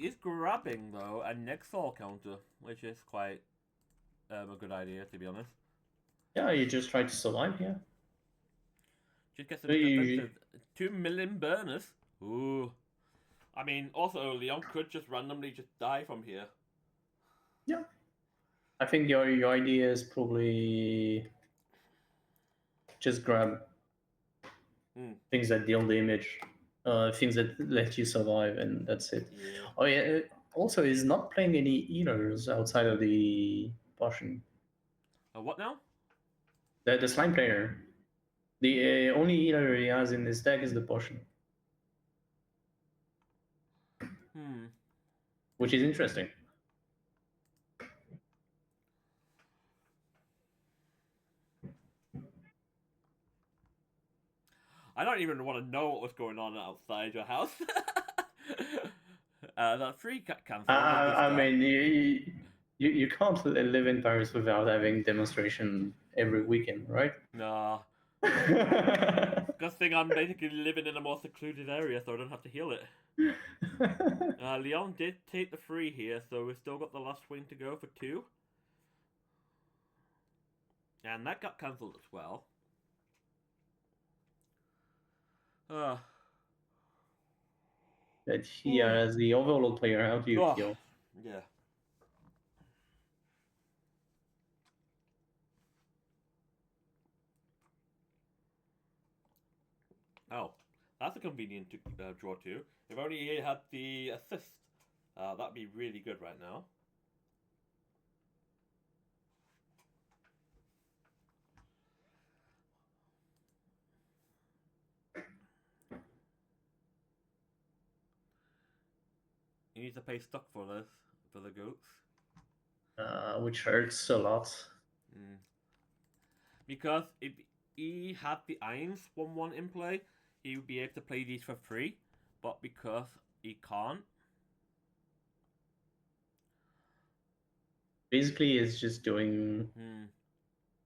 is grabbing though a next Thor counter, which is quite a good idea to be honest. Yeah, you just try to survive. Yeah. Just gets a So defensive 2 million burners. Ooh. I mean, also Leon could just randomly just die from here. yeah. I think your idea is probably just grab things that deal damage, things that let you survive, and that's it. Yeah. Oh yeah. Also, he's not playing any healers outside of the potion. What now? The slime player. The only healer he has in his deck is the potion, Hmm. which is interesting. I don't even want to know what was going on outside your house. That free cancel. I mean, you can't live in Paris without having demonstration every weekend, right? Nah. Good thing I'm basically living in a more secluded area, so I don't have to heal it. Leon did take the free here, so we've still got the last swing to go for 2. And that got cancelled as well. That he as the overload player, how do you Oh, feel? yeah. Oh, that's a convenient draw too. If only he had the assist, that'd be really good right now. He needs to pay stock for the goats. Which hurts a lot. Because if he had the Irons 1-1 in play, he would be able to play these for free. But because he can't. Basically, it's just doing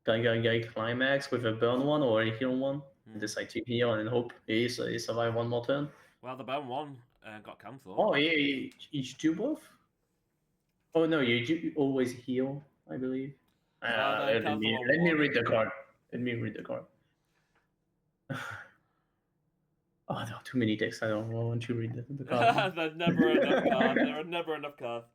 guy climax with a burn one or a heal one. Decide to heal and hope he survive one more turn. Well, the burn one got cancelled. Oh, yeah, you do both? Oh, no, you do always heal, I believe. Let me read the card. Let me read the card. Oh, there are too many decks. I don't want to read the card. There's never enough cards. There are never enough cards.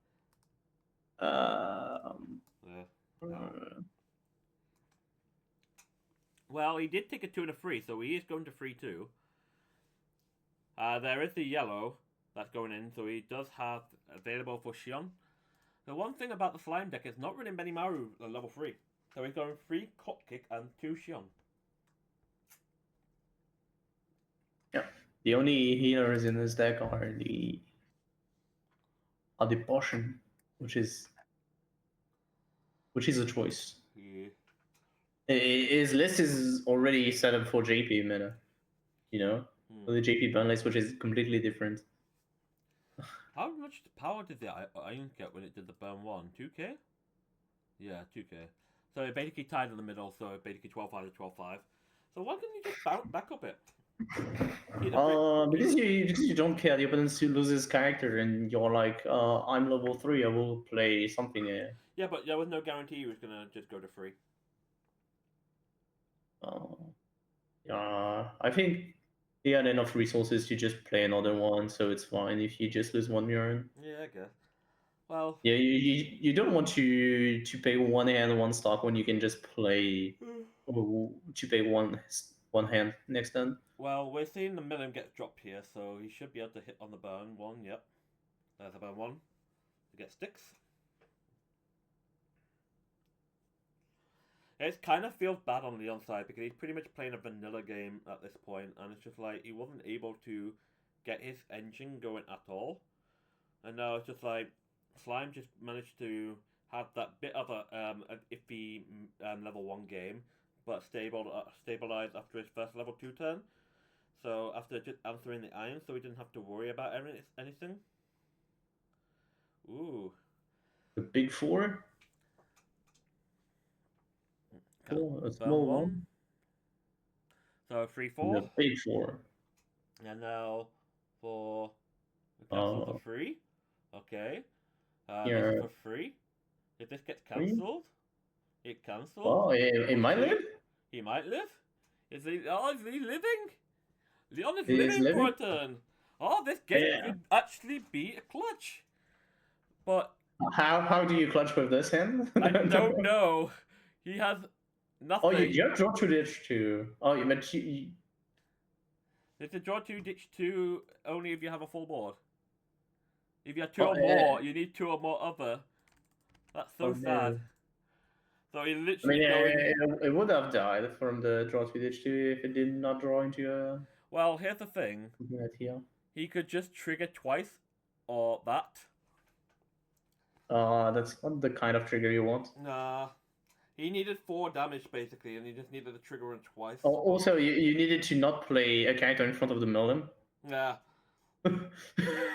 Well, he did take a 2 and a 3, so he is going to 3-2. There is the yellow that's going in, so he does have available for Shion. The one thing about the slime deck is not really many Maru at level 3. So he's going 3 Cut Kick and 2 Shion. Yeah. The only healers in this deck are the potion, which is a choice. Yeah. His list is already set up for JP meta, you know, for the JP burn list, which is completely different. How much power did the Iron get when it did the burn 1? 2k? Yeah, 2k. So it basically tied in the middle, so it basically 12-5 to 12-5. So why couldn't you just back up it? Because you don't care. The opponent loses character, and you're like, I'm level 3. I will play something here. Yeah, but there was no guarantee he was gonna just go to 3. I think he had enough resources to just play another one, so it's fine if you just lose one mirror. Yeah, I guess. Well, yeah, you don't want to pay one hand one stock when you can just play to pay one hand next turn. Well, we're seeing the million get dropped here, so he should be able to hit on the burn 1. Yep, there's a burn 1 to get sticks. It kind of feels bad on Leon's side because he's pretty much playing a vanilla game at this point, and it's just like he wasn't able to get his engine going at all. And now it's just like Slime just managed to have that bit of an iffy level 1 game, but stabilized after his first level 2 turn. So after just answering the iron, so he didn't have to worry about anything. Ooh. The big 4? A small one. So 3-4. The big 4. And now for The castles are Oh, free. Okay. This is here. for free. If this gets Free? cancelled, it cancels. Oh, it might live? He might live. Is he? Oh, is he living? Leon is It is living for living? a turn. Oh, this game Yeah. could actually be a clutch. But How do you clutch with this hand? I don't know. He has Oh, you nothing. just draw to ditch too. Oh, you meant It's a draw 2, ditch 2 only if you have a full board. If you have 2 oh, or more, you need 2 or more other. That's so oh sad. no. So he's I literally mean, going. it would have died from the draw to ditch too if it did not draw into a Well, here's the thing. something like here. He could just trigger twice, or that. That's not the kind of trigger you want. Nah. He needed 4 damage basically, and he just needed to trigger it twice. Oh, also, you needed to not play a character in front of the Millennium. Yeah.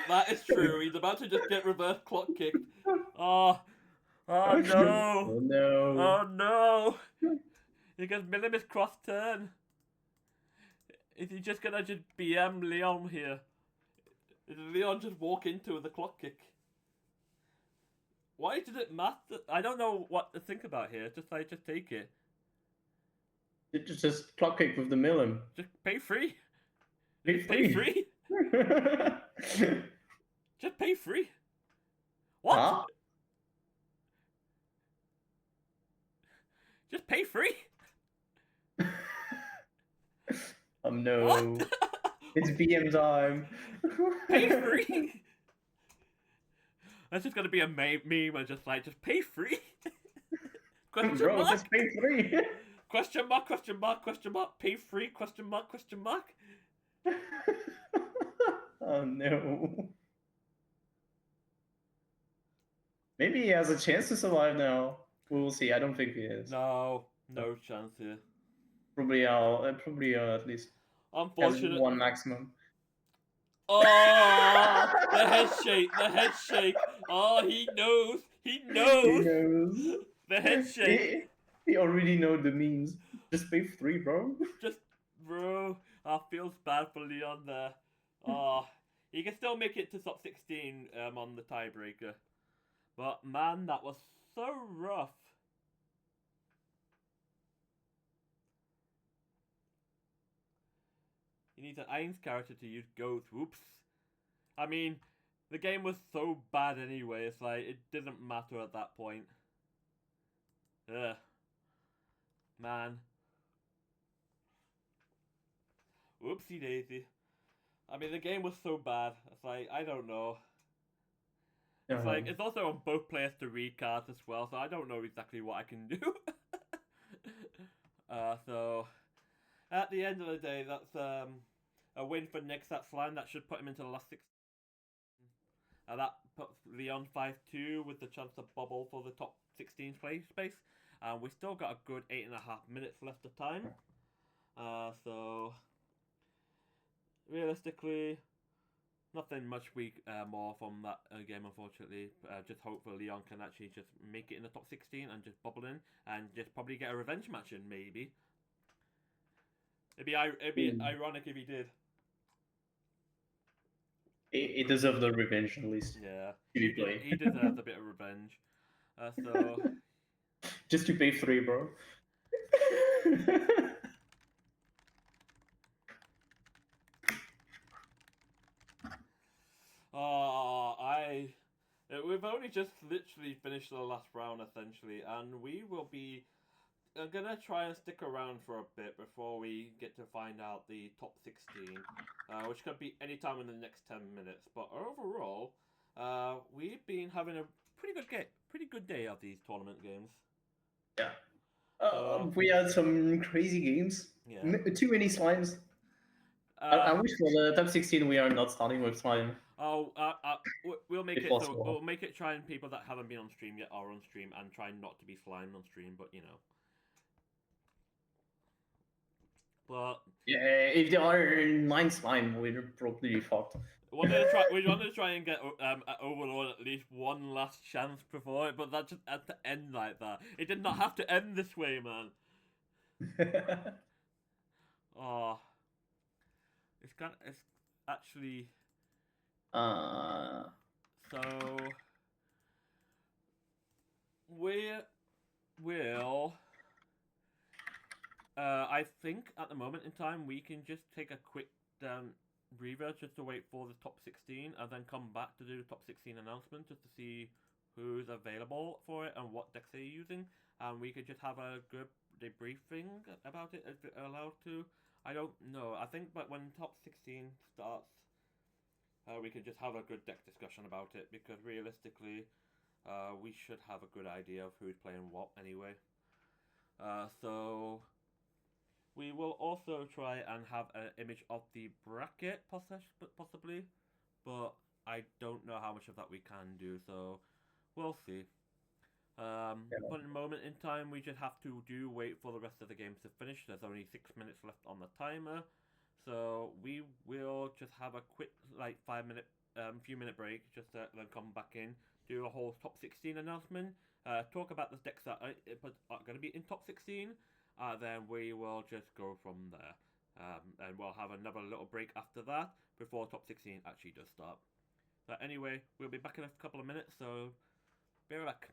That is true. He's about to just get reverse clock kicked. Oh, oh no. Oh no. Oh no. He gets Millimus cross turn. Is he just gonna just BM Leon here? Did Leon just walk into the clock kick? Why did it matter? I don't know what to think about here. Just take it. Just clock kick with the Millennium. Just pay free. Pay Pay free. free. Just pay free. What? Huh? Just pay free. Oh no. What? It's BM time. Pay free. That's just gonna be a meme and just pay free. Question Bro, mark. just pay free. Question mark. Question mark. Question mark. Pay free. Question mark. Question mark. Oh no. Maybe he has a chance to survive now. We will see. I don't think he is. No chance here. Probably at least has Unfortunate. one maximum. Oh, the head shake. The head shake. Oh, he knows. He knows. He knows. The head shake. He already know the memes. Just pay 3, bro. Just, bro. I feels bad for Leon there. Oh, he can still make it to top 16 on the tiebreaker. But man, that was so rough. He needs an Ainz character to use Ghost. Whoops. I mean, the game was so bad anyway. It's like it didn't matter at that point. Ugh. Man. Whoopsie daisy. I mean, the game was so bad. It's like, I don't know. It's like, it's also on both players to read cards as well, so I don't know exactly what I can do. So, at the end of the day, that's a win for Nexat Slime. That should put him into the last 6. That puts Leon 5-2 with the chance to bubble for the top 16 play space. We still got a good 8.5 minutes left of time. So, realistically, nothing much more from that game, unfortunately. Just hopefully Leon can actually just make it in the top 16 and just bubble in and just probably get a revenge match in, maybe. It'd be ironic if he did. He deserves the revenge at least. Yeah, he deserves a bit of revenge. So just to pay 3, bro. We've only just literally finished the last round essentially, and we will be gonna try and stick around for a bit before we get to find out the top 16, which could be any time in the next 10 minutes. But overall, we've been having a pretty good day of these tournament games. Yeah. We had some crazy games. Yeah. Too many slimes. I wish for the top 16 we are not starting with slime. Oh, we'll make If it. possible. So we'll make it. Try and people that haven't been on stream yet are on stream, and try not to be slimed on stream. But you know. But yeah, if there are 9 slime, we're probably fucked. we wanted to try and get Overlord at least one last chance before it, but that just had to end like that. It did not have to end this way, man. Oh, it's actually Uh, So we will. I think at the moment in time we can just take a quick breather just to wait for the top 16 and then come back to do the top 16 announcement just to see who's available for it and what decks they're using. And we could just have a good debriefing about it if we're allowed to. I don't know. I think, but when top 16 starts, we could just have a good deck discussion about it because realistically, we should have a good idea of who's playing what anyway. So we will also try and have an image of the bracket, possibly, but I don't know how much of that we can do, so we'll see. But in a moment in time, we just have to wait for the rest of the games to finish. There's only 6 minutes left on the timer, so we will just have a quick, like 5 minute, few minute break, just to then come back in, do a whole top 16 announcement, talk about the decks that are going to be in top 16. Then we will just go from there, and we'll have another little break after that before top 16 actually does start. But anyway, we'll be back in a couple of minutes, so be right back.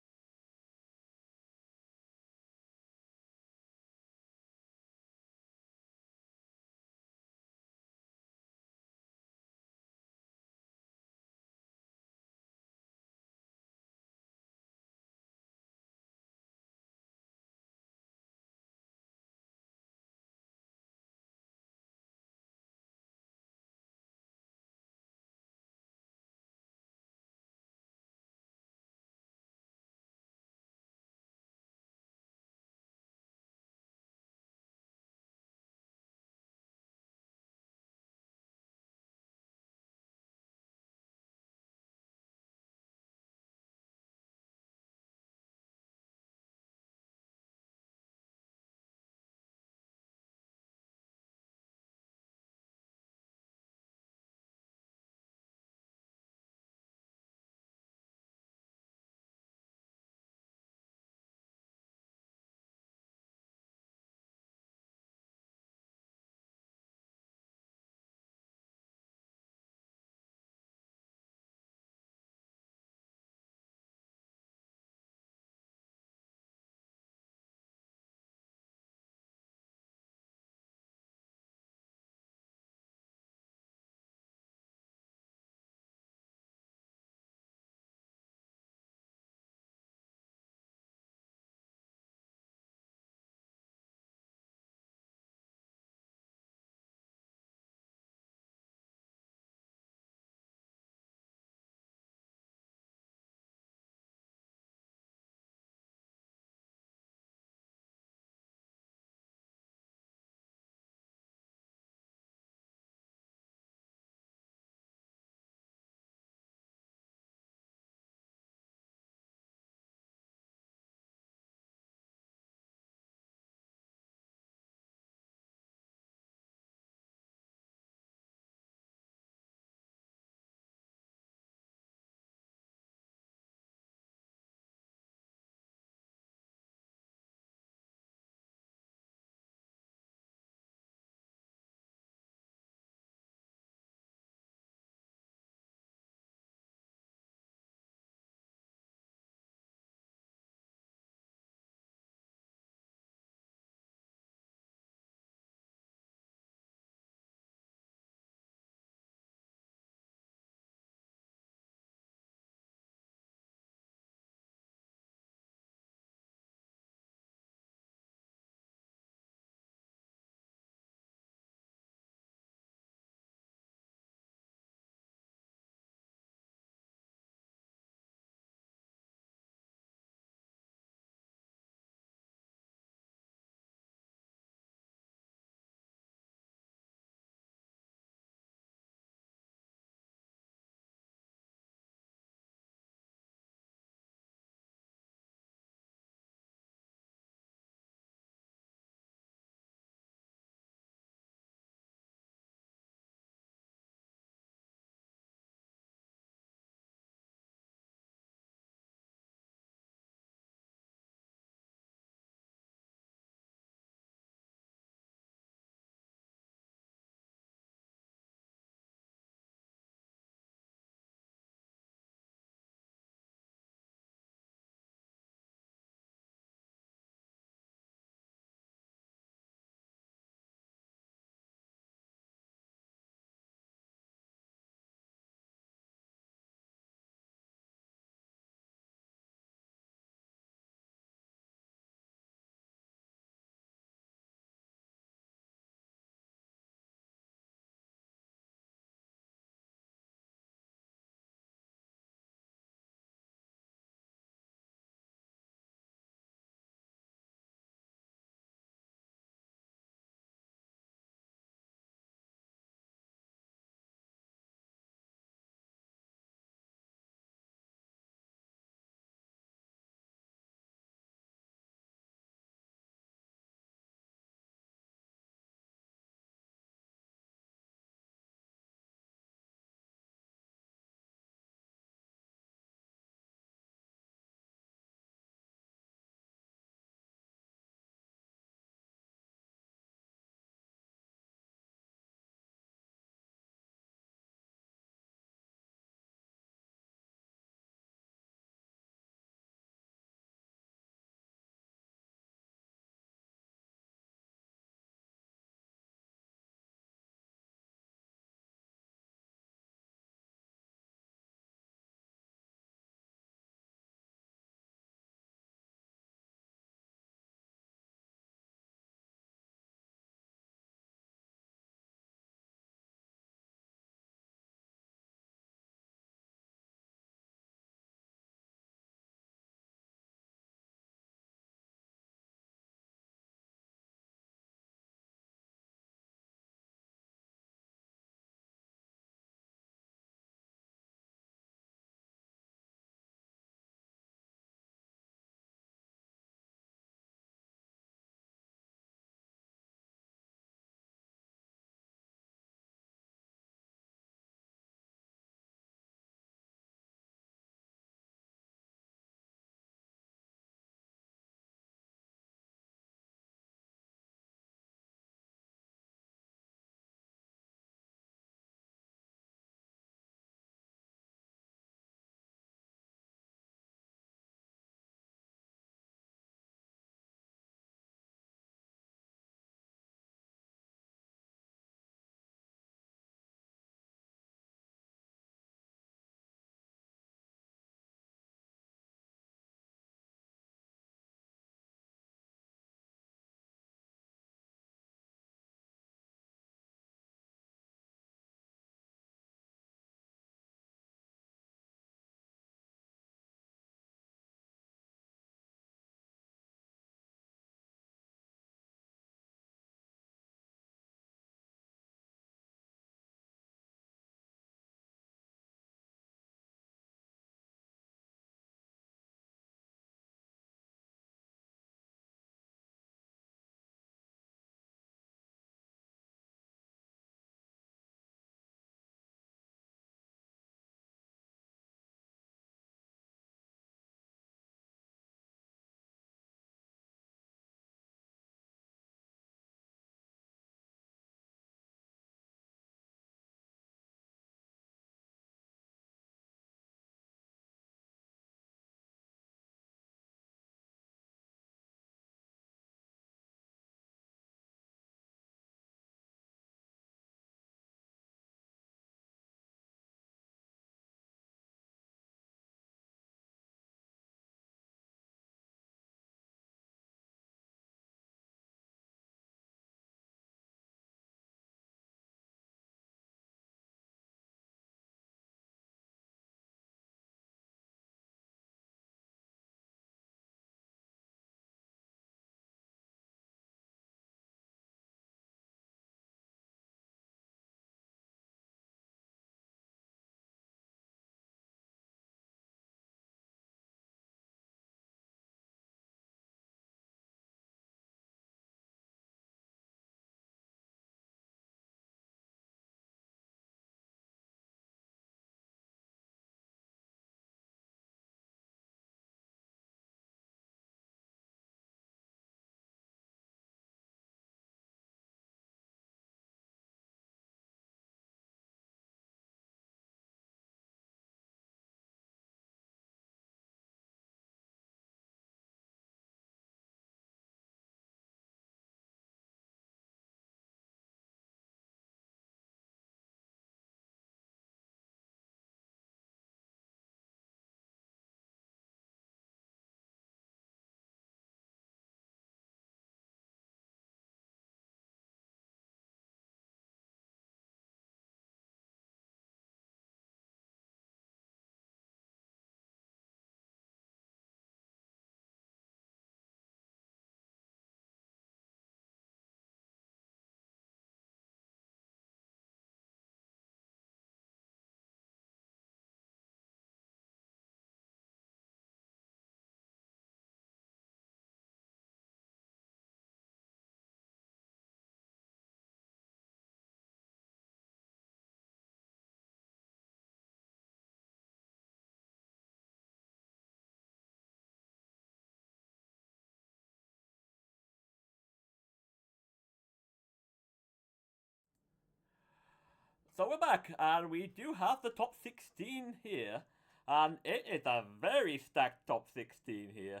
So we're back, and we do have the top 16 here, and it is a very stacked top 16 here.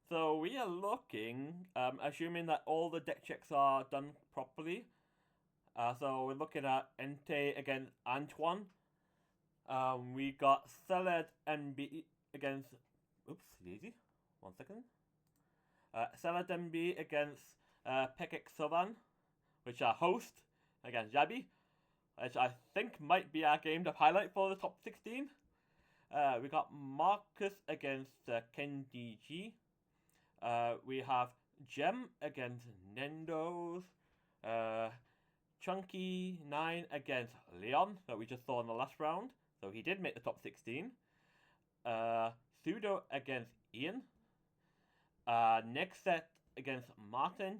So we are looking, assuming that all the deck checks are done properly. So we're looking at Entei against Antoine. We got Celed MB against. Oops, easy. 1 second. Celed MB against Pekek Sovan, which are host against Jabi, which I think might be our game to highlight for the top 16. We got Marcus against Ken DG. We have Gem against Nendo's. Chunky9 against Leon, that we just saw in the last round. So he did make the top 16. Pseudo against Ian. Next set against Martin.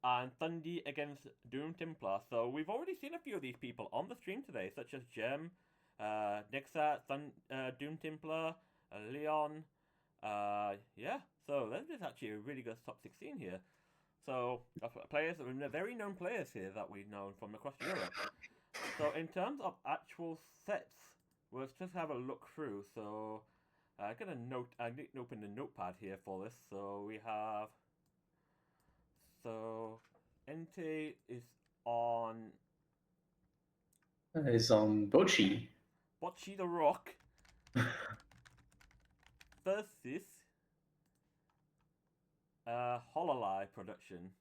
And Thundi against Doom Templar. So we've already seen a few of these people on the stream today, such as Gem, Nexa, Doom Templar, Leon. Yeah, so that is actually a really good top 16 here. So players, very known players here that we've known from across Europe. So in terms of actual sets, we'll just have a look through. So I got a note. I need to open the notepad here for this. So we have. So Entei is on. It's on Bochi. Bocchi the Rock versus Hololive production.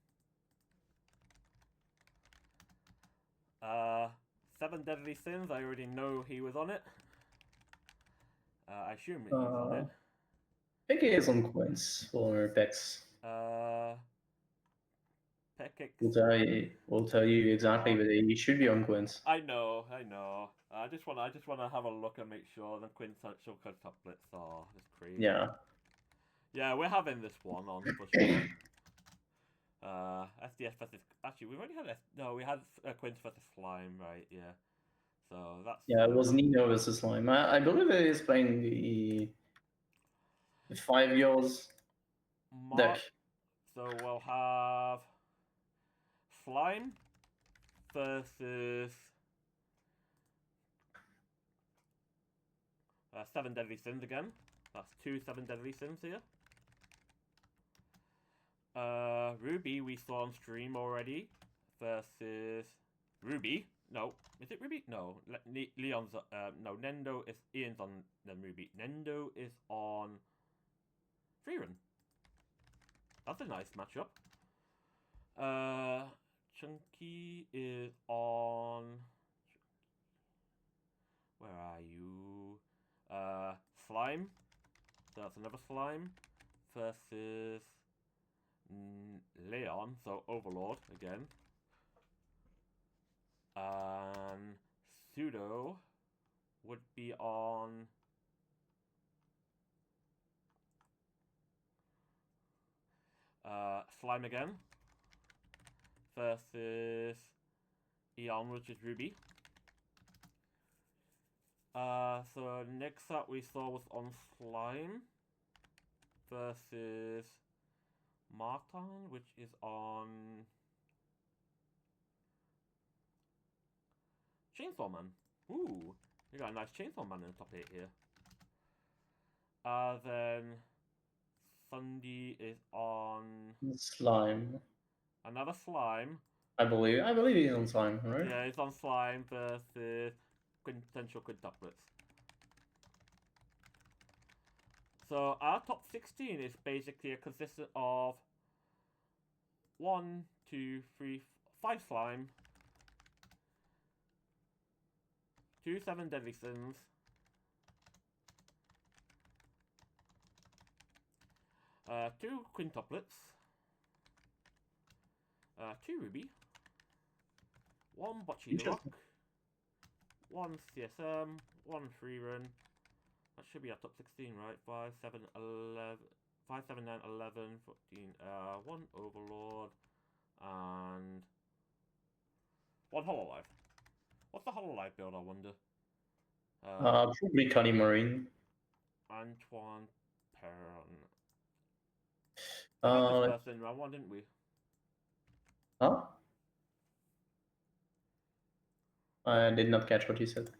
7 Deadly Sins, I already know he was on it. I assume he's on it. I think he is on coins for Bex. Pekix. We'll tell you exactly, but he should be on coins. I know. I just wanna have a look and make sure the quintessential quintuplets are just crazy. Yeah. Yeah, we're having this one on for sure. SDS versus. Actually, we've already had. No, we had Quince versus Slime, right? Yeah. So that's. Yeah, it was Nino versus Slime. I believe it is playing the 5 years deck. So we'll have Slime versus 7 Deadly Sins again. That's 2 7 Deadly Sins here. Ruby we saw on stream already versus Ruby. No, is it Ruby? No, Leon's. No, Nendo is Ian's on the Ruby. Nendo is on Freerun. That's a nice matchup. Chunky is on. Where are you? Slime. So that's another Slime versus Leon. So Overlord again. And Pseudo would be on. Slime again versus Eon, which is Ruby. So next up we saw was on Slime versus Martin, which is on Chainsaw Man. Ooh, we got a nice Chainsaw Man in the top 8 here. Then Sunday is on Slime. Another Slime. I believe he's on Slime, right? Yeah, he's on Slime versus quintessential quintuplets. So our top 16 is basically consistent of 1, 2, 3, 5 Slime, 2 7 Deadly Sins, 2 quintuplets, 2 Ruby, 1 Bocchi the Rock, 1 CSM, 1 Freerun. That should be our top 16, right? 5, 7, 11, 5, 7, 9, 11, 14, 1 Overlord, and 1 Hololive. What's the Hololive build, I wonder? Probably Cunny Marine. Antoine Perron. We had this person in round 1, didn't we? Huh? I did not catch what you said.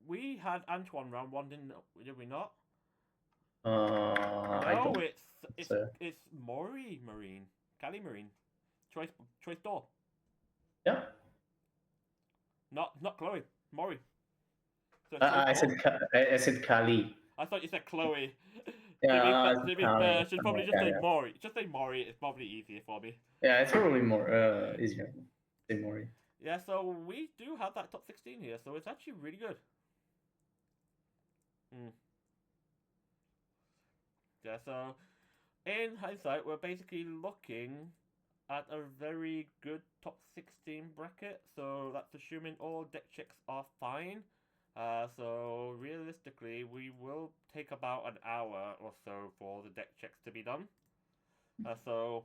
We had Antoine round one, did we not? I No, don't. it's Maury Marine, Cali Marine, choice door. Yeah. Not Chloe, Maury. So I said I said Kali. I thought you said Chloe. Yeah, To be Kali. fair, should probably just Okay, say yeah. Maury. Just say Maury. It's probably easier for me. Yeah, it's probably more easier. Say Mori. Yeah, so we do have that top 16 here, so it's actually really good. Yeah, so in hindsight, we're basically looking at a very good top 16 bracket. So that's assuming all deck checks are fine. So realistically, we will take about an hour or so for the deck checks to be done. So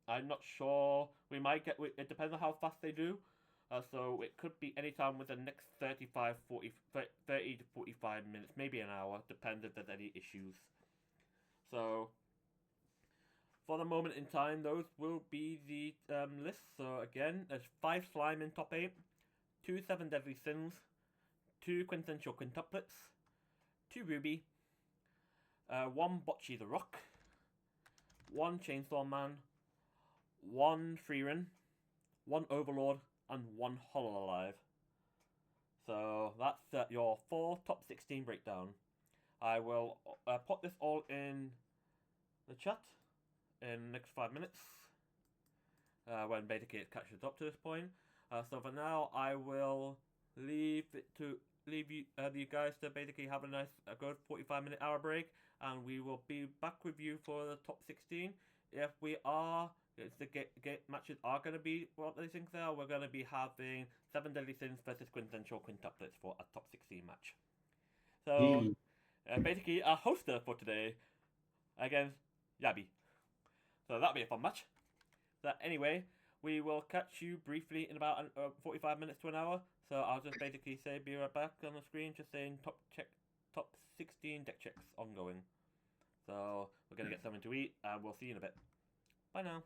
I'm not sure. We might get. It depends on how fast they do. So it could be anytime within the next 30 to 45 minutes, maybe an hour, depends if there's any issues. So for the moment in time, those will be the lists. So again, there's 5 slime in top 8, 2 7 deadly sins, 2 quintessential quintuplets, 2 ruby, 1 bocce the rock, 1 chainsaw man, 1 freerun, 1 overlord, and 1 hololive. So that's your 4 top 16 breakdown. I will put this all in the chat in the next 5 minutes. When basically it catches up to this point. So for now, I will leave you guys to basically have a good 45-minute hour break, and we will be back with you for the top 16. If the matches are going to be what they think they are, we're going to be having 7 Deadly Sins versus quintessential quintuplets for a top 16 match. So basically, our hoster for today against Yabi. So that'll be a fun match. So anyway, we will catch you briefly in about 45 minutes to an hour. So I'll just basically say be right back on the screen, just saying top 16 deck checks ongoing. So we're gonna get something to eat, and we'll see you in a bit. Bye now.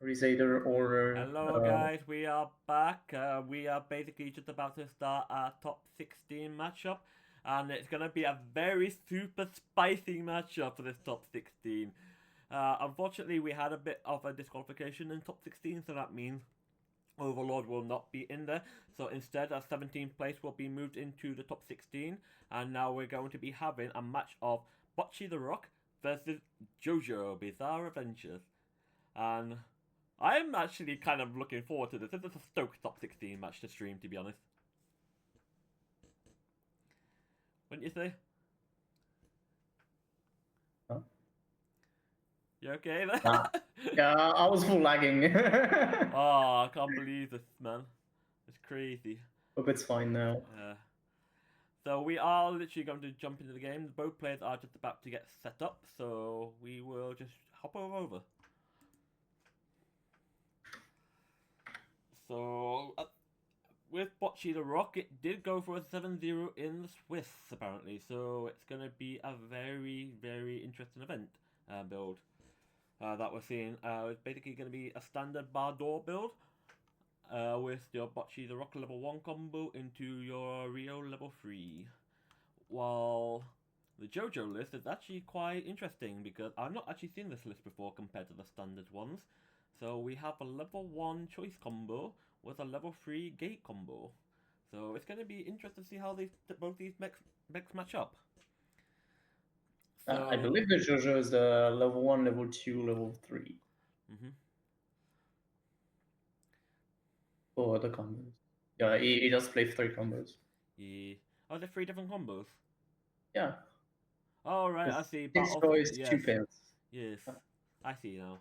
Crusader or Hello guys, we are back. We are basically just about to start our top 16 matchup, and it's gonna be a very super spicy matchup for this top 16. Unfortunately, we had a bit of a disqualification in top 16, so that means Overlord will not be in there. So instead, our 17th place will be moved into the top 16, and now we're going to be having a match of Bocce the Rock versus JoJo Bizarre Adventures, and I'm actually kind of looking forward to this. This is a stoked top 16 match to stream, to be honest. Wouldn't you say? Huh? You okay there? Yeah, I was full lagging. Oh, I can't believe this, man. It's crazy. Hope it's fine now. So we are literally going to jump into the game. Both players are just about to get set up, so we will just hop over. So, with Bocce the Rock, it did go for a 7-0 in the Swiss, apparently. So it's going to be a very, very interesting event build that we're seeing. It's basically going to be a standard bar door build with your Bocce the Rock level 1 combo into your Rio level 3. While the JoJo list is actually quite interesting because I've not actually seen this list before compared to the standard ones. So we have a level 1 choice combo with a level 3 gate combo. So it's going to be interesting to see how both these mechs match up. So, I believe the JoJo is the level 1, level 2, level 3. For the combos. Yeah, he does play 3 combos. Yeah. Oh, there 3 different combos? Yeah. Oh, right, I see. His choice, 2 pins. Yes, I see now.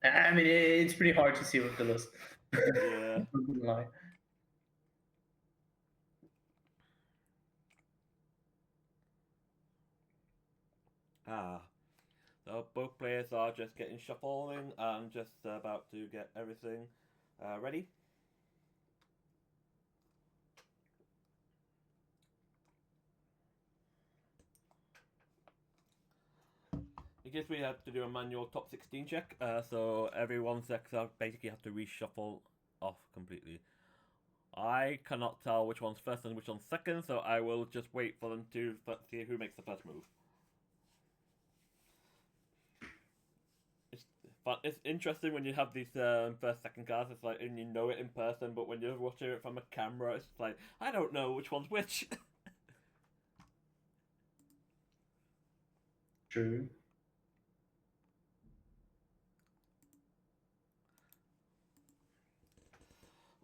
I mean, it's pretty hard to see with the list. Yeah. Lie. So both players are just getting shuffling and just about to get everything ready. Because we have to do a manual top 16 check, so everyone's decks basically have to reshuffle off completely. I cannot tell which one's first and which one's second, so I will just wait for them to see who makes the first move. But it's interesting when you have these first, second cards. It's like, and you know it in person, but when you're watching it from a camera, it's like, I don't know which one's which. True.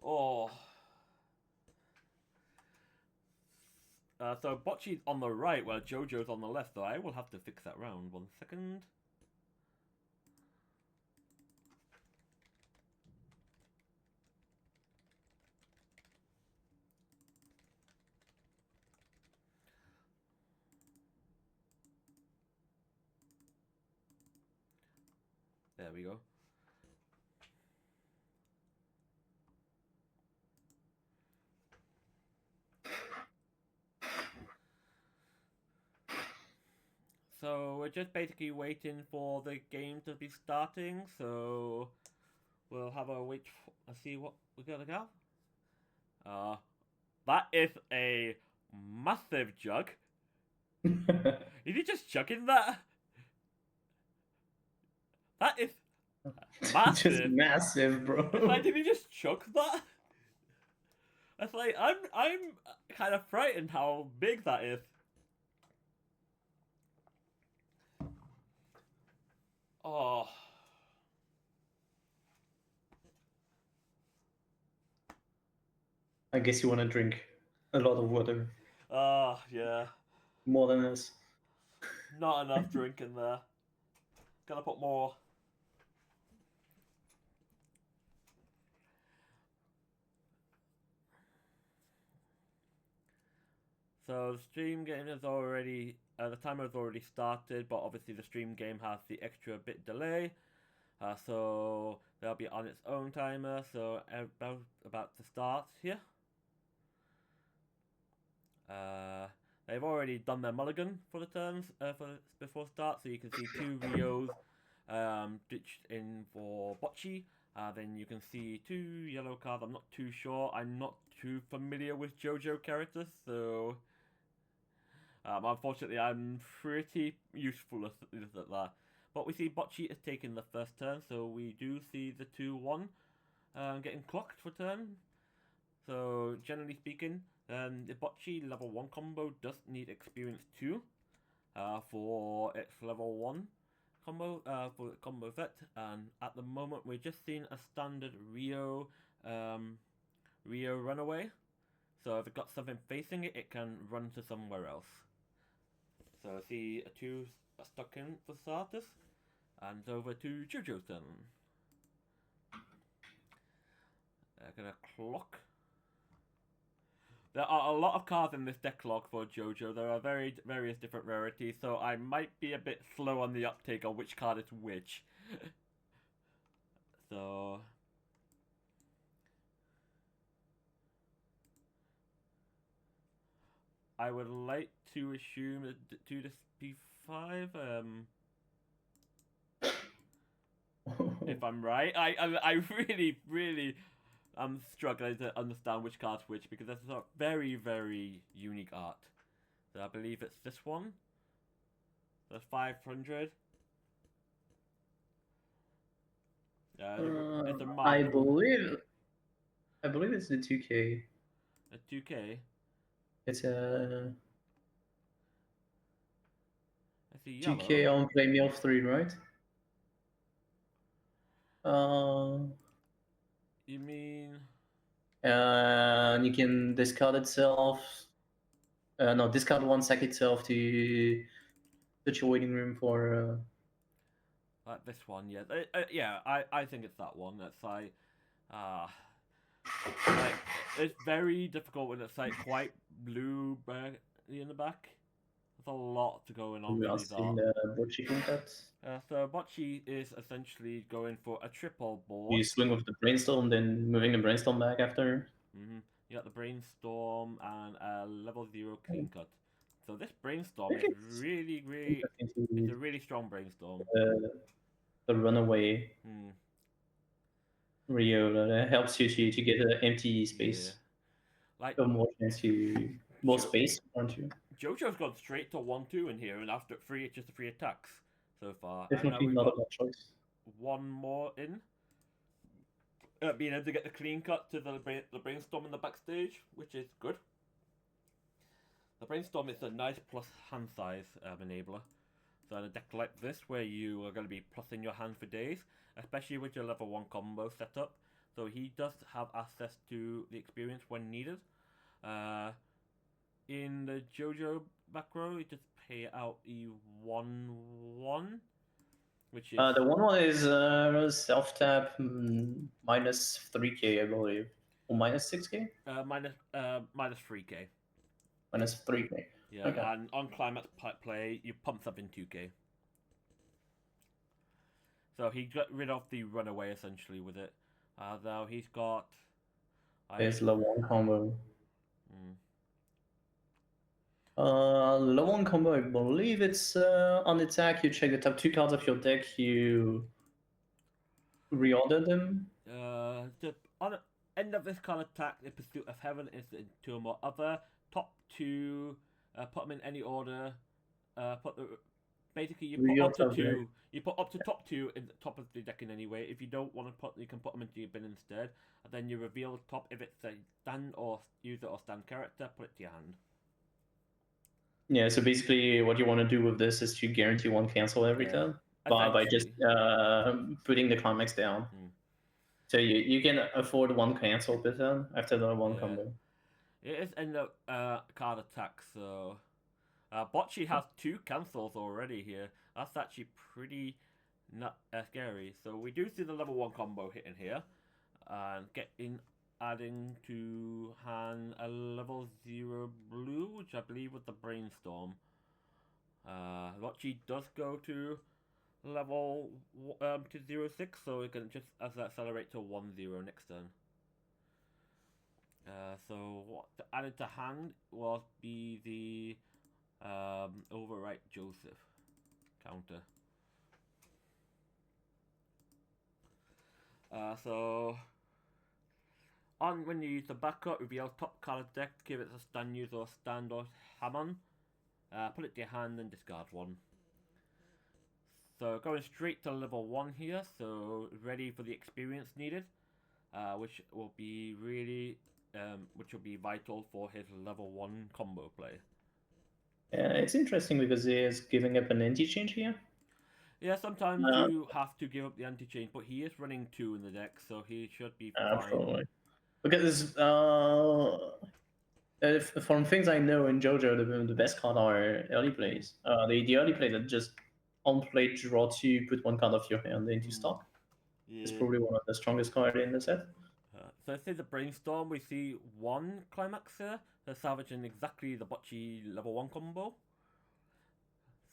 Oh. So Bocce's on the right, while JoJo's on the left, so I will have to fix that round. 1 second. There we go. So we're just basically waiting for the game to be starting, so we'll have a wait and see what we gotta go. That is a massive jug. Is he just chugging that? That is massive. Just massive, bro. It's like, did he just chug that? It's like, I'm kind of frightened how big that is. Oh. I guess you want to drink a lot of water. Yeah. More than us. Not enough drink in there. Gotta put more. So the stream game is already, the timer has already started, but obviously the stream game has the extra bit delay. So that'll be on its own timer. So about to start here. They've already done their mulligan for the turns before start, so you can see 2 Rios ditched in for Bocce. Then you can see 2 yellow cards. I'm not too sure. I'm not too familiar with JoJo characters, so unfortunately I'm pretty useful at that. But we see Bocce is taking the first turn, so we do see the 2-1 getting clocked for turn. So generally speaking, the Bocce level 1 combo does need experience 2 for its level 1 combo for the combo set, and at the moment we're just seeing a standard Rio runaway. So if it got something facing it, it can run to somewhere else. So I see a 2 stuck in for starters, and over to JoJo's turn. They're gonna clock. There are a lot of cards in this deck log for JoJo. There are various different rarities, so I might be a bit slow on the uptake on which card is which. So I would like to assume that to this P5. If I'm right, I really I'm struggling to understand which card's which because there's a very unique art. So I believe it's this one. The 500. It's a I master. believe it's the 2K. A 2K. It's a I see yellow. 2K on play meal 3, right? You mean? And you can discard itself. No, discard 1 sack itself to put your waiting room for. Like this one, yeah. Yeah, I think it's that one. That's like it's very difficult when it's like quite blue in the back. There's a lot to going on We for are these seeing art. the Bocce cut. So Bocce is essentially going for a triple board. You swing with the brainstorm, then moving the brainstorm back after. You got the brainstorm and a level 0 clean cut. So this brainstorm is really it's a really strong brainstorm. The runaway Rio that helps you to get an empty space. Yeah. Like more chance to more space, aren't you? JoJo's gone straight to 1-2 in here, and after just 3 attacks so far. Definitely not a bad choice. One more in. Being able to get the clean cut to the brainstorm in the backstage, which is good. The brainstorm is a nice plus hand size enabler. So in a deck like this, where you are going to be plussing your hand for days, especially with your level 1 combo setup, so he does have access to the experience when needed. In the JoJo back row, you just pay out the 1/1, which is the 1/1 is self tap minus 3K, I believe, or minus 6K. Minus 3K. Minus 3K. Yeah, okay. And on climax play, you pump something 2K. So he got rid of the runaway essentially with it. Though he's got. There's level 1 combo. Level 1 combo, I believe it's on attack. You check the top 2 cards of your deck. You reorder them. On the end of this card attack, the Pursuit of Heaven is in 2 or more other top 2. Put them in any order. Basically, you put up to 2. You put up to top 2 in the top of the deck in any way. If you don't want to put, you can put them into your bin instead. And then you reveal the top. If it's a stand or user or stand character, put it to your hand. Yeah, so basically what you want to do with this is to guarantee 1 cancel every turn by just putting the climax down. So you can afford 1 cancel per turn after the 1 combo. It is end up card attack, so Bocce has 2 cancels already here. That's actually pretty not scary. So we do see the level 1 combo hitting here, and adding to hand a level 0 blue, which I believe was the brainstorm. Bocce does go to level to 0-6, so it can just accelerate to 1-0 next turn. So what added to hand will be the overwrite Joseph counter. So on when you use the backup, reveal top card of deck, give it a stand use or stand or Hammon. Put it to your hand and discard one. So going straight to level 1 here, so ready for the experience needed, which will be vital for his level 1 combo play. It's interesting because he is giving up an anti-change here. Yeah, sometimes you have to give up the anti-change, but he is running 2 in the deck, so he should be fine. Probably. Because from things I know in JoJo, the best card are early plays. The early play that just on play draw to put one card off your hand into stock. Yeah. It's probably one of the strongest cards in the set. So I say the brainstorm, we see one climax here, they're salvaging exactly the bocce level 1 combo.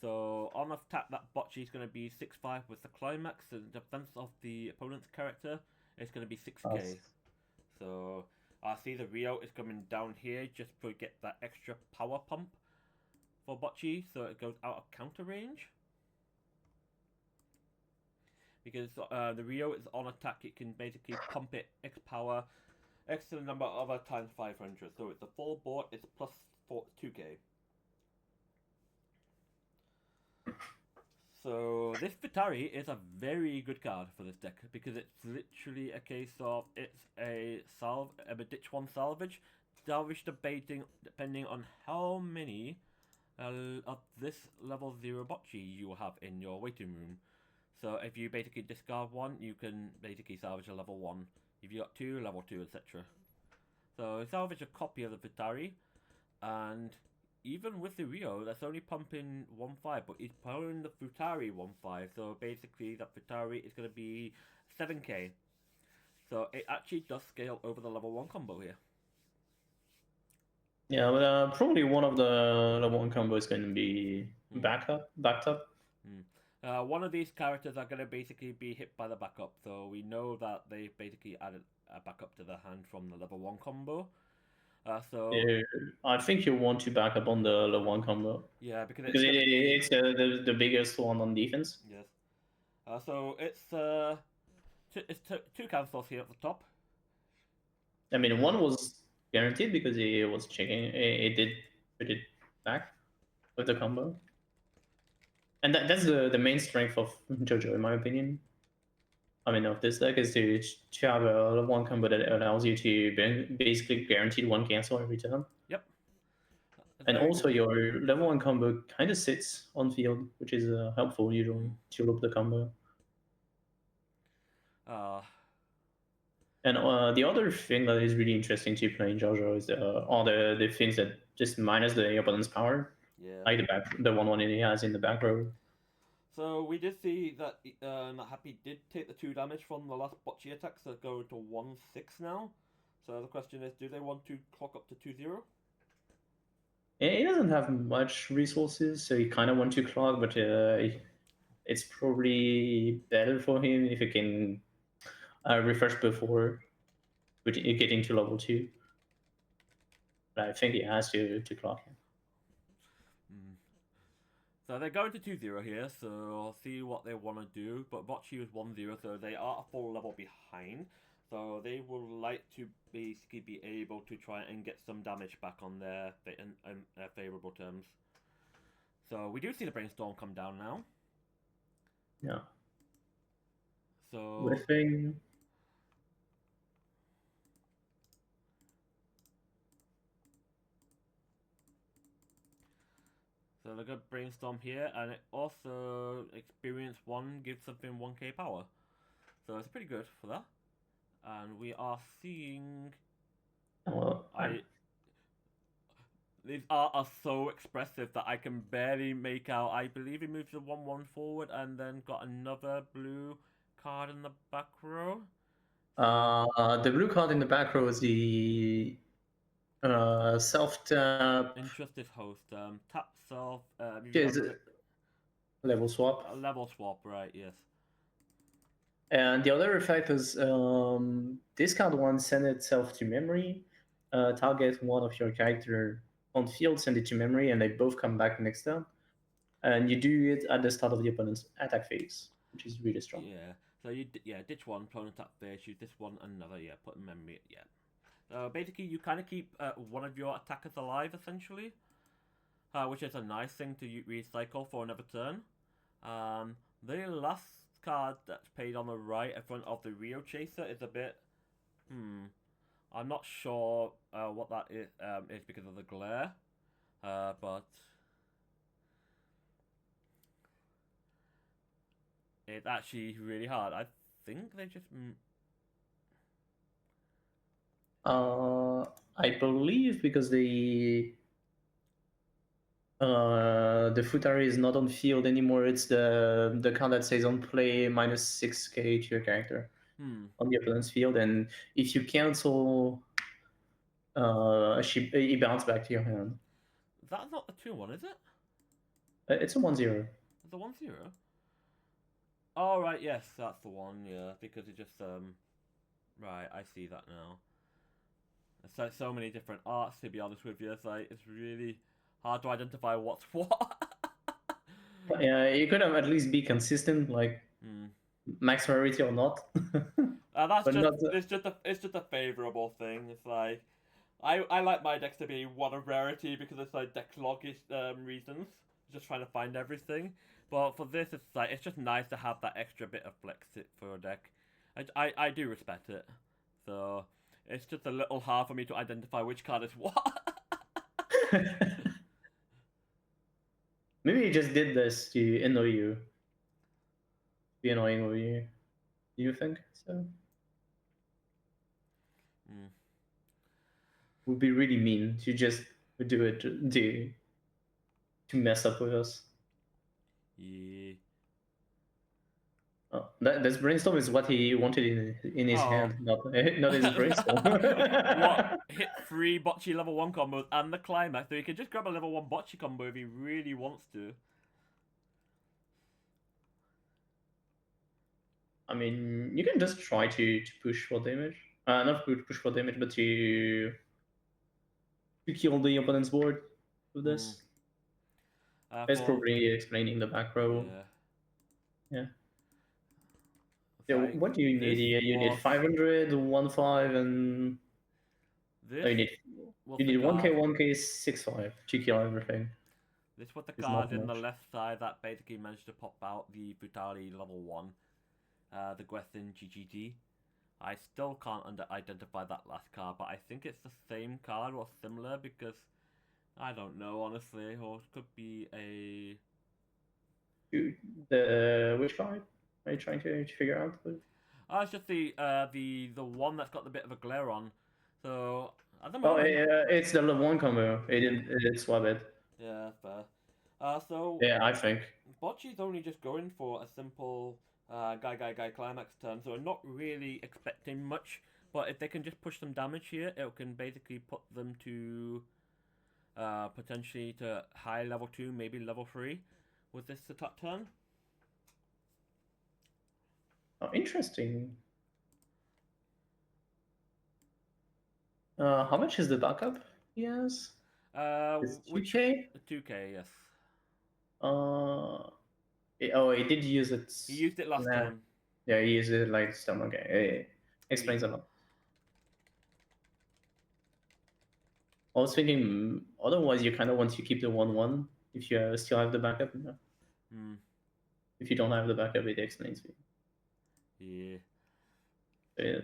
So on attack, that bocce is going to be 6-5 with the climax, and defense of the opponent's character is going to be 6k. So I see the Rio is coming down here just to get that extra power pump for bocce, so it goes out of counter range. Because the Rio is on attack, it can basically pump it X power, X to the number of times 500. So it's a full board, it's plus 2k. So this Vitari is a very good card for this deck because it's literally a case of it's a ditch one salvage debating depending on how many of this level 0 bocce you have in your waiting room. So if you basically discard one, you can basically salvage a level 1. If you got 2, level 2, etc. So salvage a copy of the Vitari, and even with the Rio, that's only pumping 1-5, but he's powering the Futari 1-5, so basically that Futari is going to be 7k. So it actually does scale over the level 1 combo here. Yeah, but probably one of the level 1 combo is going to be backed up. One of these characters are going to basically be hit by the backup, so we know that they basically added a backup to the hand from the level 1 combo. I think you want to back up on the level 1 combo. Yeah, because it's the biggest one on defense. Yes. So it's two cancels here at the top. I mean, one was guaranteed because he was checking. It did put it back with the combo, and that's the main strength of JoJo, in my opinion. I mean, of this deck is to have a level 1 combo that allows you to basically guaranteed one cancel every turn. Yep. And also your level 1 combo kind of sits on field, which is helpful usually to loop the combo. And the other thing that is really interesting to play in JoJo is all the things that just minus the opponent's power. Yeah. Like the 1/1 he has in the back row. So we did see that Happy did take the 2 damage from the last bocce attacks that go to 1-6 now. So the question is, do they want to clock up to 2-0? He doesn't have much resources, so he kind of want to clock, but it's probably better for him if he can refresh before getting to level 2. But I think he has to clock him. So they're going to 2-0 here, so I'll see what they want to do. But bocce is 1-0, so they are a full level behind. So they will like to basically be able to try and get some damage back on their favourable terms. So we do see the brainstorm come down now. Yeah. So whiffing. So they got brainstorm here, and it also experience 1 gives something 1k power. So it's pretty good for that. And we are seeing these are so expressive that I can barely make out. I believe he moves the 1-1 forward and then got another blue card in the back row. The blue card in the back row is the self tap. Interested host. Tap self. Level swap. Level swap, right? Yes. And the other effect is discard 1, send itself to memory. Target one of your character on field, send it to memory, and they both come back next turn. And you do it at the start of the opponent's attack phase, which is really strong. Yeah. So you ditch one, opponent attack first, use this one, another, put in memory, So basically, you kind of keep one of your attackers alive, essentially, which is a nice thing to recycle for another turn. The last card that's paid on the right in front of the Rio Chaser is a bit, I'm not sure what that is because of the glare, but it's actually really hard. I think they just. I believe because the Futari is not on field anymore. It's the card that says on play -6k to your character on the opponent's field, and if you cancel, it bounces back to your hand. That's not the 2-1, is it? It's a 1/0. The 1-0. Oh right, yes, that's the one. Yeah, because it just right. I see that now. It's like so many different arts. To be honest with you, it's really hard to identify what's what. Yeah, you could have at least be consistent, like max rarity or not. That's but just not it's just a favorable thing. It's like I like my decks to be one of rarity because it's like deck logish reasons. Just trying to find everything. But for this, it's just nice to have that extra bit of flex for a deck. I do respect it. So it's just a little hard for me to identify which card is what. Maybe he just did this to annoy you. Be annoying with you. Do you think so? Would be really mean to just do it to mess up with us. Yeah. Oh, this brainstorm is what he wanted in his hand, not his brainstorm. What? Hit 3 bocce level 1 combos and the climax, so he can just grab a level 1 bocce combo if he really wants to. I mean, you can just try to push for damage. Not push for damage, but to kill the opponent's board with this. It's probably explaining the back row. Yeah. Yeah, what do you need? You need 500, 1/5, and this you need 1k, 1k, 6/5 to kill everything. This was the card in the left side that basically managed to pop out the Brutali level 1, the Gwethin GGD. I still can't identify that last card, but I think it's the same card or similar because I don't know honestly, or it could be a. Which card are you trying to figure out? It's just the one that's got the bit of a glare on. So at the moment. It's the level 1 combo. It's swap it. Yeah, fair. So yeah, I think Bocce's only just going for a simple guy climax turn, so I'm not really expecting much. But if they can just push some damage here, it can basically put them to potentially to high level 2, maybe level 3 with this attack turn. Oh, interesting. How much is the backup he has? It's 2k? 2k, yes. He did use it. He used it last turn. Yeah, he used it like this turn. Okay, explains a lot. I was thinking, otherwise you kind of want to keep the 1/1 if you still have the backup. If you don't have the backup, it explains it. Yeah. Yeah.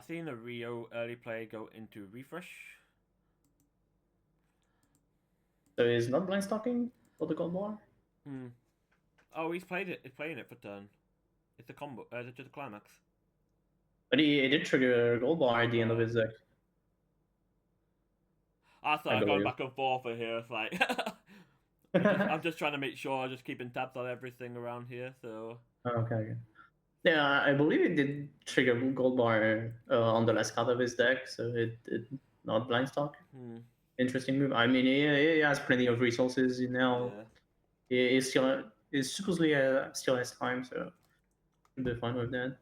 Seeing the Rio early play go into refresh. So he's not blind stocking for the gold bar? Oh, he's played it. He's playing it for turn. It's a combo. It's just a climax. But he did trigger gold bar at the end of his deck. I'm going back and forth here. It's like I'm just trying to make sure I'm just keeping tabs on everything around here. So. Okay. Yeah, I believe it did trigger gold bar on the last card of his deck, so it not blind stock. Interesting move. I mean, he has plenty of resources now. Yeah. He supposedly still has time, so should be fine with that.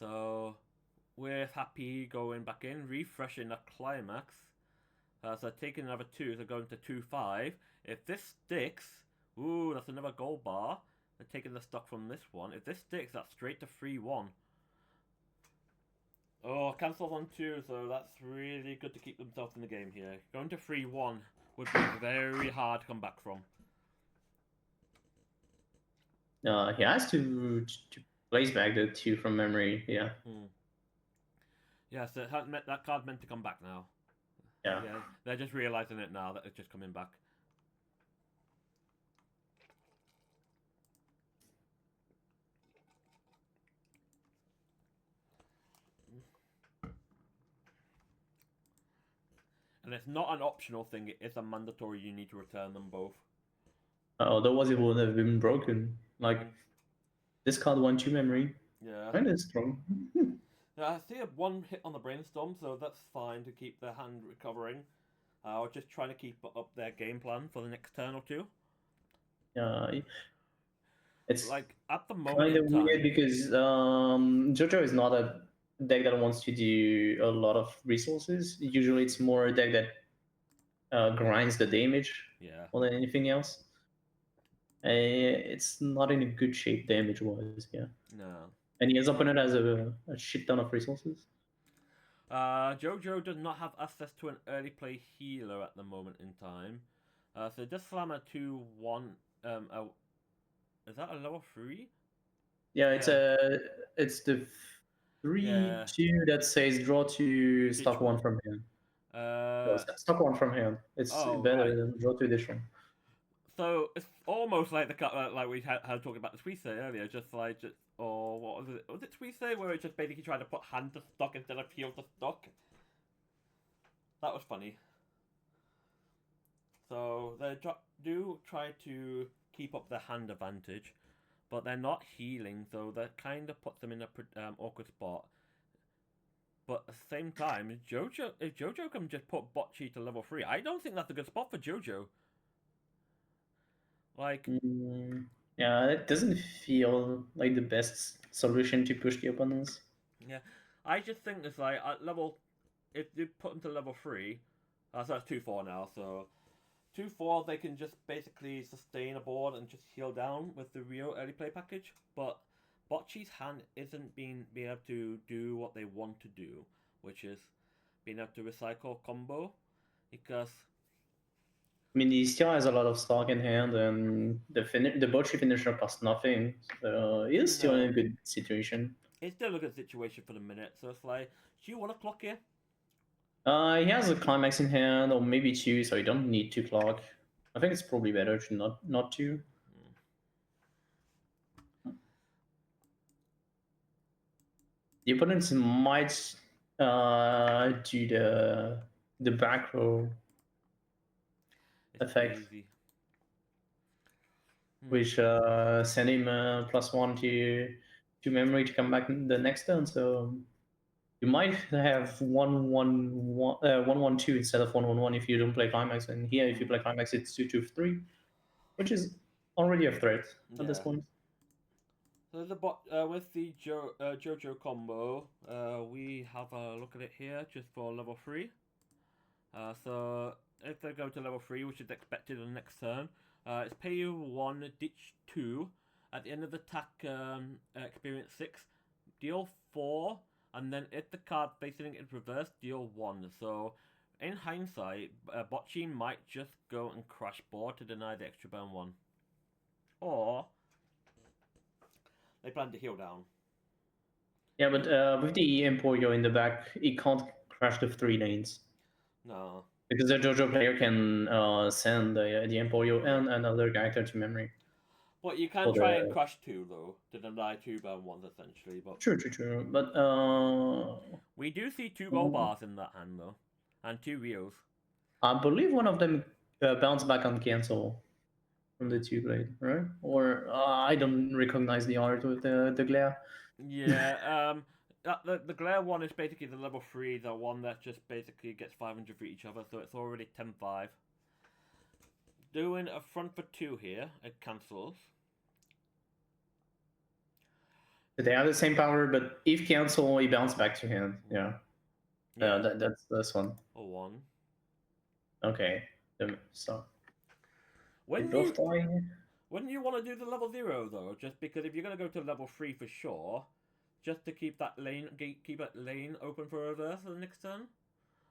So we're happy going back in, refreshing the climax. So taking another 2, so going to 2-5. If this sticks, ooh, that's another gold bar. They're taking the stock from this one. If this sticks, that's straight to 3-1. Oh, cancels on 2, so that's really good to keep themselves in the game here. Going to 3-1 would be very hard to come back from. He has to place back the 2 from memory. Yeah. Yeah, so that card's meant to come back now. Yeah. They're just realizing it now that it's just coming back. And it's not an optional thing, it is a mandatory, you need to return them both. Otherwise it would have been broken. Like, this card 1-2 memory. Yeah. And it's strong. Yeah, I see a 1 hit on the brainstorm, so that's fine to keep their hand recovering. Or just trying to keep up their game plan for the next turn or 2. It's like at the moment kind of in time, weird because JoJo is not a deck that wants to do a lot of resources. Usually it's more a deck that grinds the damage more than anything else. It's not in a good shape damage-wise, yeah. No. And his opponent has a shit ton of resources. JoJo does not have access to an early play healer at the moment in time. So it does slam a 2-1. Is that a level 3? Yeah, it's the 3-2 that says draw 2, stock 1 from hand. Stock 1 from hand. It's better than draw 2 additional. So it's almost like like we had talked about the Suisse earlier, or what was it? Was it Suisse where it just basically tried to put hand to stock instead of heal to stock? That was funny. So they do try to keep up their hand advantage, but they're not healing, so that kind of puts them in a awkward spot. But at the same time, if JoJo can just put Bocce to level 3, I don't think that's a good spot for JoJo. Like, yeah, it doesn't feel like the best solution to push the opponents. Yeah, I just think it's like at level, if you put them to level 3, so that's 2-4 now. So 2-4, they can just basically sustain a board and just heal down with the real early play package. But Bocce's hand isn't being able to do what they want to do, which is being able to recycle combo, because I mean, he still has a lot of stock in hand, and the Bocce finisher costs nothing, so he's still in a good situation. It's still a good situation for the minute, so it's like, do you want to clock here? He has a climax in hand, or maybe 2, so you don't need to clock. I think it's probably better to not to. The opponents might do the back row effect, which send him +1 to memory to come back the next turn. So you might have 1-1-2 instead of 1-1-1 if you don't play climax. And here, if you play climax, it's 2-2-3, which is already a threat at this point. So the with the JoJo combo, we have a look at it here just for level 3. So if they go to level 3, which is expected on the next turn, it's pay you 1, ditch 2. At the end of the attack, experience 6, deal 4, and then if the card facing it is reversed, deal 1. So in hindsight, Bocce might just go and crash board to deny the extra burn 1. Or they plan to heal down. Yeah, but with the Emporio in the back, he can't crash the 3 lanes. No. Because the JoJo player can send the Emporio and another character to memory. But you can try and crush 2 though, to deny 2 burn 1s essentially. But True. But we do see 2 gold bars in that hand though, and 2 wheels. I believe one of them bounced back on cancel from the 2 blade, right? Or I don't recognize the art with the glare. Yeah, the glare one is basically the level 3, the one that just basically gets 500 for each other, so it's already 10-5. Doing a front for 2 here, it cancels. They have the same power, but if cancel, he bounce back to hand. Yeah. Yeah. That's this one. A 1. Okay. So they When both you die. wouldn't you want to do the level 0 though? Just because if you're gonna go to level 3 for sure, just to keep that keep that lane open for reverse for the next turn,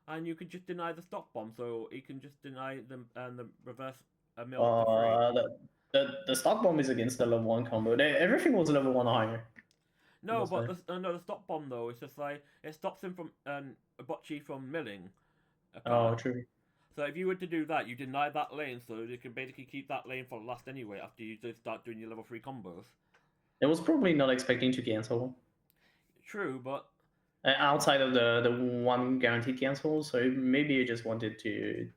and you could just deny the stock bomb, so he can just deny them and the reverse a mill up to 3. The stock bomb is against the level 1 combo. Everything was level 1 higher. No, but the stop bomb though, it's just like it stops him from Bocce from milling a Oh, card. true. So if you were to do that, you deny that lane, so you can basically keep that lane for last anyway after you just start doing your level 3 combos. It was probably not expecting to cancel. True, but outside of the one guaranteed cancel, so maybe you just wanted to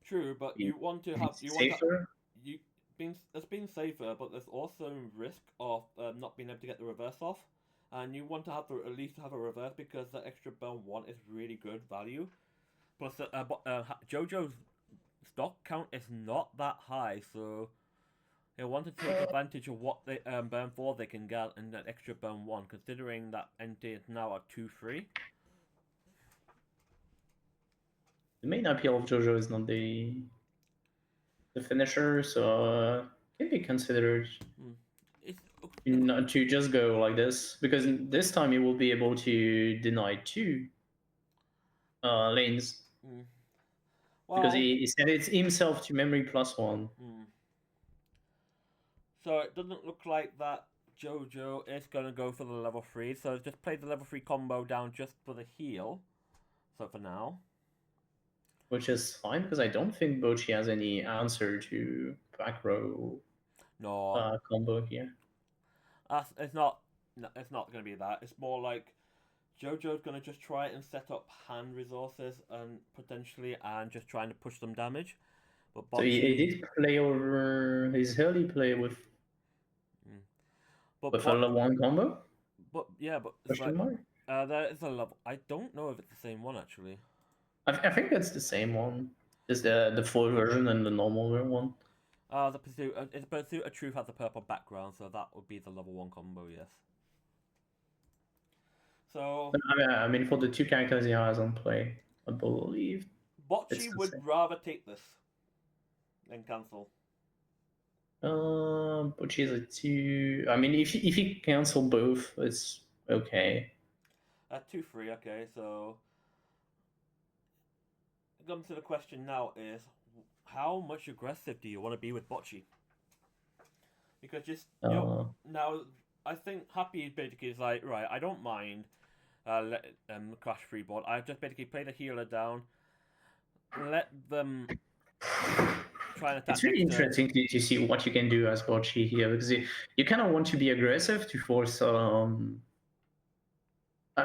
true, but you want to be have safer. you being it's been safer, but there's also risk of not being able to get the reverse off, and you want to have at least have a reverse because the extra burn 1 is really good value. Plus, JoJo's stock count is not that high, so they want to take advantage of what they burn 4 they can get and that extra burn 1, considering that NT is now at 2-3. The main appeal of JoJo is not the finisher, so can be considered not to just go like this, because this time he will be able to deny 2 lanes. Well, Because he set it himself to memory +1. So it doesn't look like that JoJo is going to go for the level 3, so just play the level 3 combo down just for the heal. So for now. Which is fine, because I don't think Bochi has any answer to back row combo here. It's not going to be that. It's more like JoJo's going to just try and set up hand resources and potentially and just trying to push some damage. But So he did play over his early play with a level 1 combo? But yeah, but it's like, there is a level. I don't know if it's the same one actually. I think it's the same one. It's the full version and the normal one. The Pursuit. It's Pursuit of Truth has a purple background, so that would be the level 1 combo, yes. So I mean, for the 2 characters he has on play, I believe. Bocce would rather take this than cancel. Bocce is a 2. I mean, if he cancel both, it's okay. 2-3. Okay, so come to the question now is how much aggressive do you want to be with Bocce? Because just now, I think Happy basically is like, right, I don't mind let crash free board. I just basically play the healer down, let them try and attack. It's really interesting to see what you can do as Bocce here, because you kind of want to be aggressive to force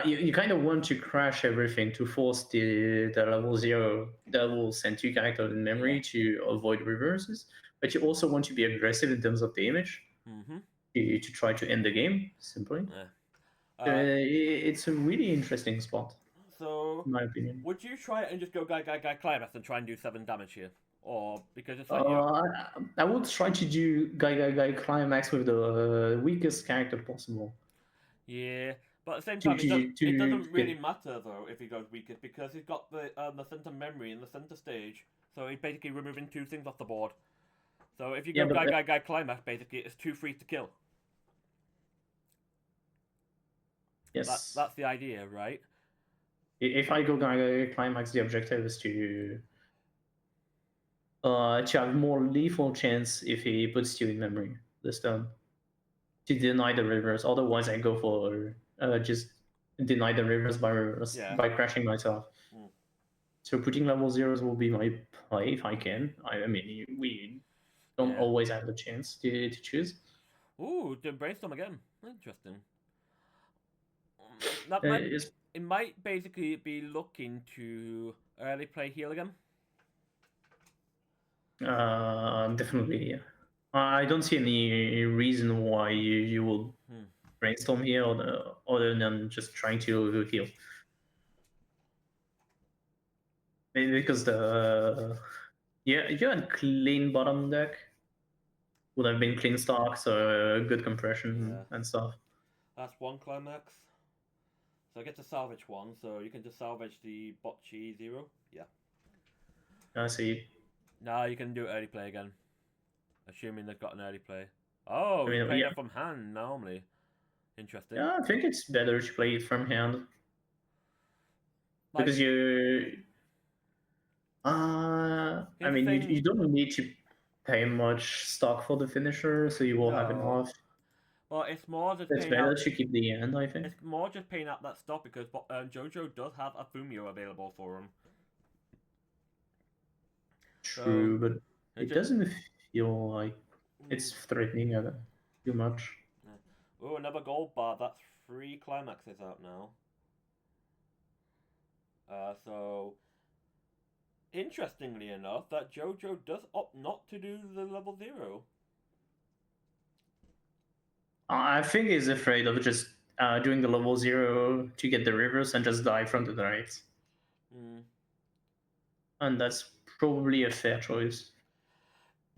you kind of want to crash everything to force the level 0 that will send 2 characters in memory to avoid reverses, but you also want to be aggressive in terms of damage to try to end the game simply. It's a really interesting spot. So, in my opinion, would you try it and just go guy climax and try and do 7 damage here, or because it's like I would try to do guy climax with the weakest character possible. Yeah, but at the same time, it doesn't really matter though if he goes weakest because he's got the center memory in the center stage, so he's basically removing 2 things off the board. So if you go guy climax, basically it's 2 free to kill. Yes, that's the idea, right? If I go guy climax, the objective is to have more lethal chance if he puts you in memory this turn to deny the reverse. Otherwise, I go for just deny the reverse by crashing myself. So putting level 0s will be my play if I can. I mean, we don't always have the chance to choose. Ooh, the brainstorm again. Interesting. It might basically be looking to early play heal again. Definitely, yeah. I don't see any reason why you will brainstorm here other than just trying to heal. Maybe because you had clean bottom deck would have been clean stock, so good compression and stuff. That's one climax. So I get to salvage one, so you can just salvage the bocce 0. Yeah. I see. Now you can do early play again. Assuming they've got an early play. Oh, I he's mean, playing yeah, it from hand normally. Interesting. yeah, I think it's better to play it from hand Like, because I here's the mean, you thing. you don't need to pay much stock for the finisher, so you will have No. enough. Well, it's more just It's paying better out. to keep the end, I think. It's more just paying out that stock because Jojo does have a Fumio available for him. So True, but it it just. doesn't feel like Mm, it's threatening too much. yeah. Oh, another gold bar. That's 3 climaxes out now. So interestingly enough, that Jojo does opt not to do the level 0. I think he's afraid of just doing the level 0 to get the reverse and just die from the direct. Mm. And that's probably a fair choice.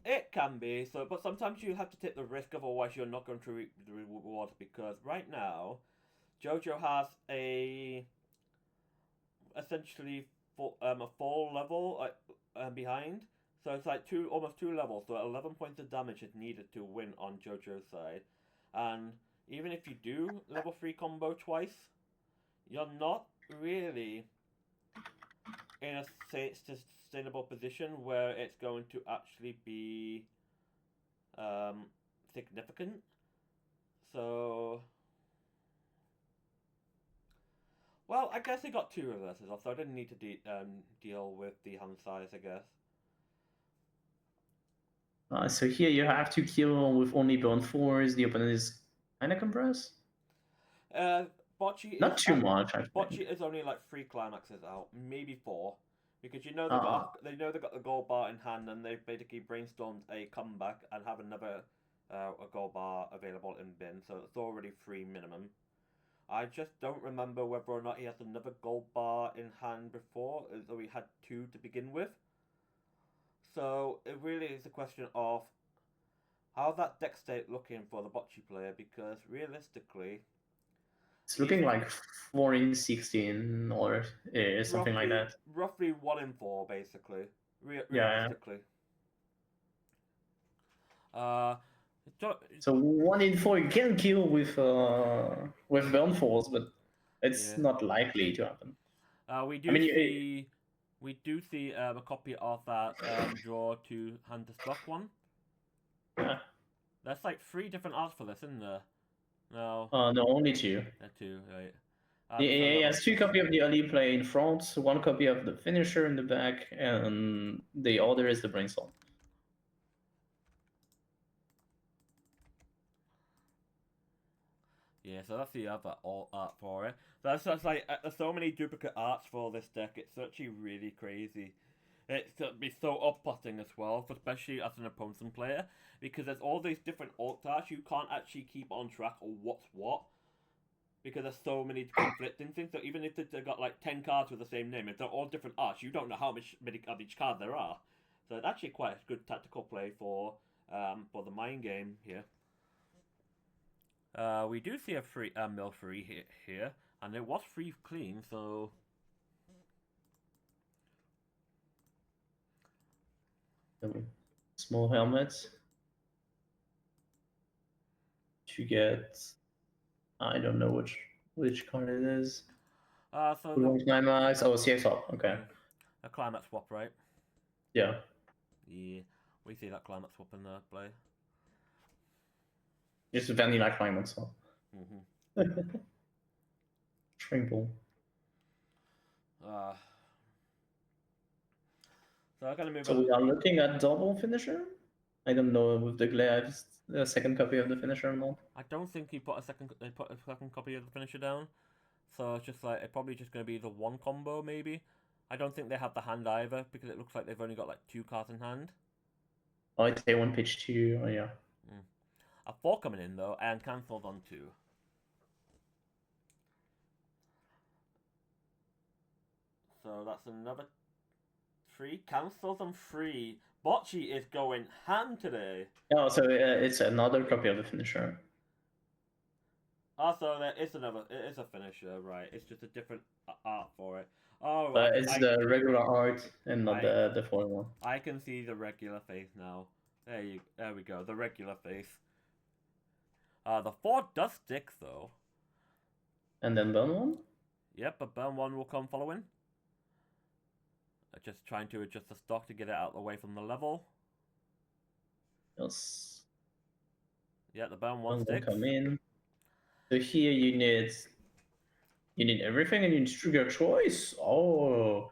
It can be so, but sometimes you have to take the risk. Otherwise, you're not going to reap the rewards. Because right now, Jojo has a essentially a full level behind. So it's like almost 2 levels. So 11 points of damage is needed to win on Jojo's side, and even if you do level 3 combo twice, you're not really in a sustainable position where it's going to actually be um, significant. So, well, I guess he got 2 reverses off, so I didn't need to deal with the hand size, I guess. So here you have to kill with only burn 4s. The opponent is kind of compressed. Uh, Bocce is Not too much, I think. Bocce is only like 3 climaxes out, maybe 4, because Uh, they know they got the gold bar in hand, and they've basically brainstormed a comeback and have another a gold bar available in bin, so it's already 3 minimum. I just don't remember whether or not he has another gold bar in hand before, though he had 2 to begin with. So it really is a question of how's that deck state looking for the bocce player, because realistically, it's he's looking like 4 in 16 or something like that. roughly 1 in 4 basically. Yeah. Realistically. Uh, So 1 in 4 you can kill with burn force, but it's yeah. not likely to happen. We I do mean, see a copy of that draw to hand to stock one. yeah. There's like 3 different arts for this, isn't there? No, No, only 2. there are 2, right? He has 2 copies of the early play in front, 1 copy of the finisher in the back, and the other is the brainstorm. Yeah, so that's the other alt art for it. That's like there's so many duplicate arts for this deck. It's actually really crazy. It's gonna be so off-putting as well, especially as an opposing player, because there's all these different alt arts. You can't actually keep on track of what's what, because there's so many conflicting things. So even if they've got like 10 cards with the same name, if they're all different arts, you don't know how many of each card there are. So it's actually quite a good tactical play for the mind game here. We do see a free mill free here, and it was free clean, so Small helmets to get. I don't know which card it is. so One climax. Oh, CX up. Okay. a climate swap, right? Yeah. Yeah, we see that climate swap in the play. Just vanilla climax. So. Shrinkle. So I'm gonna move. So we are looking at double finisher. I don't know with the glaive a second copy of the finisher or not. I don't think he put a second. They put a second copy of the finisher down. So it's just like it's probably just gonna be the 1 combo maybe. I don't think they have the hand either, because it looks like they've only got like 2 cards in hand. Oh, it's A1 pitch 2. Oh yeah. A 4 coming in though, and cancelled on 2. So that's another 3 cancels on 3. Bocce is going ham today. Oh, so it's another copy of the finisher. Also, there is another. It is a finisher, right? It's just a different art for it. Oh, But it's the regular art and not the foil one. I can see the regular face now. There we go. The regular face. The 4 does stick though. And then burn one? Yep, a burn 1 will come following. Just trying to adjust the stock to get it out of the way from the level. Yes. Yeah, the burn 1 sticks. Come in. So here you need everything and you need trigger choice. Oh.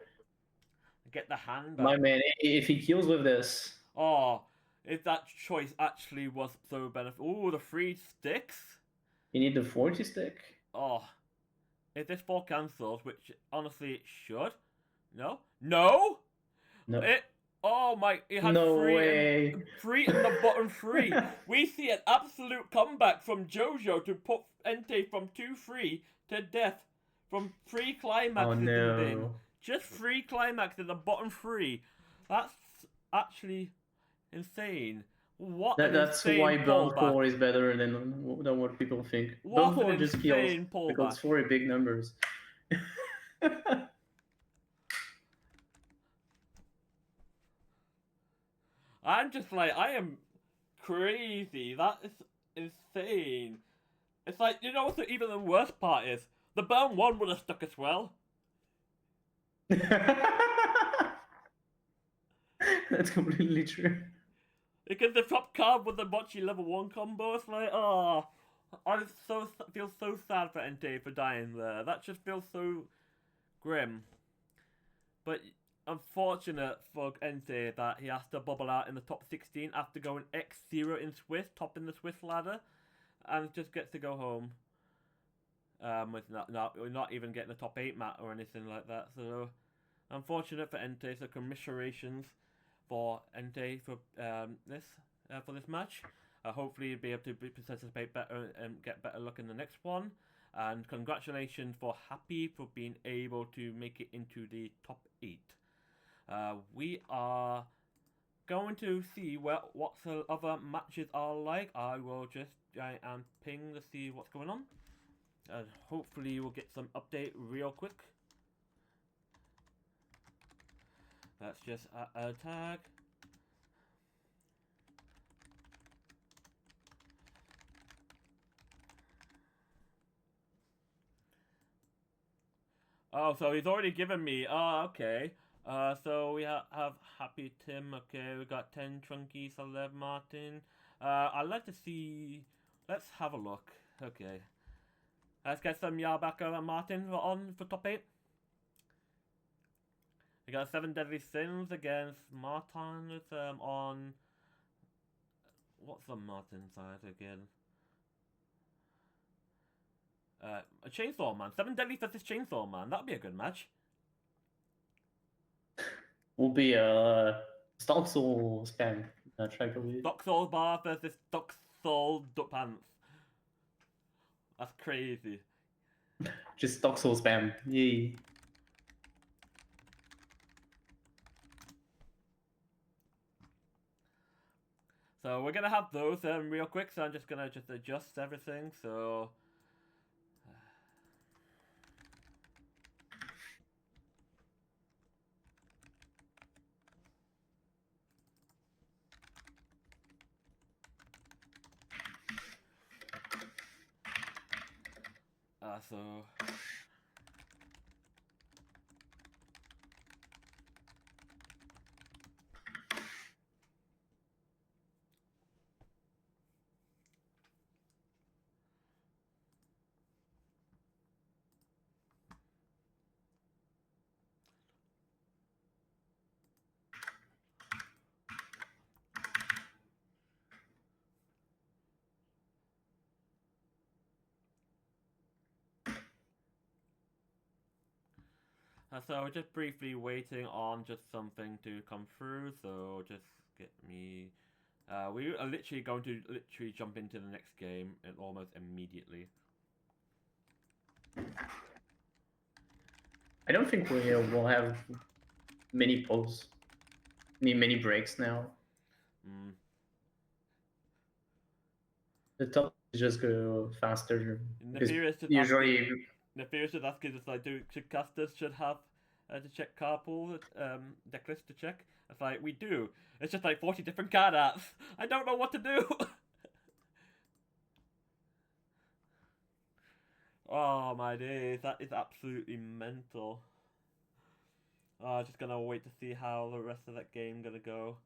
Get the hand. My man, if he kills with this. Oh, if that choice actually was so beneficial. Ooh, the 3 sticks. You need the 40 stick. Oh, if this 4 cancels, which honestly it should. No, no. It. Oh my! It had no way. Three in the bottom 3. We see an absolute comeback from JoJo to put Entei from 2-3 to death from 3 climaxes in. Just 3 climaxes in the bottom 3. That's actually insane. That's why Burn 4 is better than what people think. Burn 4 just kills because 4 are big numbers. I'm just like, I am crazy. That is insane. It's like, you know what even the worst part is? The burn 1 would have stuck as well. That's completely true. Because the top card with the Mochi level 1 combo, it's like, oh, I feel so sad for Entei for dying there. That just feels so grim. But unfortunate for Entei that he has to bubble out in the top 16 after going X0 in Swiss, topping the Swiss ladder, and just gets to go home. With not even getting a top 8 mat or anything like that. So unfortunate for Entei. So commiserations for Entei for this match. Hopefully you'll be able to participate better and get better luck in the next one. And congratulations for Happy for being able to make it into the top 8. We are going to see what the other matches are like. I will just try and ping to see what's going on. And hopefully we'll get some update real quick. Let's just tag. Oh, so he's already given me. Oh, okay. So we have Happy Tim. Okay, we got 10 Trunky, Celeb Martin. I'd like to see. Let's have a look. Okay. Let's get some Yarbaka and Martin on for top 8. We got 7 Deadly Sins against Martin. It's on. What's on Martin's side again? A Chainsaw Man. 7 Deadly versus Chainsaw Man. That'd be a good match. Will be a Stock Soul spam. Track Stock Soul Bar versus Stock Soul Pants. That's crazy. Just Stock Soul spam. Yay. So we're gonna have those real quick. So I'm just gonna adjust everything. So. So. So we're just briefly waiting on just something to come through. So just get me. We are literally going to jump into the next game and almost immediately. I don't think we will have many pulls, many breaks now. the top just go faster. Because usually, Nefarious is asking us like, should casters should have to check card pool deck list to check? It's like we do. It's just like 40 different card arts. I don't know what to do. Oh my days, that is absolutely mental. Oh, just gonna wait to see how the rest of that game gonna go.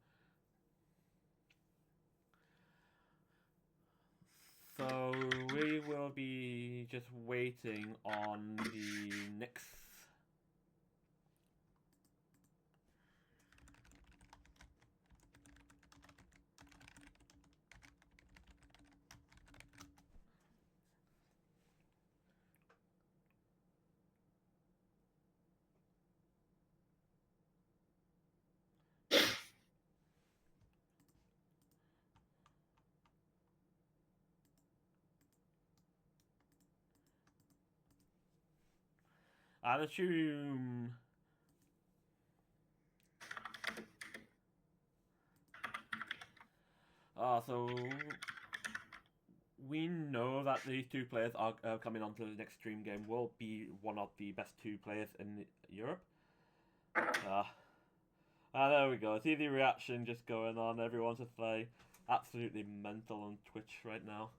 So we will be just waiting on the next. I'd assume. So we know that these two players are coming onto the next stream game will be one of the best two players in Europe. There we go. See the reaction just going on. Everyone's just like absolutely mental on Twitch right now.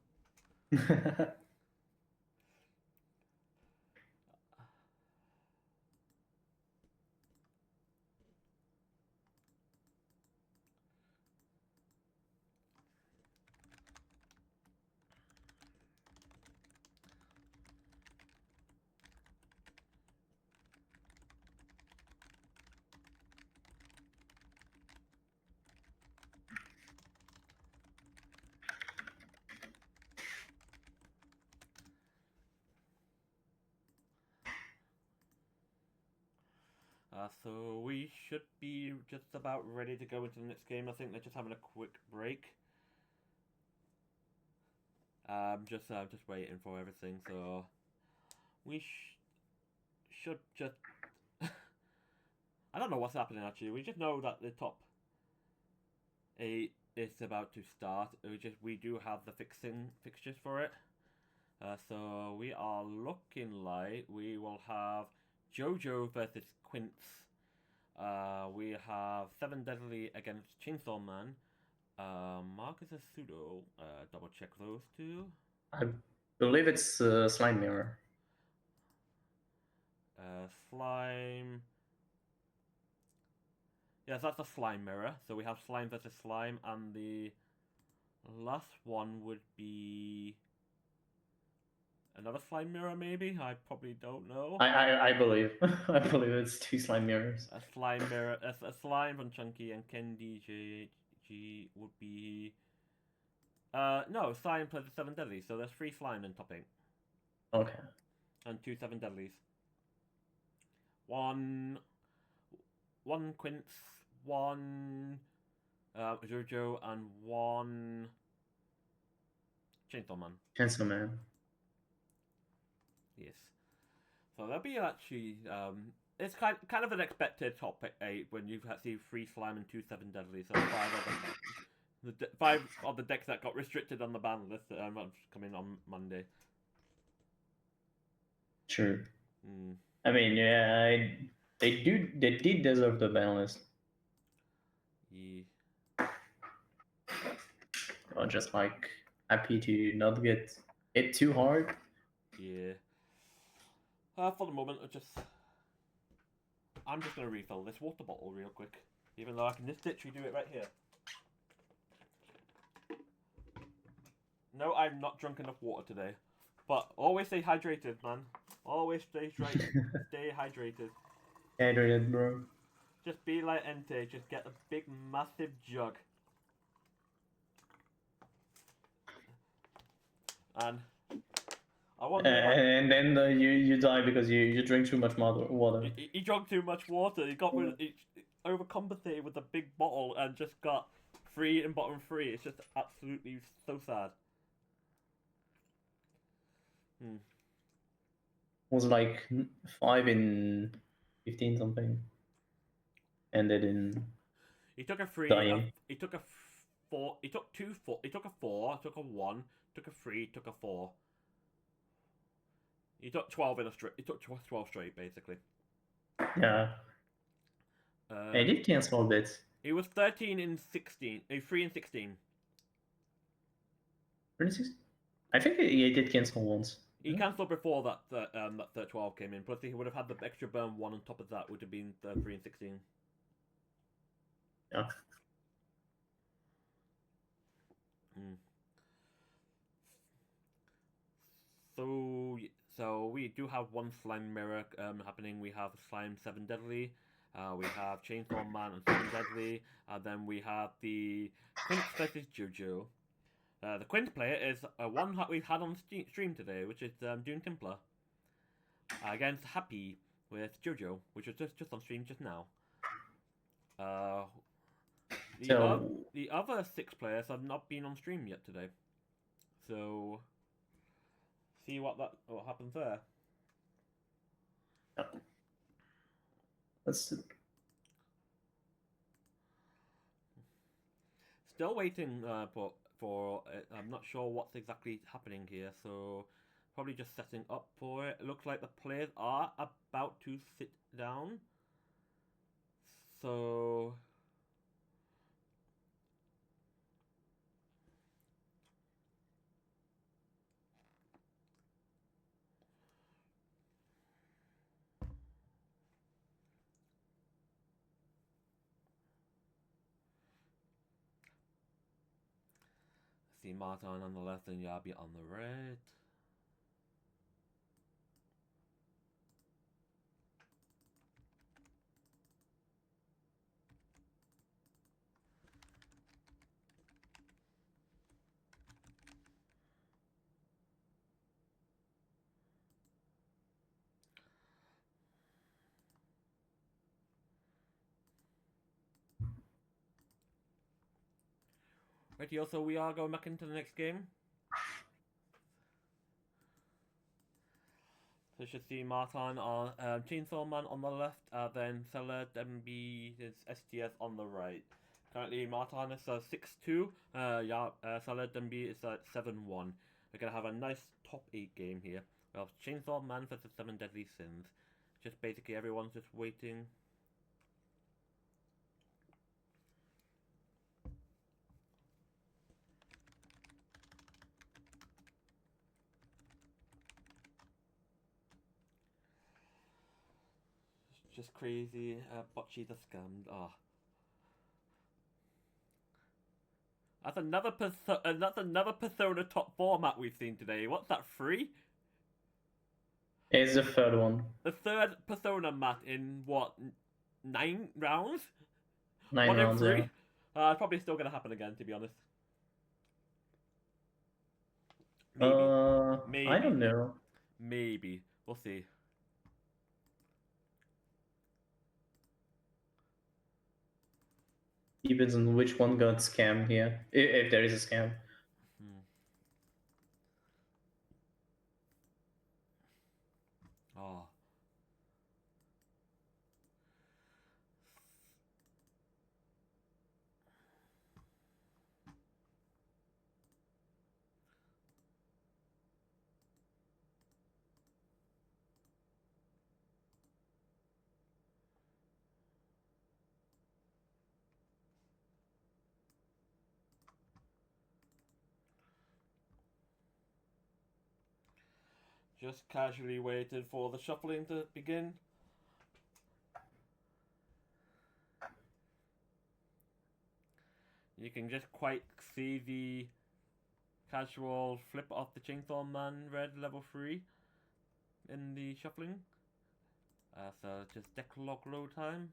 So we should be just about ready to go into the next game. I think they're just having a quick break. Just waiting for everything. So we should just. I don't know what's happening actually. We just know that the top 8 is about to start. We do have the fixtures for it. So we are looking like we will have Jojo versus Quince. We have Seven Deadly against Chainsaw Man. Marcus is Pseudo. Double check those two. I believe it's Slime Mirror. Slime. Yes, that's a Slime Mirror. So we have Slime versus Slime, and the last one would be another Slime Mirror, maybe? I probably don't know. I believe. I believe it's 2 Slime Mirrors. A Slime Mirror, a Slime from Chunky, and Kendi G would be. No, Slime plus the 7 Deadlies, so there's 3 Slime in top 8. Okay. And 2 7 Deadlies. One Quince, one Jojo, and one Chainsaw Man. Chainsaw Man. Yes. So that'll be actually it's kind of an expected top 8 when you see 3 Slime and 2 7 Deadly. So 5 of the decks that got restricted on the ban list coming on Monday. Sure. I mean, yeah, they did deserve the ban list. Yeah. Or just like happy to not get hit too hard. Yeah. For the moment, I'm just gonna refill this water bottle real quick, even though I can just literally do it right here. No, I've not drunk enough water today, but always stay hydrated, man. Always stay hydrated. Hydrated, bro. Just be like Entei, just get a big, massive jug. And I wonder. And then you die because you drink too much water. He drank too much water. He overcompensated with a big bottle and just got 3 in bottom 3. It's just absolutely so sad. Was like 5 in 15 something. Ended in. He took a 3. Dying. He took a 4. He took 2 4. He took a 4. Took a 1. Took a 3. Took a 4. He took 12 in a straight. He took 12 straight basically. Yeah. He did cancel a bit. He was 13 in 16. 3 in 16. 26? I think he did cancel once. He cancelled before that 12 came in. Plus, he would have had the extra burn 1 on top of that. Would have been 3 and 16. Yeah. So we do have one slime mirror happening. We have slime 7 deadly. We have Chainsaw Man and 7 deadly. Then we have the Quint versus Jojo. The Quint player is one we've had on stream today, which is Dune Templar. Against Happy with Jojo, which was just on stream just now. The other 6 players have not been on stream yet today. So see what happens there. Let's Still waiting for I'm not sure what's exactly happening here, so probably just setting up for it. It looks like the players are about to sit down. So see Martin on the left and Yabi on the right. Rightio, so we are going back into the next game. So you should see Martin on Chainsaw Man on the left, then Seller MB is STS on the right. Currently Martin is 6-2, Seller MB is 7-1. We're gonna have a nice top 8 game here. We have Chainsaw Man versus 7 Deadly Sins. Just basically everyone's just waiting. Just crazy. Bocce the scammed. Ah. That's another Persona top format we've seen today. What's that, 3? It's the third one. The third Persona mat in what, 9 rounds? 9 1 rounds, in 3? yeah. Probably still gonna happen again, to be honest. Maybe. Maybe. I don't know. Maybe. We'll see. Depends on which one got scammed here, if there is a scam. Oh. Just casually waited for the shuffling to begin. You can just quite see the casual flip off the Chainsaw Man red level 3 in the shuffling. So just declog load time.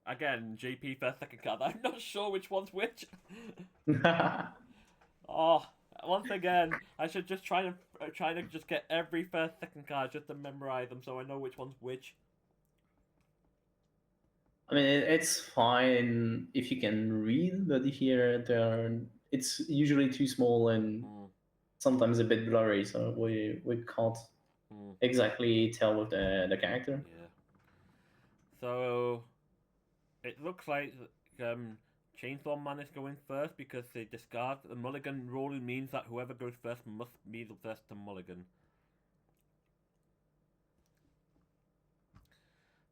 Again, JP first second card. I'm not sure which one's which. Oh, once again, I should just try to just get every first second card just to memorize them so I know which one's which. I mean, it's fine if you can read, but here it's usually too small and sometimes a bit blurry, so we can't exactly tell with the character. Yeah. So it looks like Chainsaw Man is going first because they discard the mulligan rule means that whoever goes first must be the first to mulligan.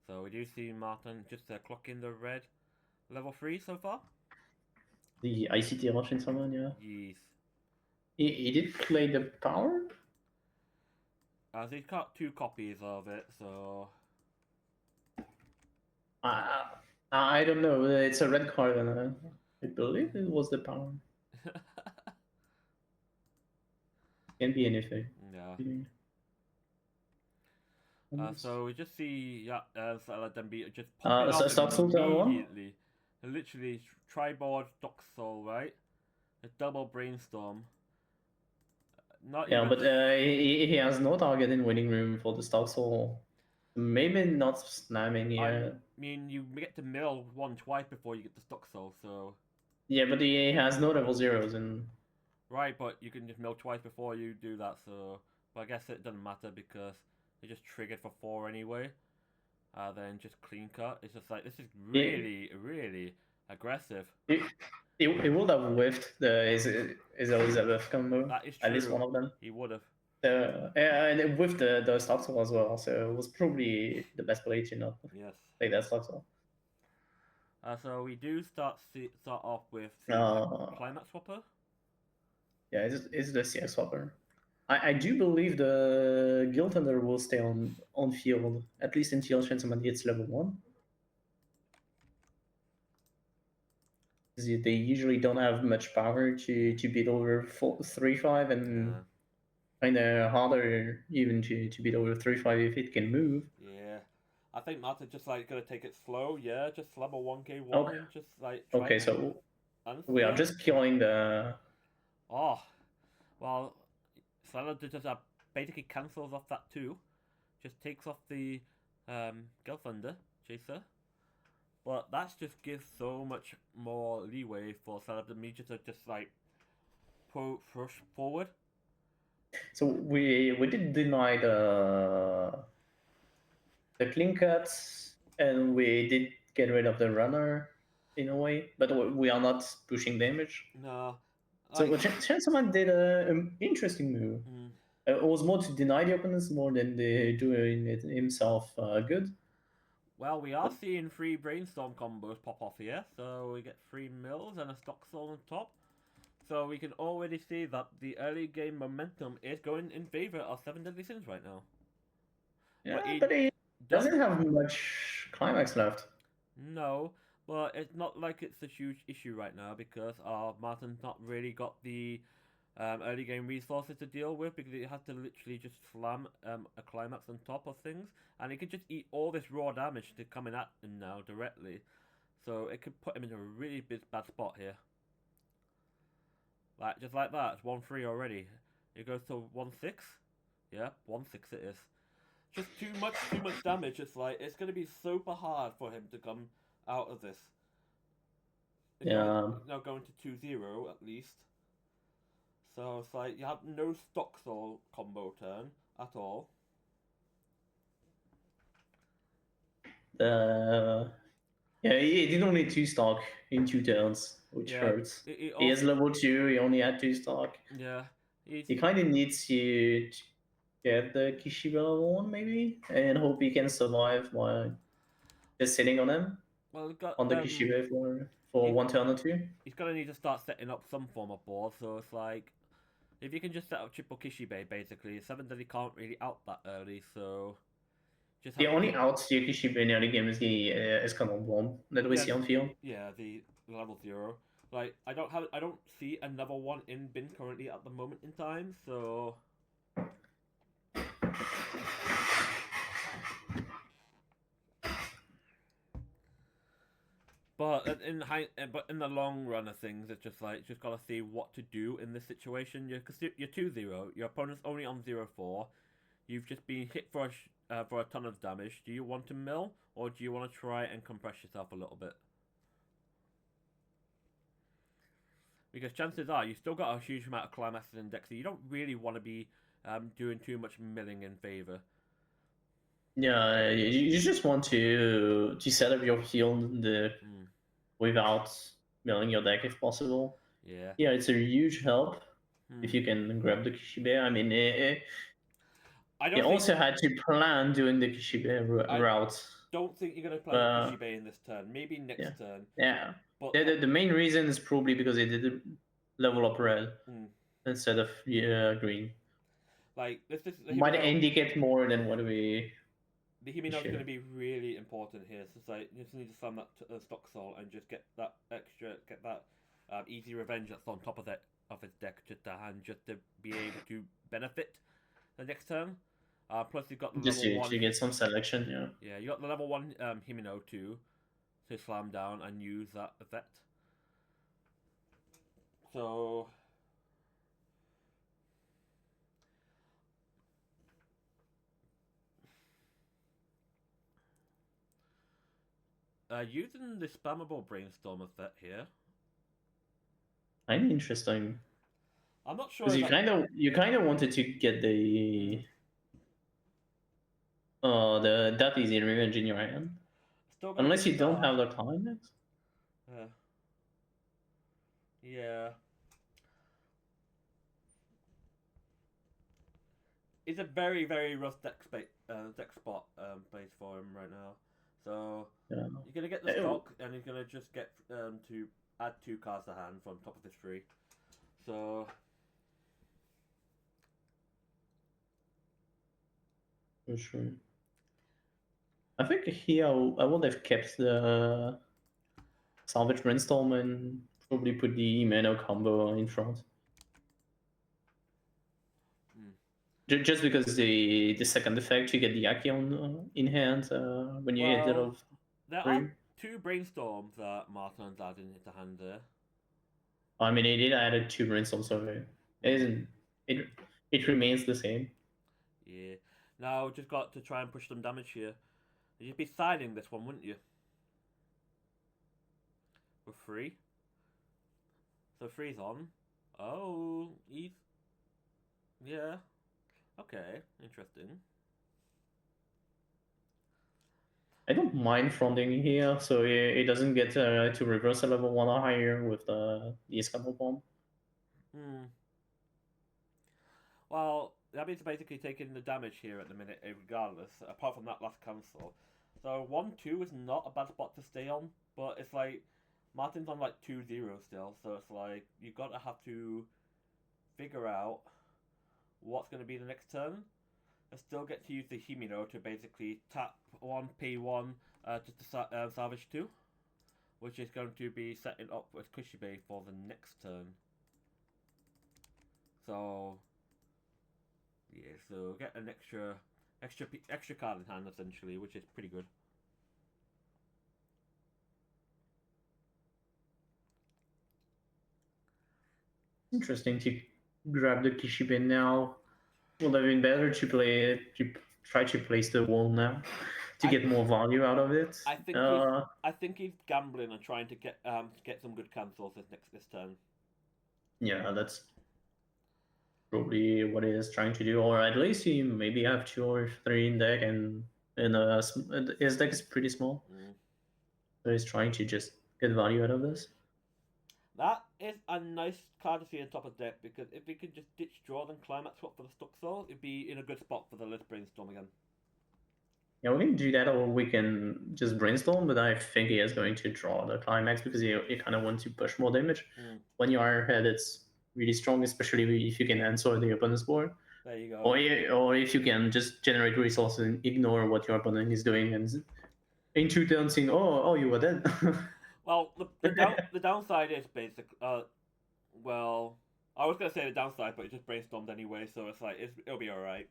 So we do see Martin just clocking the red level 3 so far. The ICT Russian someone, yeah. Yes. He did play the power? As he's got 2 copies of it, so I don't know. It's a red card, and I believe it was the power. Can be anything. yeah. So we just see Saladin just popping So off Stock Soldier one? immediately. Literally, Triboard, Dock Soul, right? A double Brainstorm. Not Yeah, even... but he has no target in winning room for the Stock Soul. Maybe not slamming here. I mean, you get to mill one twice before you get the Stock Soul, so... Yeah, but he has no level zeros and... Right, but you can just mill twice before you do that, so... But I guess it doesn't matter because it just triggered for 4 anyway. Then just clean cut. It's just like, this is really, really aggressive. He would have whiffed his Elizabeth combo. That is true. At least one of them. He would have. And with the Stock Soul as well, so it was probably the best play to not play that Stock Soul. So we do start off with the Climax Swapper. Yeah, it's the CX Swapper. I do believe the Guild Thunder will stay on field, at least until Shenseman gets level 1. They usually don't have much power to beat over 3-5 and kind of harder even to beat over 3-5 if it can move. Yeah. I think Martin's just like gonna take it slow, yeah, just slam a 1k1 and just like try. Okay, so we are just killing the... Oh, well, Saladin just basically cancels off that too. Just takes off the Guild Thunder Chaser. But that just gives so much more leeway for Saladin Media to just like push forward. So we did deny the clean cuts, and we did get rid of the runner in a way, but we are not pushing damage. No. So Chanceman did an interesting move. It was more to deny the opponents more than doing it himself good. Well, we are seeing 3 Brainstorm combos pop off here, so we get 3 mills and a Stock Soul on top. So we can already see that the early game momentum is going in favor of 7 Deadly Sins right now. Yeah, but he doesn't have much climax left. No, but it's not like it's a huge issue right now because Martin's not really got the early game resources to deal with because he has to literally just slam a climax on top of things, and he can just eat all this raw damage to coming at him now directly, so it could put him in a really bad spot here. Like just like that, it's 1-3 already. It goes to 1-6. Yeah, 1-6 it is. Just too much damage. It's like it's gonna be super hard for him to come out of this. Yeah. Now going to 2-0 at least. So it's like you have no Stock Soul combo turn at all. Yeah, he did only 2 stock in 2 turns, which hurts. He has level 2, he only had 2 stock. Yeah. He kind of needs to get the Kishibe level 1 maybe, and hope he can survive while just sitting on him. Well, on the Kishibe for 1 turn or 2. He's gonna need to start setting up some form of board, so it's like if you can just set up triple Kishibe basically, 7 Deadly can't really out that early, so just the only outs to Kishibe in early game is the Escanol Bomb that we see on field. Yeah, the level 0. Like I don't see another one in bin currently at the moment in time, so But in the long run of things, it's just like just gotta see what to do in this situation. Because you're 2-0, your opponent's only on 0-4. You've just been hit for for a ton of damage, do you want to mill or do you want to try and compress yourself a little bit? Because chances are you still got a huge amount of climax index, so you don't really want to be doing too much milling in favor. Yeah, you just want to set up your field without milling your deck if possible. Yeah. Yeah, it's a huge help if you can grab the Kishibe. I mean, I it don't think also had to plan doing the Kishibe route. don't think you're gonna plan Kishibe in this turn. Maybe next turn. Yeah. But The main reason is probably because they did level up red instead of green. Like this is Might indicate more than what we. The Himino is going to be really important here. So it's like you just need to slam that stock soul and just get that easy revenge that's on top of his deck just to hand, just to be able to benefit the next turn. Plus you've got the level 1 to get some selection, yeah. Yeah, you got the level 1 Himino too to slam down and use that effect. So using the spammable brainstorm effect here. Kind of interesting. I'm not sure. Because you kind of wanted to get the that easy revenge in your hand. Unless you don't have the climax. Yeah. It's a very, very rough deck spot place for him right now. So you're gonna get the stock, and he's gonna just get to add 2 cards to hand from top of his tree. So for sure. I think here I would have kept the salvage brainstorm and probably put the Mano combo in front. Just because the second effect, you get the Aki in hand when you hit it off. There are 2 brainstorms that Martin's added into hand there. I mean, it did added 2 brainstorms, so it remains the same. Yeah. Now just got to try and push some damage here. You'd be siding this one, wouldn't you? With 3. So 3's on. Oh, he's... Yeah. Okay, interesting. I don't mind fronting here, so it doesn't get to reverse a level 1 or higher with the Escapable Bomb. Well, that means basically taking the damage here at the minute, regardless, apart from that last cancel. So 1-2 is not a bad spot to stay on, but it's like Martin's on like 2-0 still, so it's like you've got to have to figure out what's going to be the next turn. I still get to use the Himino to basically tap 1, pay 1 just to salvage 2, which is going to be setting up with Kushibe for the next turn. So yeah, so get an extra card in hand essentially, which is pretty good. Interesting to grab the Kishibe now. Would have been better to try to place the wall now to get more value out of it. I think he's gambling and trying to get some good cancels this turn. Yeah, that's probably what he is trying to do, or at least he maybe have 2 or 3 in deck, and his deck is pretty small, so he's trying to just get value out of this. That is a nice card to see on top of deck, because if we could just ditch draw and climax swap for the Stuck Soul, it'd be in a good spot for the Let's Brainstorm again. Yeah, we can do that, or we can just brainstorm, but I think he is going to draw the climax because you kind of want to push more damage. When you are ahead, it's really strong, especially if you can answer the opponent's board. There you go. Or if you can just generate resources and ignore what your opponent is doing, and in 2 turns saying, oh, you were dead. Well, the downside is basically, well, I was gonna say the downside, but it just brainstormed anyway, so it's like it'll be alright.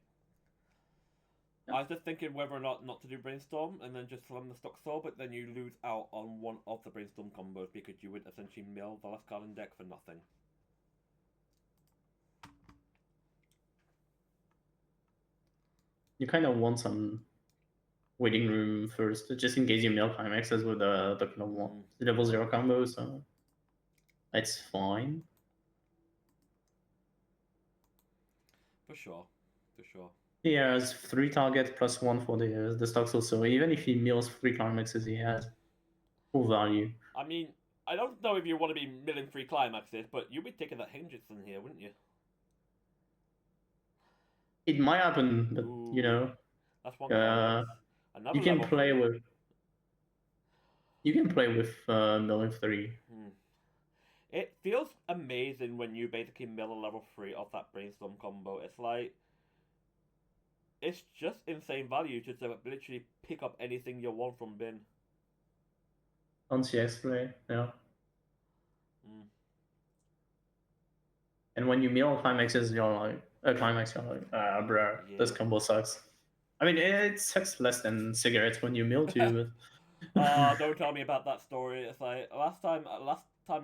I was just thinking whether or not to do brainstorm and then just slam the Stock Soul, but then you lose out on one of the brainstorm combos because you would essentially mill the last card in deck for nothing. You kind of want some waiting room first, just in case you mill climaxes with the level 0 combo, so it's fine. For sure. For sure. He has 3 targets plus 1 for the stocks also. Even if he mills 3 climaxes, he has full value. I mean, I don't know if you want to be milling 3 climaxes, but you'd be taking that Hingerson here, wouldn't you? It might happen, but Ooh, you know, that's 1 climax. Another you can level play 3. with. You can play with milling 3. It feels amazing when you basically mill a level 3 off that brainstorm combo. It's like, it's just insane value to literally pick up anything you want from bin. On CX play, yeah. And when you mill climaxes, you're like, climax, you're like, bruh, Yeah. this combo sucks. I mean, it sucks less than cigarettes when you mill too. Don't tell me about that story. It's like last time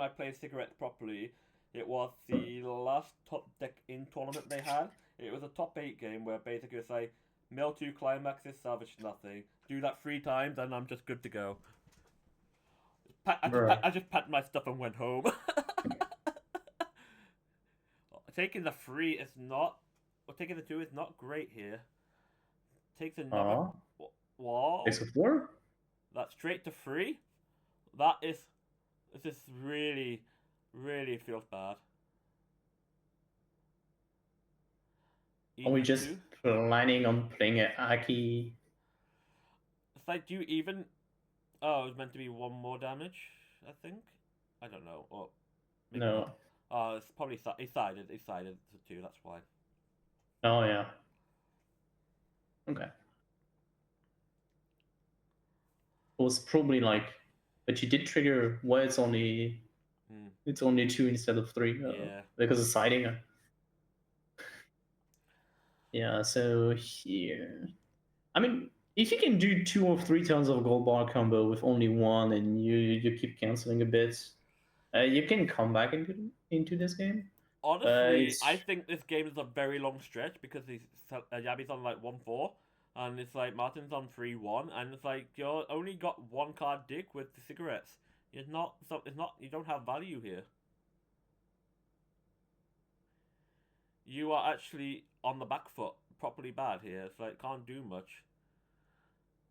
I played cigarettes properly, it was the last top deck in tournament they had. It was a top 8 game where basically it's like mill 2 climaxes, salvage nothing. Do that 3 times and I'm just good to go. I just packed my stuff and went home. Taking the 3 is not, or taking the 2 is not great here. Takes another. What? Takes a 4? That's straight to 3. That is. This is really, really feels bad. Are we just planning on playing an Aki? It's like, do you even? Oh, it was meant to be 1 more damage, I think. I don't know. Or maybe No. Not. Oh, it's probably he sided to 2. That's why. Oh yeah. Okay. It was probably like, but you did trigger why it's only 2 instead of 3. Yeah. Because of siding. Yeah. So here, I mean, if you can do 2 or 3 turns of gold bar combo with only 1, and you keep canceling a bit, you can come back into this game. Honestly, I think this game is a very long stretch because Yabi's on like 1-4, and it's like Martin's on 3-1, and it's like you're only got 1 card dig with the cigarettes. It's not. You don't have value here. You are actually on the back foot, properly bad here. It's like can't do much.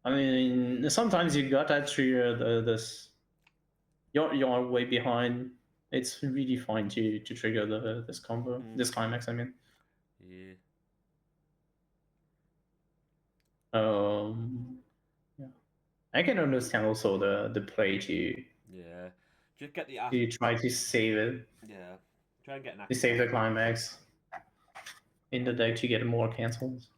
I mean, sometimes you got that trigger this. You're way behind. It's really fine to trigger this combo, this climax. I mean. Yeah. Yeah. I can understand also the play to. Yeah. Just get the. To try to save it. Yeah. Try and get an. To save the climax. In the deck to get more cancels.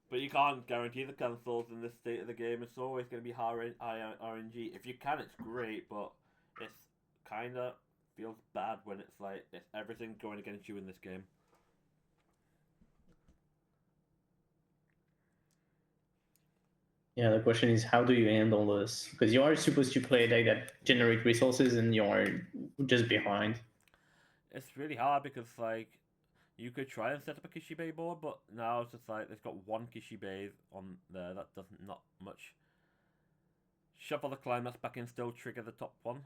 But you can't guarantee the cancels in this state of the game. It's always going to be high RNG. If you can, it's great, but it's kind of feels bad when it's like it's everything going against you in this game. Yeah, the question is how do you handle this? Because you are supposed to play a deck that generate resources, and you are just behind. It's really hard because like you could try and set up a Kishibe board, but now it's just like they've got 1 Kishibe on there. That doesn't not much. Shuffle the climax back in, still trigger the top 1.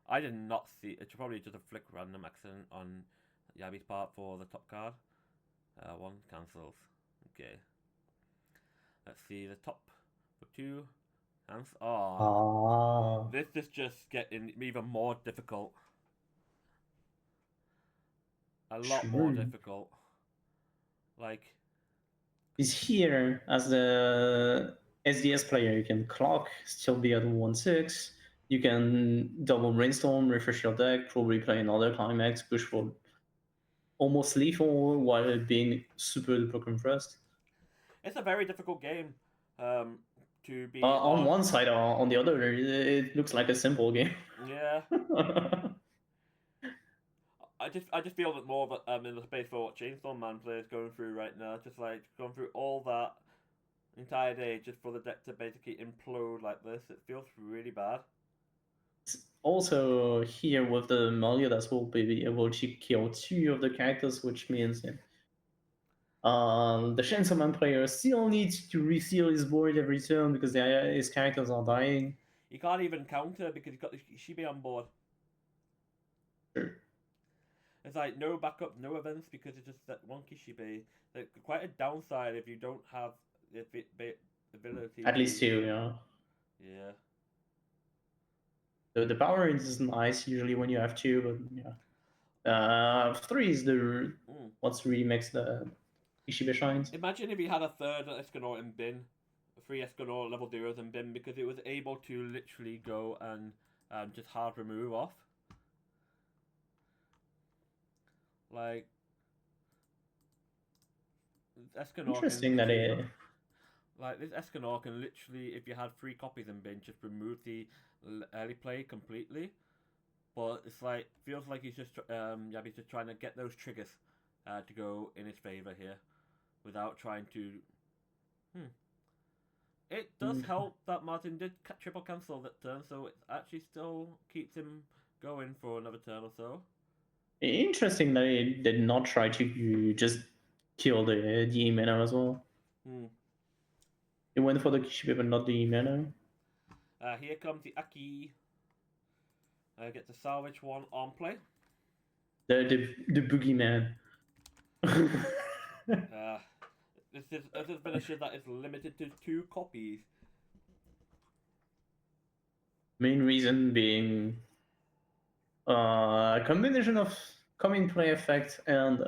I did not see. It's probably just a flick random accident on Yabi's part for the top card. 1 cancels. Okay. Let's see the top for 2. This is just getting even more difficult. A lot more difficult. Like, is here as the SDS player, you can clock, still be at 1-6. You can double brainstorm, refresh your deck, probably play another climax, push for almost lethal while being super duper compressed. It's a very difficult game to be on one side. On the other, it looks like a simple game. Yeah. I just feel that more of it, in the space for what Chainsaw Man players going through right now. Just like going through all that entire day just for the deck to basically implode like this. It feels really bad. also here with the Meliodas will be able to kill 2 of the characters, which means that the Shensoman player still needs to refill his board every turn because his characters are dying. He can't even counter because he's got the Shibi on board. Sure. It's like no backup, no events because it's just that one Kishibe. Like quite a downside if you don't have the ability. At least 2, yeah. Yeah. The power is nice usually when you have 2, but yeah. 3 is the what's really makes the Kishibe shines. Imagine if he had a third Escanor in bin, 3 Escanor level 0s in bin because it was able to literally go and just hard remove off. Like Escanor. Interesting that it. Like this Escanor can literally, if you had 3 copies in bin, just remove the early play completely. But it's like feels like he's just he's just trying to get those triggers to go in his favor here, without trying to. It does help that Martin did triple cancel that turn, so it actually still keeps him going for another turn or so. Interesting that he did not try to just kill the E-mana as well. He went for the Kishibe but not the E-mana. Here comes the Aki. Get the salvage one on play. The boogeyman. This is a finisher that is limited to 2 copies. Main reason being a combination of coming play effect and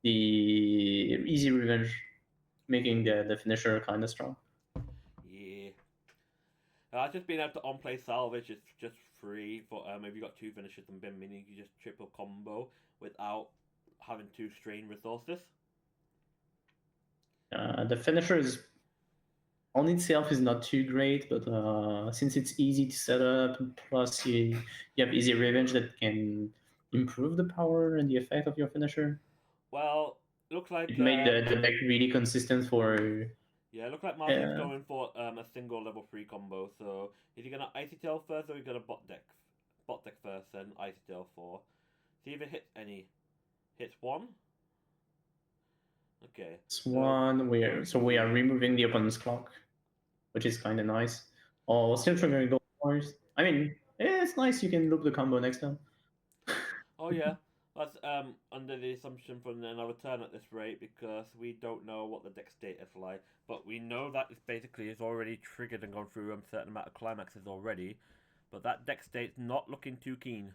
the easy revenge, making the finisher kind of strong. Yeah. Just being able to on-play salvage is just free for if you got 2 finishers and bin meaning you just triple combo without having to strain resources. The finisher is on itself is not too great, but since it's easy to set up, plus you have easy revenge that can improve the power and the effect of your finisher. Well, looks like it made the deck really consistent for. Yeah, look like Martin's going for a single level 3 combo. So is he gonna Icy Tail first, or are you gonna bot deck first, then Icy Tail 4? See if it hits any. Hits 1. Okay. It's 1. We are removing the opponent's clock, which is kind of nice. Oh, still triggering gold bars. I mean, it's nice. You can loop the combo next time. Oh yeah. That's under the assumption for another turn at this rate because we don't know what the deck state is like. But we know that it's basically is already triggered and gone through a certain amount of climaxes already. But that deck state's not looking too keen.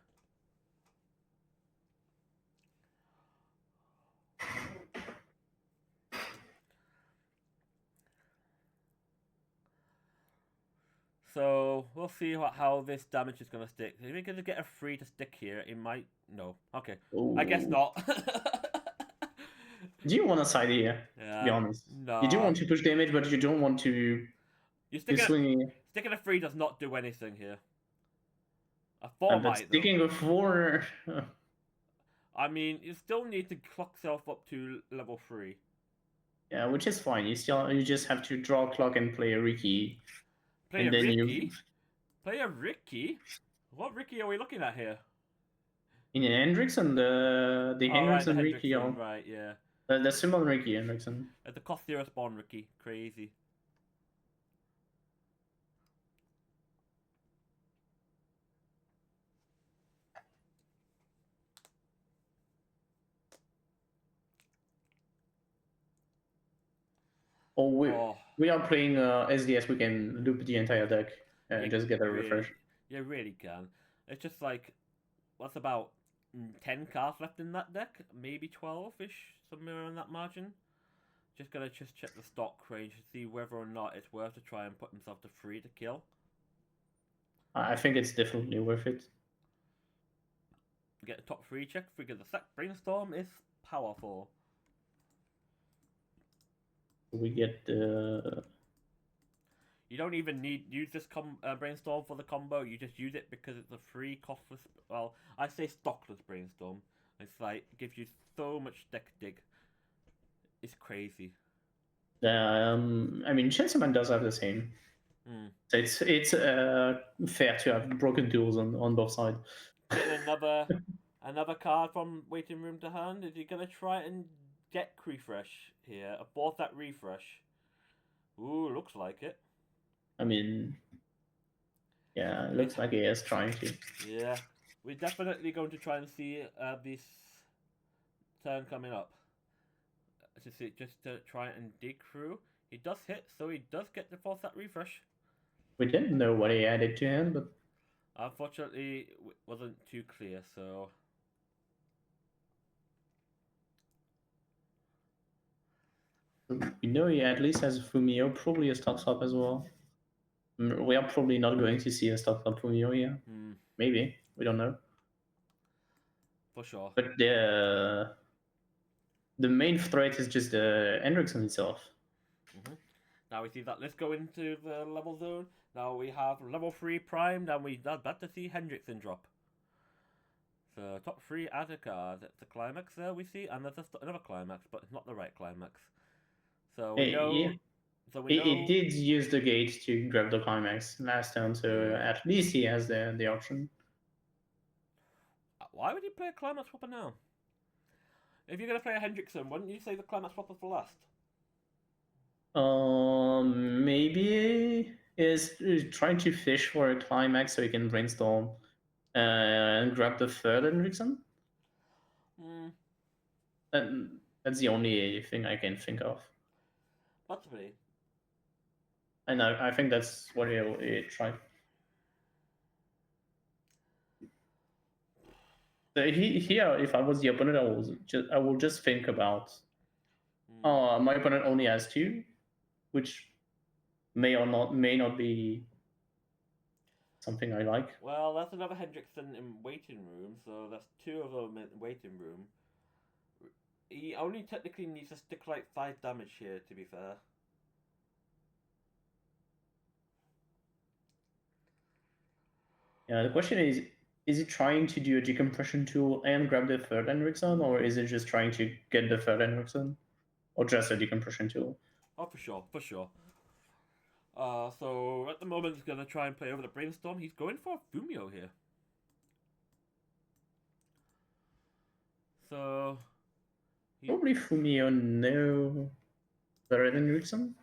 So we'll see how this damage is going to stick. If we're going to get a 3 to stick here, it might. No. Okay. Ooh. I guess not. Do you want a side here? Yeah, to be honest. No. You do want to push damage, but you don't want to. Sticking a 3 does not do anything here. A 4 might. Sticking a 4. I mean, you still need to clock self up to level 3. Yeah, which is fine. You just have to draw a clock and play a Ricky. Play a Ricky? Play a Ricky? What Ricky are we looking at here? In Hendrickson, the Hendrickson Ricky. Right, yeah. The summon Ricky Hendrickson. The cost 0 spawn Ricky. Crazy. We are playing SDS. We can loop the entire deck and just get a refresh. You really can. It's just like, what's about 10 cards left in that deck? Maybe 12-ish, somewhere in that margin. Just gotta check the stock range to see whether or not it's worth to try and put himself to 3 to kill. I think it's definitely worth it. Get the top 3 check because the sack brainstorm is powerful. We get the. You don't even use this brainstorm for the combo. You just use it because it's a free costless. Well, I say stockless brainstorm. It's like it gives you so much deck dig. It's crazy. I mean, Chanceman does have the same. Hmm. So it's fair to have broken duels on both sides. Getting another card from waiting room to hand. Is he gonna try and get refresh here? Abort that refresh. Ooh, looks like it. I mean, yeah, it looks like he is trying to. Yeah, we're definitely going to try and see this turn coming up. To see, just to try and dig through. He does hit, so he does get to force that refresh. We didn't know what he added to him, but Unfortunately, it wasn't too clear, so. we know he at least has a Fumio, probably a stock swap as well. We are probably not going to see a stock swap Fumio here. Maybe, we don't know. For sure. But the main threat is just Hendrickson itself. Now we see that. Let's go into the level zone. Now we have level 3 primed, and we are about to see Hendrickson drop. So top 3 as a card. It's the climax there we see, and there's another climax, but it's not the right climax. So we know. Yeah. So we know. It did use the gate to grab the climax last turn, so Yeah. at least he has the option. Why would you play a climax swapper now? If you're gonna play a Hendrickson, wouldn't you say the climax swapper for last? Maybe is trying to fish for a climax so he can brainstorm and grab the third Hendrickson. And that's the only thing I can think of. Possibly. And I think that's what he tried. So here, if I was the opponent, I will just think about. Oh, my opponent only has 2, which may not be something I like. Well, that's another Hendrickson in waiting room, so that's 2 of them in waiting room. He only technically needs to stick like 5 damage here, to be fair. Yeah, the question is it trying to do a decompression tool and grab the third Hendrickson, or is it just trying to get the third Hendrickson? Or just a decompression tool? Oh, for sure, for sure. So at the moment he's gonna try and play over the brainstorm. He's going for a Fumio here. So probably Fumio no third Hendrickson.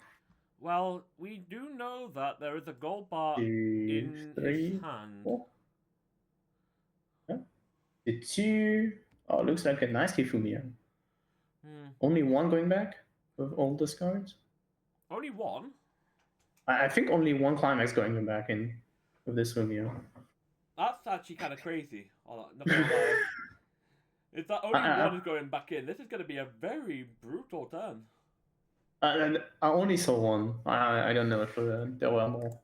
Well, we do know that there is a gold bar 2, in 3, his hand. 4. Yeah. The 2. Oh, looks like a nasty Fumio. Only 1 going back with all those cards. Only 1. I think only 1 climax going back in with this Fumio. That's actually kind of crazy. Not gonna lie. If that only 1 is going back in, this is going to be a very brutal turn. I only saw 1. I don't know if there were more.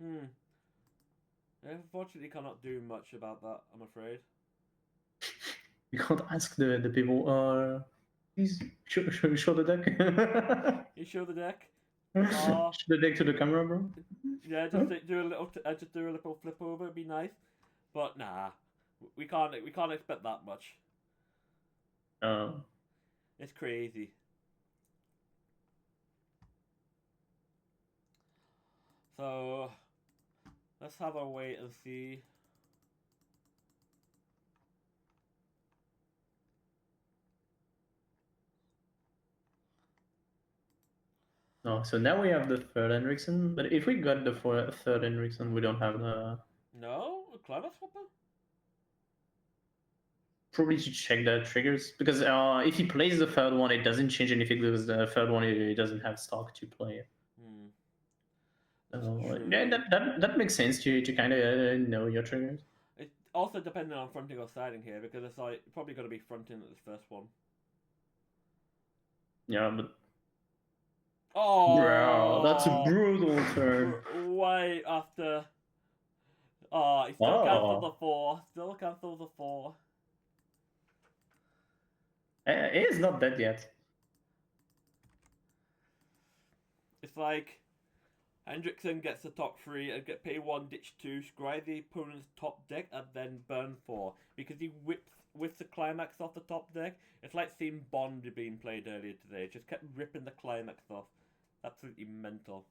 I unfortunately cannot do much about that, I'm afraid. You can't ask the people, please show the deck. You show the deck? Show the deck to the camera, bro. Yeah, just do a little flip over, it'd be nice. But nah, we can't expect that much. Oh. It's crazy. So let's have a wait and see. No, so now we have the third Hendrickson, but if we got the third Hendrickson, we don't have the. No, a climate swapper? Probably to check the triggers, because if he plays the third one, it doesn't change anything because the third one he doesn't have stock to play. Yeah, that makes sense to kind of know your triggers. It's also depending on fronting or siding here, because it's like probably going to be fronting at this first one. Yeah, but oh, bro, that's a brutal turn. Right after. Oh, he still cancelled the 4. Still cancelled the 4. It is not dead yet. It's like Hendrickson gets the top 3 and get pay 1, ditch 2, scry the opponent's top deck, and then burn 4. Because he whips the climax off the top deck. It's like seeing Bond being played earlier today. It just kept ripping the climax off. Absolutely mental.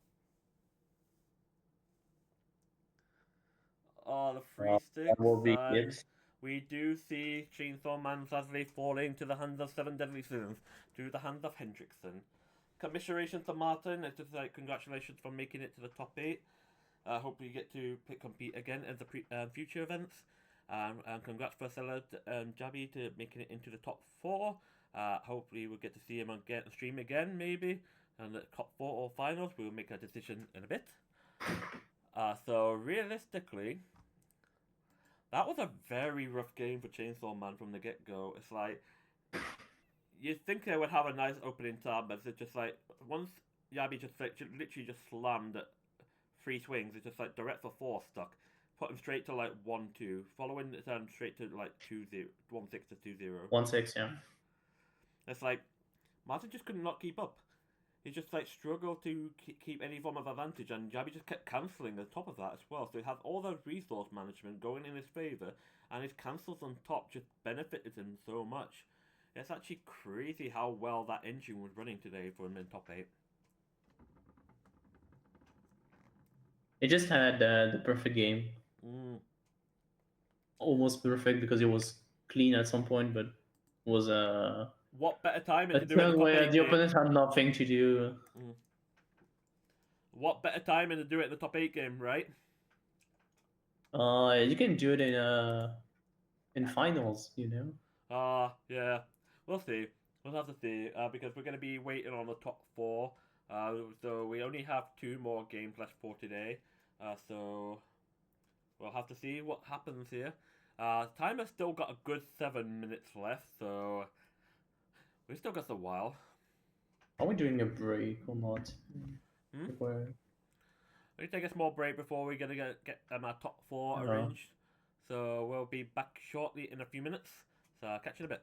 Oh, the free That sticks, will be and it. we do see Chainsaw Man sadly falling to the hands of Seven Deadly Sins, to the hands of Hendrickson. Commiserations to Martin. It's just like congratulations for making it to the top 8. Hope you get to compete again in the future events. And congrats for Seller and Jabby to making it into the top 4. Hopefully we'll get to see him on stream again, maybe. And the top 4 or finals, we'll make a decision in a bit. So realistically, that was a very rough game for Chainsaw Man from the get-go. It's like, you'd think they would have a nice opening time, but it's just like, once Yabi just like, literally just slammed 3 swings, it's just like direct for 4 stuck. Put him straight to like 1-2, following it down straight to like 2-0, 1-6 to 2-0. 1-6, yeah. It's like, Martin just could not keep up. He just like struggled to keep any form of advantage, and Jabby just kept cancelling on top of that as well. So he had all the resource management going in his favour, and his cancels on top just benefited him so much. It's actually crazy how well that engine was running today for him in top 8. He just had the perfect game. Almost perfect because it was clean at some point, but was What better time a to do it in the top where 8 the game? opponent had nothing to do. What better time to do it in the top 8 game, right? You can do it in finals, you know. Yeah. We'll see. We'll have to see because we're going to be waiting on the top 4. So we only have 2 more games left for today. So we'll have to see what happens here. Time has still got a good 7 minutes left, so we still got a while. Are we doing a break or not? We need to take a small break before we're gonna get our top 4 arranged. So we'll be back shortly in a few minutes. So I'll catch you in a bit.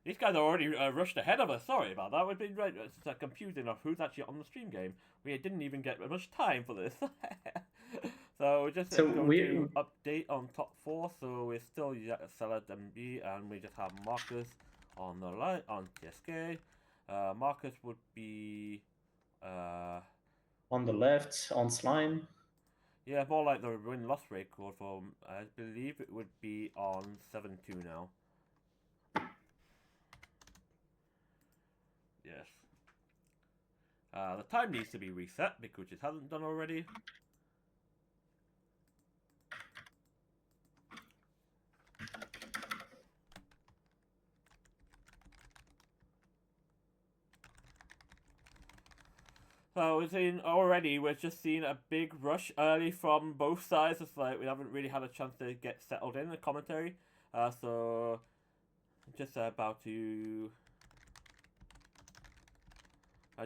These guys are already rushed ahead of us. Sorry about that. We've been it's confusing of who's actually on the stream game. We didn't even get much time for this. So we're just going to update on top 4. So we're still Salad MB, and we just have Marcus on the line on TSK. Marcus would be on the left on Slime. Yeah, more like the win-loss record for, I believe it would be on 7-2 now. Yes. The time needs to be reset because it hasn't done already. So we're just seeing a big rush early from both sides. It's like we haven't really had a chance to get settled in the commentary. So just about to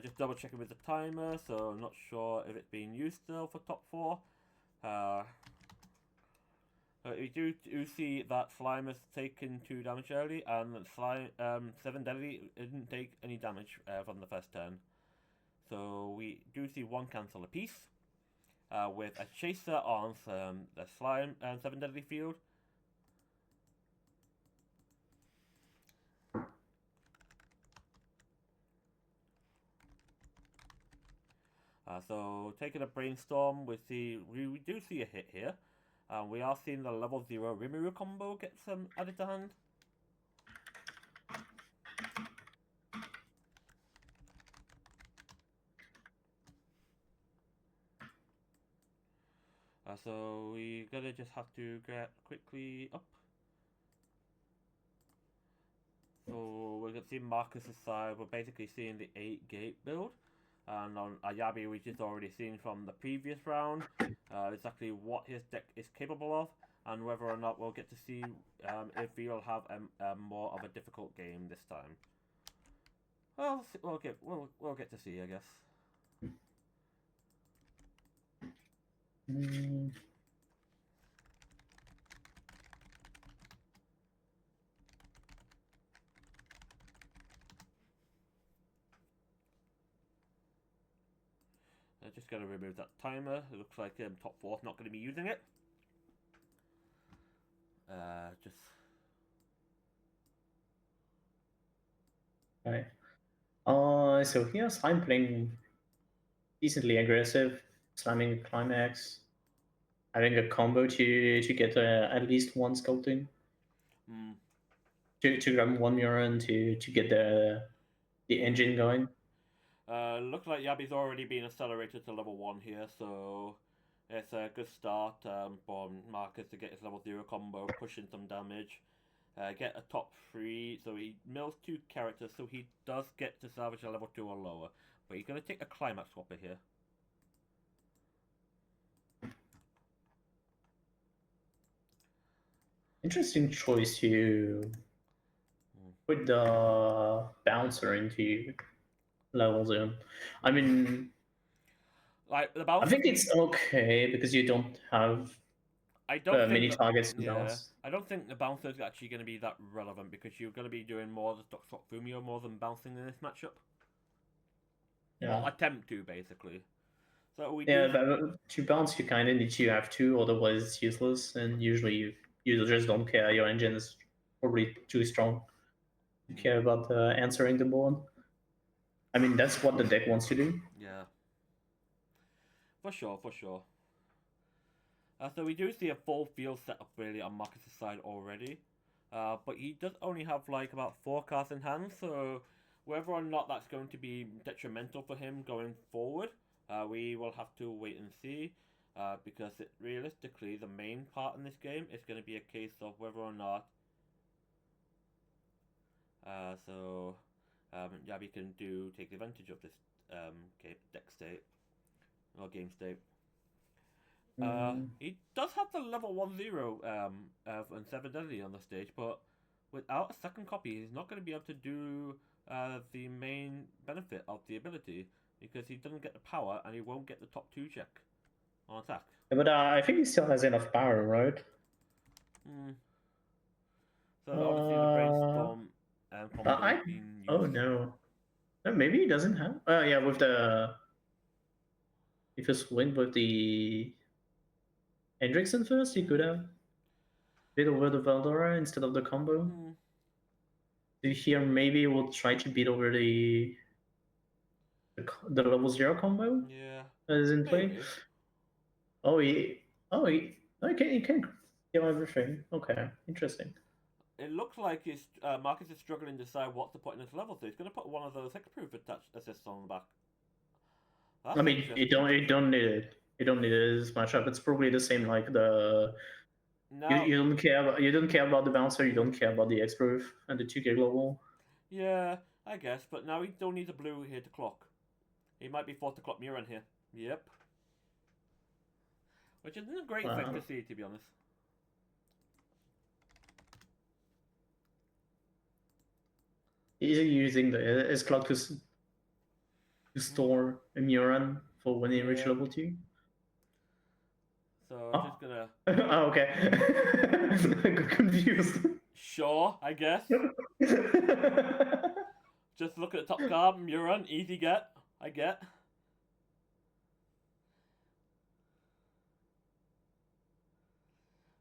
just double checking with the timer, so I'm not sure if it's being used still for top 4. We do see that Slime has taken 2 damage early, and Slime 7 Deadly didn't take any damage from the first turn. So we do see 1 cancel apiece, with a chaser on the Slime and 7 Deadly field. So taking a brainstorm, we do see a hit here. We are seeing the level 0 Rimuru combo get some added to hand. So we're gonna just have to get quickly up. So we're gonna see Marcus's side. We're basically seeing the 8 gate build. And on Ayabi, we just already seen from the previous round exactly what his deck is capable of, and whether or not we'll get to see if he'll have a more of a difficult game this time. Well, we'll get to see, I guess. Just going to remove that timer. It looks like top 4's not going to be using it. Just. Right. So here's I'm playing decently aggressive, slamming climax, having a combo to get at least 1 sculpting. To grab 1 Muron to get the engine going. Looks like Yabi's already been accelerated to level 1 here, so it's a good start for Marcus to get his level 0 combo, pushing some damage. Get a top 3, so he mills 2 characters, so he does get to salvage a level 2 or lower. But he's going to take a climax swapper here. Interesting choice to put the bouncer into level 0. I mean, like the bouncer, I think it's okay because you don't have many targets to bounce. I don't think the bouncer is actually going to be that relevant because you're going to be doing more the stock Fumio more than bouncing in this matchup. Yeah. Or attempt to, basically. So we but to bounce you kind of need to have 2, otherwise it's useless, and usually you just don't care. Your engine is probably too strong to care about answering the board. I mean, that's what the deck wants to do. Yeah. For sure, for sure. So we do see a full field setup really on Marcus' side already. But he does only have like about 4 cards in hand, so whether or not that's going to be detrimental for him going forward, we will have to wait and see. Because realistically, the main part in this game is going to be a case of whether or not Yabi can take advantage of this deck state or game state. He does have the level 1-0 and 7 Deadly on the stage, but without a second copy, he's not going to be able to do the main benefit of the ability because he doesn't get the power and he won't get the top 2 check on attack. Yeah, but I think he still has enough power, right? So obviously the brainstorm combo being used. Oh no. Maybe he doesn't have. Yeah, with the if you swing with the Hendrickson first, you could have beat over the Valdora instead of the combo. Hmm. So here maybe we'll try to beat over the level 0 combo Yeah. that is in play. Maybe. Oh, he can kill everything. Okay, interesting. It looks like Marcus is struggling to decide what to put in his level, so he's going to put one of those hexproof assists on the back. That's I mean, interesting. you don't need it. You don't need it as much up. It's probably the same like the Now, you don't care about the bouncer. You don't care about the X proof and the 2K global. yeah, I guess, but now he don't need a blue here to clock. He might be forced to clock Muran here. Yep. Which isn't a great thing to see, to be honest. Is he using the his clock to store a Muran for when he reach level 2? So Oh. just gonna. Oh, okay. I got confused. Sure, I guess. Just look at the top card, Muran, easy get. I get.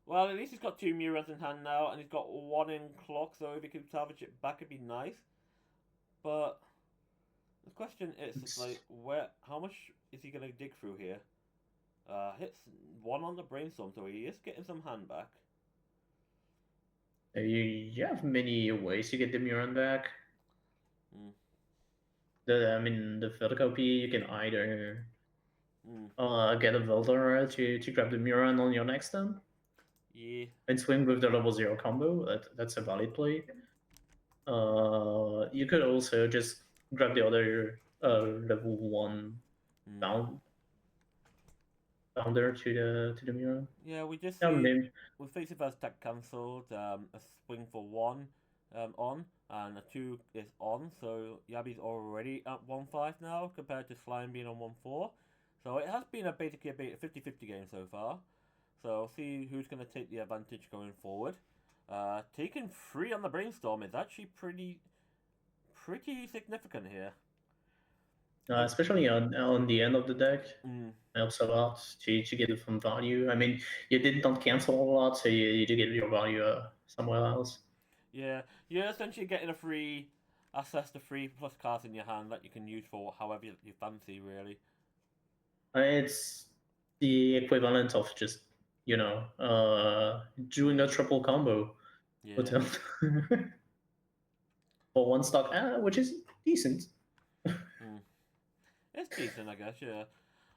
Well, at least he's got 2 Murans in hand now, and he's got 1 in clock, so if he could salvage it back, it'd be nice. But the question is, like, how much is he gonna dig through here? Hits 1 on the brainstorm, so he is getting some hand back. You have many ways to get the Muran back. Mm. The vertical P, you can either get a Veldora to grab the Muran on your next turn. Yeah. And swing with the level 0 combo. That's a valid play. You could also just grab the other level 1 founder to the Muran. Yeah, we just see with Face First Tech cancelled, a swing for 1 on, and a 2 is on, so Yabi's already at 1-5 now, compared to Slime being on 1-4. So it has been basically a 50-50 game so far. So see who's going to take the advantage going forward. Taking 3 on the brainstorm is actually pretty significant here. Especially on the end of the deck. Helps a lot to get it from value. I mean, you did not cancel a lot, so you do get your value somewhere else. Yeah, you're essentially getting a free access to 3+ cards in your hand that you can use for however you fancy, really. It's the equivalent of just, doing a triple combo. Yeah. For 1 stock, which is decent. It's decent, I guess, yeah.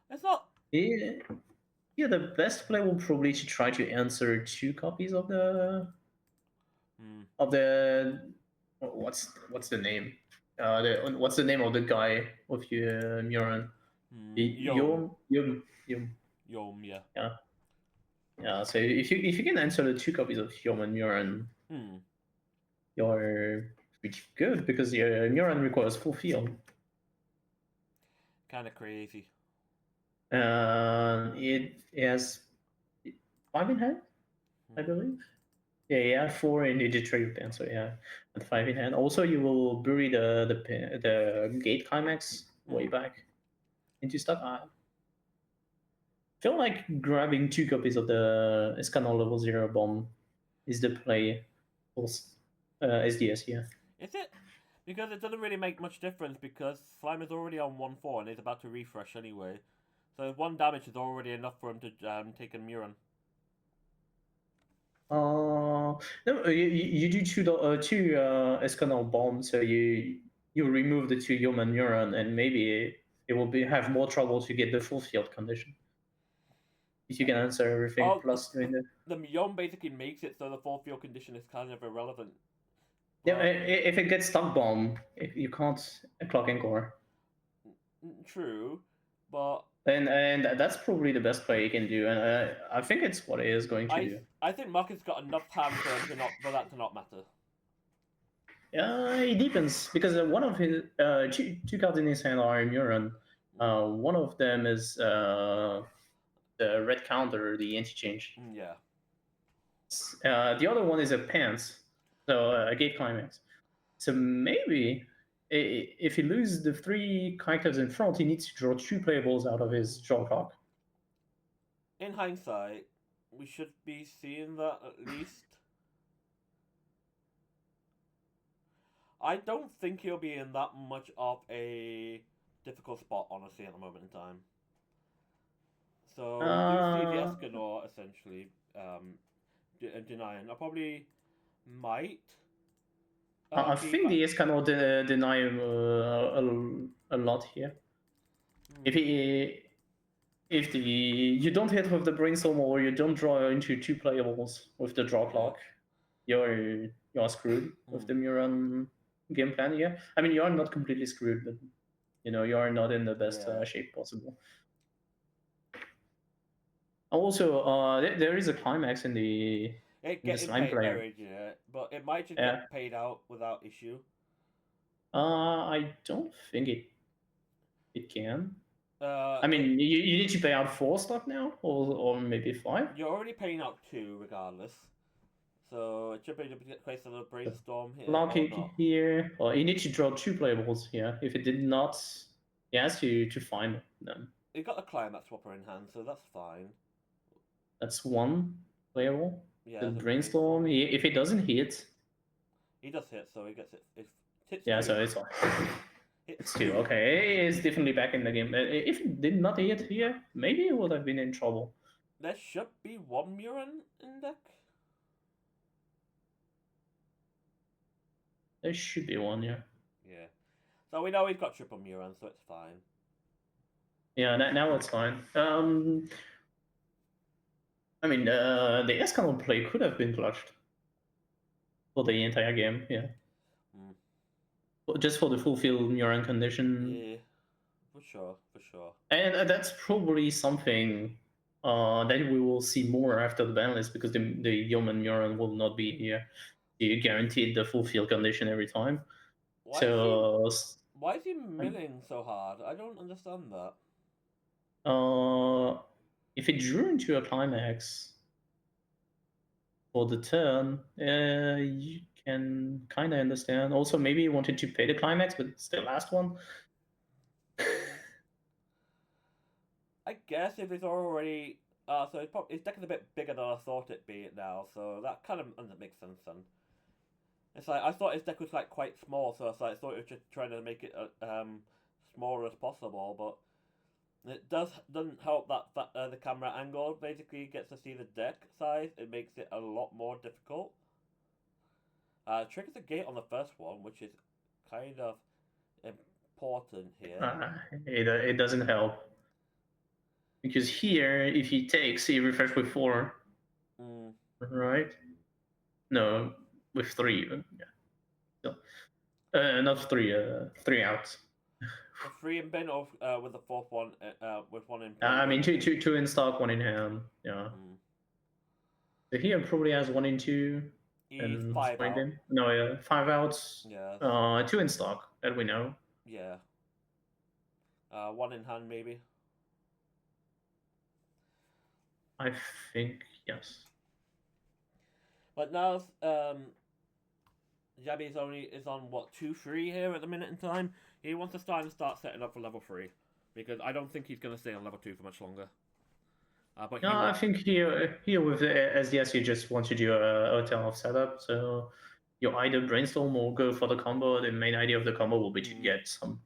It's not... Yeah, the best play will probably to try to answer 2 copies of the... Of the... What's the name? What's the name of the guy with your Muran? Yom, yeah. Yeah, so if you can answer the 2 copies of Yom and Muran, you're pretty good, because your Muran requires full field. Kind of crazy. It has 5 in hand, I believe. Yeah, 4 in the Detroit pen, so yeah, and 5 in hand. Also, you will bury the gate climax way back into stock. I feel like grabbing 2 copies of the Escanol level 0 bomb is the play for SDS here. Is it? Because it doesn't really make much difference, because Slime is already on 1-4 and he's about to refresh anyway. So 1 damage is already enough for him to take a Muran. No, you do two Escanol bombs, so you remove the 2 human Muran, and maybe it will have more trouble to get the full field condition. If you can answer everything plus doing the Yom basically makes it so the full field condition is kind of irrelevant. Yeah, if it gets stuck bomb, you can't clock encore. True, but and that's probably the best play you can do, and I think it's what it is going to do. I think Marcus got enough time for that to not matter. It depends, because one of his 2 cards in his hand are Muran. One of them is the red counter, the anti-change. Yeah. The other one is a pants, so a gate climax. So maybe if he loses the 3 characters in front, he needs to draw 2 playables out of his draw clock. In hindsight, we should be seeing that at least. I don't think he'll be in that much of a difficult spot, honestly, at the moment in time. So we do see the Escanor essentially denying. I probably might. I think the Ace cannot deny him a lot here. If you don't hit with the brainstorm or you don't draw into 2 playables with the draw clock, you're screwed with the Muran game plan here. I mean, you are not completely screwed, but you are not in the best shape possible. Also, there is a climax in the slime player. Buried, but it might just get paid out without issue. I don't think it can. I mean, you need to pay out 4 stock now, or maybe 5. You're already paying out 2 regardless. So it should be a case of a brainstorm here. Block here. Or you need to draw 2 playables here. If it did not, he has to find them. You got the climax swapper in hand, so that's fine. That's 1 playable. Yeah. The brainstorm. If he doesn't hit, he does hit, so he gets it. If hits yeah, 2, so it's it's 2. Okay, he's definitely back in the game. If he did not hit here, maybe he would have been in trouble. There should be 1 Muran in deck. There should be 1, yeah. Yeah. So we know he's got triple Muran, so it's fine. Yeah, now it's fine. I mean, the Escanor play could have been clutched for the entire game, yeah. Just for the fulfill Muran condition. Yeah, for sure. And that's probably something that we will see more after the ban list, because the Yeoman Muran will not be here. You guaranteed the fulfill condition every time. Why is he milling so hard? I don't understand that. If it drew into a climax for the turn, you can kind of understand. Also, maybe he wanted to pay the climax, but it's the last one. I guess if it's already... so his deck is a bit bigger than I thought it'd be now, so that kind of makes sense then. It's like, I thought his deck was like quite small, so I thought it was just trying to make it smaller as possible, but it doesn't help that the camera angle basically gets to see the deck size. It makes it a lot more difficult. Triggers a gate on the first one, which is kind of important here. It doesn't help. Because here, if he takes, he refresh with 4. Right? No, with 3. Yeah. So, not 3, 3 outs. A 3 in bin, or with the 4th one, with 1 in play? I mean, two in stock, 1 in hand. Yeah. So here probably has 1 in 2. And 5 out. No, yeah, 5 outs. Yeah. 2 in stock, that we know. Yeah. 1 in hand, maybe. I think yes. But now, Jabby is on what, 2-3 here at the minute in time. He wants to start setting up for level 3, because I don't think he's going to stay on level 2 for much longer. But I think here with the SDS, you just want to do a turn-off setup. So you either brainstorm or go for the combo. The main idea of the combo will be to get some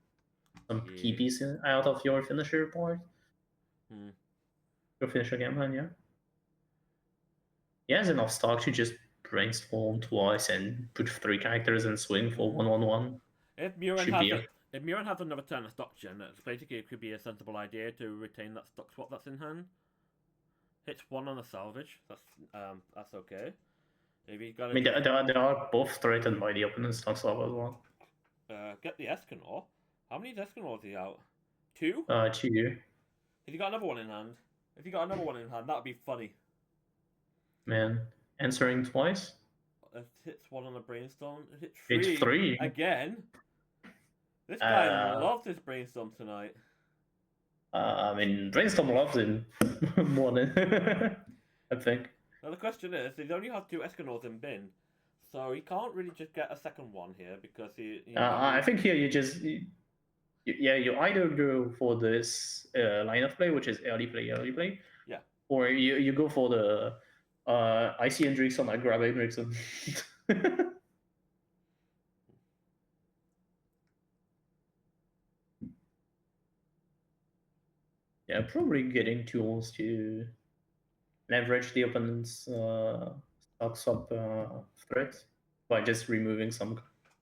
key pieces out of your finisher board. Your finisher game plan, yeah. He has enough stock to just brainstorm twice and put 3 characters and swing for 1-1-1. If Muran has another turn of stock gen, basically it could be a sensible idea to retain that stock swap that's in hand. Hits 1 on a salvage. That's okay. Maybe I mean, they are both threatened by the opponent's stock swap as well. Get the Escanor. How many Escanors is he out? 2? 2. Has he got another one in hand? If he got another one in hand, that'd be funny. Man, answering twice. It hits 1 on a brainstorm. It hits 3. It's 3 again. This guy loves his brainstorm tonight. I mean, brainstorm loves him more than I think. Now the question is, he only has 2 Escanors in bin, So he can't really just get a second one here because I think here you either go for this line of play, which is early play, yeah. or you go for the I see Hendrickson, I grab Hendrickson. Yeah, probably getting tools to leverage the opponent's stock swap threat by just removing some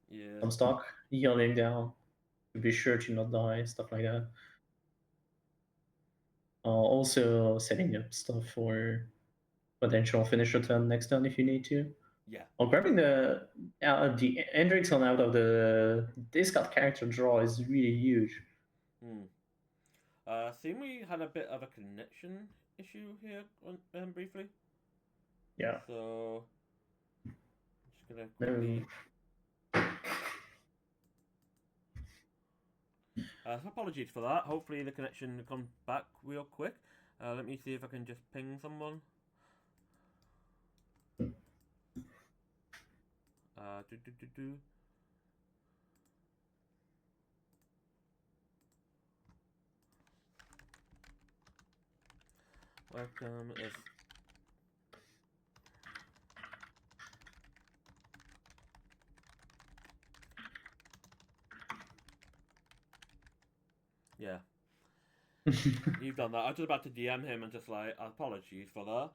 Yeah. stock, yelling down to be sure to not die, stuff like that. Also setting up stuff for potential finisher turn next turn if you need to. Yeah. Or grabbing the Hendrickson out of the discard character draw is really huge. Seeing we had a bit of a connection issue here briefly. Yeah. So, I'm just gonna No. quickly. So apologies for that. Hopefully the connection comes back real quick. Let me see if I can just ping someone. Do do do do. Welcome. Yeah. You've done that. I was just about to DM him and just like, apologies for that.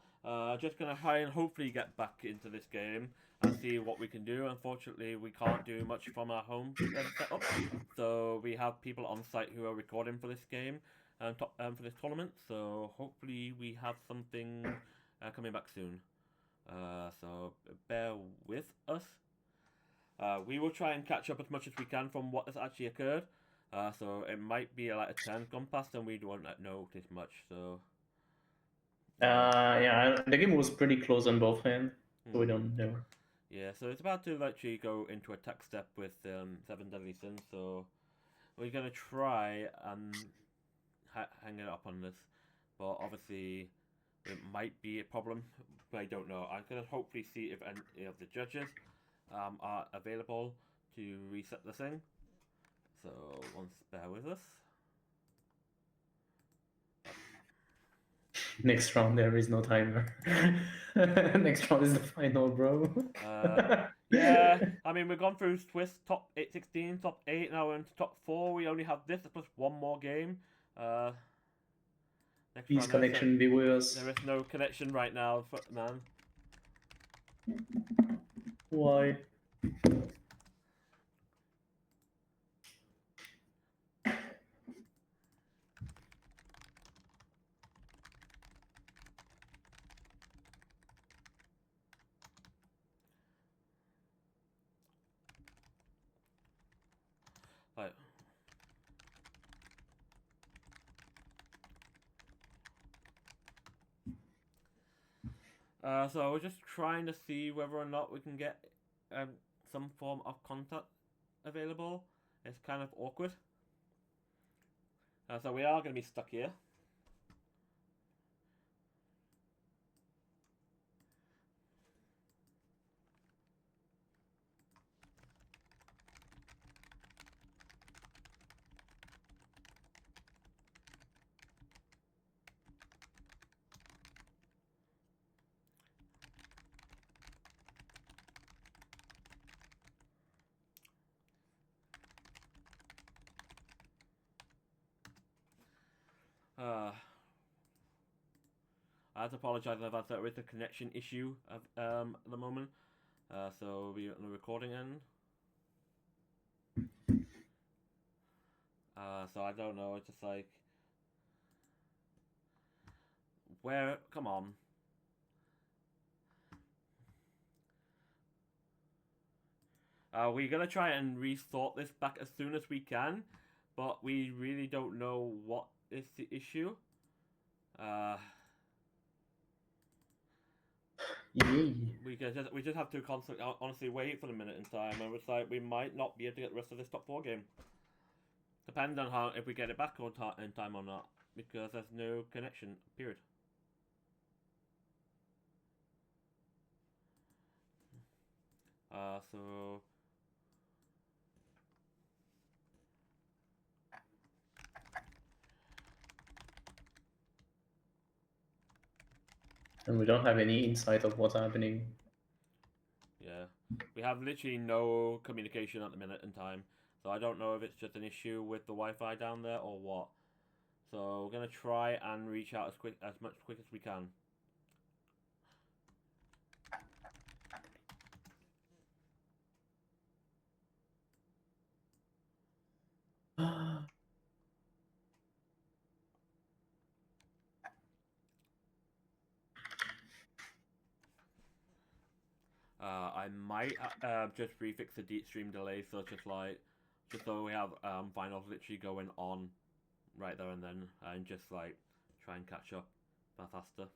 Just gonna try and hopefully get back into this game and see what we can do. Unfortunately, we can't do much from our home setup, so we have people on site who are recording for this game and for this tournament. So hopefully we have something coming back soon. So bear with us. We will try and catch up as much as we can from what has actually occurred. So it might be like a turn's gone past and we don't notice much. So yeah, the game was pretty close on both ends, so we don't know. Yeah, so it's about to actually go into attack step with 7 Deadly Sins. So we're gonna try and hang it up on this, but obviously it might be a problem. I don't know. I'm gonna hopefully see if any of the judges are available to reset the thing. So once bear with us. Next round there is no timer. Next round is the final, bro. Yeah, I mean we've gone through Swiss top 16, top 8, now we're into top 4. We only have this plus one more game. Next Please round, connection be with us. there is no connection right now, man. Why? Like, so we're just trying to see whether or not we can get some form of contact available. It's kind of awkward. So we are going to be stuck here. I have to apologise about that with the connection issue at the moment. So we're on the recording end. So I don't know. It's just like, where? Come on. We're gonna try and resort this back as soon as we can, but we really don't know what is the issue. We just have to constantly, honestly, wait for the minute in time, and it's like we might not be able to get the rest of this top 4 game, depending on how if we get it back in time or not, because there's no connection. Period. So And we don't have any insight of what's happening. yeah, we have literally no communication at the minute in time. So I don't know if it's just an issue with the Wi-Fi down there or what. So we're gonna try and reach out as much quick as we can. I might just refix the deep stream delay, so just so we have finals literally going on right there and then, and just like try and catch up faster,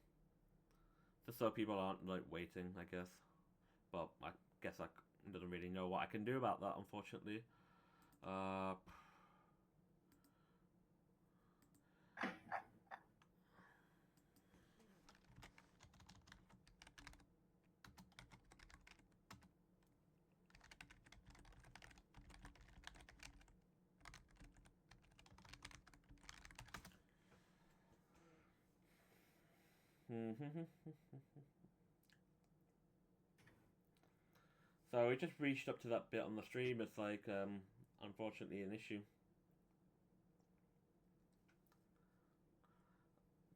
just so people aren't like waiting, I guess. But I guess I doesn't really know what I can do about that, unfortunately. Uh, So we just reached up to that bit on the stream. It's like, unfortunately, an issue.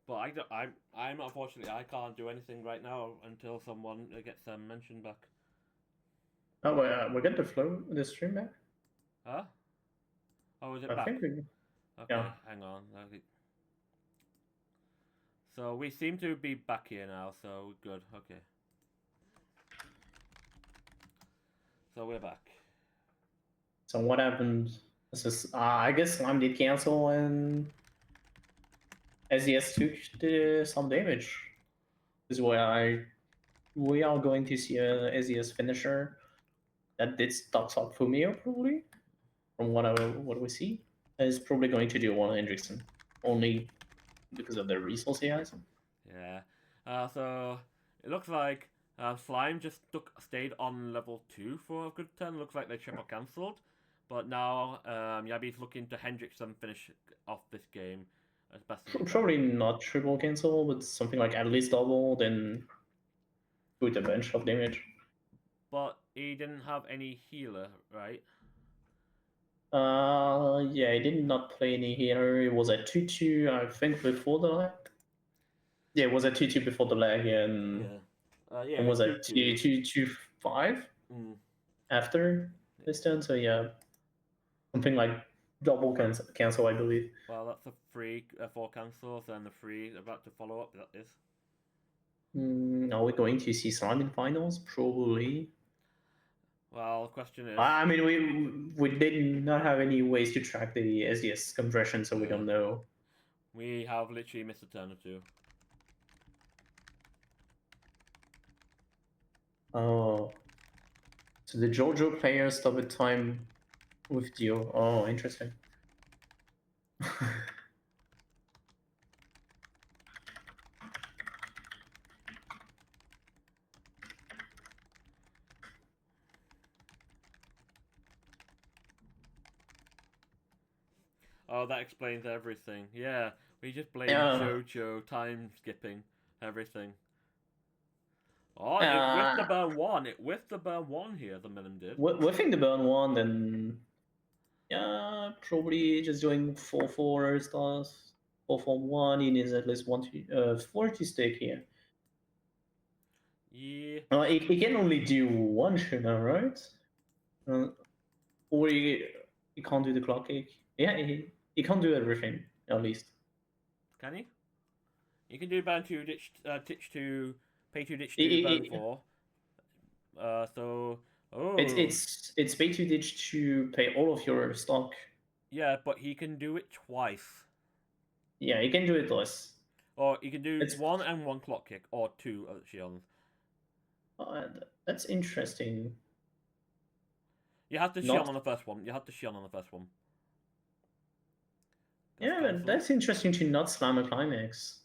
But I'm unfortunately I can't do anything right now until someone gets mentioned back. Oh, we get the flow, the stream back. Huh? Oh, is it I back? think we. Okay, Yeah. hang on. Okay. So we seem to be back here now. So good. Okay. So we're back. So what happened? This is, I guess Slime did cancel and SES took some damage. This is why we are going to see a SES finisher that did stocks up Fumio probably, from what we see. Is probably going to do one Hendrickson only because of the resource he has. Yeah. So it looks like Slime just stayed on level 2 for a good turn. Looks like they triple cancelled. But now Yabi's looking to Hendrickson finish off this game as best as he can. Probably not triple cancel, but something like at least double, then with a bunch of damage. But he didn't have any healer, right? Yeah, he did not play any healer. It was a 2-2, I think, before the lag. Yeah, it was a 2-2 before the lag, and Yeah, and was a 2-2. 2-2-5 after this turn. So yeah, something like double cancel, I believe. Well, that's a 4 cancels, and the 3 about to follow up. That is. Are we going to see Slime in finals? Probably. Well, the question is. I mean, we did not have any ways to track the SDS compression, so we don't know. We have literally missed a turn or two. Oh. So the JoJo player stopped at time with Dio. Oh, interesting. Oh, that explains everything. Yeah, we just blame JoJo, time skipping, everything. Oh, it whiffed the burn 1. It whiffed the burn 1 here, the Minim did. Whiffing the burn 1, then. Yeah, probably just doing 4-4 stars. 4-4-1. He needs at least 40 stake here. Yeah. He can only do one Shuna, right? Or he can't do the clock kick. Yeah, he can't do everything, at least. Can he? You can do burn 2, ditch 2, pay 2, ditch 2, burn 4. So. Oh. It's pay 2 ditch to pay all of your stock. Yeah, but he can do it twice. Yeah, he can do it twice. Or he can do 1 and 1 clock kick, or 2 Shions. That's interesting. You have to Shion on the first one. You have to Shion on the first one. Yeah, but that's interesting to not slam a climax.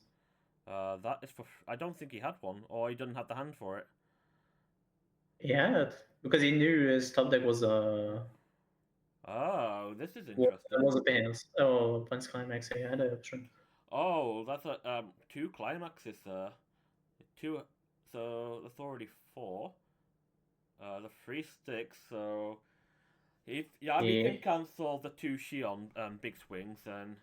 That is for. I don't think he had one, or he didn't have the hand for it. Yeah, because he knew his top deck was Oh, this is was interesting. was a Bans. Oh, Bans Climax. He had an option. Oh, that's a two climaxes there. Two, so that's already four. The three sticks. So if Yabi can He, cancel the two Shion big swings, then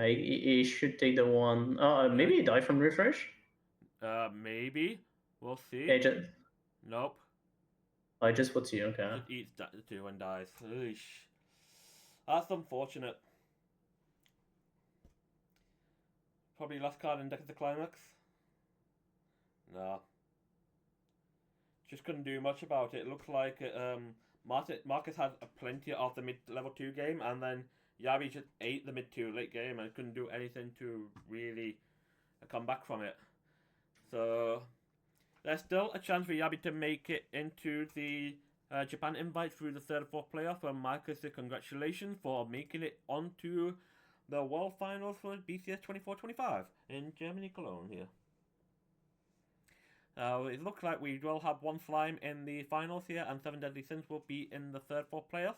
he should take the one. uh, Maybe he died from refresh. maybe we'll see. Yeah, just Nope, I just put you. he Okay. just eats the two and dies. Eesh. That's unfortunate. Probably last card in deck of the climax. No, just couldn't do much about it. It looks like Marcus had plenty of the mid-level 2 game, and then Yabi just ate the mid-2 late game and couldn't do anything to really come back from it. So there's still a chance for Yabi to make it into the Japan invite through the third or fourth playoff. And Marcus, congratulations for making it onto the World Finals for BCS24-25 in Germany, Cologne here. It looks like we will have one slime in the finals here, and 7 Deadly Sins will be in the third, fourth playoff.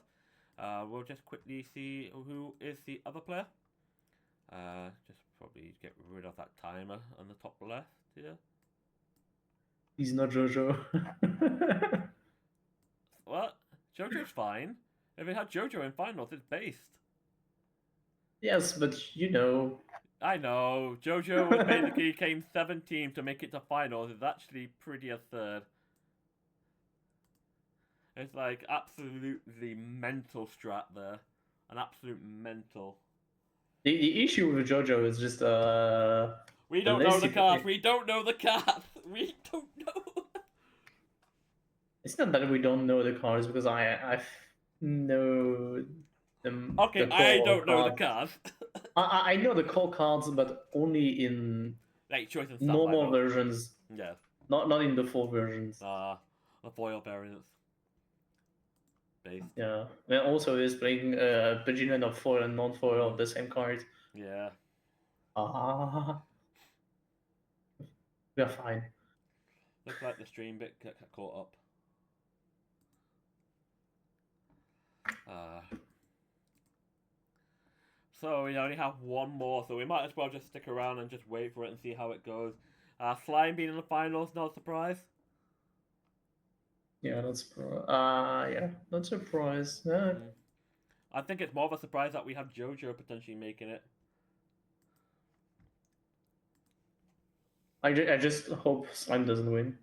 We'll just quickly see who is the other player. Just probably get rid of that timer on the top left here. He's not Jojo. What? JoJo's fine. If it had JoJo in finals, it's based. Yes, but you know. I know. JoJo was basically came 17th to make it to finals. It's actually pretty a third. It's like absolutely mental strat there. An absolute mental. The issue with Jojo is just We don't know the cards. We don't know the cards. We don't know. It's not that we don't know the cards because I know them. Okay, The I core don't know the cards. cards. I know the core cards, but only in Like choice and normal stuff, versions. Yeah. Not in the full versions. The foil variants. Based. Yeah. And also is playing a bajillion of foil and non-foil of the same card. Yeah. We're fine. Looks like the stream bit got caught up. So we only have one more, so we might as well just stick around and just wait for it and see how it goes. Slime being in the finals, not a surprise. Yeah, not surprised. I think it's more of a surprise that we have JoJo potentially making it. I just hope Slime doesn't win.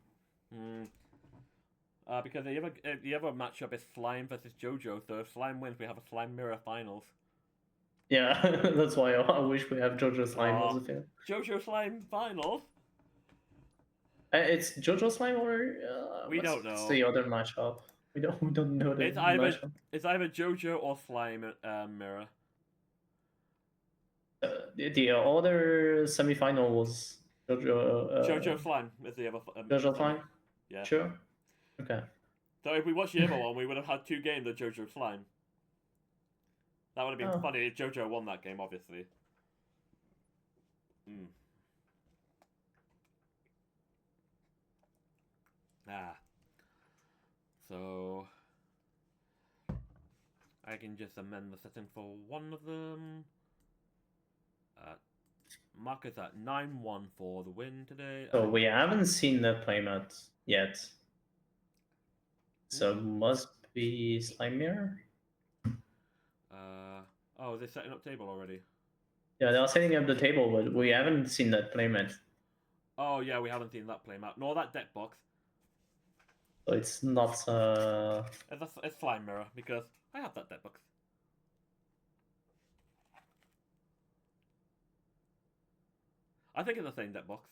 Because the other matchup is Slime versus JoJo, so if Slime wins, we have a Slime Mirror finals. Yeah, that's why I wish we have JoJo Slime as a fan. JoJo Slime finals? It's JoJo Slime or we don't know. What's the other matchup? We don't know the matchup. It's either JoJo or Slime Mirror. The other semifinal was JoJo. JoJo Slime is the other. JoJo Slime. Yeah. Sure. Okay. So if we watched the other one, we would have had 2 games of JoJo Slime. That would have been funny if JoJo won that game, obviously. So I can just amend the setting for one of them. Marcus at 9-1 for the win today. So we haven't seen the playmat yet. So must be Slime Mirror. Oh, they're setting up table already. Yeah, they're setting up the table, but we haven't seen that playmat. Oh yeah, we haven't seen that playmat, nor that deck box. So it's not. It's Slime Mirror because I have that deck box. I think it's the same deck box.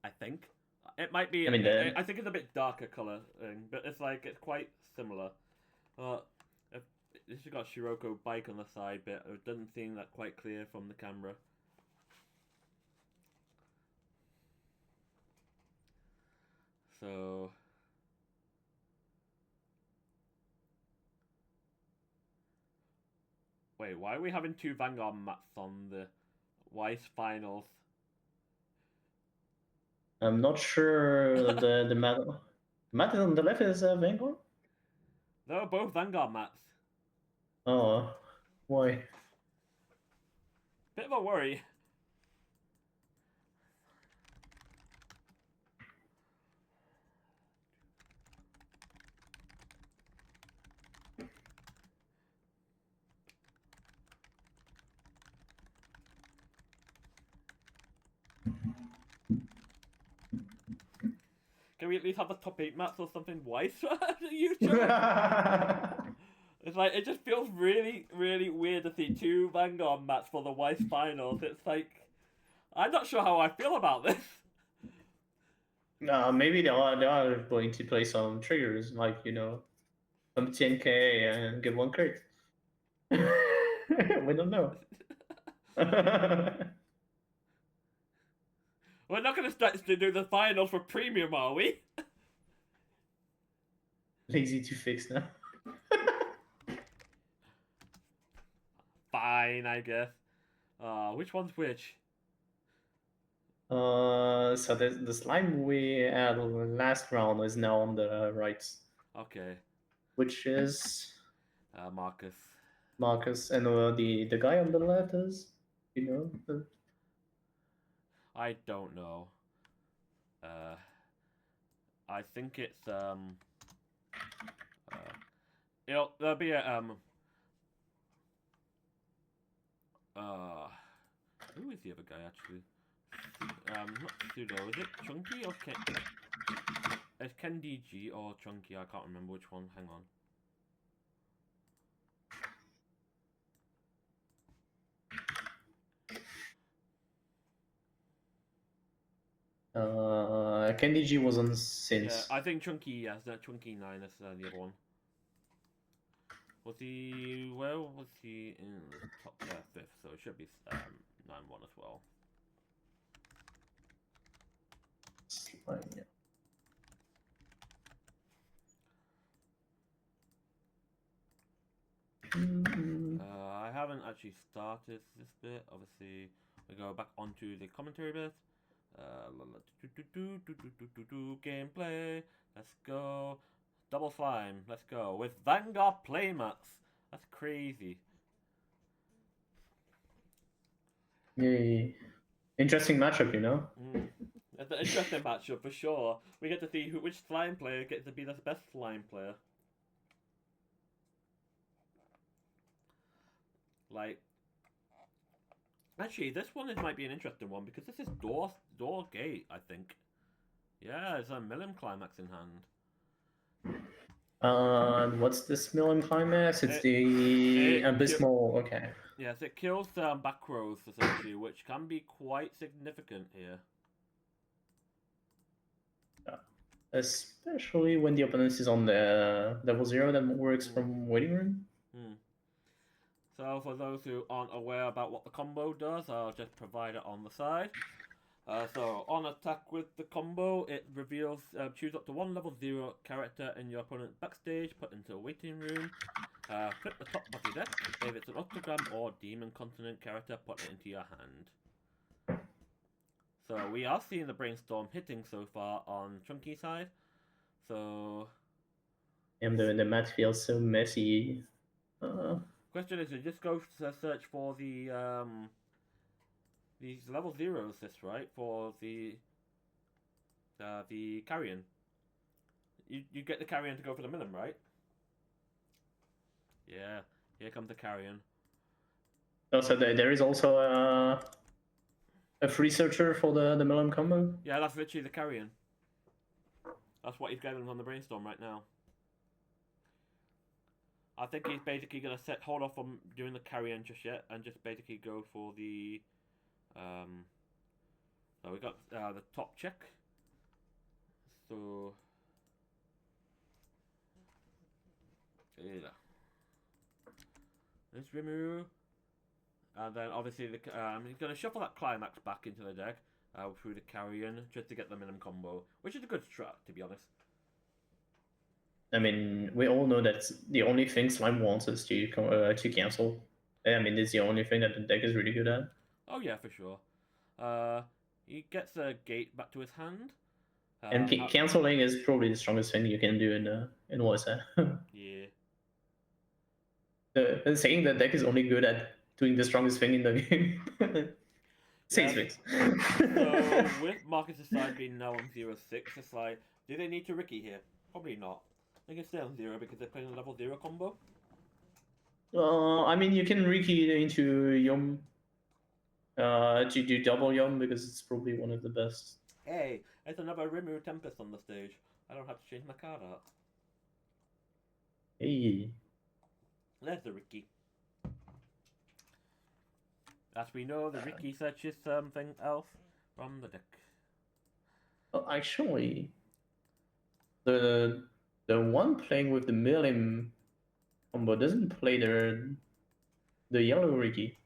I think it might be. I think it's a bit darker color, but it's quite similar. This has got Shiroko bike on the side, but it doesn't seem that quite clear from the camera. So wait, why are we having 2 Vanguard mats on the Weiß finals? I'm not sure the mat on the left is Vanguard. They were both Vanguard mats. Oh, why? Bit of a worry. Can we at least have the top 8 mats or something Weiß YouTube? It's like, it just feels really, really weird to see 2 Vanguard mats for the Weiß finals. It's like, I'm not sure how I feel about this. Maybe they are going to play some triggers, like some 10k and get one crit. We don't know. We're not going to start to do the finals for premium, are we? Lazy to fix now. Fine, I guess. Which one's which? So the slime we had last round is now on the right, Okay. which is Marcus. Marcus, and the guy on the left is, I don't know. I think it's there'll be a who is the other guy actually? Not Pseudo. Is it Chunky or Ken? It's Ken DG or Chunky. I can't remember which one. Hang on. Candy G was on since. Yeah, I think Chunky. Yes, that Chunky 9 is the other one. Was he? Where was he in the top 5th? So it should be 9-1 as well. Slime, yeah. I haven't actually started this bit. Obviously, we go back onto the commentary bit. Gameplay. Let's go. Double slime. Let's go with Vanguard playmats. That's crazy. Yay. Interesting matchup, It's an interesting matchup for sure. We get to see which slime player gets to be the best slime player. Like, actually, this one might be an interesting one because this is door gate. I think. Yeah, there's a Millim climax in hand. What's this Millim climax? It's the abysmal. Okay. Yes, it kills back rows essentially, which can be quite significant here. Especially when the opponent is on the level 0 that works from waiting room. So for those who aren't aware about what the combo does, I'll just provide it on the side. So on attack with the combo, it reveals choose up to one level 0 character in your opponent's backstage, put into a waiting room. Flip the top of your deck. If it's an octogram or demon continent character, put it into your hand. So we are seeing the brainstorm hitting so far on Chunky's side. So and the mat feels so messy. Question is, you just go to search for the these level 0 assists, right? For the carrion. You get the carrion to go for the Millim, right? Yeah, here comes the carrion. Oh, so there is also a free searcher for the Millim combo? Yeah, that's literally the carrion. That's what he's getting on the brainstorm right now. I think he's basically gonna hold off on doing the carrion just yet, and just basically go for the. So we got the top check. So. Yeah. Let's remove. And then obviously he's gonna shuffle that climax back into the deck through the carrion just to get the Millim combo, which is a good strat to be honest. I mean, we all know that the only thing Slime wants is to cancel. I mean, it's the only thing that the deck is really good at. Oh yeah, for sure. He gets a gate back to his hand. And canceling is probably the strongest thing you can do in Weiß. Yeah. Saying that deck is only good at doing the strongest thing in the game. Says Yes. things. So with Marcus's side being now on 0-6, it's like, do they need to Ricky here? Probably not. They can stay on 0 because they're playing a level 0 combo. I mean, you can rekey it into Yum to do double Yum because it's probably one of the best. Hey, it's another Rimuru Tempest on the stage. I don't have to change my card art. Hey. There's the Ricky. As we know, the Ricky searches something else from the deck. Well, actually, the one playing with the Milim combo doesn't play the yellow Ricky.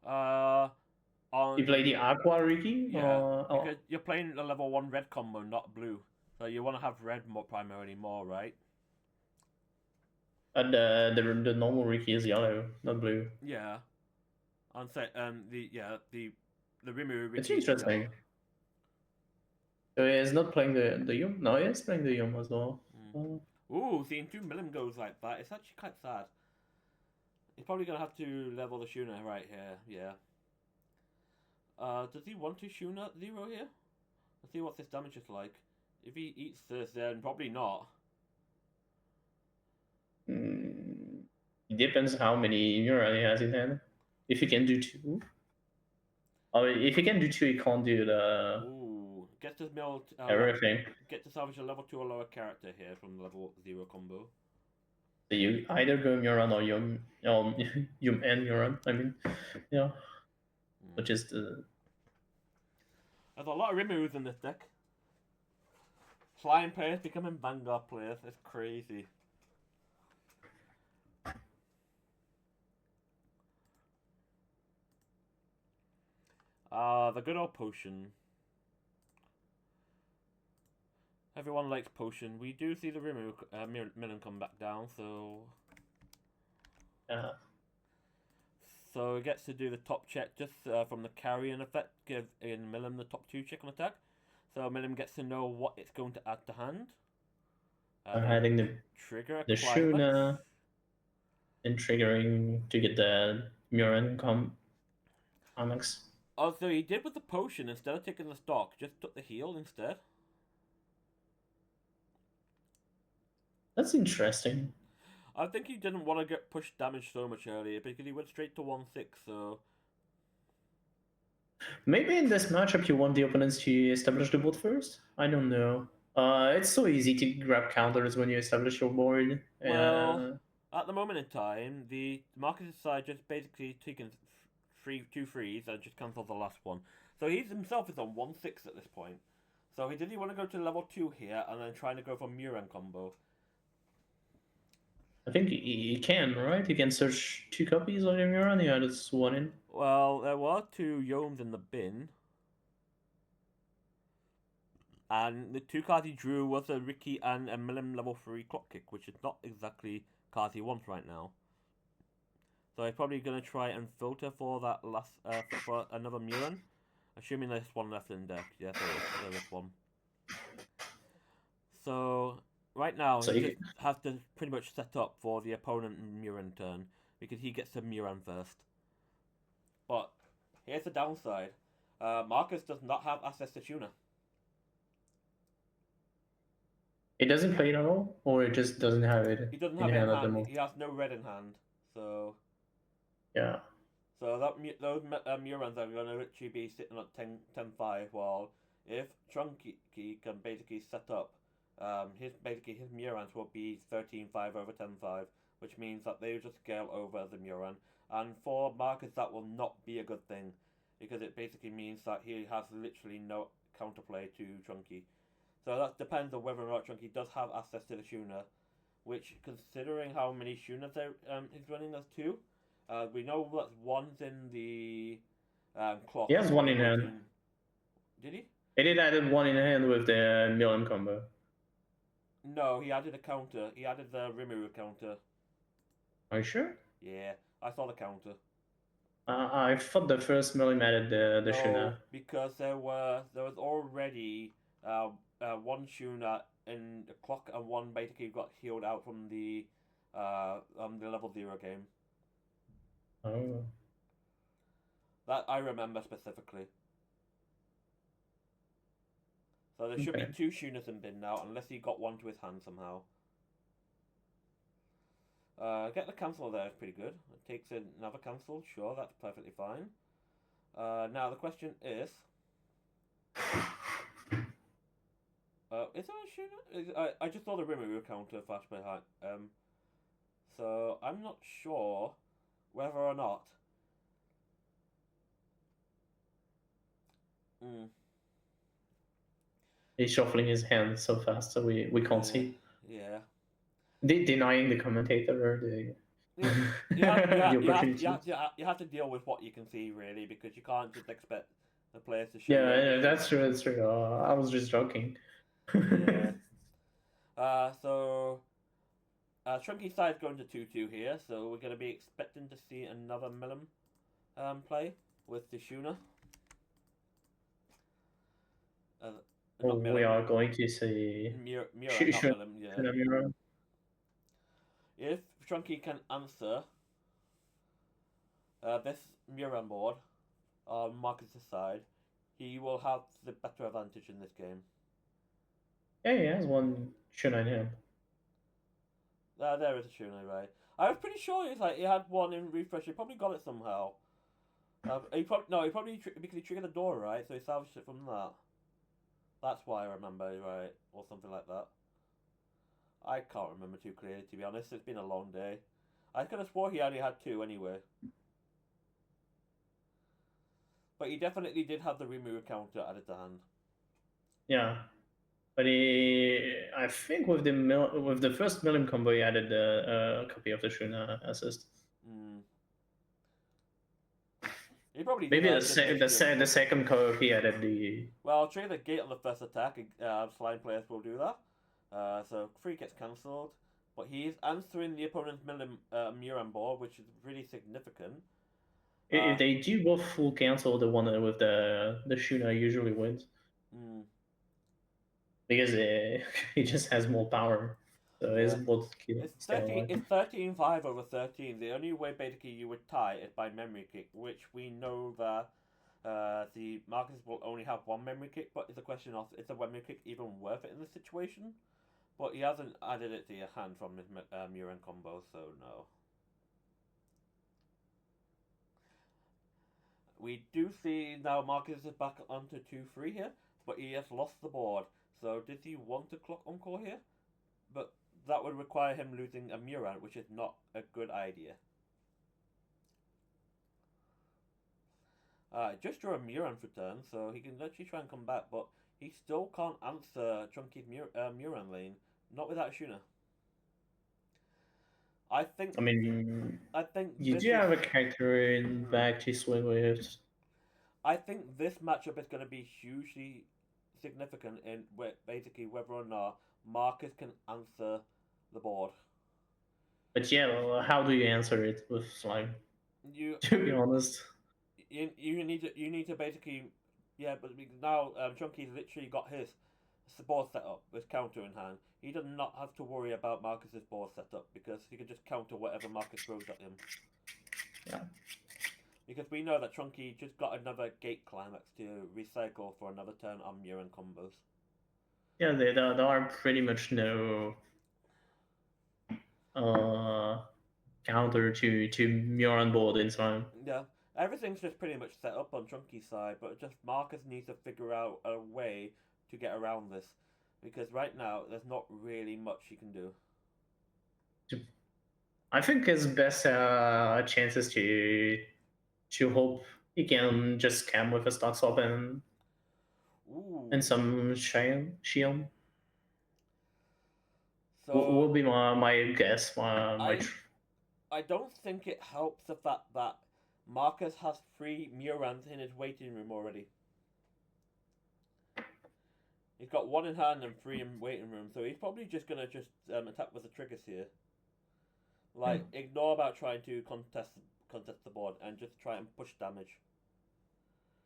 On You play the Aqua Ricky? yeah, because you're playing a level 1 red combo, not blue. So you want to have red primarily more, right? And the normal Ricky is yellow, not blue. Yeah. On set, the Rimuru Ricky It's is interesting. yellow. So he's not playing the Yum? No, he's playing the Yum as well. Ooh, seeing 2 Milim goes like that, it's actually quite sad. He's probably going to have to level the Shuna right here, yeah. Does he want to Shuna 0 here? Let's see what this damage is like. If he eats this, then probably not. It depends how many Muran he has in hand. If he can do 2. Or if he can do 2, he can't do the Ooh, get to mill everything. get to salvage a level 2 or lower character here from the level 0 combo. So you either go Muran or Yum Yum and Muran. I mean, yeah. Which is the. There's a lot of Rimurus in this deck. Flying players becoming Vanguard players. It's crazy. The good old potion. Everyone likes potion. We do see the Rimuru Milim come back down, so. So it gets to do the top check just from the carrying effect, give in Milim the top 2 check on attack. So Milim gets to know what it's going to add to hand. Adding the Shuna and triggering to get the Muran comics. Oh, so he did with the potion, instead of taking the stock, just took the heal instead. That's interesting. I think he didn't want to get pushed damage so much earlier because he went straight to 1-6, so. Maybe in this matchup you want the opponents to establish the board first? I don't know. It's so easy to grab counters when you establish your board. Well, at the moment in time, the Marcus' side just basically taken 2 frees and just cancelled the last one. So he himself is on 1-6 at this point. So did he want to go to level 2 here and then trying to go for Muran combo? I think he can, right? He can search 2 copies of your Muran. Yeah, that's 1 in. Well, there were 2 Yomes in the bin. And the 2 cards he drew was a Ricky and a Milim level 3 clock kick, which is not exactly cards he wants right now. So he's probably going to try and filter for that last, for another Muran. Assuming there's one left in deck. Yes, there is one. So, right now, he just has to pretty much set up for the opponent Muran turn. Because he gets to Muran first. But, here's the downside. Marcus does not have access to Shuna. It doesn't play it at all? Or it just doesn't have it? He doesn't have it in hand. He has no red in hand. So. Yeah. So those Murans are going to literally be sitting at 10-5, while if Chunky can basically set up, his Murans will be 13-5 over 10-5, which means that they will just scale over the Muran. And for Marcus, that will not be a good thing, because it basically means that he has literally no counterplay to Chunky. So that depends on whether or not Chunky does have access to the Shuna, which, considering how many Shunas he's running as 2, we know that one's in the clock. He has 1 in hand. Did he? He did add 1 in hand with the Milim combo. No, he added a counter. He added the Rimuru counter. Are you sure? Yeah, I saw the counter. I thought the first Millim added the No, Shuna. because there was already one Shuna in the clock and one basically got healed out from the level 0 game. Oh. That I remember specifically. So there should be Okay. 2 Shunas in bin now, unless he got one to his hand somehow. Get the cancel there is pretty good. It takes another cancel, sure, that's perfectly fine. Now the question is, is there a Shuna? I just saw the Rimuru counter flash behind. So I'm not sure whether or not. Mm, He's shuffling his hands so fast, so we can't yeah, see. yeah. Denying the commentator the Yeah, the opportunity. you have to deal with what you can see really, because you can't just expect the players to show you Yeah, everything. that's true. That's true. I was just joking. Yeah. So Trunky side's going to 2-2 here, so we're going to be expecting to see another Milim play with the Shuna. Not We Milim, are going to see Mira, not Shuna Milim, yeah. Mira. If Trunky can answer this Mira board on Marcus's side, he will have the better advantage in this game. Yeah, he has one Shuna in him. There is a Shuna, right? I was pretty sure he had one in refresh. He probably got it somehow. He probably because he triggered the door, right? So he salvaged it from that. That's why I remember, right? Or something like that. I can't remember too clearly, to be honest. It's been a long day. I could have swore he only had 2 anyway. But he definitely did have the remove counter added to hand. Yeah, but I think with the first Millim combo, he added a copy of the Shuna assist. Mm. He probably Maybe did. the second co-op he added the. Well, trigger the gate on the first attack. Slime players will do that. So 3 gets cancelled. But he's answering the opponent's Muran board, which is really significant. If they do both full cancel, the one with the Shuna usually wins. Mm. Because he just has more power. So Yeah. his both It's 13-5 over 13. The only way basically you would tie is by memory kick, which we know that the Marcus will only have one memory kick, but it's a question of is a memory kick even worth it in this situation? But he hasn't added it to your hand from his Muran combo, so no. We do see now Marcus is back onto 2-3 here, but he has lost the board. So does he want to clock encore here? But that would require him losing a Muran, which is not a good idea. Just draw a Muran for turn, so he can actually try and come back, but he still can't answer Chunky's Muran lane, not without Shuna. I think you do have a character in back to swing with. I think this matchup is going to be hugely significant in basically whether or not Marcus can answer the board. But yeah, well, how do you answer it with slime? To be honest, you need to basically but now Chunky's literally got his board set up with counter in hand. He does not have to worry about Marcus's board setup because he can just counter whatever Marcus throws at him. Yeah. Because we know that Chunky just got another gate climax to recycle for another turn on Muran combos. Yeah, there are pretty much no counter to Muran board in time. Yeah, everything's just pretty much set up on Chunky's side, but just Marcus needs to figure out a way to get around this. Because right now, there's not really much he can do. I think his best chances to hope he can just scam with a stock swap and some shield. So Will be my guess. I don't think it helps the fact that Marcus has 3 Murans in his waiting room already. He's got 1 in hand and 3 in waiting room, so he's probably just gonna attack with the triggers here. Like ignore about trying to contest contest the board and just try and push damage.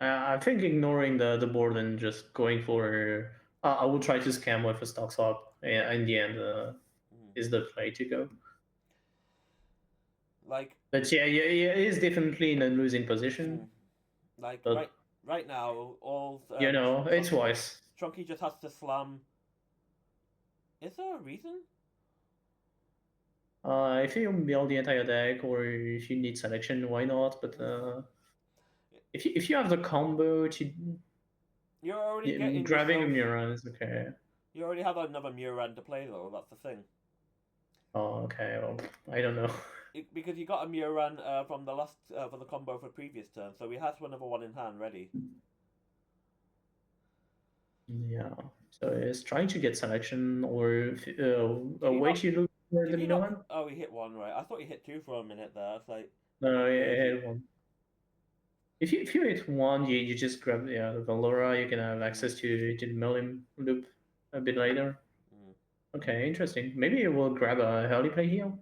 I think ignoring the board and just going for. I will try to scam with a stock swap. In the end, is the play to go. Like, But yeah, it is definitely in a losing position. like But right now, all it's Weiß. Chunky just has to slam. Is there a reason? If you build the entire deck, or if you need selection, why not? But if you have the combo to You're already getting grabbing a yourself. Muran is okay. You already have another Muran to play though. That's the thing. Oh, okay. Well, I don't know. Because you got a Muran from the last for the combo for previous turn, so he has another one in hand ready. Yeah. So it's trying to get selection or a way to look for the Milan. Oh, he hit one, right? I thought he hit two for a minute there. It's like No, he hit one. If you hit one, you just grab the Valora. You can have access to the Millim loop a bit later. Okay, interesting. Maybe it will grab a early play heal.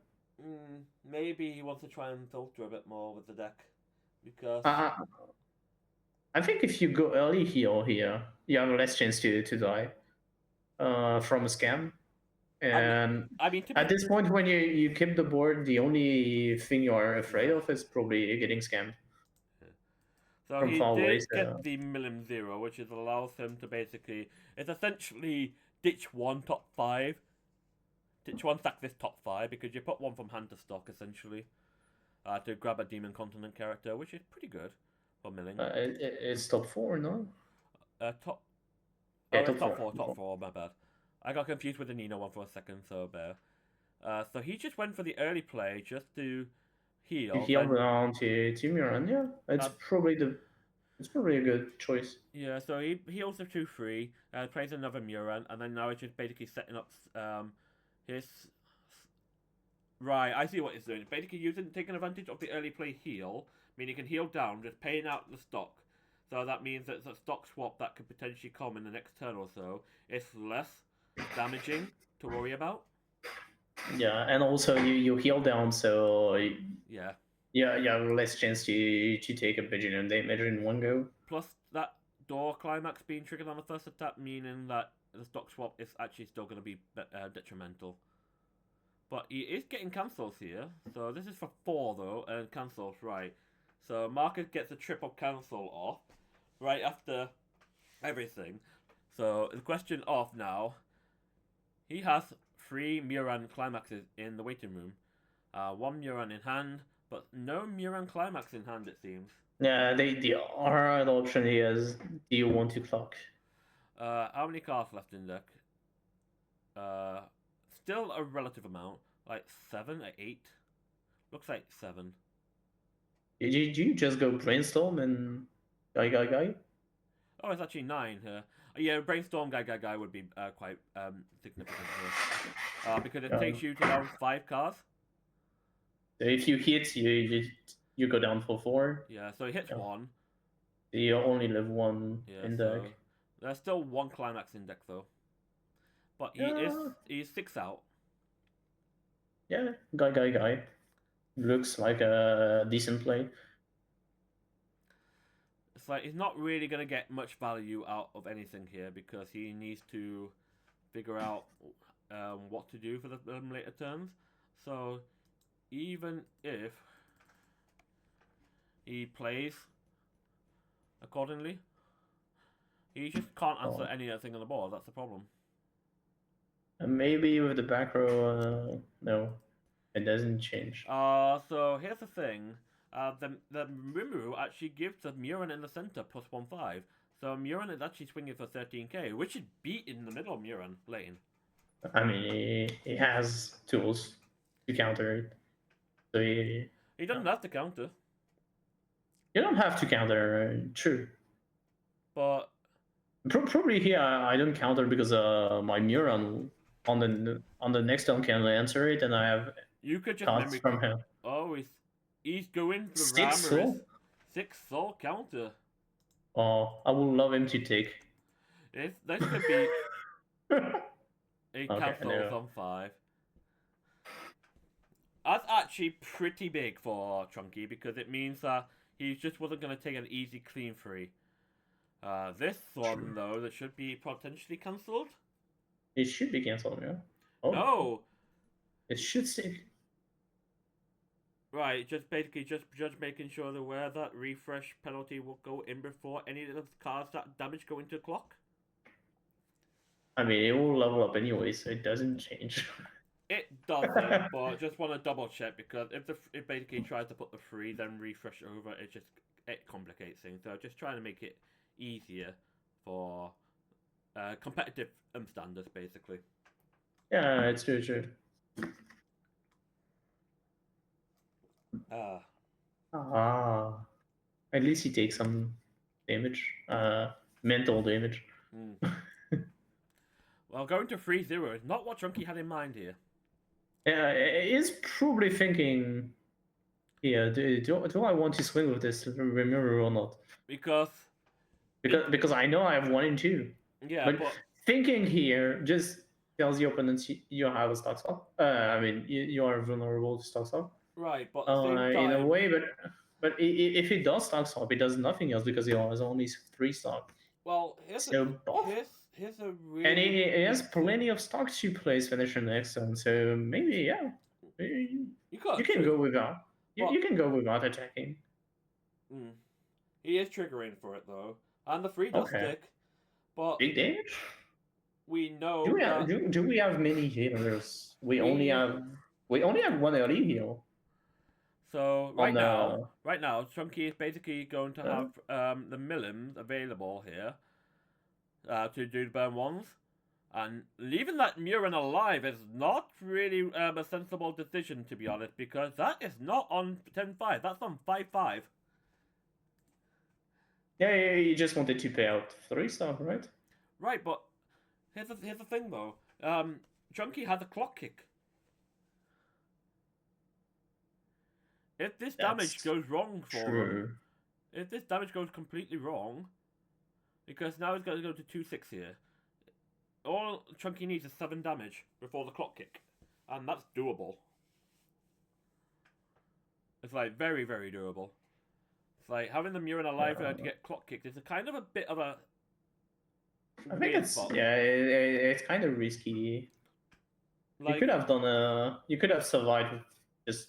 Maybe he wants to try and filter a bit more with the deck, because I think if you go early heal here, you have less chance to die from a scam. And at this point, when you keep the board, the only thing you are afraid of is probably getting scammed. So he did get the Millim Zero, which allows him to basically, it's essentially ditch one top 5, ditch one sack this top 5, because you put one from hand to stock essentially, to grab a Demon Continent character, which is pretty good for milling. It's top 4, no? Top. Yeah, top four. My bad. I got confused with the Nino one for a second, so bear. So he just went for the early play just to heal. Heal down to Muran, yeah. It's probably a good choice. Yeah, so he heals the 2-3, plays another Muran, and then now it's just basically setting up his. Right, I see what he's doing. Basically taking advantage of the early play heal, meaning he can heal down, just paying out the stock. So that means that the stock swap that could potentially come in the next turn or so is less damaging to worry about. Yeah, and also you heal down, so yeah, you have less chance to take a Vigilant damage in one go. Plus that door climax being triggered on the first attack, meaning that the stock swap is actually still going to be detrimental. But he is getting cancels here, so this is for 4 though, and cancels, right. So Marcus gets a triple cancel off right after everything. So the question off now, he has 3 Muran climaxes in the waiting room. 1 Muran in hand, but no Muran climax in hand, it seems. Yeah, the hard option here is, do you want to clock? How many cards left in deck? Still a relative amount, like 7 or 8. Looks like 7. Did you just go brainstorm and guy? Oh, it's actually 9 here. Yeah, brainstorm guy would be quite significant here, because it takes you to down 5 cards. So if you hit, you go down for 4. Yeah, so he hits 1. You only live 1 in deck. There's still 1 climax in deck though, but he's 6 out. Yeah, guy. Looks like a decent play. It's like he's not really going to get much value out of anything here because he needs to figure out what to do for the later turns. So even if he plays accordingly, he just can't answer any other thing on the board. That's the problem. And maybe with the back row, no, it doesn't change. So here's the thing. The Rimuru actually gives the Muran in the center plus 1/5. So Muran is actually swinging for 13k, which is beat in the middle of Muran lane. I mean, he has tools to counter it. So he doesn't have to counter. You don't have to counter, true. But probably here I don't counter because my Muran on the next turn can answer it, and I have you could just memory from him. Oh, he's going for the 6 soul? 6 soul counter. Oh, I would love him to take. This could be a cancel on 5. That's actually pretty big for Chunky because it means that he just wasn't going to take an easy clean free. This one, True. though, that should be potentially cancelled? It should be cancelled, yeah. Oh, No! it should stay. Right, just basically just making sure that where that refresh penalty will go in before any of the cards that damage go into the clock. I mean, it will level up anyway, so it doesn't change. It doesn't, but just want to double check because if basically tries to put the free then refresh over, it complicates things. So just trying to make it easier for competitive standards, basically. Yeah, it's true. At least he takes some damage, mental damage. Well, going to 3-0 is not what Chunky had in mind here. Yeah, he is probably thinking, yeah, do I want to swing with this Remiro or not? Because I know I have 1 and 2. Yeah, but thinking here just tells the opponents you have a stock swap. I mean, you are vulnerable to stock swap. right, but at the same time, in a way, but if he does stock swap, he does nothing else because he has only 3 stock. Well, here's a really and he has plenty of stock to place finisher next turn, so maybe you can go without. You can go without attacking. He is triggering for it though, and the free does stick. But big damage. We know. Do we have many healers? We only have 1 LE heal. So right now, Chunky is basically going to have the Millims available here to do the burn ones, and leaving that Murin alive is not really a sensible decision, to be honest, because that is not on 10-5. That's on 5-5. Yeah, you just wanted to pay out 3 stuff, right? Right, but here's the thing though. Chunky has a clock kick. If this damage goes wrong for him, if this damage goes completely wrong, because now he's going to go to 2-6 here, all Chunky needs is 7 damage before the clock kick, and that's doable. It's like very, very doable. It's like having the Murin alive to get clock kicked is a kind of a bit of a. I think it's kind of risky. Like, you could have survived with just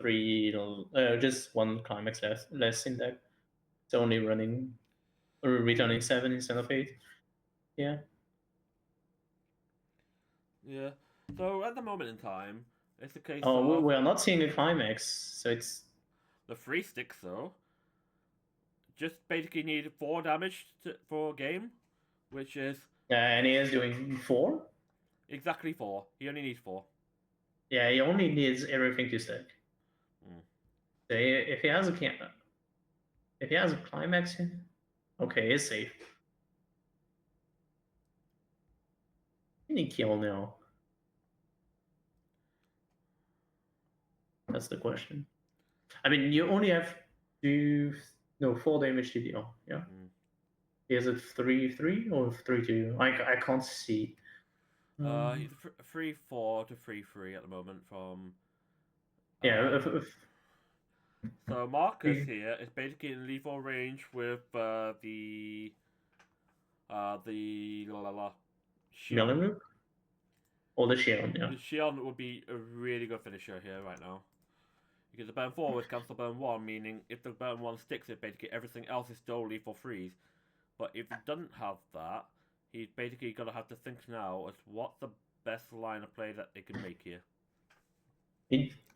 3, just 1 climax less in deck. It's only returning 7 instead of 8. Yeah. Yeah. So at the moment in time, it's the case. Oh, we are not seeing a climax, so it's the 3 sticks though. Just basically need 4 damage for a game, which is. And he is doing 4. Exactly 4. He only needs 4. Yeah, he only needs everything to stick. So if he has a climax, okay, it's safe. Can he kill now? That's the question. I mean, you only have 4 damage to deal. Yeah. Is it 3-3 or 3-2? I can't see. He's 3-4 to 3-3 at the moment from. Yeah. So Marcus here is basically in lethal range with the Shion. Or the Shion, yeah. The Shion would be a really good finisher here right now. Because the burn 4 was cancel burn 1, meaning if the burn 1 sticks it, basically everything else is still lethal freeze. But if he doesn't have that, he's basically going to have to think now as what's the best line of play that they can make here.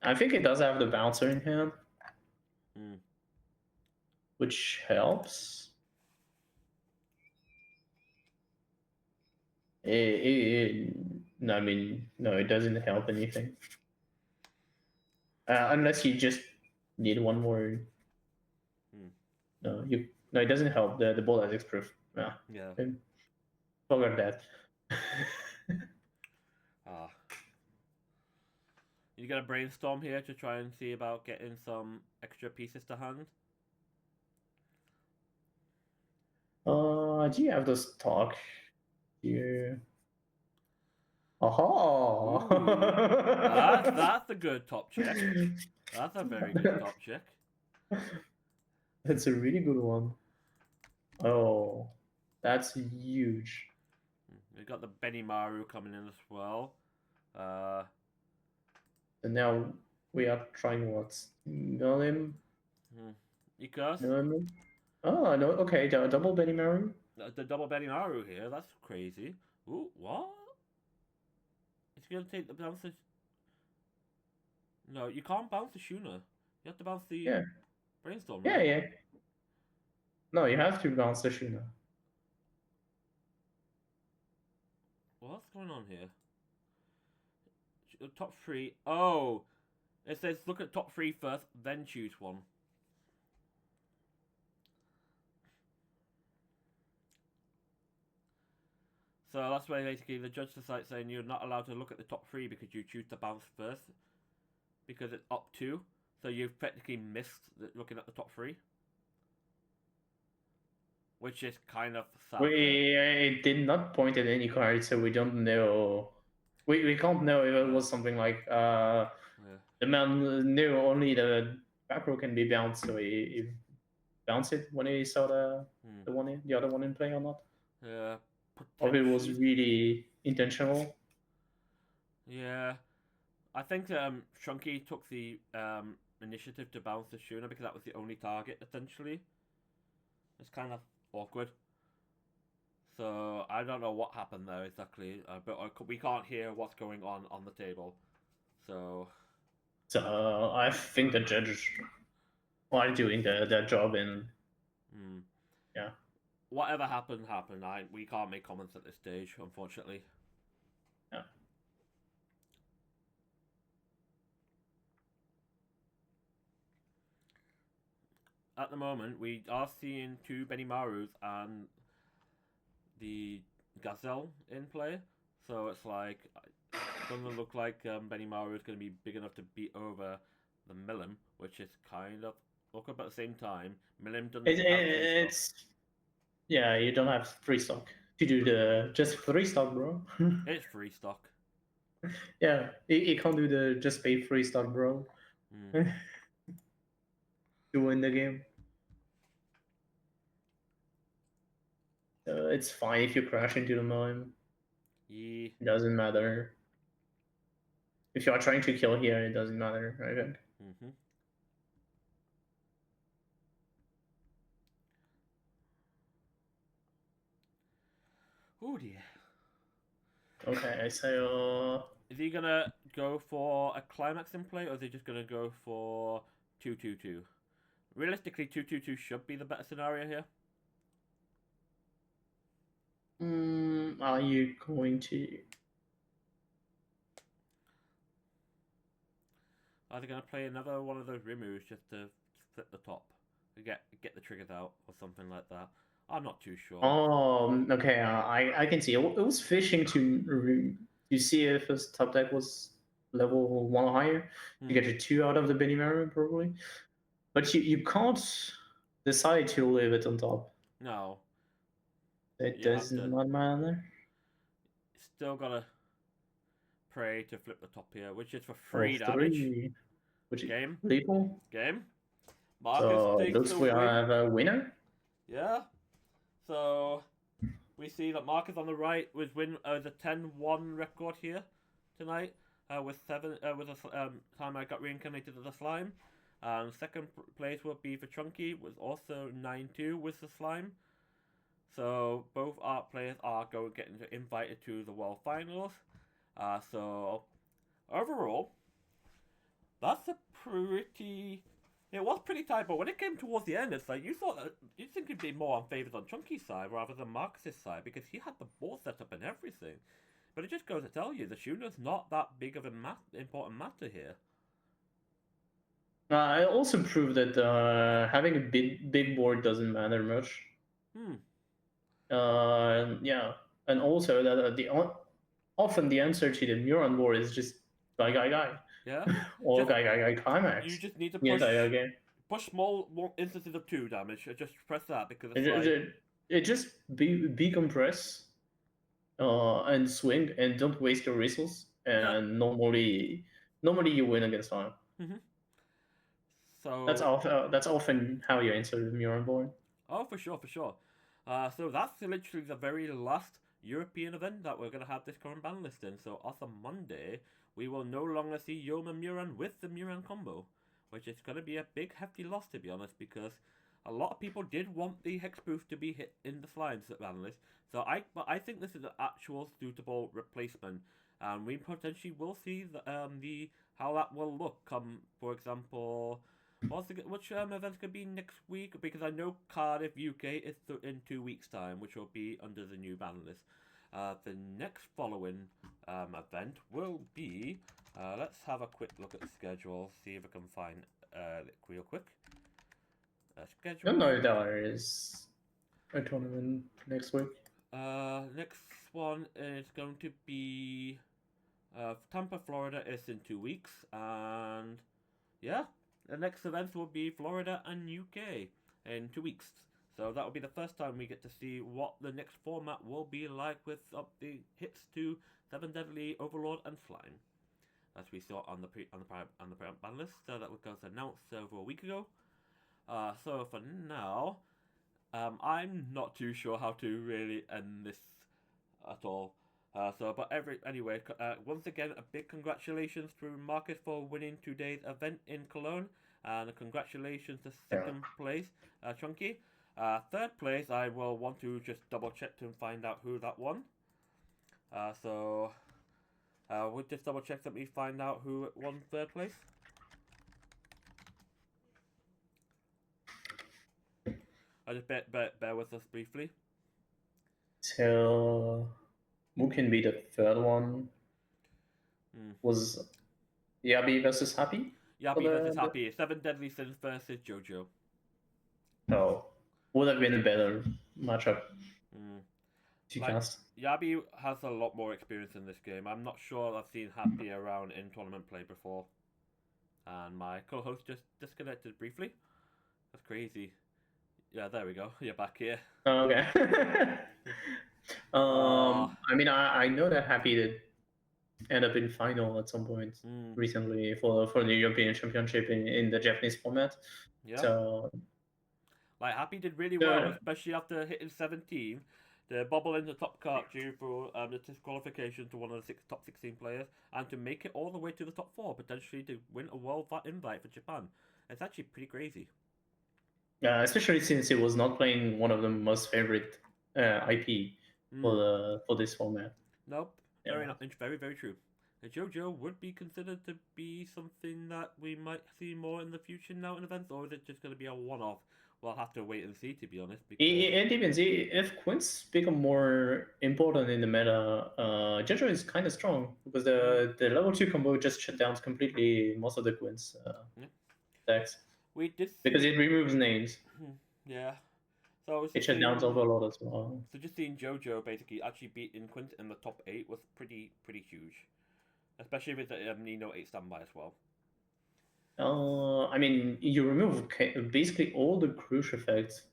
I think it does have the bouncer in hand. Which helps. No, I mean, no, it doesn't help anything. Unless you just need 1 more. No, it doesn't help. The ball has X-proof. Yeah. Forgot that. You got to brainstorm here to try and see about getting some extra pieces to hand. Do you have this talk here? Oh. That's a good top check. That's a very good top check. That's a really good one. Oh, that's huge. We got the Benimaru coming in as well. And now we are trying what? Milim? Because Milim? Oh, no, okay, double Benny Mary. the double Benimaru here, that's crazy. Ooh, what? It's gonna take the bounce. No, you can't bounce the Shuna. You have to bounce the Yeah. Brainstorm, Yeah, right? yeah. No, you have to bounce the Shuna. What's going on here? Top three. Oh, it says look at top three first, then choose one. So that's why basically the judge decides saying you're not allowed to look at the top three because you choose to bounce first because it's up two. So you've technically missed looking at the top three, which is kind of sad. We did not point at any card, so we don't know. We can't know if it was something like the man knew only the back row can be bounced, so he bounced it when he saw the other one in play or not. Yeah. Or if it was really intentional. Yeah. I think Chunky took the initiative to bounce the Shuna because that was the only target, essentially. It's kind of awkward. So, I don't know what happened there exactly, but we can't hear what's going on the table. So I think the judge are doing their job in... Yeah. Whatever happened. We can't make comments at this stage, unfortunately. Yeah. At the moment, we are seeing two Benimarus and the Gazelle in play. So it's like, it doesn't look like Benimaru is going to be big enough to beat over the Milim, which is kind of awkward, but at the same time, Milim doesn't have it's... Yeah, you don't have free stock to do the just free stock, bro. It's free stock. Yeah, you can't do the just pay free stock, bro. To win the game. It's fine if you crash into the mine. Yeah. It doesn't matter. If you are trying to kill here, it doesn't matter, I think. Oh dear. Okay, so... Is he gonna go for a climax in play, or is he just gonna go for 2-2-2? Realistically, 2-2-2 should be the better scenario here. Are you going to... Are they gonna play another one of those removes just to flip the top? Get the triggers out, or something like that? I'm not too sure. Oh, okay, I can see. It was fishing to see if his top deck was level 1 higher. You get a 2 out of the Benimaru, probably. But you can't decide to leave it on top. No. It does not matter. Still gotta pray to flip the top here, which is for 3 damage. 3. Which game. Lethal. Game. Marcus so looks we have a winner. Yeah. So we see that Marcus on the right was win the 10-1 record here tonight with 7 with a time I got reincarnated as a slime. Second place would be for Chunky, was also 9-2 with the slime. So both our players are getting invited to the World Finals. So overall, that's a pretty... It was pretty tight, but when it came towards the end, it's like you thought that you think it'd be more on favors on Chunky's side rather than Marcus's side because he had the ball set up and everything. But it just goes to tell you the Shuna's not that big of a important matter here. I also proved that having a big board doesn't matter much. Yeah, and also that often the answer to the Muron board is just guy. Yeah. Or guy climax. You just need to push push small instances of 2 damage. Just press that because it's it just be compress. and swing and don't waste your resource. Yeah. And normally you win against time. Hmm. So, That's often how you enter the Muron board. oh, for sure, for sure. So that's literally the very last European event that we're gonna have this current ban list in. So as of Monday, we will no longer see Yoma Muran with the Muran combo, which is gonna be a big hefty loss to be honest, because a lot of people did want the hexproof to be hit in the slides at ban list. But I think this is an actual suitable replacement, and we potentially will see the how that will look. Come, for example, which event's gonna be next week? Because I know Cardiff UK is in 2 weeks' time, which will be under the new ban list. The next following event will be. Let's have a quick look at the schedule. See if I can find it real quick. I Schedule. don't know if there is a tournament next week. Next one is going to be Tampa, Florida. Is in 2 weeks, and yeah, the next events will be Florida and UK in 2 weeks. So that will be the first time we get to see what the next format will be like with the hits to Seven Deadly, Overlord, and Slime, as we saw on the ban list. So that was announced over a week ago. So for now, I'm not too sure how to really end this at all. Anyway, once again, a big congratulations to Marcus for winning today's event in Cologne, and congratulations to second place, Chunky. Third place, I will want to just double check to find out who that won. We'll just double check that we find out who won third place. I just bear with us briefly. So who can be the third one? Was Yabi versus Happy? Yabi versus Happy. Seven Deadly Sins versus JoJo. Oh, would have been a better matchup to cast. Yabi has a lot more experience in this game. I'm not sure I've seen Happy around in tournament play before. And my co-host just disconnected briefly. That's crazy. Yeah, there we go. You're back here. Oh, okay. I mean, I know that Happy did end up in final at some point recently for the European Championship in the Japanese format. Yeah. So, like Happy did really well, especially after hitting 17. The bubble in the top card due for the disqualification to one of the top 16 players, and to make it all the way to the top 4, potentially to win a world invite for Japan. It's actually pretty crazy. Yeah, especially since it was not playing one of the most favorite IP for this format. Nope, very very true. The JoJo would be considered to be something that we might see more in the future now in events, or is it just going to be a one-off? We'll have to wait and see, to be honest. Because it depends. If Quints become more important in the meta, JoJo is kind of strong because the level 2 combo just shut down completely most of the Quints decks. We did because it removes names. Yeah. So it shut down Overlord as well. So just seeing JoJo basically actually beating Quint in the top 8 was pretty huge, especially with the Nino 8 standby as well. I mean, you remove basically all the crucial effects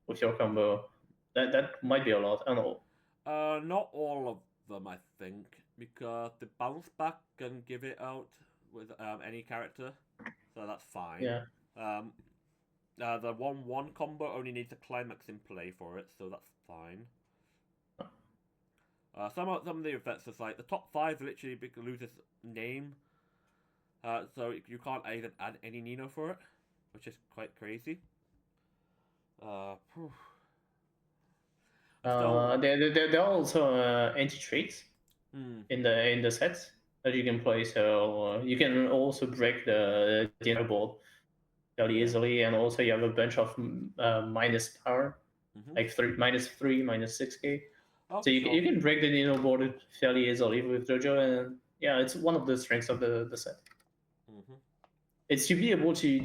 with your combo. That might be a lot. I don't know. Not all of them, I think, because the bounce back can give it out with any character, so that's fine. Yeah. The 1/1 combo only needs a climax in play for it, so that's fine. Some of the effects is like the top 5 literally loses name. So you can't even add any Nino for it, which is quite crazy. There are also anti-traits in the sets that you can play. So you can also break the inner board fairly easily, and also you have a bunch of minus power, like -3, -6k. Oh, so you can break the inner board fairly easily with JoJo, and yeah, it's one of the strengths of the set. It's to be able to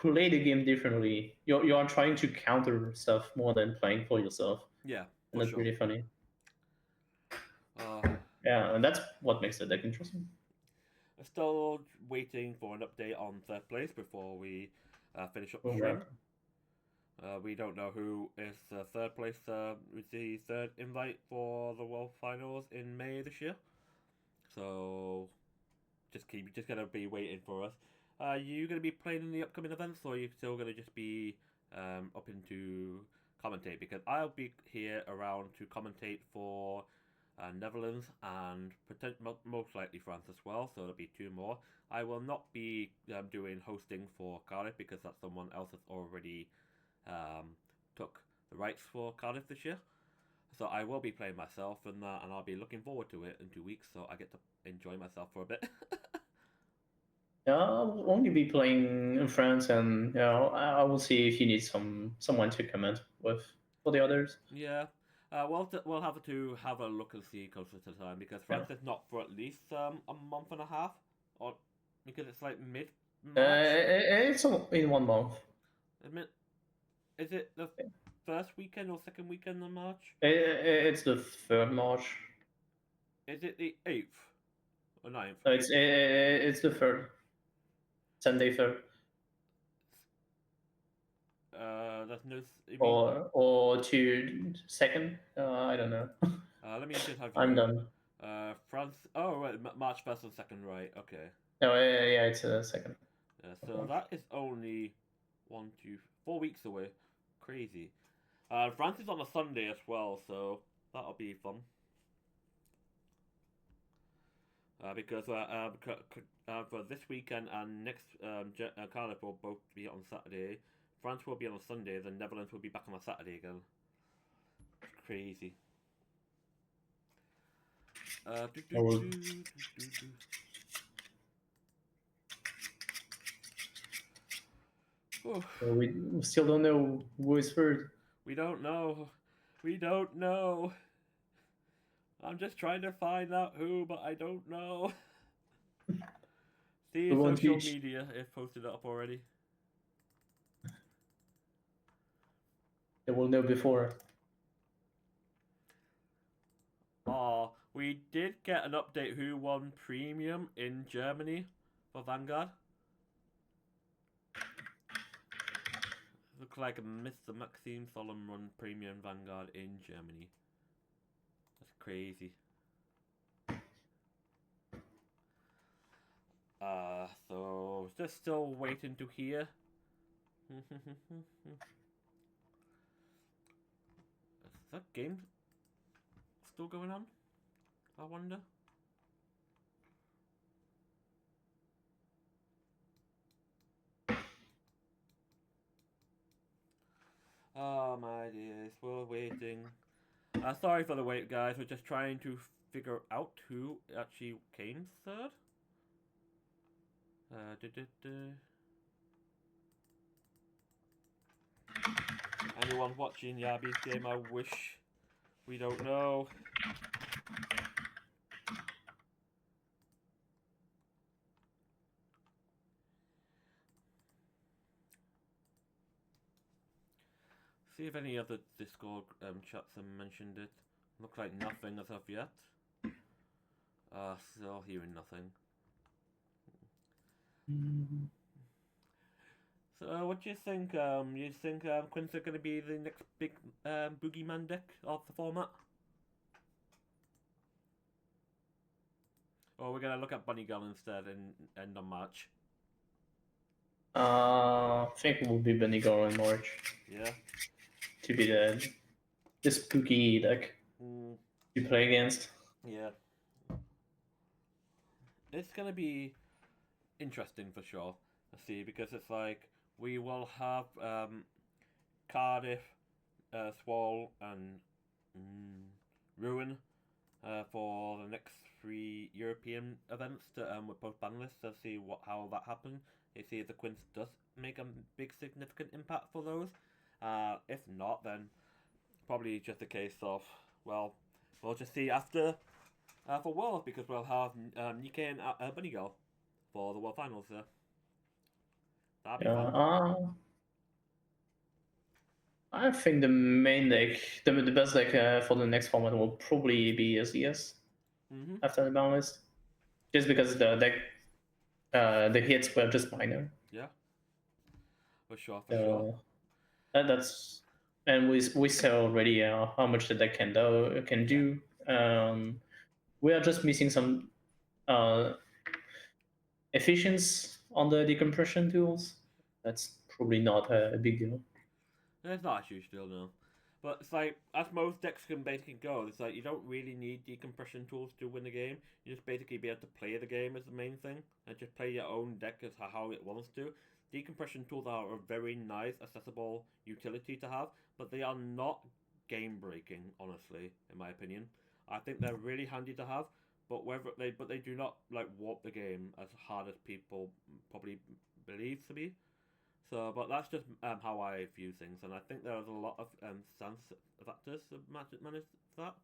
play the game differently. You are trying to counter stuff more than playing for yourself. Yeah, and that's really funny. Yeah, and that's what makes the deck interesting. I'm still waiting for an update on third place before we finish up the stream. We don't know who is third place with the third invite for the World Finals in May this year. So just gonna be waiting for us. Are you gonna be playing in the upcoming events, or are you still gonna just be up into commentate? Because I'll be here around to commentate for Netherlands and most likely France as well. So there'll be two more. I will not be doing hosting for Cardiff because that's someone else that's already took the rights for Cardiff this year. So I will be playing myself, and I'll be looking forward to it in 2 weeks. So I get to enjoy myself for a bit. Yeah, I'll only be playing in France, and I will see if you need someone to comment with for the others. Yeah. We'll have to have a look and see closer to the time because Yeah. France is not for at least a month and a half, or because it's like mid Uh, March. it's in 1 month. Is it the first weekend or second weekend of March? It's the 3rd March. Is it the 8th or 9th? No, it's the 3rd. Sunday 3rd. That's no. You mean? Or to 2nd. I don't know. Let me just have I'm you. done. France. Oh right, March 1st and 2nd. Right. Okay. No, yeah, it's a 2nd. So that is only 4 weeks away. Crazy. France is on a Sunday as well, so that'll be fun. Because for this weekend and next Cardiff will both be on Saturday. France will be on a Sunday, then Netherlands will be back on a Saturday again. It's crazy. We still don't know who is third. We don't know. We don't know. I'm just trying to find out who, but I don't know. See, social media if posted up already. They will know before. Oh, we did get an update who won Premium in Germany for Vanguard. Looks like Mr. Maxime Solomon won Premium Vanguard in Germany. That's crazy. So just still waiting to hear. Is that game still going on? I wonder. Oh my dears, we're waiting. Sorry for the wait, guys. We're just trying to figure out who actually came third. Anyone watching Yabi's game? I wish we don't know. See if any other Discord chats have mentioned it. Looks like nothing as of yet. Still hearing nothing. So, what do you think? You think Quinn's are going to be the next big boogeyman deck of the format? Or we're going to look at Bunny Girl instead and end on March? I think it will be Benny Girl in March. Yeah. To be the spooky deck you play against. Yeah. It's going to be interesting for sure. Let's see, because it's like we will have Cardiff, Swall, and Ruin for the next 3 European events to, with both panelists to see how that happens. You see if the Quince does make a big significant impact for those. If not, then probably just a case of, well, we'll just see after for Worlds because we'll have Nikkei and Bunny Girl for the World Finals there. That'd be fun. I think the main deck, the best deck for the next format will probably be SES after the ban list. Just because the deck, the hits were just minor. Yeah. For sure. That's and we saw already how much the deck can do. We are just missing some efficiency on the decompression tools. That's probably not a big deal. It's not a huge deal, no. But it's like, as most decks can basically go, it's like you don't really need decompression tools to win the game. You just basically be able to play the game as the main thing, and just play your own deck as how it wants to. Decompression tools are a very nice, accessible utility to have, but they are not game breaking, honestly, in my opinion. I think they're really handy to have, but they do not like warp the game as hard as people probably believe to be. So, but that's just how I view things, and I think there's a lot of sense factors that manage that,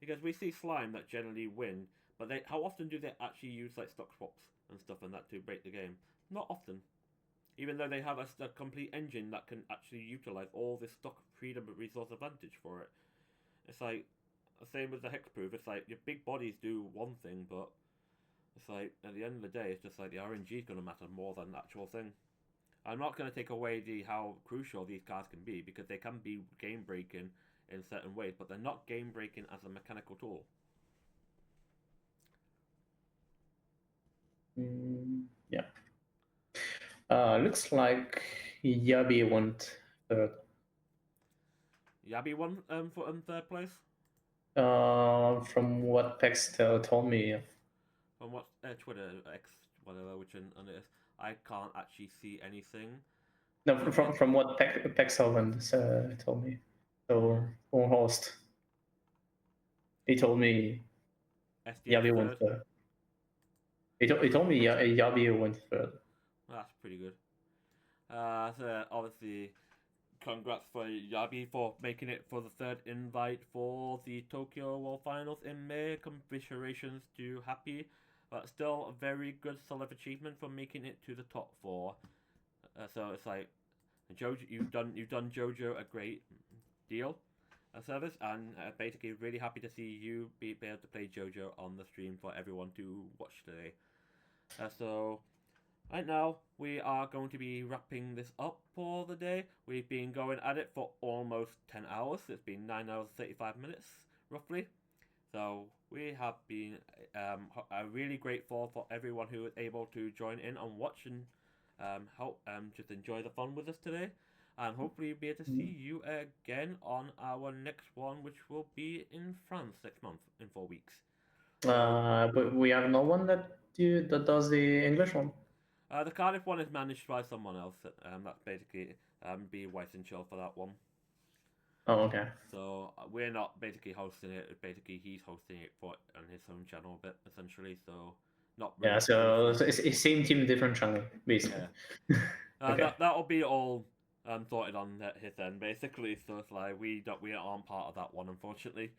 because we see slime that generally win, but how often do they actually use like stock swaps and stuff and that to break the game? Not often, even though they have a complete engine that can actually utilize all this stock freedom resource advantage for it. It's like the same with the hexproof. It's like your big bodies do one thing, but it's like at the end of the day, it's just like the RNG is going to matter more than the actual thing. I'm not going to take away how crucial these cards can be, because they can be game breaking in certain ways, but they're not game breaking as a mechanical tool. Yeah. Looks like Yabi went third. Yabi won for third place. From what Pex told me. From what Twitter X whatever which one it is, I can't actually see anything. No, from what Pexhoven told me. So or host, he told me SDS Yabi went third. third. He told me Yabi went third. That's pretty good. So obviously, congrats for Yabi for making it for the third invite for the Tokyo World Finals in May. Congratulations to Happy, but still a very good solid achievement for making it to the top four. So it's like, Jojo, you've done Jojo a great deal of service, and basically really happy to see you be able to play Jojo on the stream for everyone to watch today. So right now, we are going to be wrapping this up for the day. We've been going at it for almost 10 hours. It's been 9 hours 35 minutes, roughly. So we have been really grateful for everyone who was able to join in and watch and help just enjoy the fun with us today. And hopefully be able to see you again on our next one, which will be in France next month, in 4 weeks. But we have no one that does the English one. The Cardiff one is managed by someone else. That's basically be Weiß and Chill for that one. Oh, okay. So we're not basically hosting it. Basically, he's hosting it for on his own channel, a bit essentially. So not really. Yeah. So it's same team, different channel, basically. Yeah. Okay. That'll be all sorted on his end, basically. So it's like we aren't part of that one, unfortunately.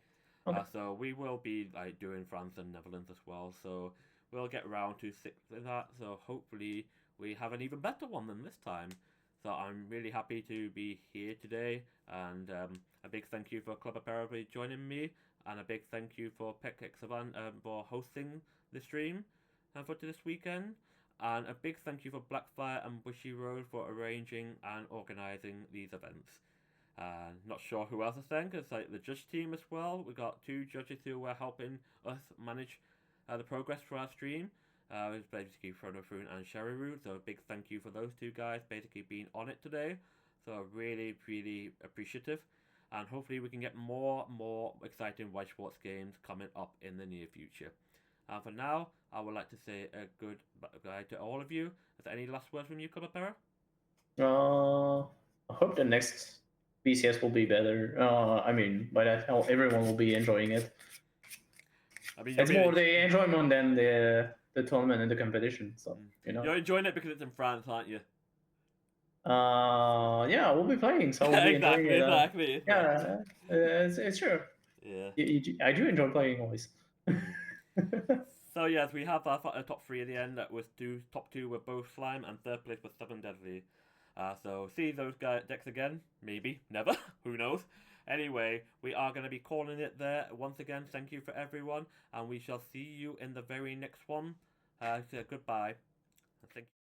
Okay. So we will be like doing France and Netherlands as well. So we'll get around to six of that. So hopefully we have an even better one than this time. So I'm really happy to be here today, and a big thank you for Club Apparel for joining me, and a big thank you for PetKexavan for hosting the stream for this weekend, and a big thank you for Blackfire and Bushy Road for arranging and organising these events. Not sure who else to thank. It's like the judge team as well. We got two judges who were helping us manage the progress for our stream. It's basically Frodo Froon and Sherry Root. So a big thank you for those two guys basically being on it today. So really, really appreciative. And hopefully we can get more exciting White Schwarz games coming up in the near future. For now, I would like to say a good goodbye to all of you. Is there any last words from you, Kabapera? I hope the next BCS will be better. I mean, by that everyone will be enjoying it. I mean, it's more the enjoyment than the tournament and the competition. So you're enjoying it because it's in France, aren't you? Yeah, we'll be playing, so we'll be enjoying it. Exactly. Yeah, it's sure. Yeah. I do enjoy playing always. So yes, we have our top three at the end. That was top two were both Slime, and third place was Seven Deadly. So see those decks again? Maybe, never. Who knows? Anyway, we are going to be calling it there. Once again, thank you for everyone, and we shall see you in the very next one. So goodbye. Thank you.